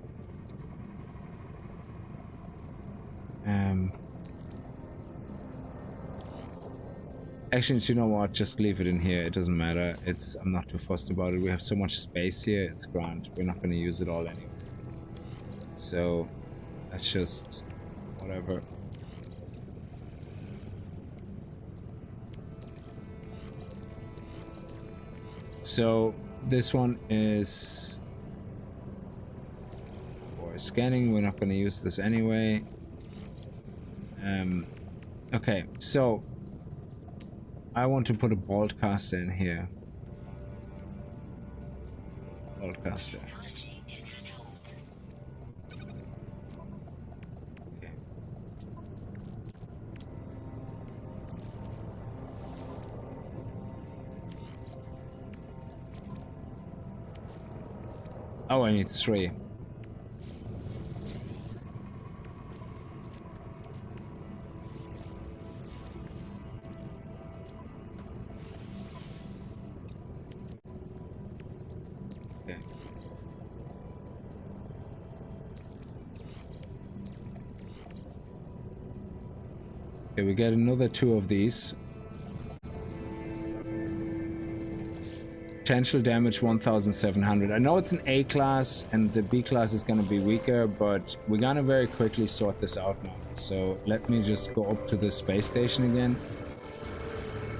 Actually, you know what? Just leave it in here. It doesn't matter. I'm not too fussed about it. We have so much space here. It's grand. We're not going to use it all anyway. So, that's just whatever. So, this one is for scanning. We're not going to use this anyway. Okay, so I want to put a Boltcaster in here. Boltcaster. Okay. Oh, I need 3. Okay, we get another 2 of these. Potential damage 1700. I know it's an A class and the B class is going to be weaker, but we're going to very quickly sort this out now. So let me just go up to the space station again.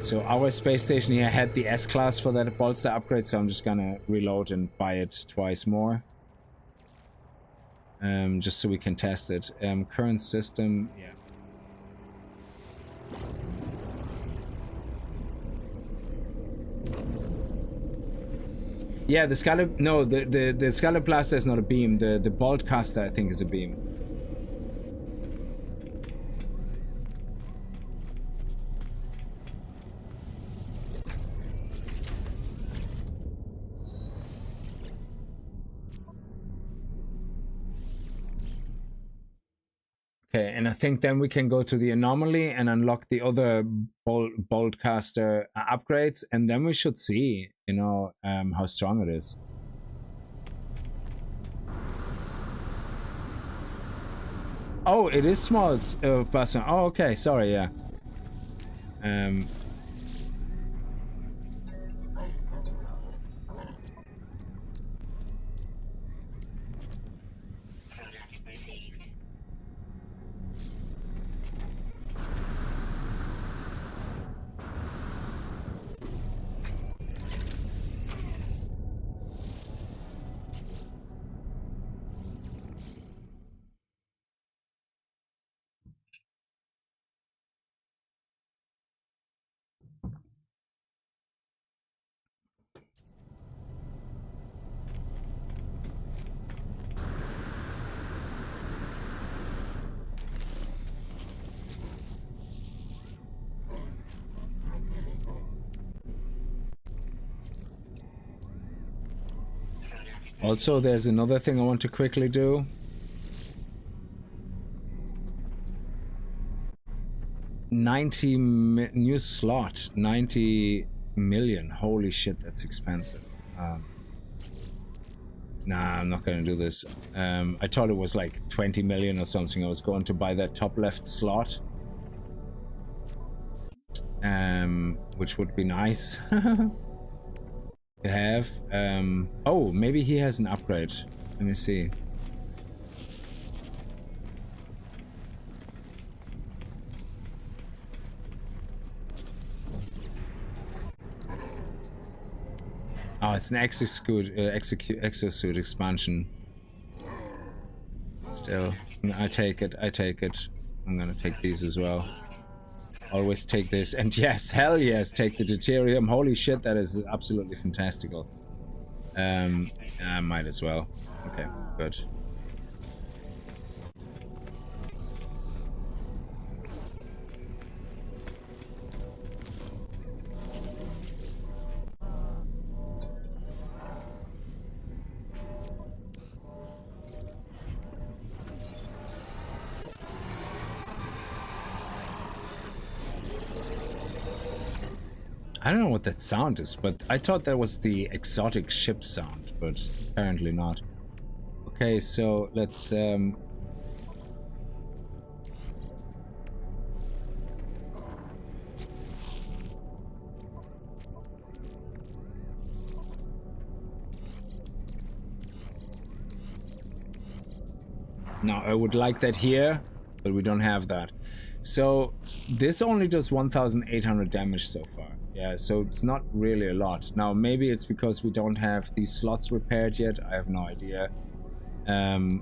So our space station here had the S class for that bolster upgrade, so I'm just going to reload and buy it twice more. Just so we can test it. Current system, yeah. Yeah, the Scallop... No, the Scallop Blaster is not a beam. The Bolt Caster, I think, is a beam. Okay, and I think then we can go to the Anomaly and unlock the other Bolt Caster upgrades, and then we should see, you know, how strong it is. Oh, it is small plasma. Oh, okay, sorry, yeah. Also, there's another thing I want to quickly do. New slot, 90 million. Holy shit, that's expensive. Nah, I'm not gonna do this. I thought it was like 20 million or something. I was going to buy that top left slot. Which would be nice to have. Oh, maybe he has an upgrade. Let me see. Oh, it's an exosuit expansion. Still, I take it. I take it. I'm gonna take these as well. Always take this, and yes, hell yes, take the deuterium. Holy shit, that is absolutely fantastical. I might as well. Okay, good. I don't know what that sound is, but I thought that was the exotic ship sound, but apparently not. Okay, so let's now I would like that here, but we don't have that. So this only does 1,800 damage so far. Yeah, so it's not really a lot. Now, maybe it's because we don't have these slots repaired yet. I have no idea. Now,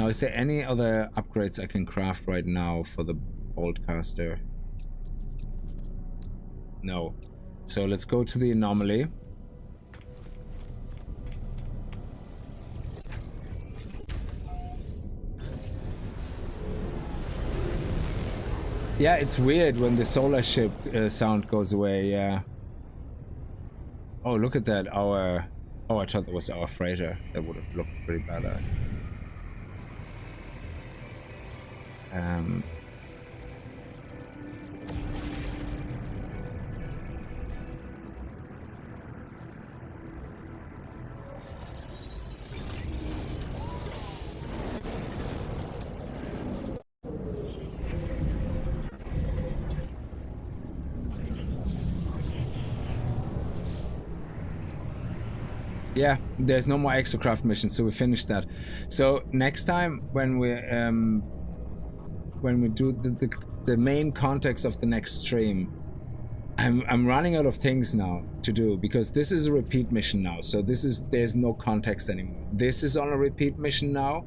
is there any other upgrades I can craft right now for the Bolt Caster? No. So let's go to the Anomaly. Yeah, it's weird when the solar ship sound goes away, yeah. Oh, look at that, our... Oh, I thought that was our freighter. That would have looked pretty badass. Yeah, there's no more Exocraft missions, so we finished that. So next time when we do the main context of the next stream, I'm running out of things now to do because this is a repeat mission now. So there's no context anymore. This is on a repeat mission now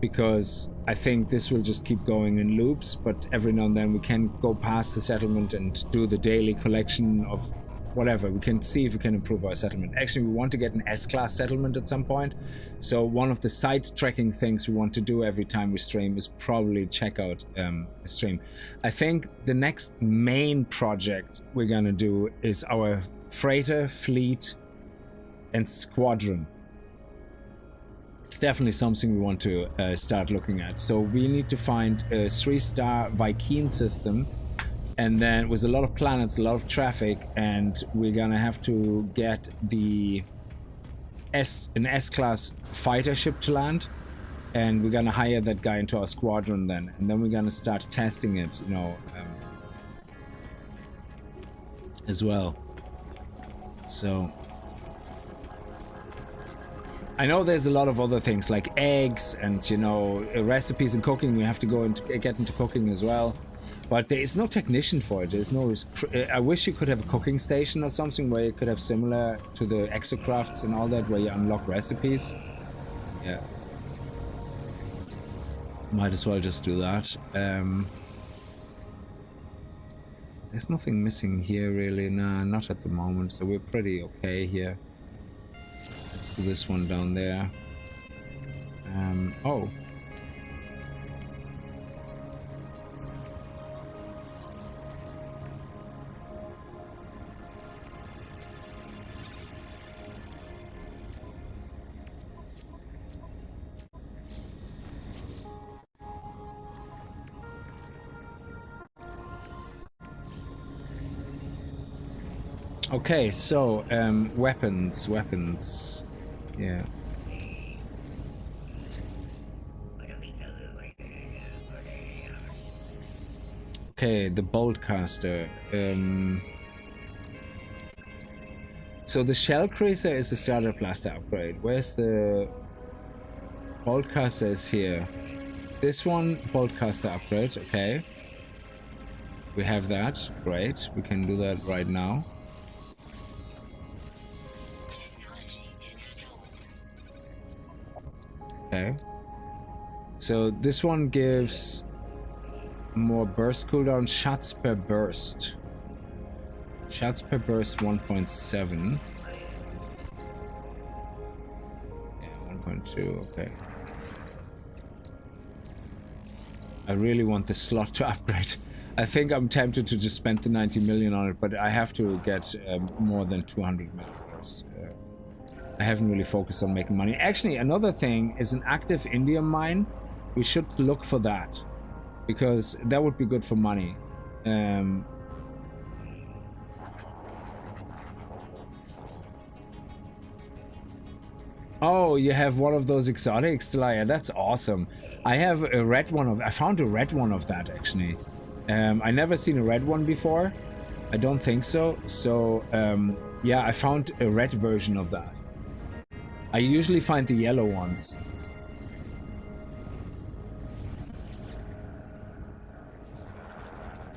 because I think this will just keep going in loops, but every now and then we can go past the settlement and do the daily collection of whatever. We can see if we can improve our settlement. Actually, we want to get an S-class settlement at some point. So one of the side-tracking things we want to do every time we stream is probably check out a stream. I think the next main project we're gonna do is our freighter, fleet, and squadron. It's definitely something we want to start looking at. So we need to find a 3-star Viking system, and then with a lot of planets, a lot of traffic, and we're gonna have to get an S-class fighter ship to land, and we're gonna hire that guy into our squadron then, and then we're gonna start testing it, you know, as well. So I know there's a lot of other things like eggs and, you know, recipes and cooking. We have to get into cooking as well. But there is no technician for it. There's no. I wish you could have a cooking station or something where you could have similar to the Exocrafts and all that, where you unlock recipes. Yeah. Might as well just do that. There's nothing missing here really. Nah, not at the moment. So we're pretty okay here. Let's do this one down there. Oh. Okay, so weapons, yeah. Okay, the boltcaster. So the shell cruiser is the starter blaster upgrade. Where's the boltcaster? Is here. This one, boltcaster upgrade. Okay, we have that. Great, we can do that right now. Okay, so this one gives more burst cooldown, shots per burst. Shots per burst 1.7. Yeah, 1.2, okay. I really want the slot to upgrade. I think I'm tempted to just spend the 90 million on it, but I have to get more than 200 million first. I haven't really focused on making money. Actually, another thing is an active indium mine. We should look for that because that would be good for money. Oh, you have one of those exotics, Delia. That's awesome. I have a red one of. I found a red one of that actually. I never seen a red one before. I don't think so. So yeah, I found a red version of that. I usually find the yellow ones.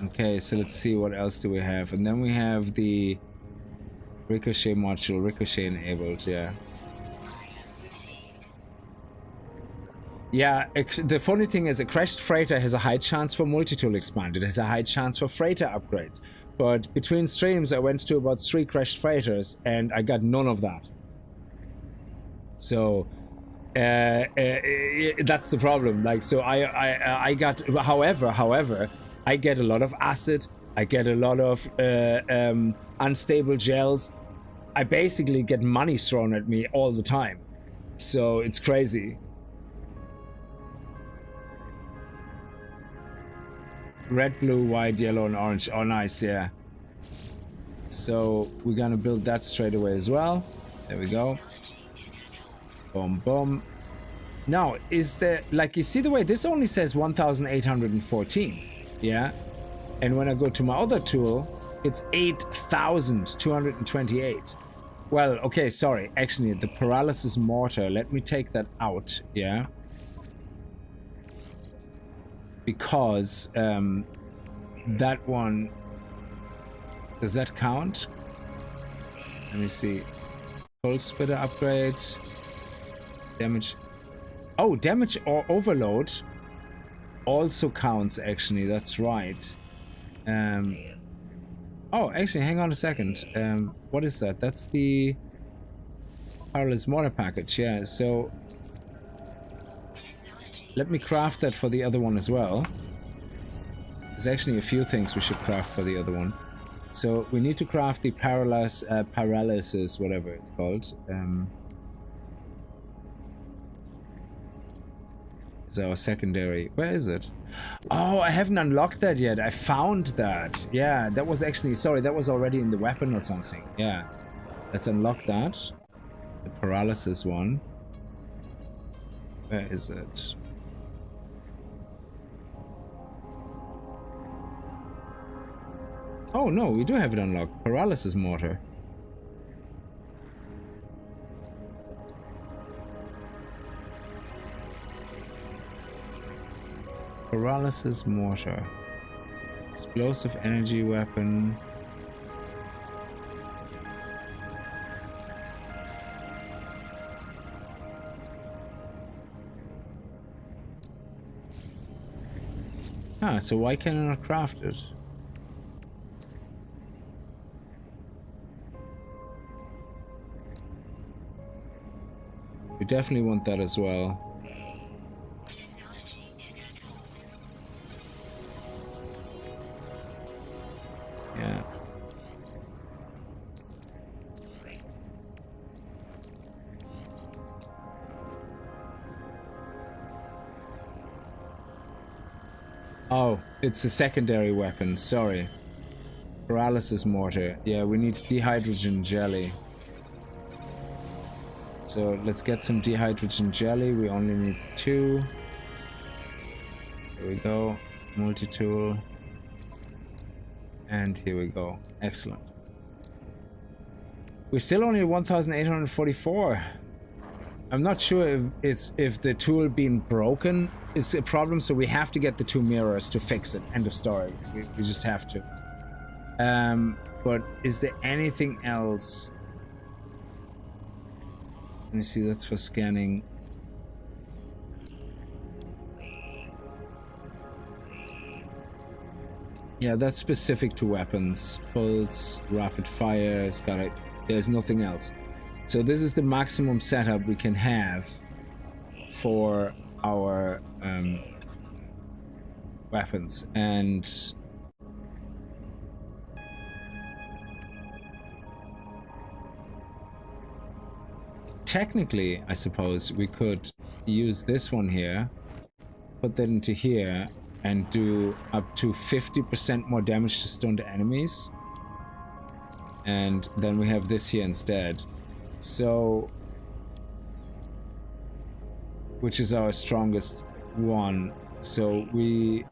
Okay, so let's see what else do we have. And then we have the ricochet module, ricochet enabled, yeah. Yeah, the funny thing is a crashed freighter has a high chance for multi-tool expand. It has a high chance for freighter upgrades. But between streams I went to about 3 crashed freighters and I got none of that. So that's the problem. Like, so I got, however, I get a lot of acid. I get a lot of unstable gels. I basically get money thrown at me all the time. So it's crazy. Red, blue, white, yellow, and orange. Oh, nice, yeah. So we're gonna build that straight away as well. There we go. Boom, boom. Now, is there, like, you see the way this only says 1,814, yeah? And when I go to my other tool, it's 8,228. Well, okay, sorry. Actually, the paralysis mortar, let me take that out, yeah? Because that one, does that count? Let me see. Pulse splitter upgrade. Damage. Oh, damage or overload also counts, actually. That's right. Oh, actually, hang on a second. What is that? That's the Paralysis Mortar package, yeah. So let me craft that for the other one as well. There's actually a few things we should craft for the other one. So we need to craft the paralysis, whatever it's called. Is our secondary. Where is it? Oh, I haven't unlocked that yet. I found that. Yeah, that was actually, sorry, that was already in the weapon or something. Yeah. Let's unlock that. The paralysis one. Where is it? Oh no, we do have it unlocked. Paralysis mortar. Paralysis mortar. Explosive energy weapon. Ah, so why can I not craft it? We definitely want that as well. Yeah. Oh, it's a secondary weapon, sorry. Paralysis mortar. Yeah, we need dehydrogen jelly. So let's get some dehydrogen jelly. We only need 2. Here we go. Multi-tool. And here we go. Excellent. We're still only at 1,844. I'm not sure if the tool being broken is a problem, so we have to get the 2 mirrors to fix it. End of story. We just have to. But is there anything else? Let me see, that's for scanning. Yeah, that's specific to weapons. Pulse, rapid fire, skylight. There's nothing else. So this is the maximum setup we can have for our weapons. And technically, I suppose, we could use this one here, put that into here, and do up to 50% more damage to stunned enemies. And then we have this here instead. So, which is our strongest one. So we...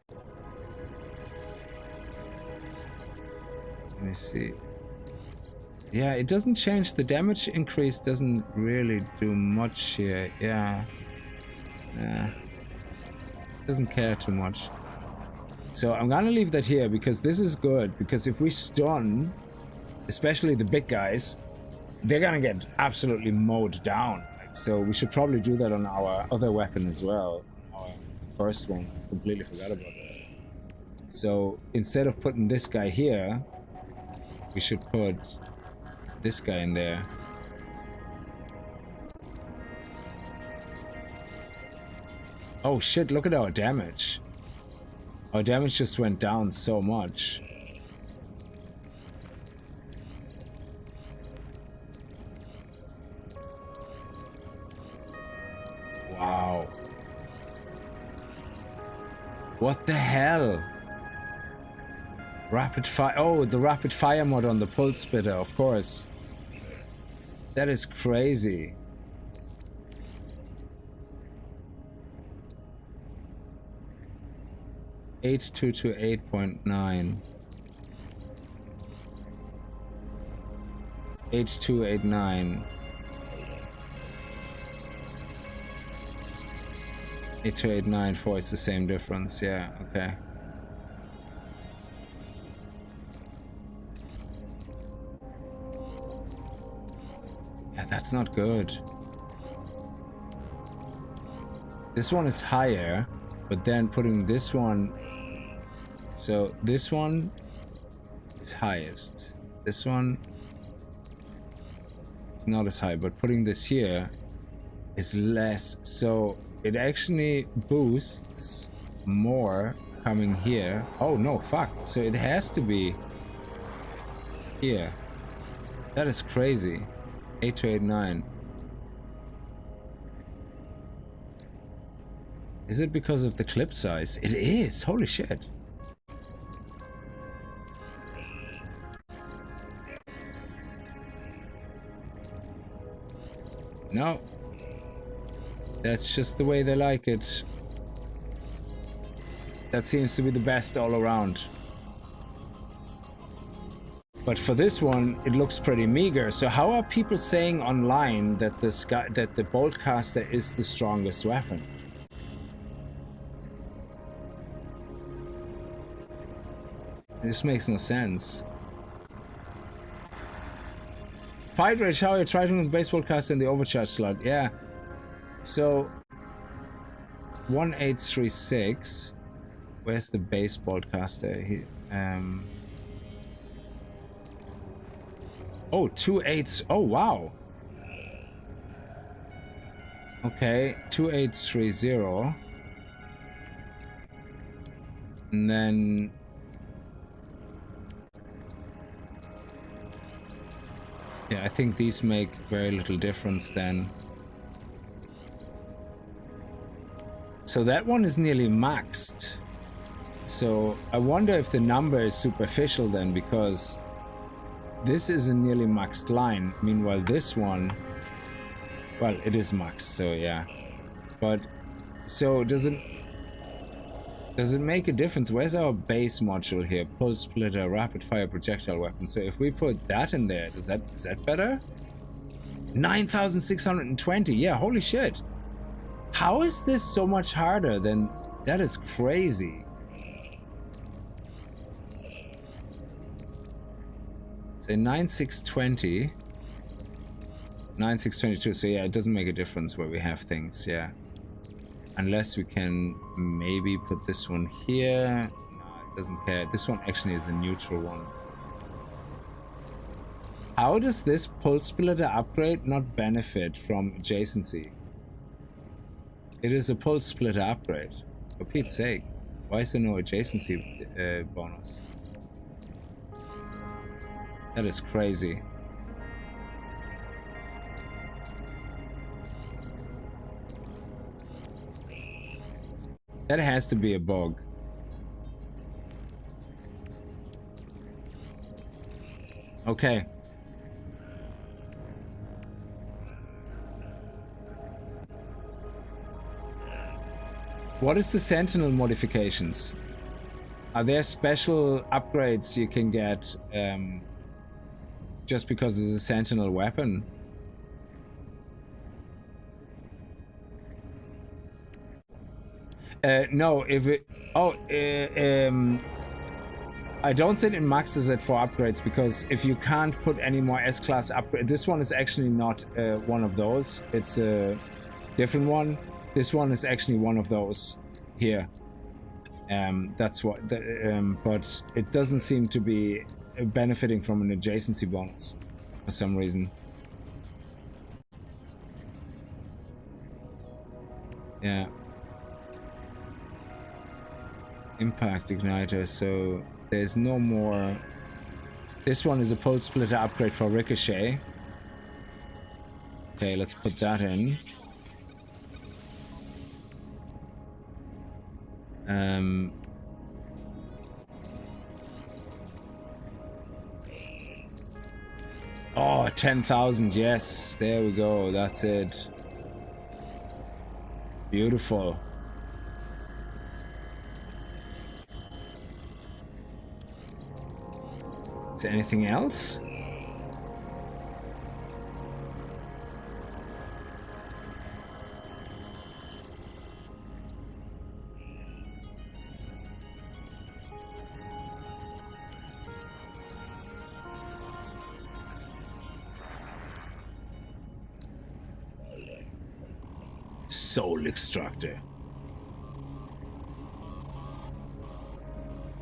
Let me see. Yeah, it doesn't change. The damage increase doesn't really do much here. Yeah. Yeah. Doesn't care too much. So I'm gonna leave that here because this is good. Because if we stun, especially the big guys, they're gonna get absolutely mowed down. So we should probably do that on our other weapon as well. Our first one. Completely forgot about that. So instead of putting this guy here, we should put this guy in there. Oh shit, look at our damage. Our damage just went down so much. Wow. What the hell? Rapid fire. Oh, the rapid fire mod on the pulse splitter, of course. That is crazy. (8.2 to 8.9). 8289. 82894 is the same difference, yeah, okay. Yeah, that's not good. This one is higher, but then putting this one... So this one is highest. This one is not as high, but putting this here is less. So it actually boosts more coming here. Oh no, fuck. So it has to be here. That is crazy. 8289. Is it because of the clip size? It is. Holy shit. No. That's just the way they like it. That seems to be the best all around. But for this one, it looks pretty meager. So how are people saying online that the boltcaster is the strongest weapon? This makes no sense. Fight Rage, how you tried with the baseball caster in the overcharge slot? Yeah. So 1836. Where's the baseball caster? He, oh, 28. Oh wow. Okay, 2830. And then yeah, I think these make very little difference then. So that one is nearly maxed. So I wonder if the number is superficial then, because this is a nearly maxed line. Meanwhile, this one, well, it is maxed, so yeah. But so does it make a difference? Where's our base module here? Pulse splitter, rapid fire projectile weapon. So if we put that in there, is that better? 9,620. Yeah, holy shit. How is this so much harder than that? Is crazy. So 9620. 9622. So yeah, it doesn't make a difference where we have things, yeah. Unless we can maybe put this one here. No, it doesn't care. This one actually is a neutral one. How does this pulse splitter upgrade not benefit from adjacency? It is a pulse splitter upgrade. For Pete's sake. Why is there no adjacency bonus? That is crazy. That has to be a bug. Okay. What is the Sentinel modifications? Are there special upgrades you can get just because it's a Sentinel weapon? No, if it... Oh, I don't think it maxes it for upgrades, because if you can't put any more S-Class upgrade... This one is actually not one of those. It's a different one. This one is actually one of those here. That's what... but it doesn't seem to be benefiting from an adjacency bonus for some reason. Yeah. Impact igniter, so there's no more. This one is a pulse splitter upgrade for ricochet. Okay, let's put that in. Oh, 10,000, yes, there we go, that's it. Beautiful. Is there anything else? Soul extractor.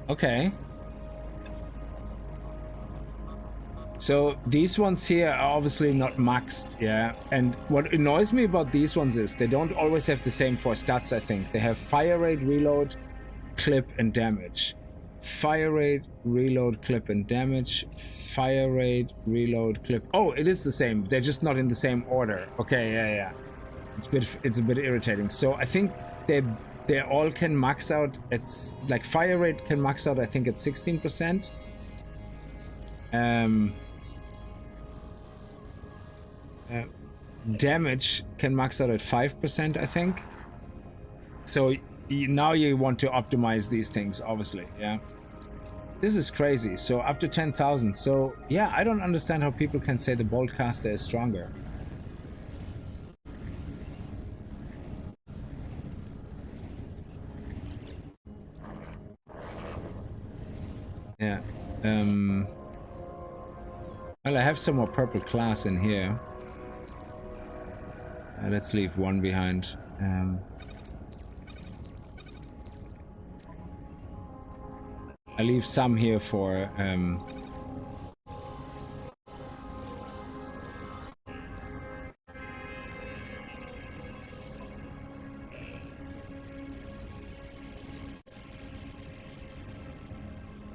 Okay. So these ones here are obviously not maxed, yeah. And what annoys me about these ones is they don't always have the same 4 stats, I think. They have fire rate, reload, clip, and damage. Fire rate, reload, clip, and damage. Fire rate, reload, clip. Oh, it is the same. They're just not in the same order. Okay, yeah. It's a bit irritating. So I think they all can max out at, like, fire rate can max out, I think, at 16%. Damage can max out at 5%, I think. So now you want to optimize these things, obviously, yeah. This is crazy. So up to 10,000. So yeah, I don't understand how people can say the Boltcaster is stronger. Yeah. Well, I have some more purple class in here. Let's leave one behind. I leave some here for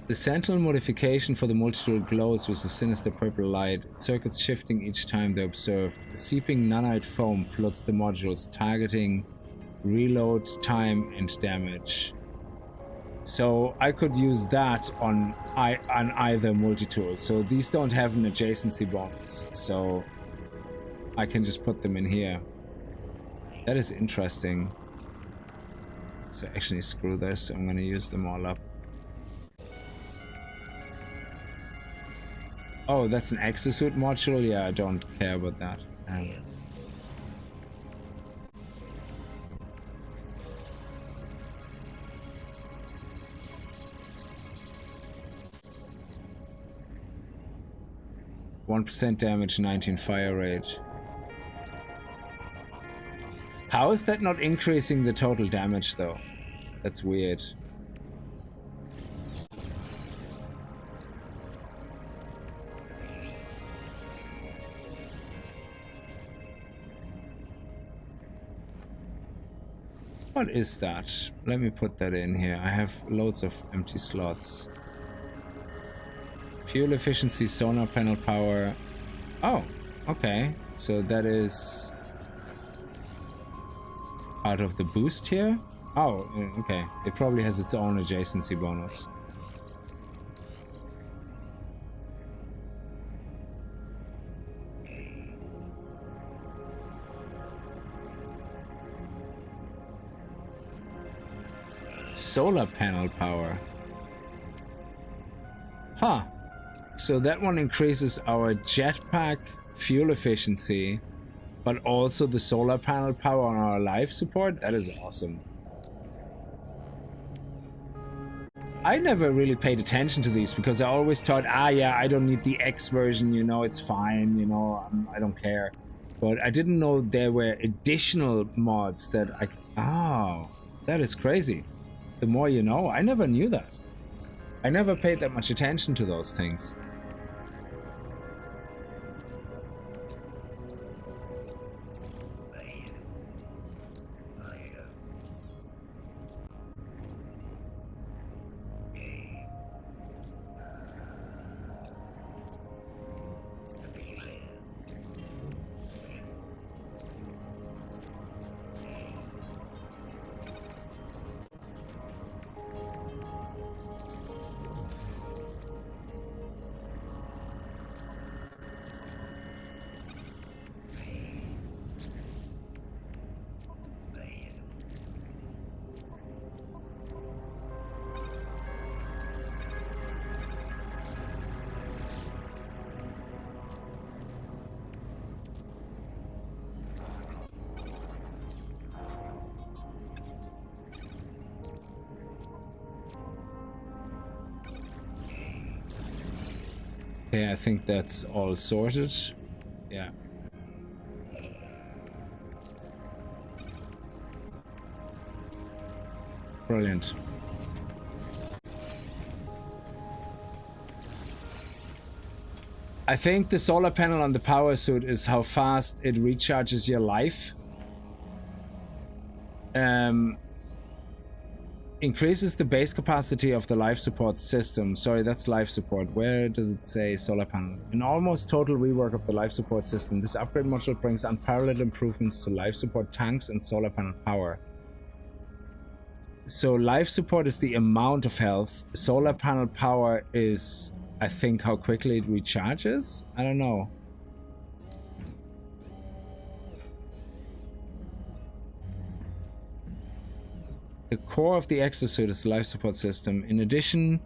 the sentinel modification for the multi-tool glows with a sinister purple light, circuits shifting each time they're observed. Seeping nanite foam floods the modules, targeting reload time and damage. So I could use that on either multi-tool. So these don't have an adjacency bonus, so I can just put them in here. That is interesting. So actually screw this, I'm gonna use them all up. Oh, that's an exosuit module? Yeah, I don't care about that. 1% damage, 19 fire rate. How is that not increasing the total damage though? That's weird. What is that? Let me put that in here. I have loads of empty slots. Fuel efficiency, sonar panel power. Oh, okay. So that is part of the boost here? Oh, okay. It probably has its own adjacency bonus. Solar panel power. Huh. So that one increases our jetpack fuel efficiency, but also the solar panel power on our life support? That is awesome. I never really paid attention to these because I always thought, yeah, I don't need the X version, you know, it's fine, you know, I don't care. But I didn't know there were additional mods that oh, that is crazy. The more you know. I never knew that. I never paid that much attention to those things. Okay, I think that's all sorted. Yeah. Brilliant. I think the solar panel on the power suit is how fast it recharges your life. Increases the base capacity of the life support system. Sorry, that's life support. Where does it say solar panel? An almost total rework of the life support system. This upgrade module brings unparalleled improvements to life support tanks and solar panel power. So life support is the amount of health. Solar panel power is, I think, how quickly it recharges? I don't know. The core of the exosuit is the life support system. In addition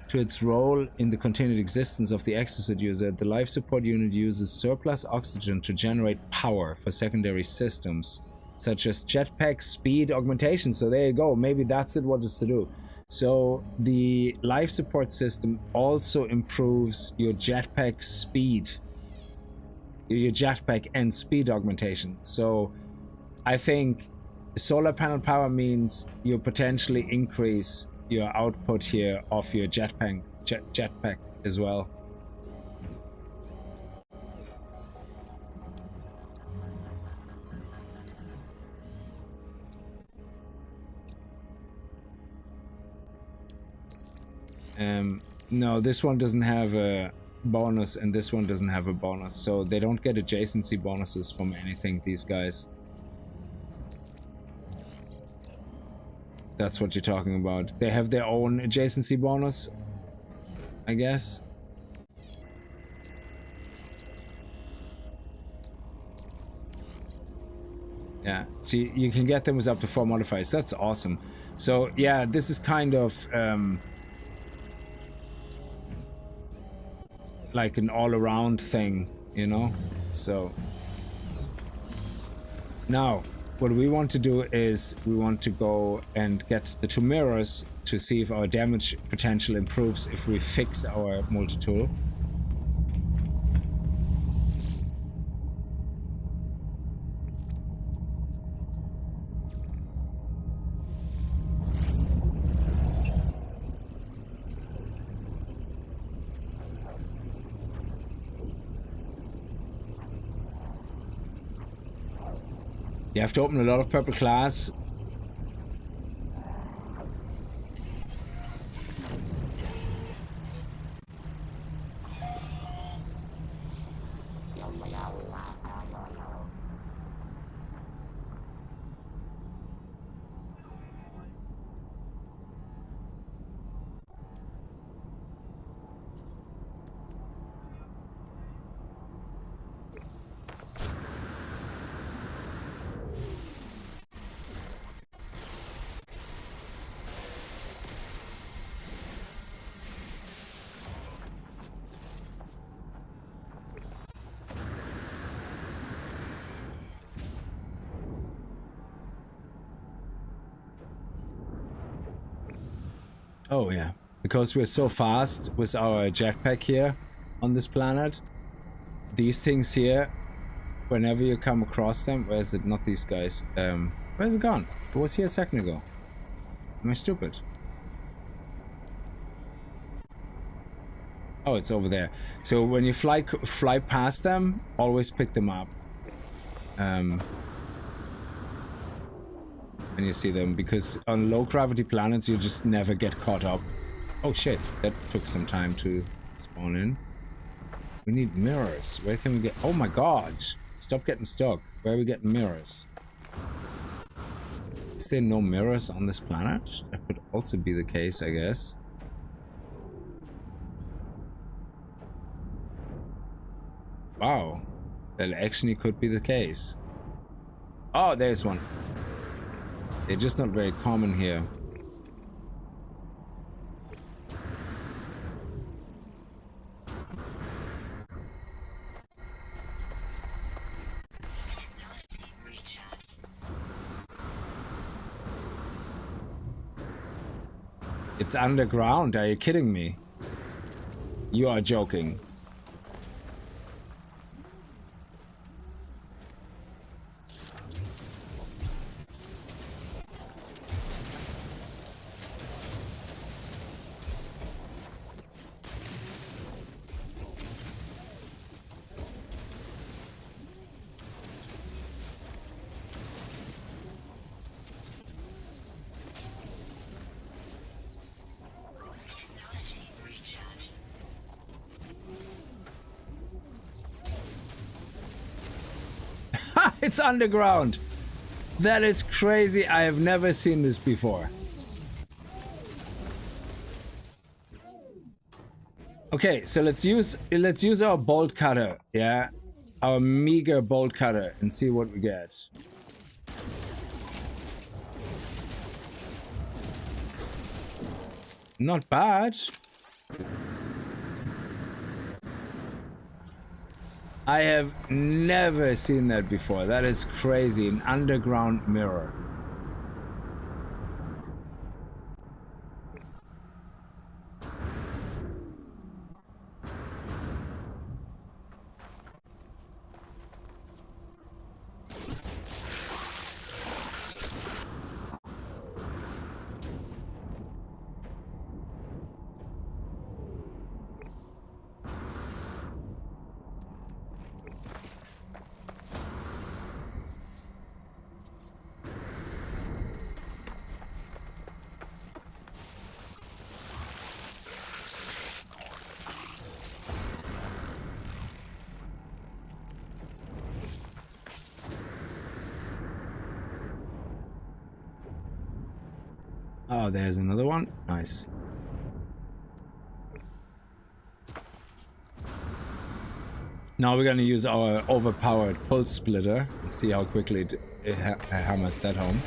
to its role in the continued existence of the exosuit user, the life support unit uses surplus oxygen to generate power for secondary systems, such as jetpack speed augmentation. So there you go. Maybe that's it, what is to do. So the life support system also improves your jetpack speed, your jetpack and speed augmentation. So I think solar panel power means you potentially increase your output here of your jetpack as well. No, this one doesn't have a bonus and this one doesn't have a bonus, so they don't get adjacency bonuses from anything, these guys. That's what you're talking about. They have their own adjacency bonus, I guess. Yeah, so you can get them with up to 4 modifiers. That's awesome. So yeah, this is kind of like an all-around thing, you know? So now what we want to do is we want to go and get the 2 mirrors to see if our damage potential improves if we fix our multi-tool. You have to open a lot of purple class. Oh yeah, because we're so fast with our jetpack here on this planet, these things here, whenever you come across them, where is it? Not these guys. Where's it gone? It was here a second ago. Am I stupid? Oh, it's over there. So when you fly past them, always pick them up. When you see them, because on low gravity planets you just never get caught up. Oh shit, that took some time to spawn in. We need mirrors. Where can we get? Oh my god, stop getting stuck. Where are we getting mirrors? Is there no mirrors on this planet? That could also be the case, I guess. Wow, that actually could be the case. Oh, there's one. They're just not very common here. It's underground, are you kidding me? You are joking. It's underground. That is crazy. I have never seen this before. Okay, so let's use our bolt cutter, yeah? Our meager bolt cutter and see what we get. Not bad. I have never seen that before. That is crazy. An underground mirror. Oh, there's another one. Nice. Now we're gonna use our overpowered pulse splitter and see how quickly it hammers that home.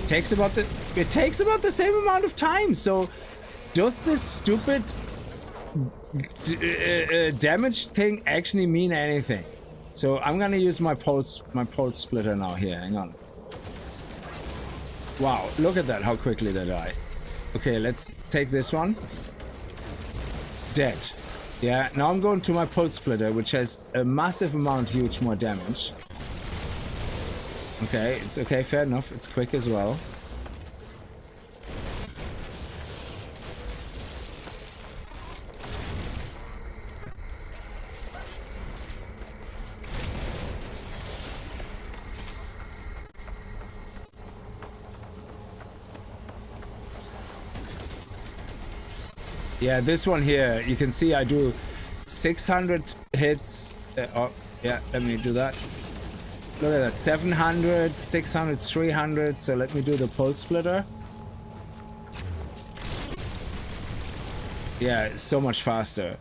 It takes about the same amount of time. So, does this stupid damage thing actually mean anything? So I'm gonna use my pulse splitter now. Here, hang on. Wow, look at that, how quickly they die. Okay, let's take this one. Dead. Yeah, now I'm going to my pulse splitter, which has a massive amount, huge more damage. Okay, it's okay, fair enough. It's quick as well. Yeah, this one here, you can see I do 600 hits. Oh, yeah, let me do that. Look at that, 700, 600, 300. So let me do the pulse splitter. Yeah, it's so much faster.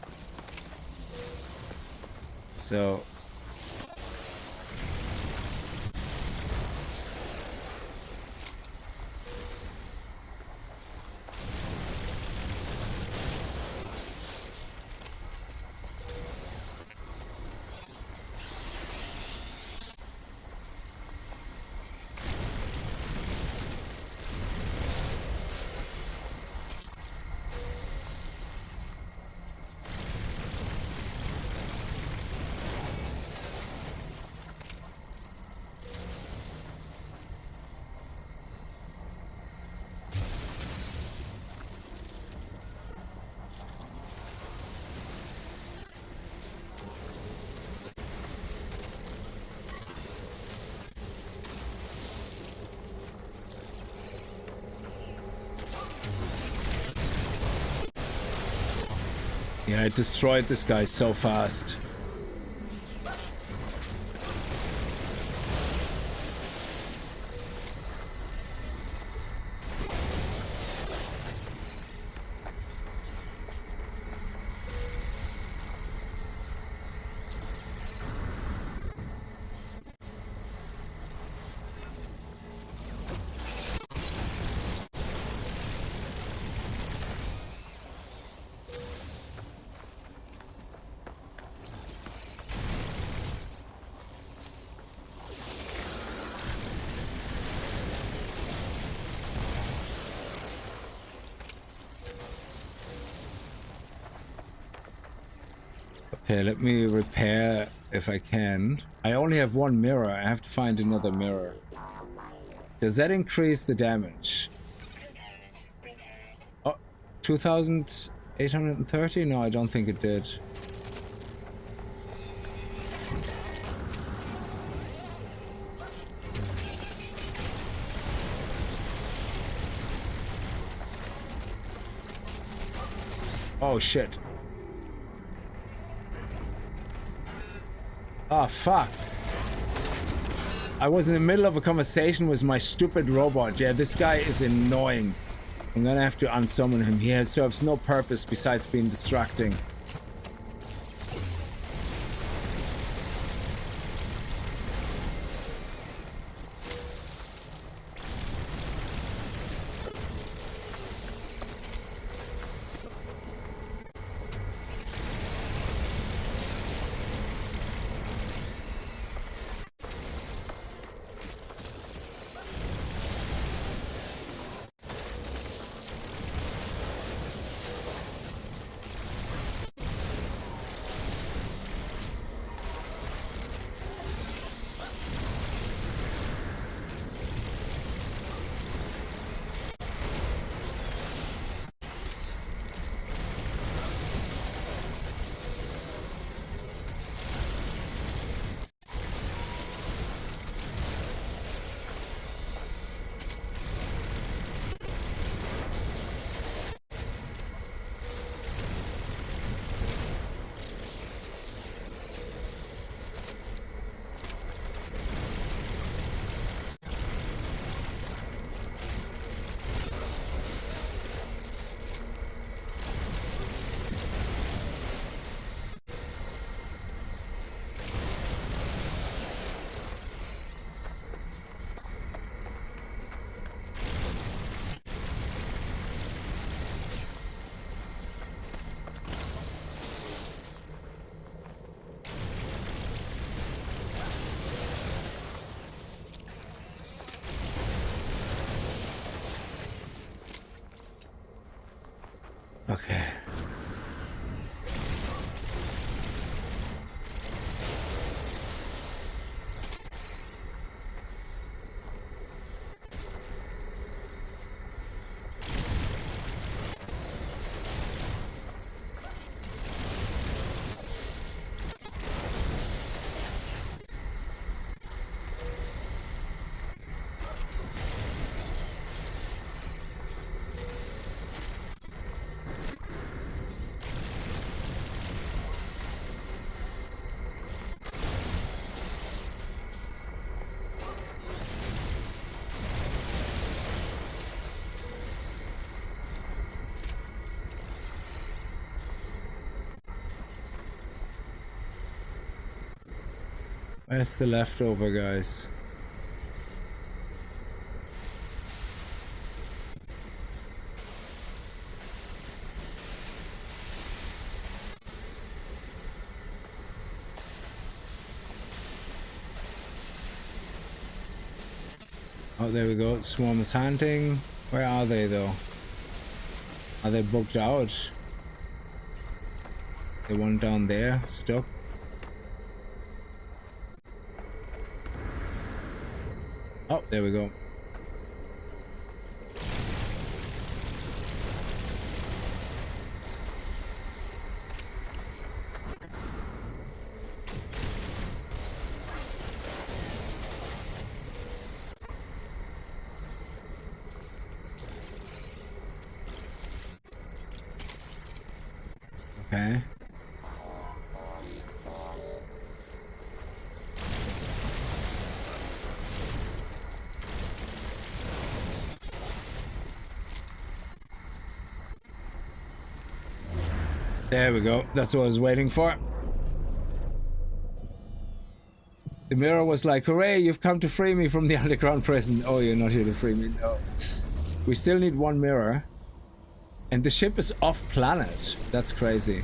So... yeah, I destroyed this guy so fast. Okay, let me repair if I can. I only have one mirror. I have to find another mirror. Does that increase the damage? Oh, 2,830? No, I don't think it did. Oh, shit. Oh, fuck. I was in the middle of a conversation with my stupid robot. Yeah, this guy is annoying. I'm gonna have to unsummon him. He serves no purpose besides being distracting. Okay. Where's the leftover, guys? Oh, there we go. Swarm is hunting. Where are they, though? Are they booked out? The one down there, stuck. Oh, there we go. Okay. There we go. That's what I was waiting for. The mirror was like, hooray, you've come to free me from the underground prison. Oh, you're not here to free me. No. We still need one mirror. And the ship is off planet. That's crazy.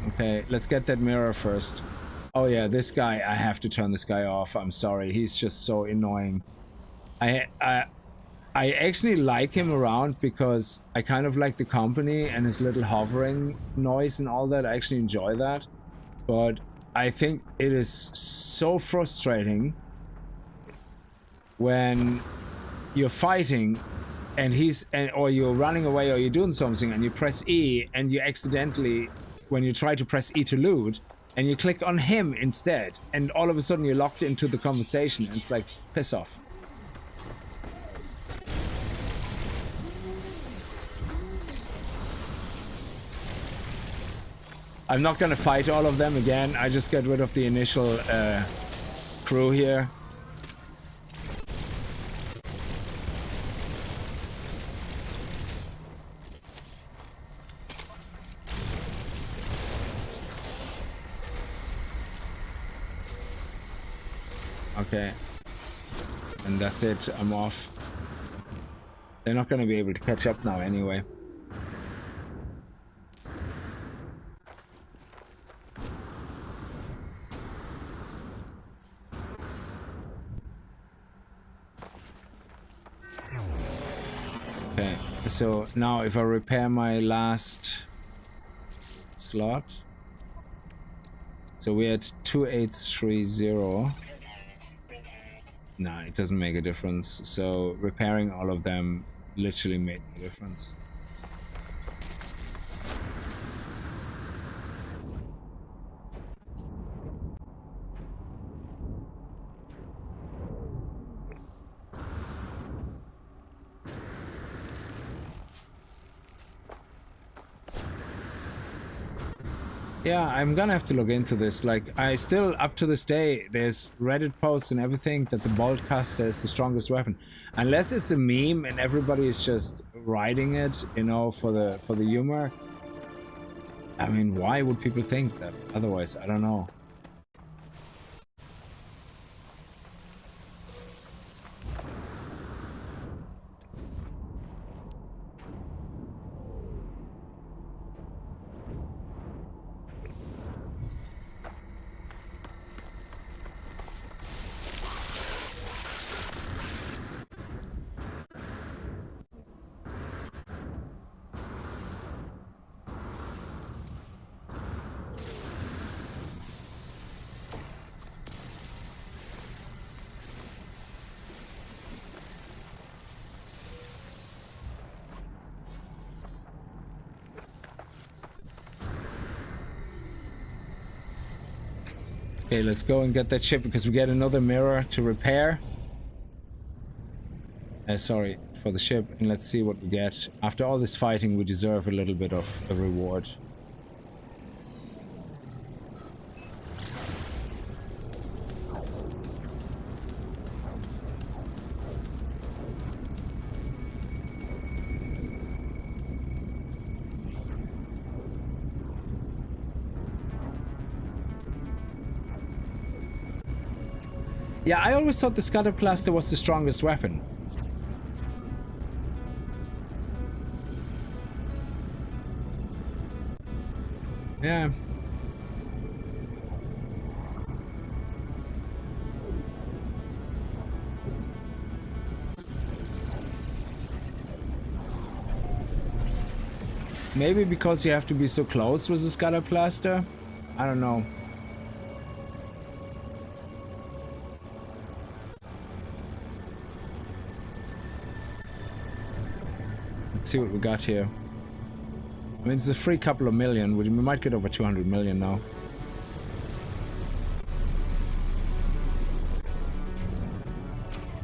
Okay, let's get that mirror first. Oh yeah, this guy, I have to turn this guy off. I'm sorry. He's just so annoying. I actually like him around because I kind of like the company and his little hovering noise and all that. I actually enjoy that. But I think it is so frustrating when you're fighting and or you're running away or you're doing something and you press E and you accidentally, when you try to press E to loot, and you click on him instead, and all of a sudden you're locked into the conversation. And it's like, piss off. I'm not gonna fight all of them again. I just get rid of the initial crew here. Okay. And that's it. I'm off. They're not gonna be able to catch up now anyway. Okay, so now if I repair my last slot, so we're at 2830. Nah, it doesn't make a difference. So repairing all of them literally made no difference. Yeah, I'm gonna have to look into this. Like, I still, up to this day, there's Reddit posts and everything that the Boltcaster is the strongest weapon. Unless it's a meme and everybody is just writing it, you know, for the humor. I mean, why would people think that? Otherwise, I don't know. Okay, let's go and get that ship because we get another mirror to repair. Sorry, for the ship, and let's see what we get. After all this fighting, we deserve a little bit of a reward. Yeah, I always thought the Scatterplaster was the strongest weapon. Yeah. Maybe because you have to be so close with the Scatterplaster? I don't know. Let's see what we got here. I mean, it's a free couple of million. We might get over 200 million now.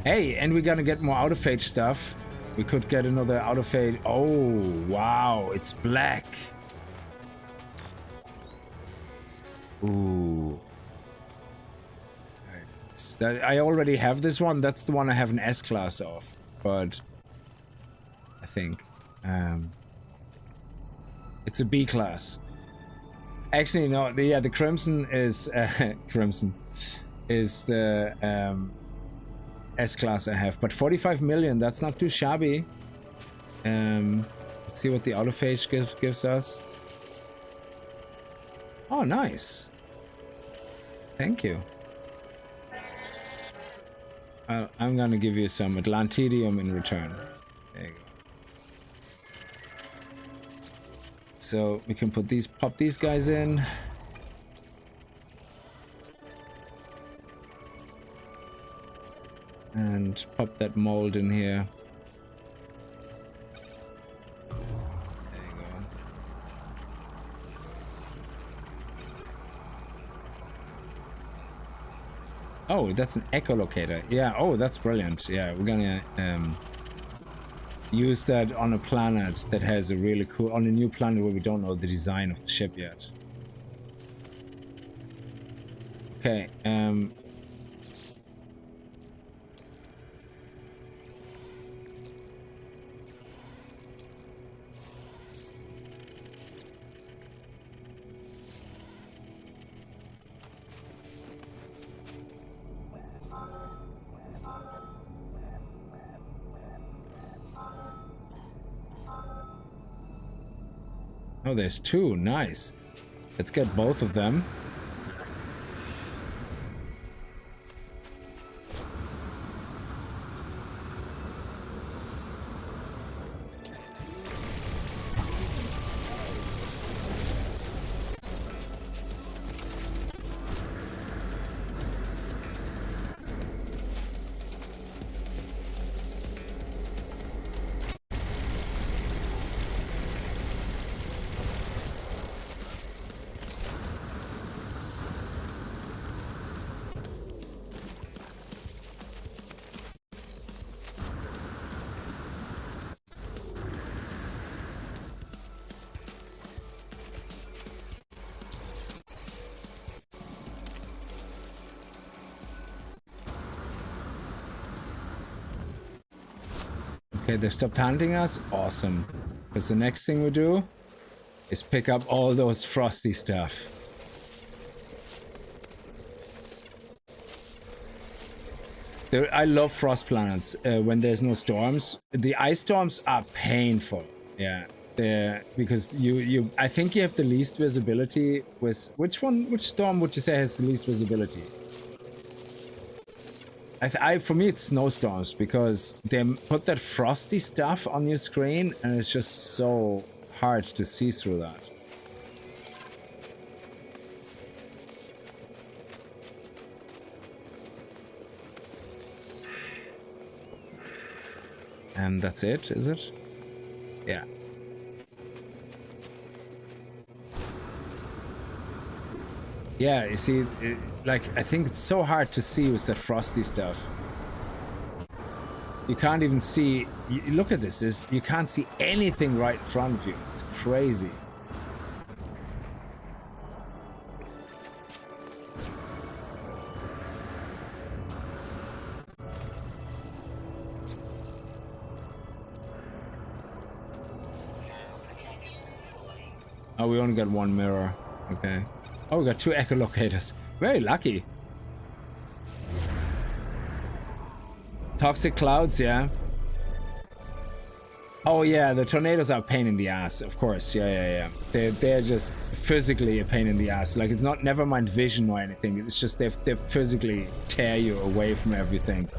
Hey, and we're gonna get more out-of-phage stuff. We could get another out-of-phage. Oh, wow, it's black. Ooh. I already have this one. That's the one I have an S-class of. But I think it's a B class. Actually, no. The Crimson is Crimson is the S class I have. But 45 million. That's not too shabby. Let's see what the autophage gives us. Oh, nice. Thank you. I'm gonna give you some Atlantidium in return. There you go. So we can put these, pop these guys in. And pop that mold in here. There you go. Oh, that's an echolocator. Yeah, oh, that's brilliant. Yeah, we're gonna use that on a planet that has a really cool, on a new planet where we don't know the design of the ship yet. Okay, oh, there's two. Nice. Let's get both of them. Okay, they stopped hunting us. Awesome. Because the next thing we do is pick up all those frosty stuff. I love frost planets when there's no storms. The ice storms are painful. Yeah, because I think you have the least visibility with which storm would you say has the least visibility? For me, it's snowstorms because they put that frosty stuff on your screen and it's just so hard to see through that. And that's it, is it? Yeah. Yeah, you see, like, I think it's so hard to see with that frosty stuff. You can't even see, look at this, you can't see anything right in front of you. It's crazy. Oh, we only got one mirror. Okay. Oh, we got two echolocators. Very lucky. Toxic clouds, yeah. Oh yeah, the tornadoes are a pain in the ass, of course. Yeah. They're just physically a pain in the ass. Like, it's not, never mind vision or anything. It's just they physically tear you away from everything.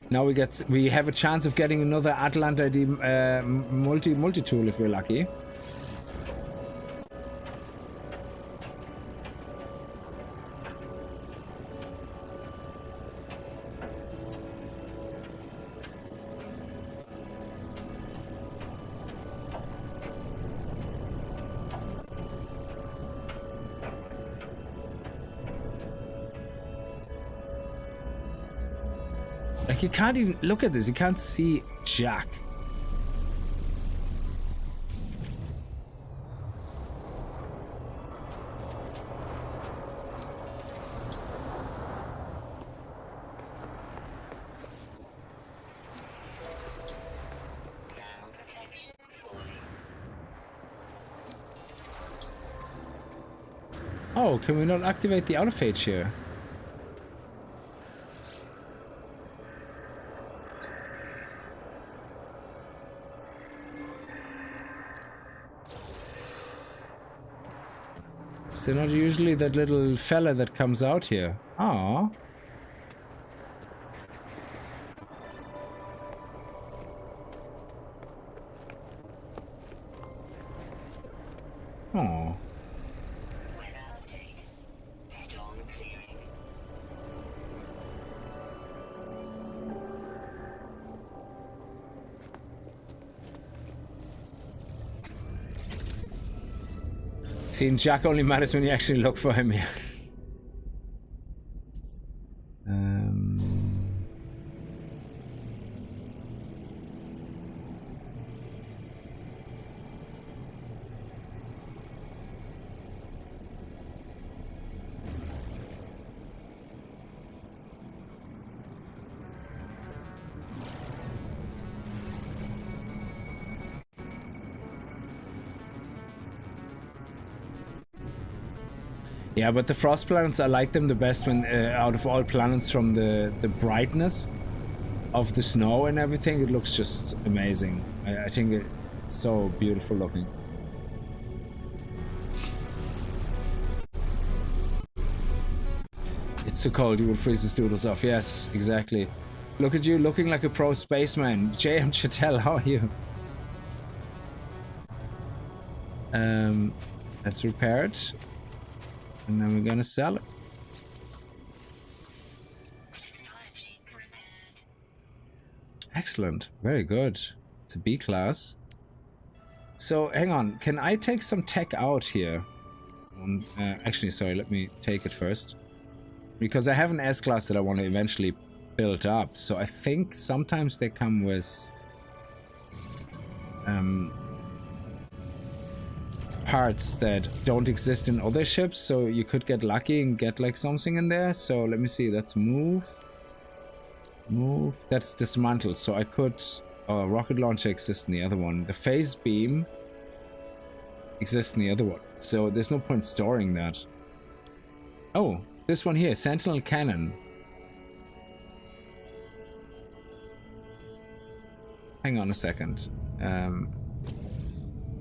Now we have a chance of getting another Atlanta multi-tool if we're lucky. Like, you can't even look at this. You can't see jack. Oh, can we not activate the autophage here? Is there not usually that little fella that comes out here? Aww. Aww. Seeing Jack only matters when you actually look for him here. Yeah, but the frost planets, I like them the best when out of all planets, from the brightness of the snow and everything. It looks just amazing. I think it's so beautiful looking. It's so cold, you will freeze the doodles off. Yes, exactly. Look at you, looking like a pro spaceman. J.M. Chattel, how are you? Let's repair it. And then we're gonna sell it. Technology repaired. Excellent. Very good. It's a B class. So, hang on. Can I take some tech out here? Actually, sorry. Let me take it first. Because I have an S class that I want to eventually build up. So I think sometimes they come with parts that don't exist in other ships, so you could get lucky and get like something in there. So let me see, that's move, that's dismantle. So I could rocket launcher exists in the other one, the phase beam exists in the other one, so there's no point storing that. Oh, this one here, sentinel cannon. Hang on a second.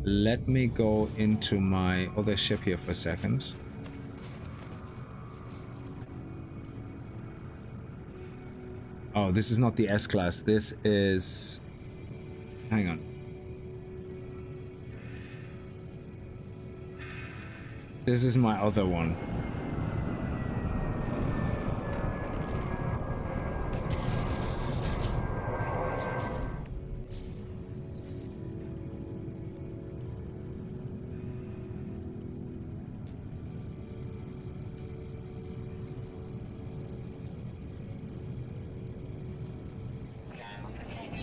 Let me go into my other ship here for a second. Oh, this is not the S-Class. This is... Hang on. This is my other one.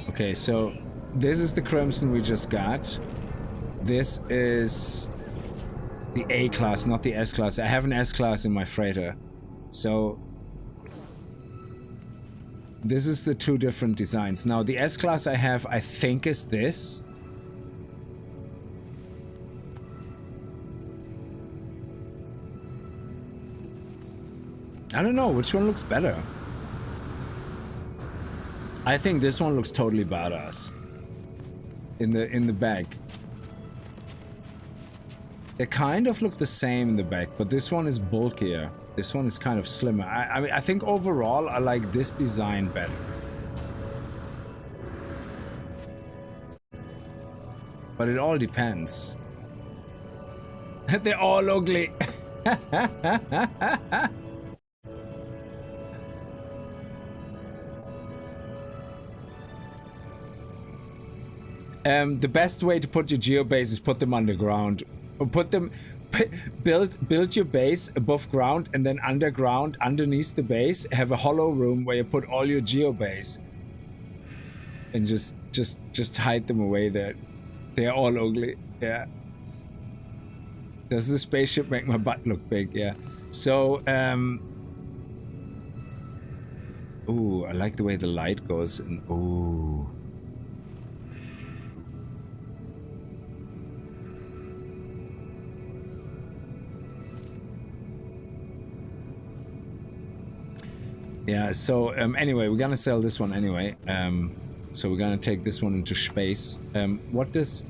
Okay, so this is the Crimson we just got. This is the A-Class, not the S-Class. I have an S-Class in my freighter. So this is the two different designs. Now the S-Class I have, I think, is this. I don't know, which one looks better? I think this one looks totally badass. In the back. They kind of look the same in the back, but this one is bulkier. This one is kind of slimmer. I mean, I think overall I like this design better. But it all depends. They're all ugly. The best way to put your geobase is put them underground. Or put them, build your base above ground, and then underground, underneath the base, have a hollow room where you put all your geobase, and just hide them away there. They're all ugly. Yeah. Does the spaceship make my butt look big? Yeah. So ooh, I like the way the light goes. And ooh. Yeah, so anyway, we're gonna sell this one anyway. So we're gonna take this one into space. What did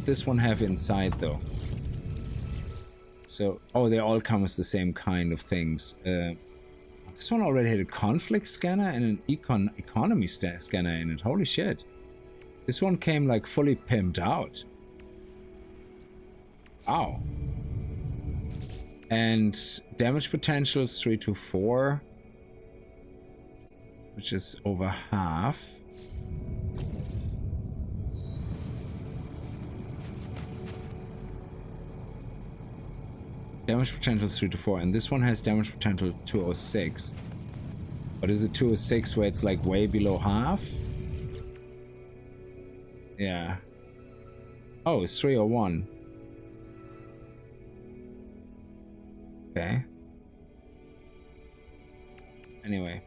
this one have inside though? So, oh, they all come with the same kind of things. This one already had a conflict scanner and an economy scanner in it. Holy shit. This one came like fully pimped out. Wow. And damage potential is 324, which is over half. Damage potential is 3 to 4, and this one has damage potential 206. But is it 206 where it's like way below half? Yeah. Oh, it's 301. Okay. Anyway.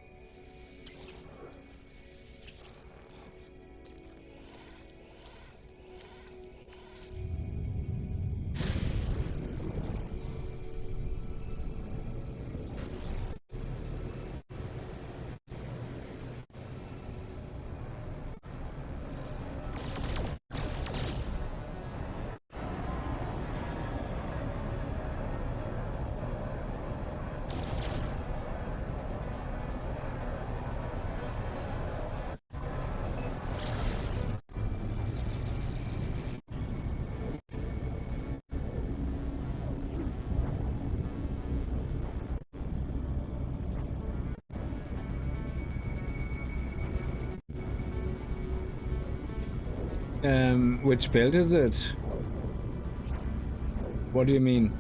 Which build is it? What do you mean?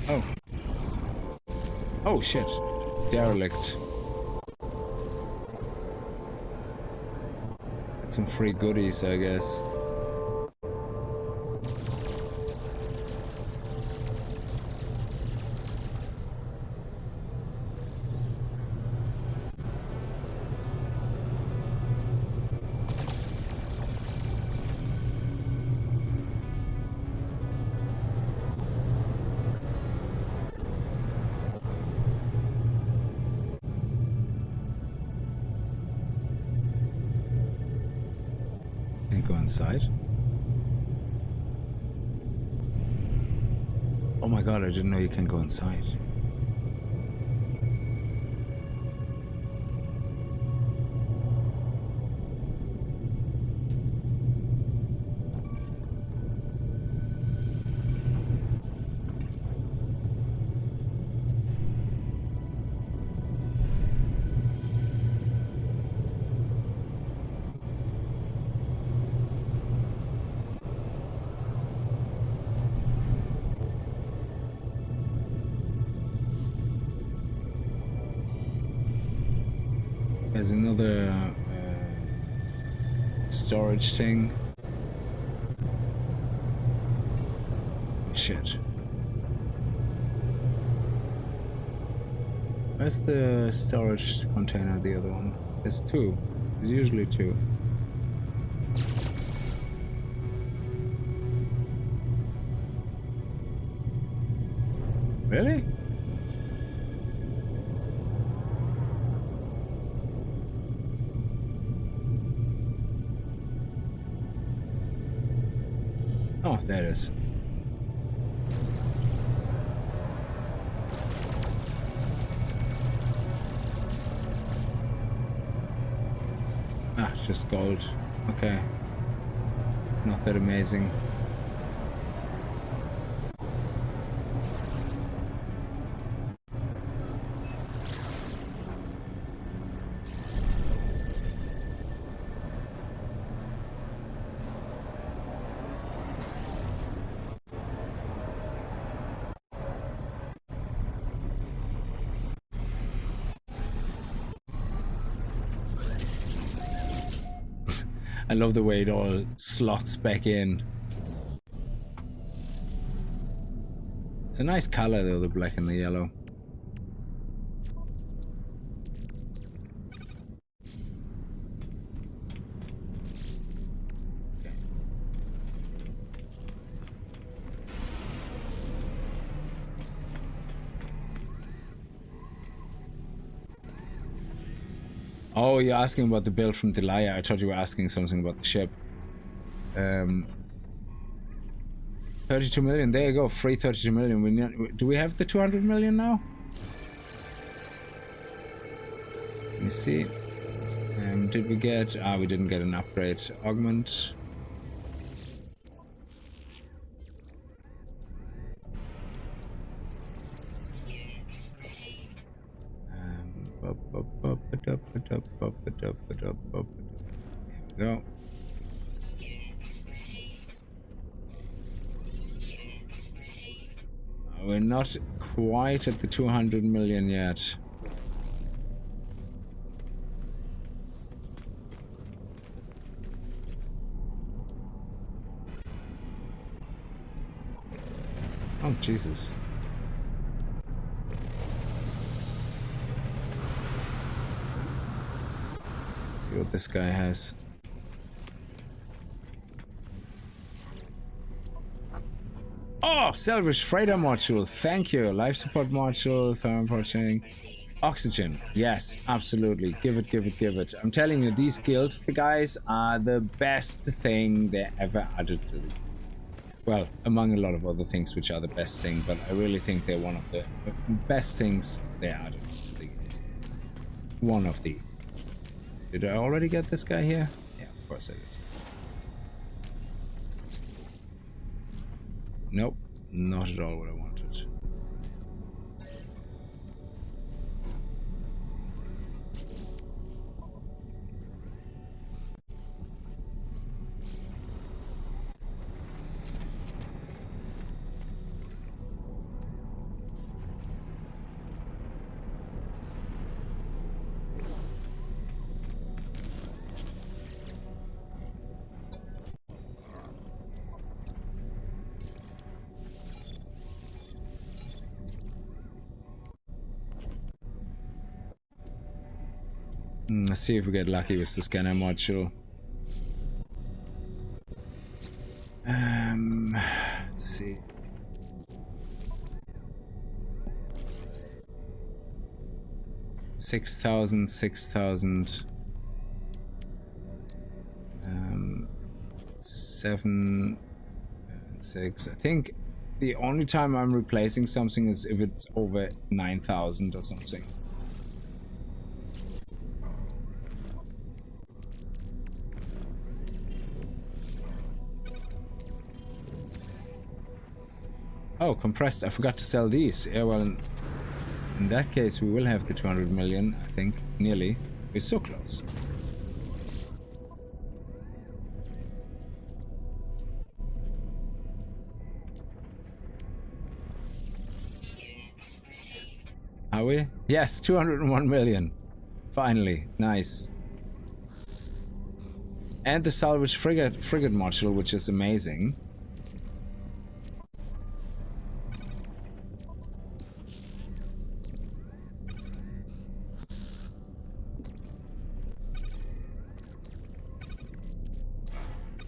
Oh. Oh shit. Derelict. Got some free goodies, I guess. Go inside. Oh my god, I didn't know you can go inside. There's another storage thing. Shit. Where's the storage container, the other one? There's two. There's usually two. Really? Oh, there it is. Ah, just gold. Okay. Not that amazing. I love the way it all slots back in. It's a nice color though, the black and the yellow. Oh, you're asking about the build from Delia. I thought you were asking something about the ship. 32 million. There you go. Free 32 million. Do we have the 200 million now? Let me see. Did we get... Ah, we didn't get an upgrade. Augment. Here we go. We're not quite at the 200 million yet. Oh, Jesus. Let's see what this guy has. Oh, salvage freighter module. Thank you. Life support module, thermal portioning. Oxygen. Yes, absolutely. Give it, give it, give it. I'm telling you, these guild guys are the best thing they ever added to the... Well, among a lot of other things which are the best thing, but I really think they're one of the best things they added to the game. One of the... Did I already get this guy here? Yeah, of course I did. Nope, not at all what I wanted. Let's see if we get lucky with the scanner module. Let's see. $6,000. 7, 6. I think the only time I'm replacing something is if it's over 9,000 or something. Oh, compressed. I forgot to sell these. Yeah, well, in that case, we will have the 200 million, I think. Nearly. We're so close. Are we? Yes, 201 million. Finally. Nice. And the salvage frigate module, which is amazing.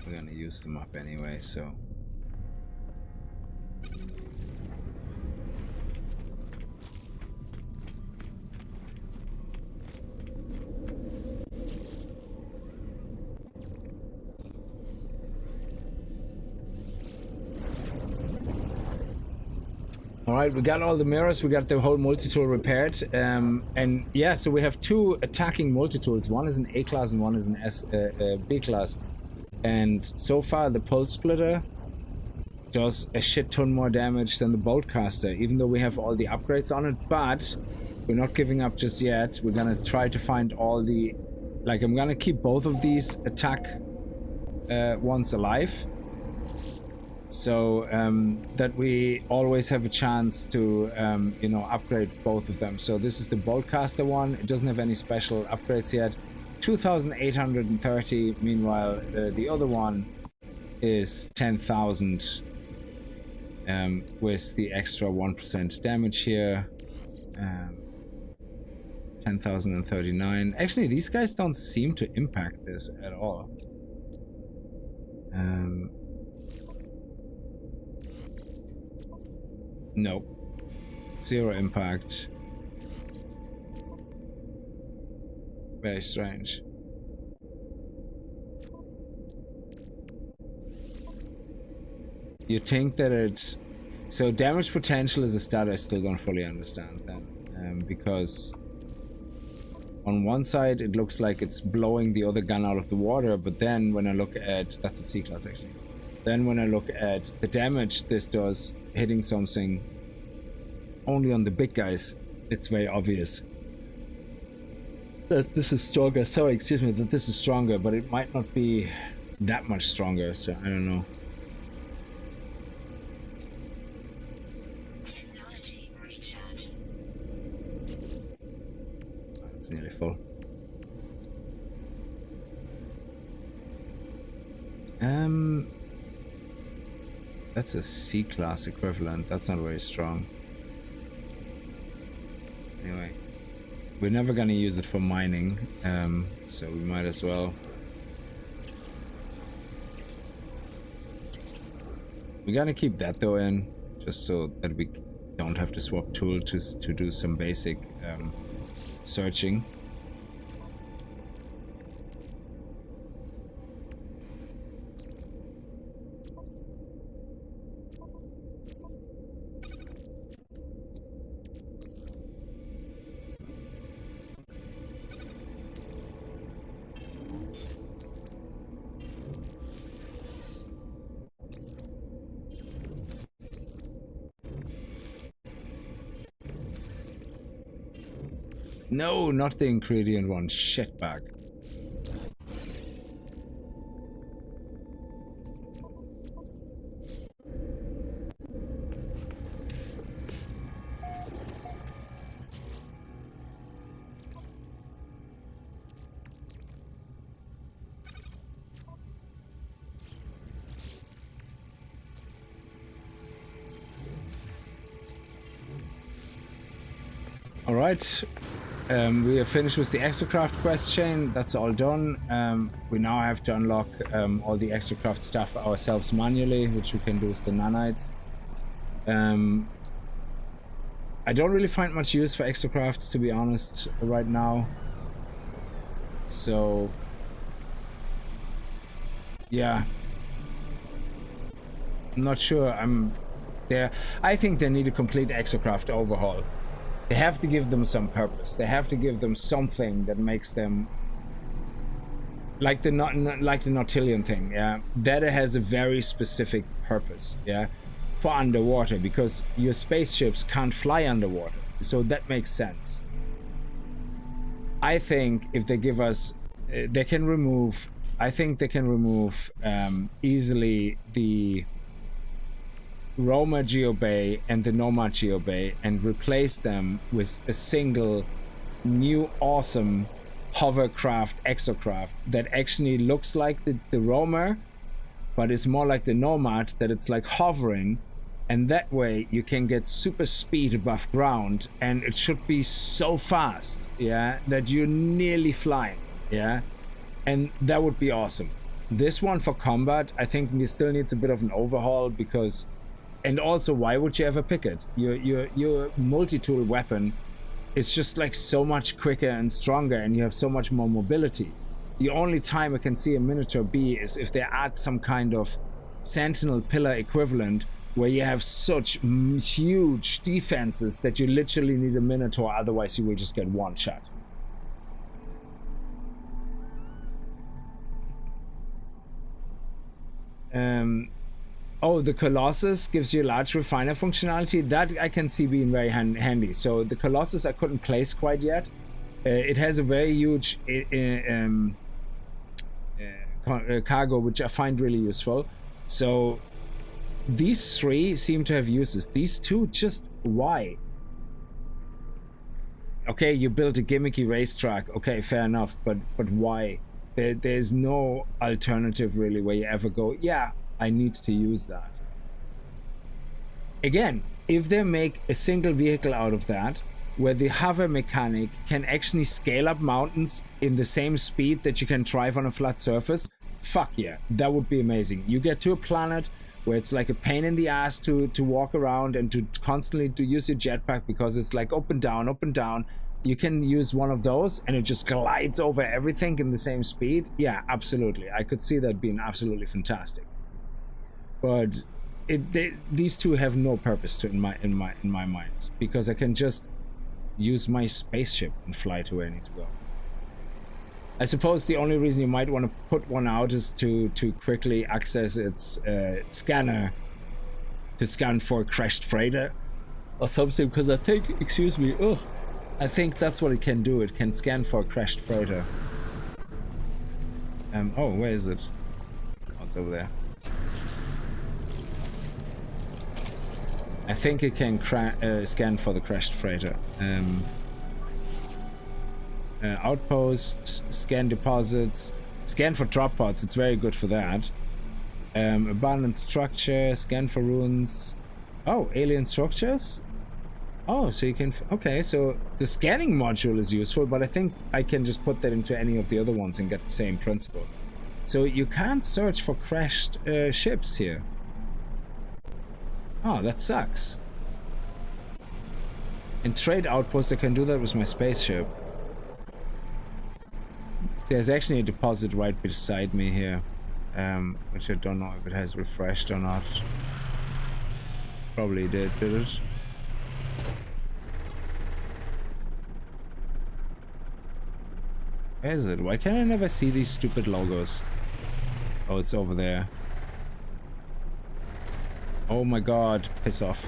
We're gonna use them up anyway, so... Alright, we got all the mirrors, we got the whole multi-tool repaired, and yeah, so we have two attacking multi-tools. One is an A class and one is an B class. And so far the pulse splitter does a shit ton more damage than the bolt caster, even though we have all the upgrades on it. But we're not giving up just yet. We're gonna try to find all the... Like, I'm gonna keep both of these attack ones alive. So that we always have a chance to, you know, upgrade both of them. So this is the bolt caster one. It doesn't have any special upgrades yet. 2,830. Meanwhile, the other one is 10,000 with the extra 1% damage here. 10,039. Actually, these guys don't seem to impact this at all. Nope. Zero impact. Very strange. You think that it's... So damage potential is a stat I still don't fully understand then. Because on one side it looks like it's blowing the other gun out of the water, but then when I look at... That's a C class actually. Then when I look at the damage this does hitting something only on the big guys, it's very obvious that this is stronger. Sorry, excuse me, that this is stronger, but it might not be that much stronger, so I don't know. Technology recharge. It's nearly full. That's a C class equivalent. That's not very strong. Anyway, we're never gonna use it for mining, so we might as well. We're gonna keep that though in, just so that we don't have to swap tool to do some basic searching. No, not the ingredient one. Shitbag. All right. We are finished with the Exocraft quest chain. That's all done. We now have to unlock all the Exocraft stuff ourselves manually, which we can do with the nanites. I don't really find much use for Exocrafts, to be honest, right now. So, yeah. I'm not sure. I think they need a complete Exocraft overhaul. They have to give them some purpose. They have to give them something that makes them like the Nautilian thing. Yeah, that has a very specific purpose. Yeah, for underwater, because your spaceships can't fly underwater, so that makes sense. I think if they give us, they can remove. I think they can remove easily the Roma Geobay and the Nomad Geobay and replace them with a single new awesome hovercraft Exocraft that actually looks like the Roma, but is more like the Nomad, that it's like hovering, and that way you can get super speed above ground and it should be so fast, yeah, that you're nearly flying, yeah, and that would be awesome. This one for combat, I think it still needs a bit of an overhaul, because, and also, why would you ever pick it? Your multi-tool weapon is just like so much quicker and stronger, and you have so much more mobility. The only time I can see a Minotaur B is if they add some kind of Sentinel Pillar equivalent, where you have such huge defenses that you literally need a Minotaur, otherwise you will just get one shot. Oh, the Colossus gives you large refiner functionality. That I can see being very handy. So the Colossus I couldn't place quite yet. It has a very huge cargo, which I find really useful. So these three seem to have uses. These two, just why? Okay, you built a gimmicky racetrack. Okay, fair enough. But why? There's no alternative really where you ever go, yeah, I need to use that. Again, if they make a single vehicle out of that, where the hover mechanic can actually scale up mountains in the same speed that you can drive on a flat surface, fuck yeah, that would be amazing. You get to a planet where it's like a pain in the ass to walk around and to constantly to use your jetpack, because it's like up and down, up and down. You can use one of those and it just glides over everything in the same speed. Yeah, absolutely. I could see that being absolutely fantastic. But these two have no purpose to in my mind, because I can just use my spaceship and fly to where I need to go. I suppose the only reason you might want to put one out is to quickly access its scanner to scan for a crashed freighter or something, because I think, excuse me, I think that's what it can do. It can scan for a crashed freighter. Oh, where is it? Oh, it's over there. I think it can scan for the crashed freighter. Outpost, scan deposits, scan for drop pods. It's very good for that. Abandoned structure, scan for ruins. Oh, alien structures? Oh, so you can... Okay, so the scanning module is useful, but I think I can just put that into any of the other ones and get the same principle. So you can't search for crashed ships here. Oh, that sucks. In trade outpost, I can do that with my spaceship. There's actually a deposit right beside me here, which I don't know if it has refreshed or not. Probably did it? Where is it? Why can I never see these stupid logos? Oh, it's over there. Oh my god, piss off.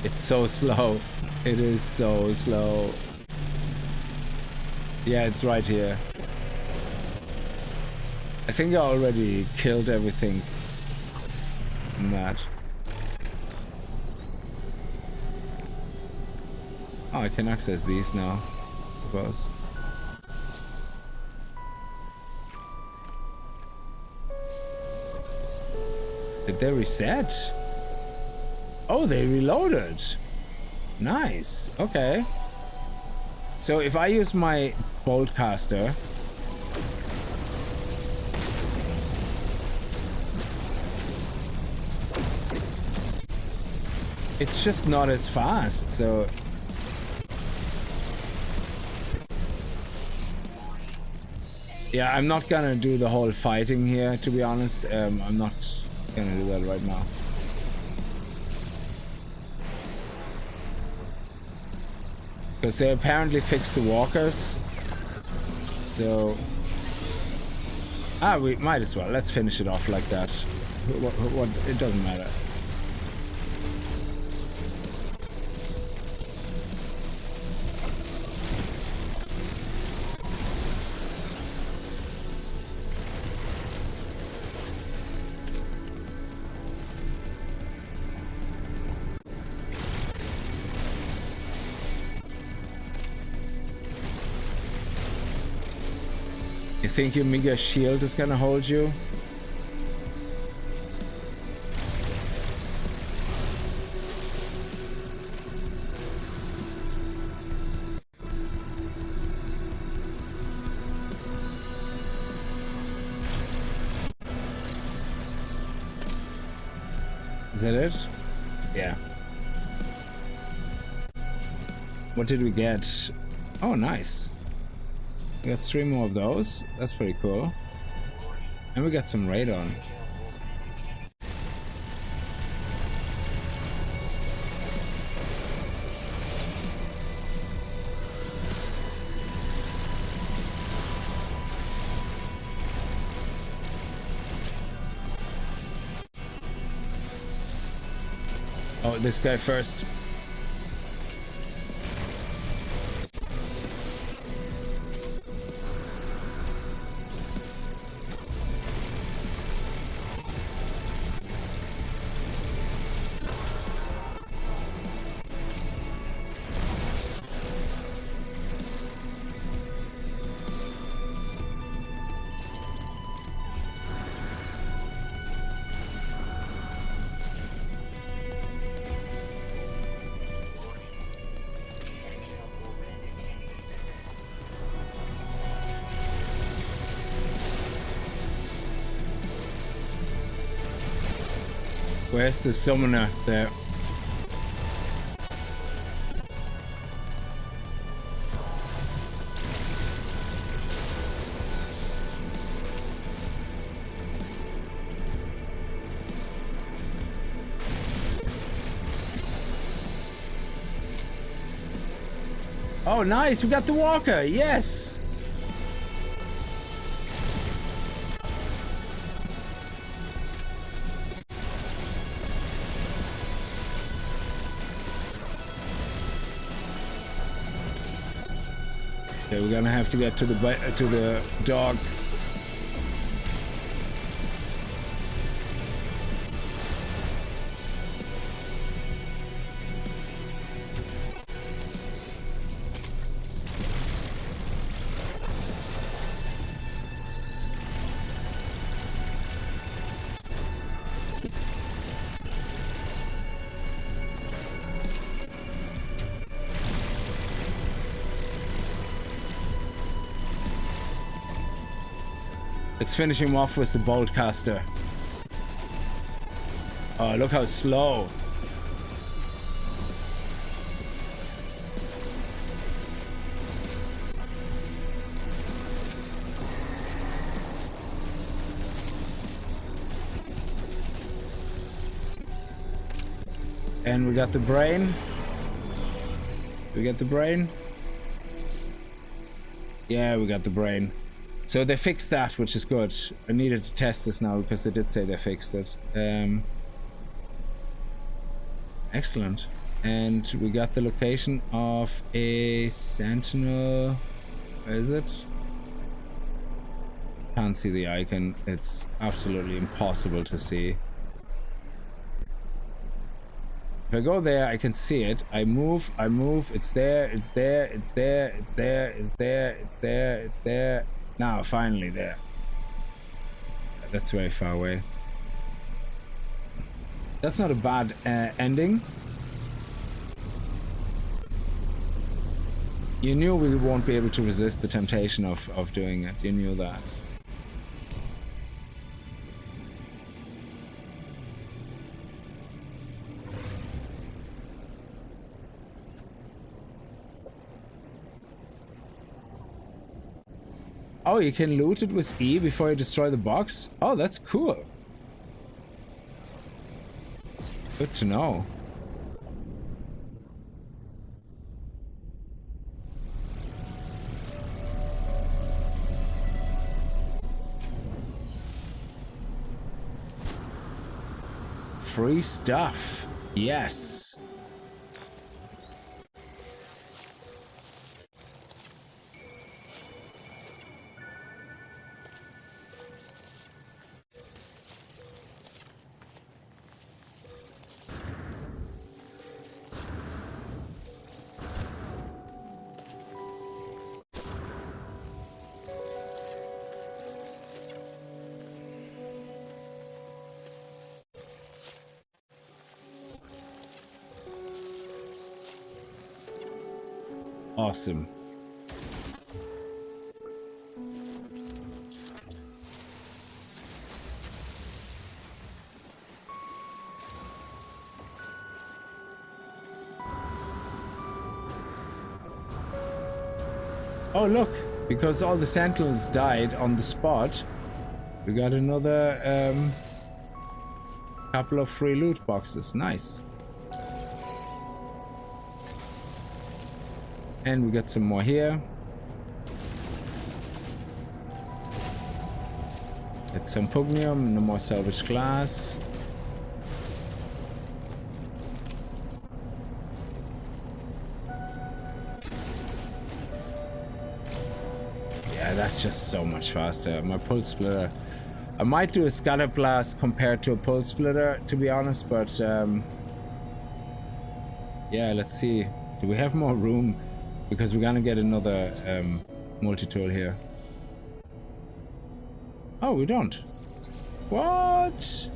It's so slow. It is so slow. Yeah, it's right here. I think I already killed everything in that. Oh, I can access these now, I suppose. Did they reset? Oh, they reloaded. Nice. Okay. So if I use my bolt caster, it's just not as fast. So yeah, I'm not gonna do the whole fighting here, to be honest. I'm not gonna do that right now. Because they apparently fixed the walkers. So... we might as well. Let's finish it off like that. What it doesn't matter. You think your mega shield is gonna hold you? Is that it? Yeah. What did we get? Oh, nice. We got 3 more of those. That's pretty cool. And we got some radon. Oh, this guy first. Where's the summoner there? Oh, nice! We got the walker! Yes! Okay, we're gonna have to get to the dog. Let's finish him off with the bolt caster. Oh, look how slow. And we got the brain. We got the brain. Yeah, we got the brain. So they fixed that, which is good. I needed to test this now because they did say they fixed it. Excellent. And we got the location of a sentinel. Where is it? Can't see the icon. It's absolutely impossible to see. If I go there, I can see it. I move, it's there, it's there, it's there, it's there, it's there, it's there, it's there. Now, finally there. That's very far away. That's not a bad ending. You knew we won't be able to resist the temptation of doing it. You knew that. Oh, you can loot it with E before you destroy the box? Oh, that's cool. Good to know. Free stuff. Yes. Awesome. Oh look, because all the sentinels died on the spot, we got another couple of free loot boxes. Nice. And we got some more here. Get some pugnium, no more salvaged glass. Yeah, that's just so much faster. My pulse splitter. I might do a scatter blast compared to a pulse splitter, to be honest, but yeah, let's see. Do we have more room? Because we're gonna get another multi-tool here. Oh, we don't. What?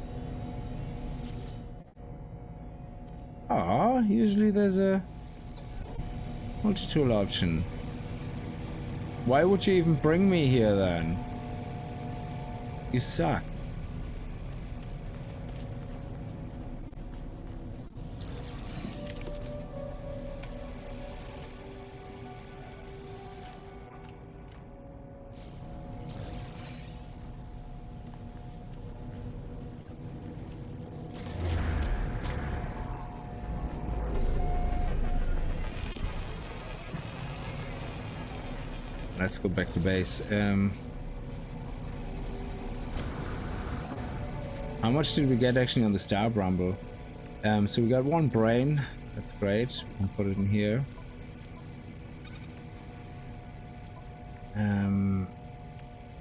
Ah, usually there's a multi-tool option. Why would you even bring me here then? You suck. Let's go back to base. How much did we get actually on the Star Bramble? So we got one brain. That's great. We can put it in here.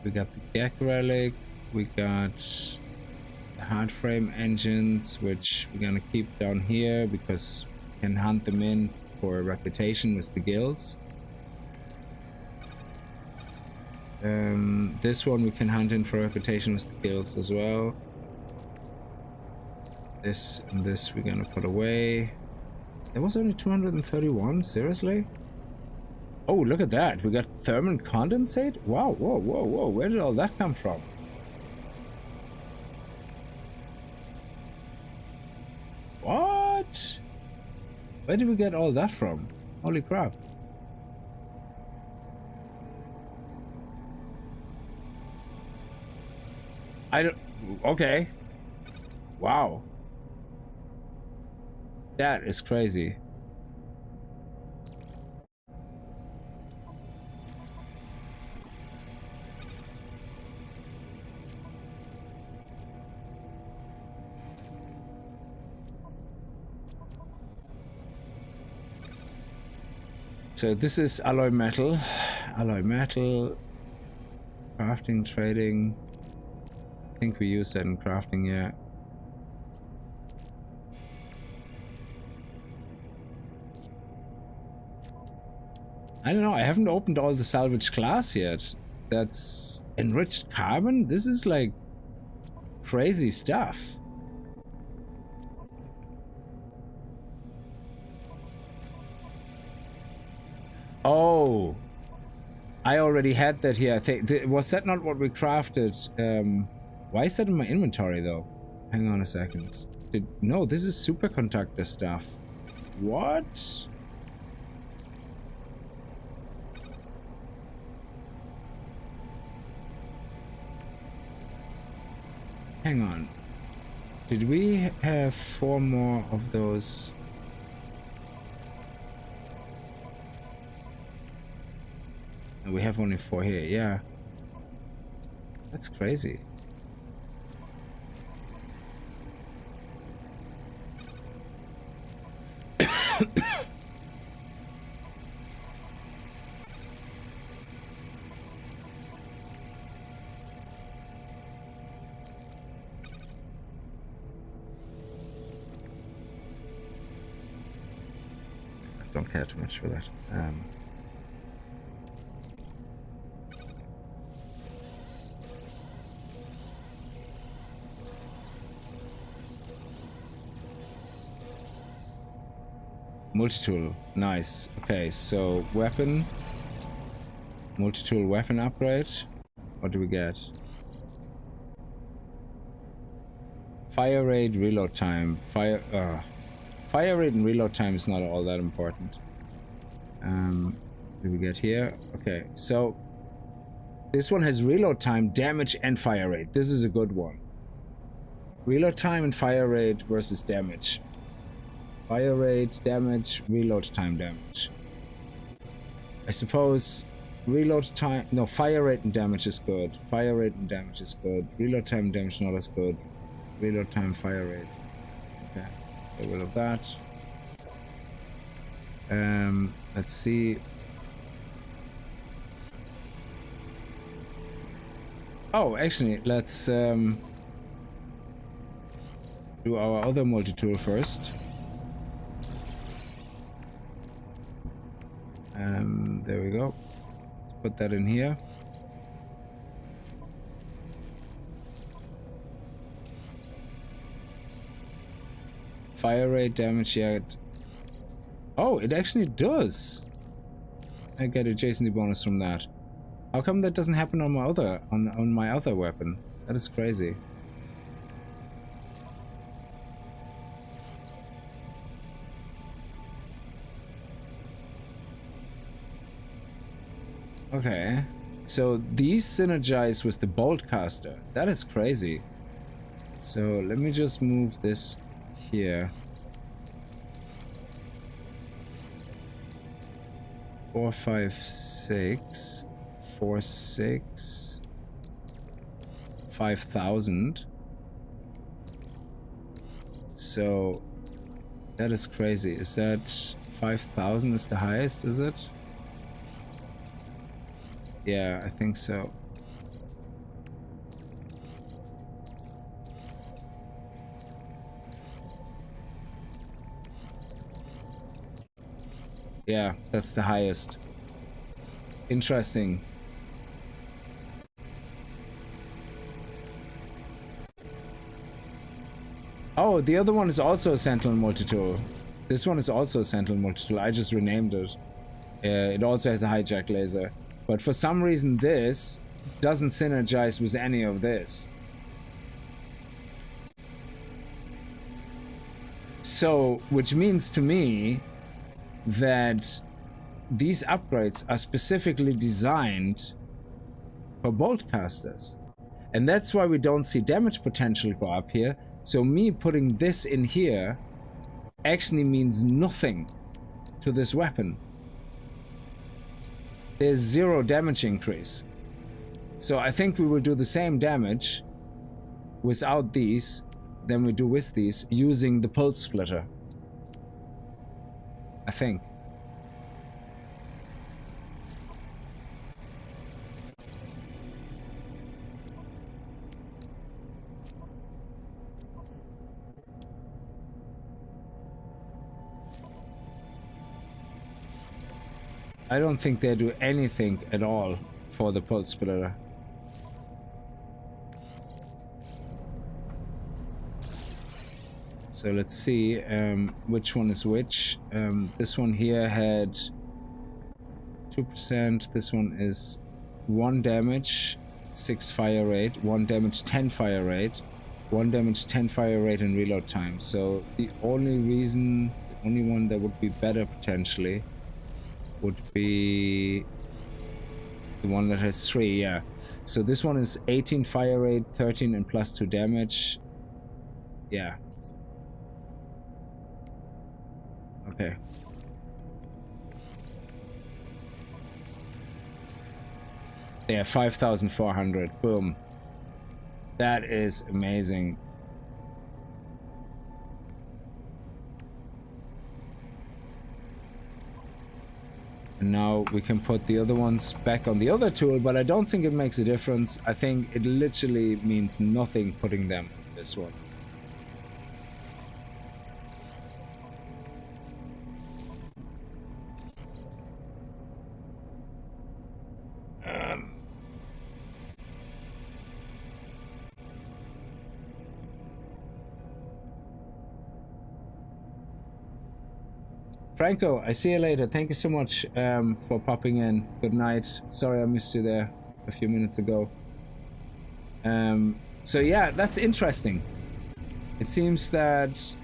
We got the Gek relic. We got the hard frame engines, which we're gonna keep down here because we can hunt them in for reputation with the guilds. This one we can hunt in for reputation with the guilds as well. This and this we're gonna put away. There was only 231, seriously? Oh, look at that. We got thermal condensate? Wow, whoa, whoa, whoa. Where did all that come from? What? Where did we get all that from? Holy crap. I don't... Okay. Wow. That is crazy. So this is alloy metal. Alloy metal. Crafting, trading. I think we use that in crafting, yeah. I don't know, I haven't opened all the salvage class yet. That's enriched carbon? This is like crazy stuff. Oh, I already had that here. I think was that not what we crafted? Why is that in my inventory though? Hang on a second. No, this is superconductor stuff. What? Hang on. Did we have 4 more of those? No, we have only 4 here. Yeah. That's crazy. Don't care too much for that. Multi-tool, nice. Okay, so weapon, multi-tool weapon upgrade. What do we get? Fire rate, reload time. Fire rate and reload time is not all that important. What do we get here? Okay, so this one has reload time, damage, and fire rate. This is a good one. Reload time and fire rate versus damage. Fire rate, damage, reload time, damage. I suppose reload time... No, fire rate and damage is good. Fire rate and damage is good. Reload time and damage not as good. Reload time, fire rate. Okay, let's get rid of that. Let's see. Oh, actually, let's do our other multi-tool first. There we go. Let's put that in here. Fire rate, damage, yeah. Oh, it actually does. I get a adjacency bonus from that. How come that doesn't happen on my other on my other weapon? That is crazy. Okay, so these synergize with the bolt caster. That is crazy. So let me just move this here. 4, 5, 6, 4, 6, 5,000. So that is crazy. Is that 5,000 is the highest? Is it? Yeah, I think so. Yeah, that's the highest. Interesting. Oh, the other one is also a Sentinel multi-tool. This one is also a Sentinel multi-tool. I just renamed it. It also has a hijack laser. But for some reason this doesn't synergize with any of this. So, which means to me that these upgrades are specifically designed for bolt casters. And that's why we don't see damage potential go up here. So me putting this in here actually means nothing to this weapon. There's 0 damage increase. So I think we will do the same damage without these than we do with these using the pulse splitter. I think. I don't think they do anything at all for the pulse splitter. So let's see which one is which. This one here had 2%. This one is 1 damage, 6 fire rate, 1 damage, 10 fire rate, 1 damage, 10 fire rate, and reload time. So the only one that would be better potentially would be the one that has 3, yeah. So this one is 18 fire rate, 13 and plus 2 damage. Yeah. Okay. Yeah, 5,400. Boom. That is amazing. And now we can put the other ones back on the other tool, but I don't think it makes a difference. I think it literally means nothing putting them on this one. Franco, I see you later. Thank you so much for popping in. Good night. Sorry I missed you there a few minutes ago. So yeah, that's interesting. It seems that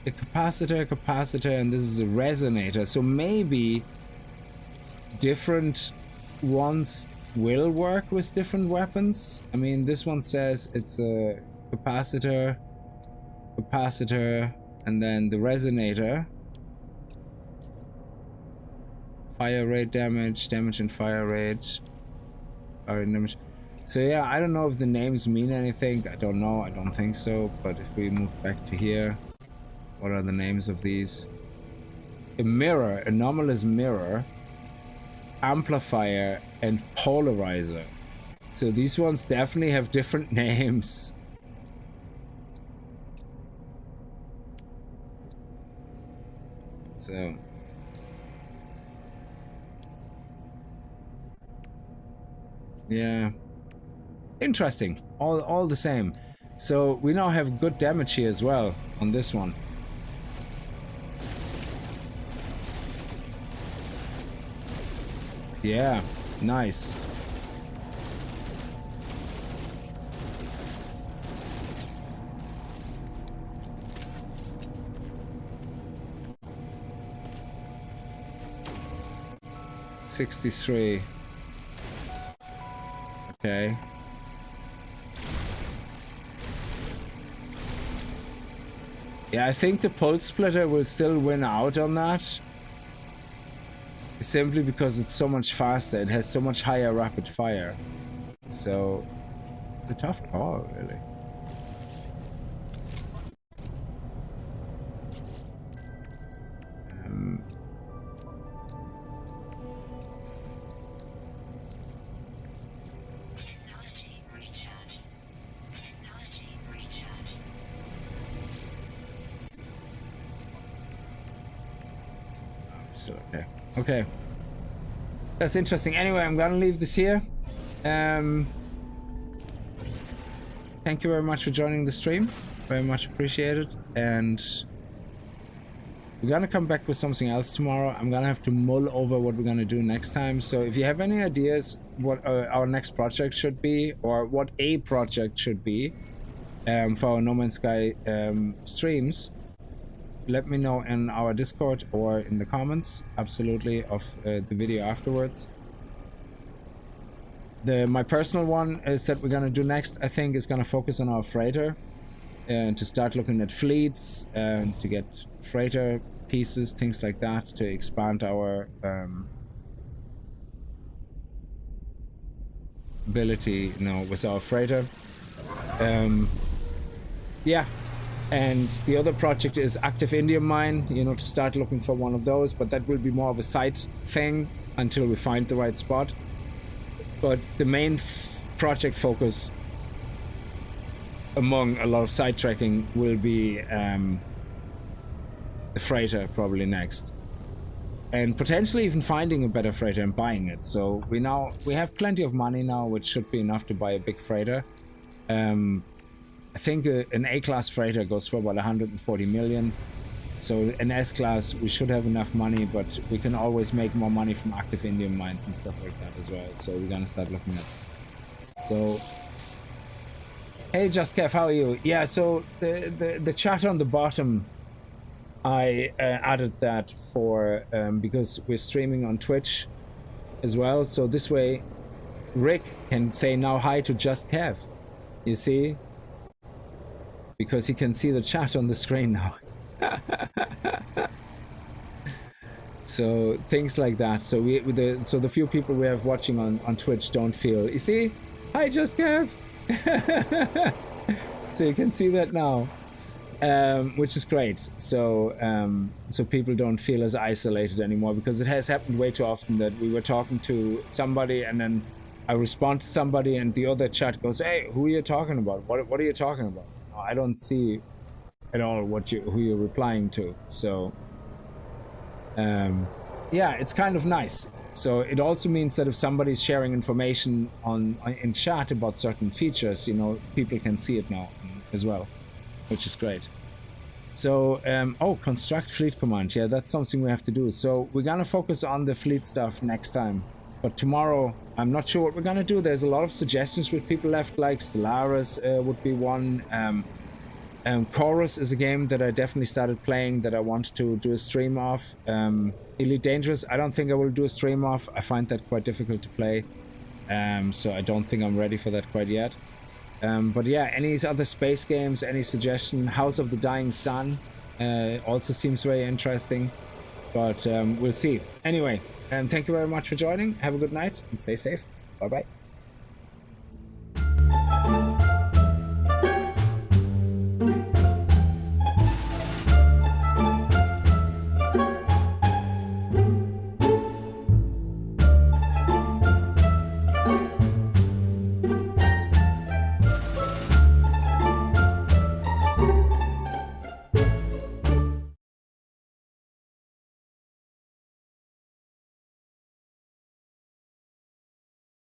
a capacitor, and this is a resonator. So maybe different ones will work with different weapons. I mean, this one says it's a capacitor, and then the resonator. Fire rate damage and fire rate. Damage. So yeah, I don't know if the names mean anything. I don't know. I don't think so. But if we move back to here, what are the names of these? A mirror, anomalous mirror, amplifier, and polarizer. So these ones definitely have different names. So yeah, interesting. All the same. So we now have good damage here as well on this one. Yeah, nice. $63. Okay. Yeah, I think the pulse splitter will still win out on that. Simply because it's so much faster. It has so much higher rapid fire. So it's a tough call, really. Okay, that's interesting. Anyway, I'm gonna leave this here. Thank you very much for joining the stream. Very much appreciated. And we're gonna come back with something else tomorrow. I'm gonna have to mull over what we're gonna do next time. So if you have any ideas what our next project should be, or what a project should be for our No Man's Sky streams, let me know in our Discord or in the comments, absolutely, of the video afterwards. My personal one is that we're gonna do next, I think, is gonna focus on our freighter and to start looking at fleets and to get freighter pieces, things like that, to expand our ability, with our freighter. Yeah. And the other project is active indium mine, to start looking for one of those, but that will be more of a side thing until we find the right spot. But the main project focus among a lot of sidetracking will be the freighter probably next. And potentially even finding a better freighter and buying it. So we have plenty of money now, which should be enough to buy a big freighter. I think an A-class freighter goes for about 140 million. So an S-Class, we should have enough money, but we can always make more money from active indium mines and stuff like that as well. So we're gonna start looking at. So, hey, Just Kev, how are you? Yeah, so the chat on the bottom, I added that for because we're streaming on Twitch as well. So this way, Rick can say now hi to Just Kev. You see, because he can see the chat on the screen now. So things like that. So the few people we have watching on Twitch don't feel. You see, hi Just Kev. So you can see that now, which is great. So so people don't feel as isolated anymore, because it has happened way too often that we were talking to somebody and then I respond to somebody and the other chat goes, "Hey, who are you talking about? What are you talking about?" I don't see at all who you're replying to. So yeah, it's kind of nice. So it also means that if somebody's sharing information in chat about certain features, you know, people can see it now as well, which is great. So oh, construct fleet command, yeah, that's something we have to do. So we're gonna focus on the fleet stuff next time, but tomorrow I'm not sure what we're gonna do. There's a lot of suggestions which people left, like Stellaris would be one. Chorus is a game that I definitely started playing that I want to do a stream of. Elite Dangerous, I don't think I will do a stream of. I find that quite difficult to play. So I don't think I'm ready for that quite yet. But yeah, any other space games, any suggestion? House of the Dying Sun also seems very interesting. But we'll see. Anyway, thank you very much for joining. Have a good night and stay safe. Bye-bye.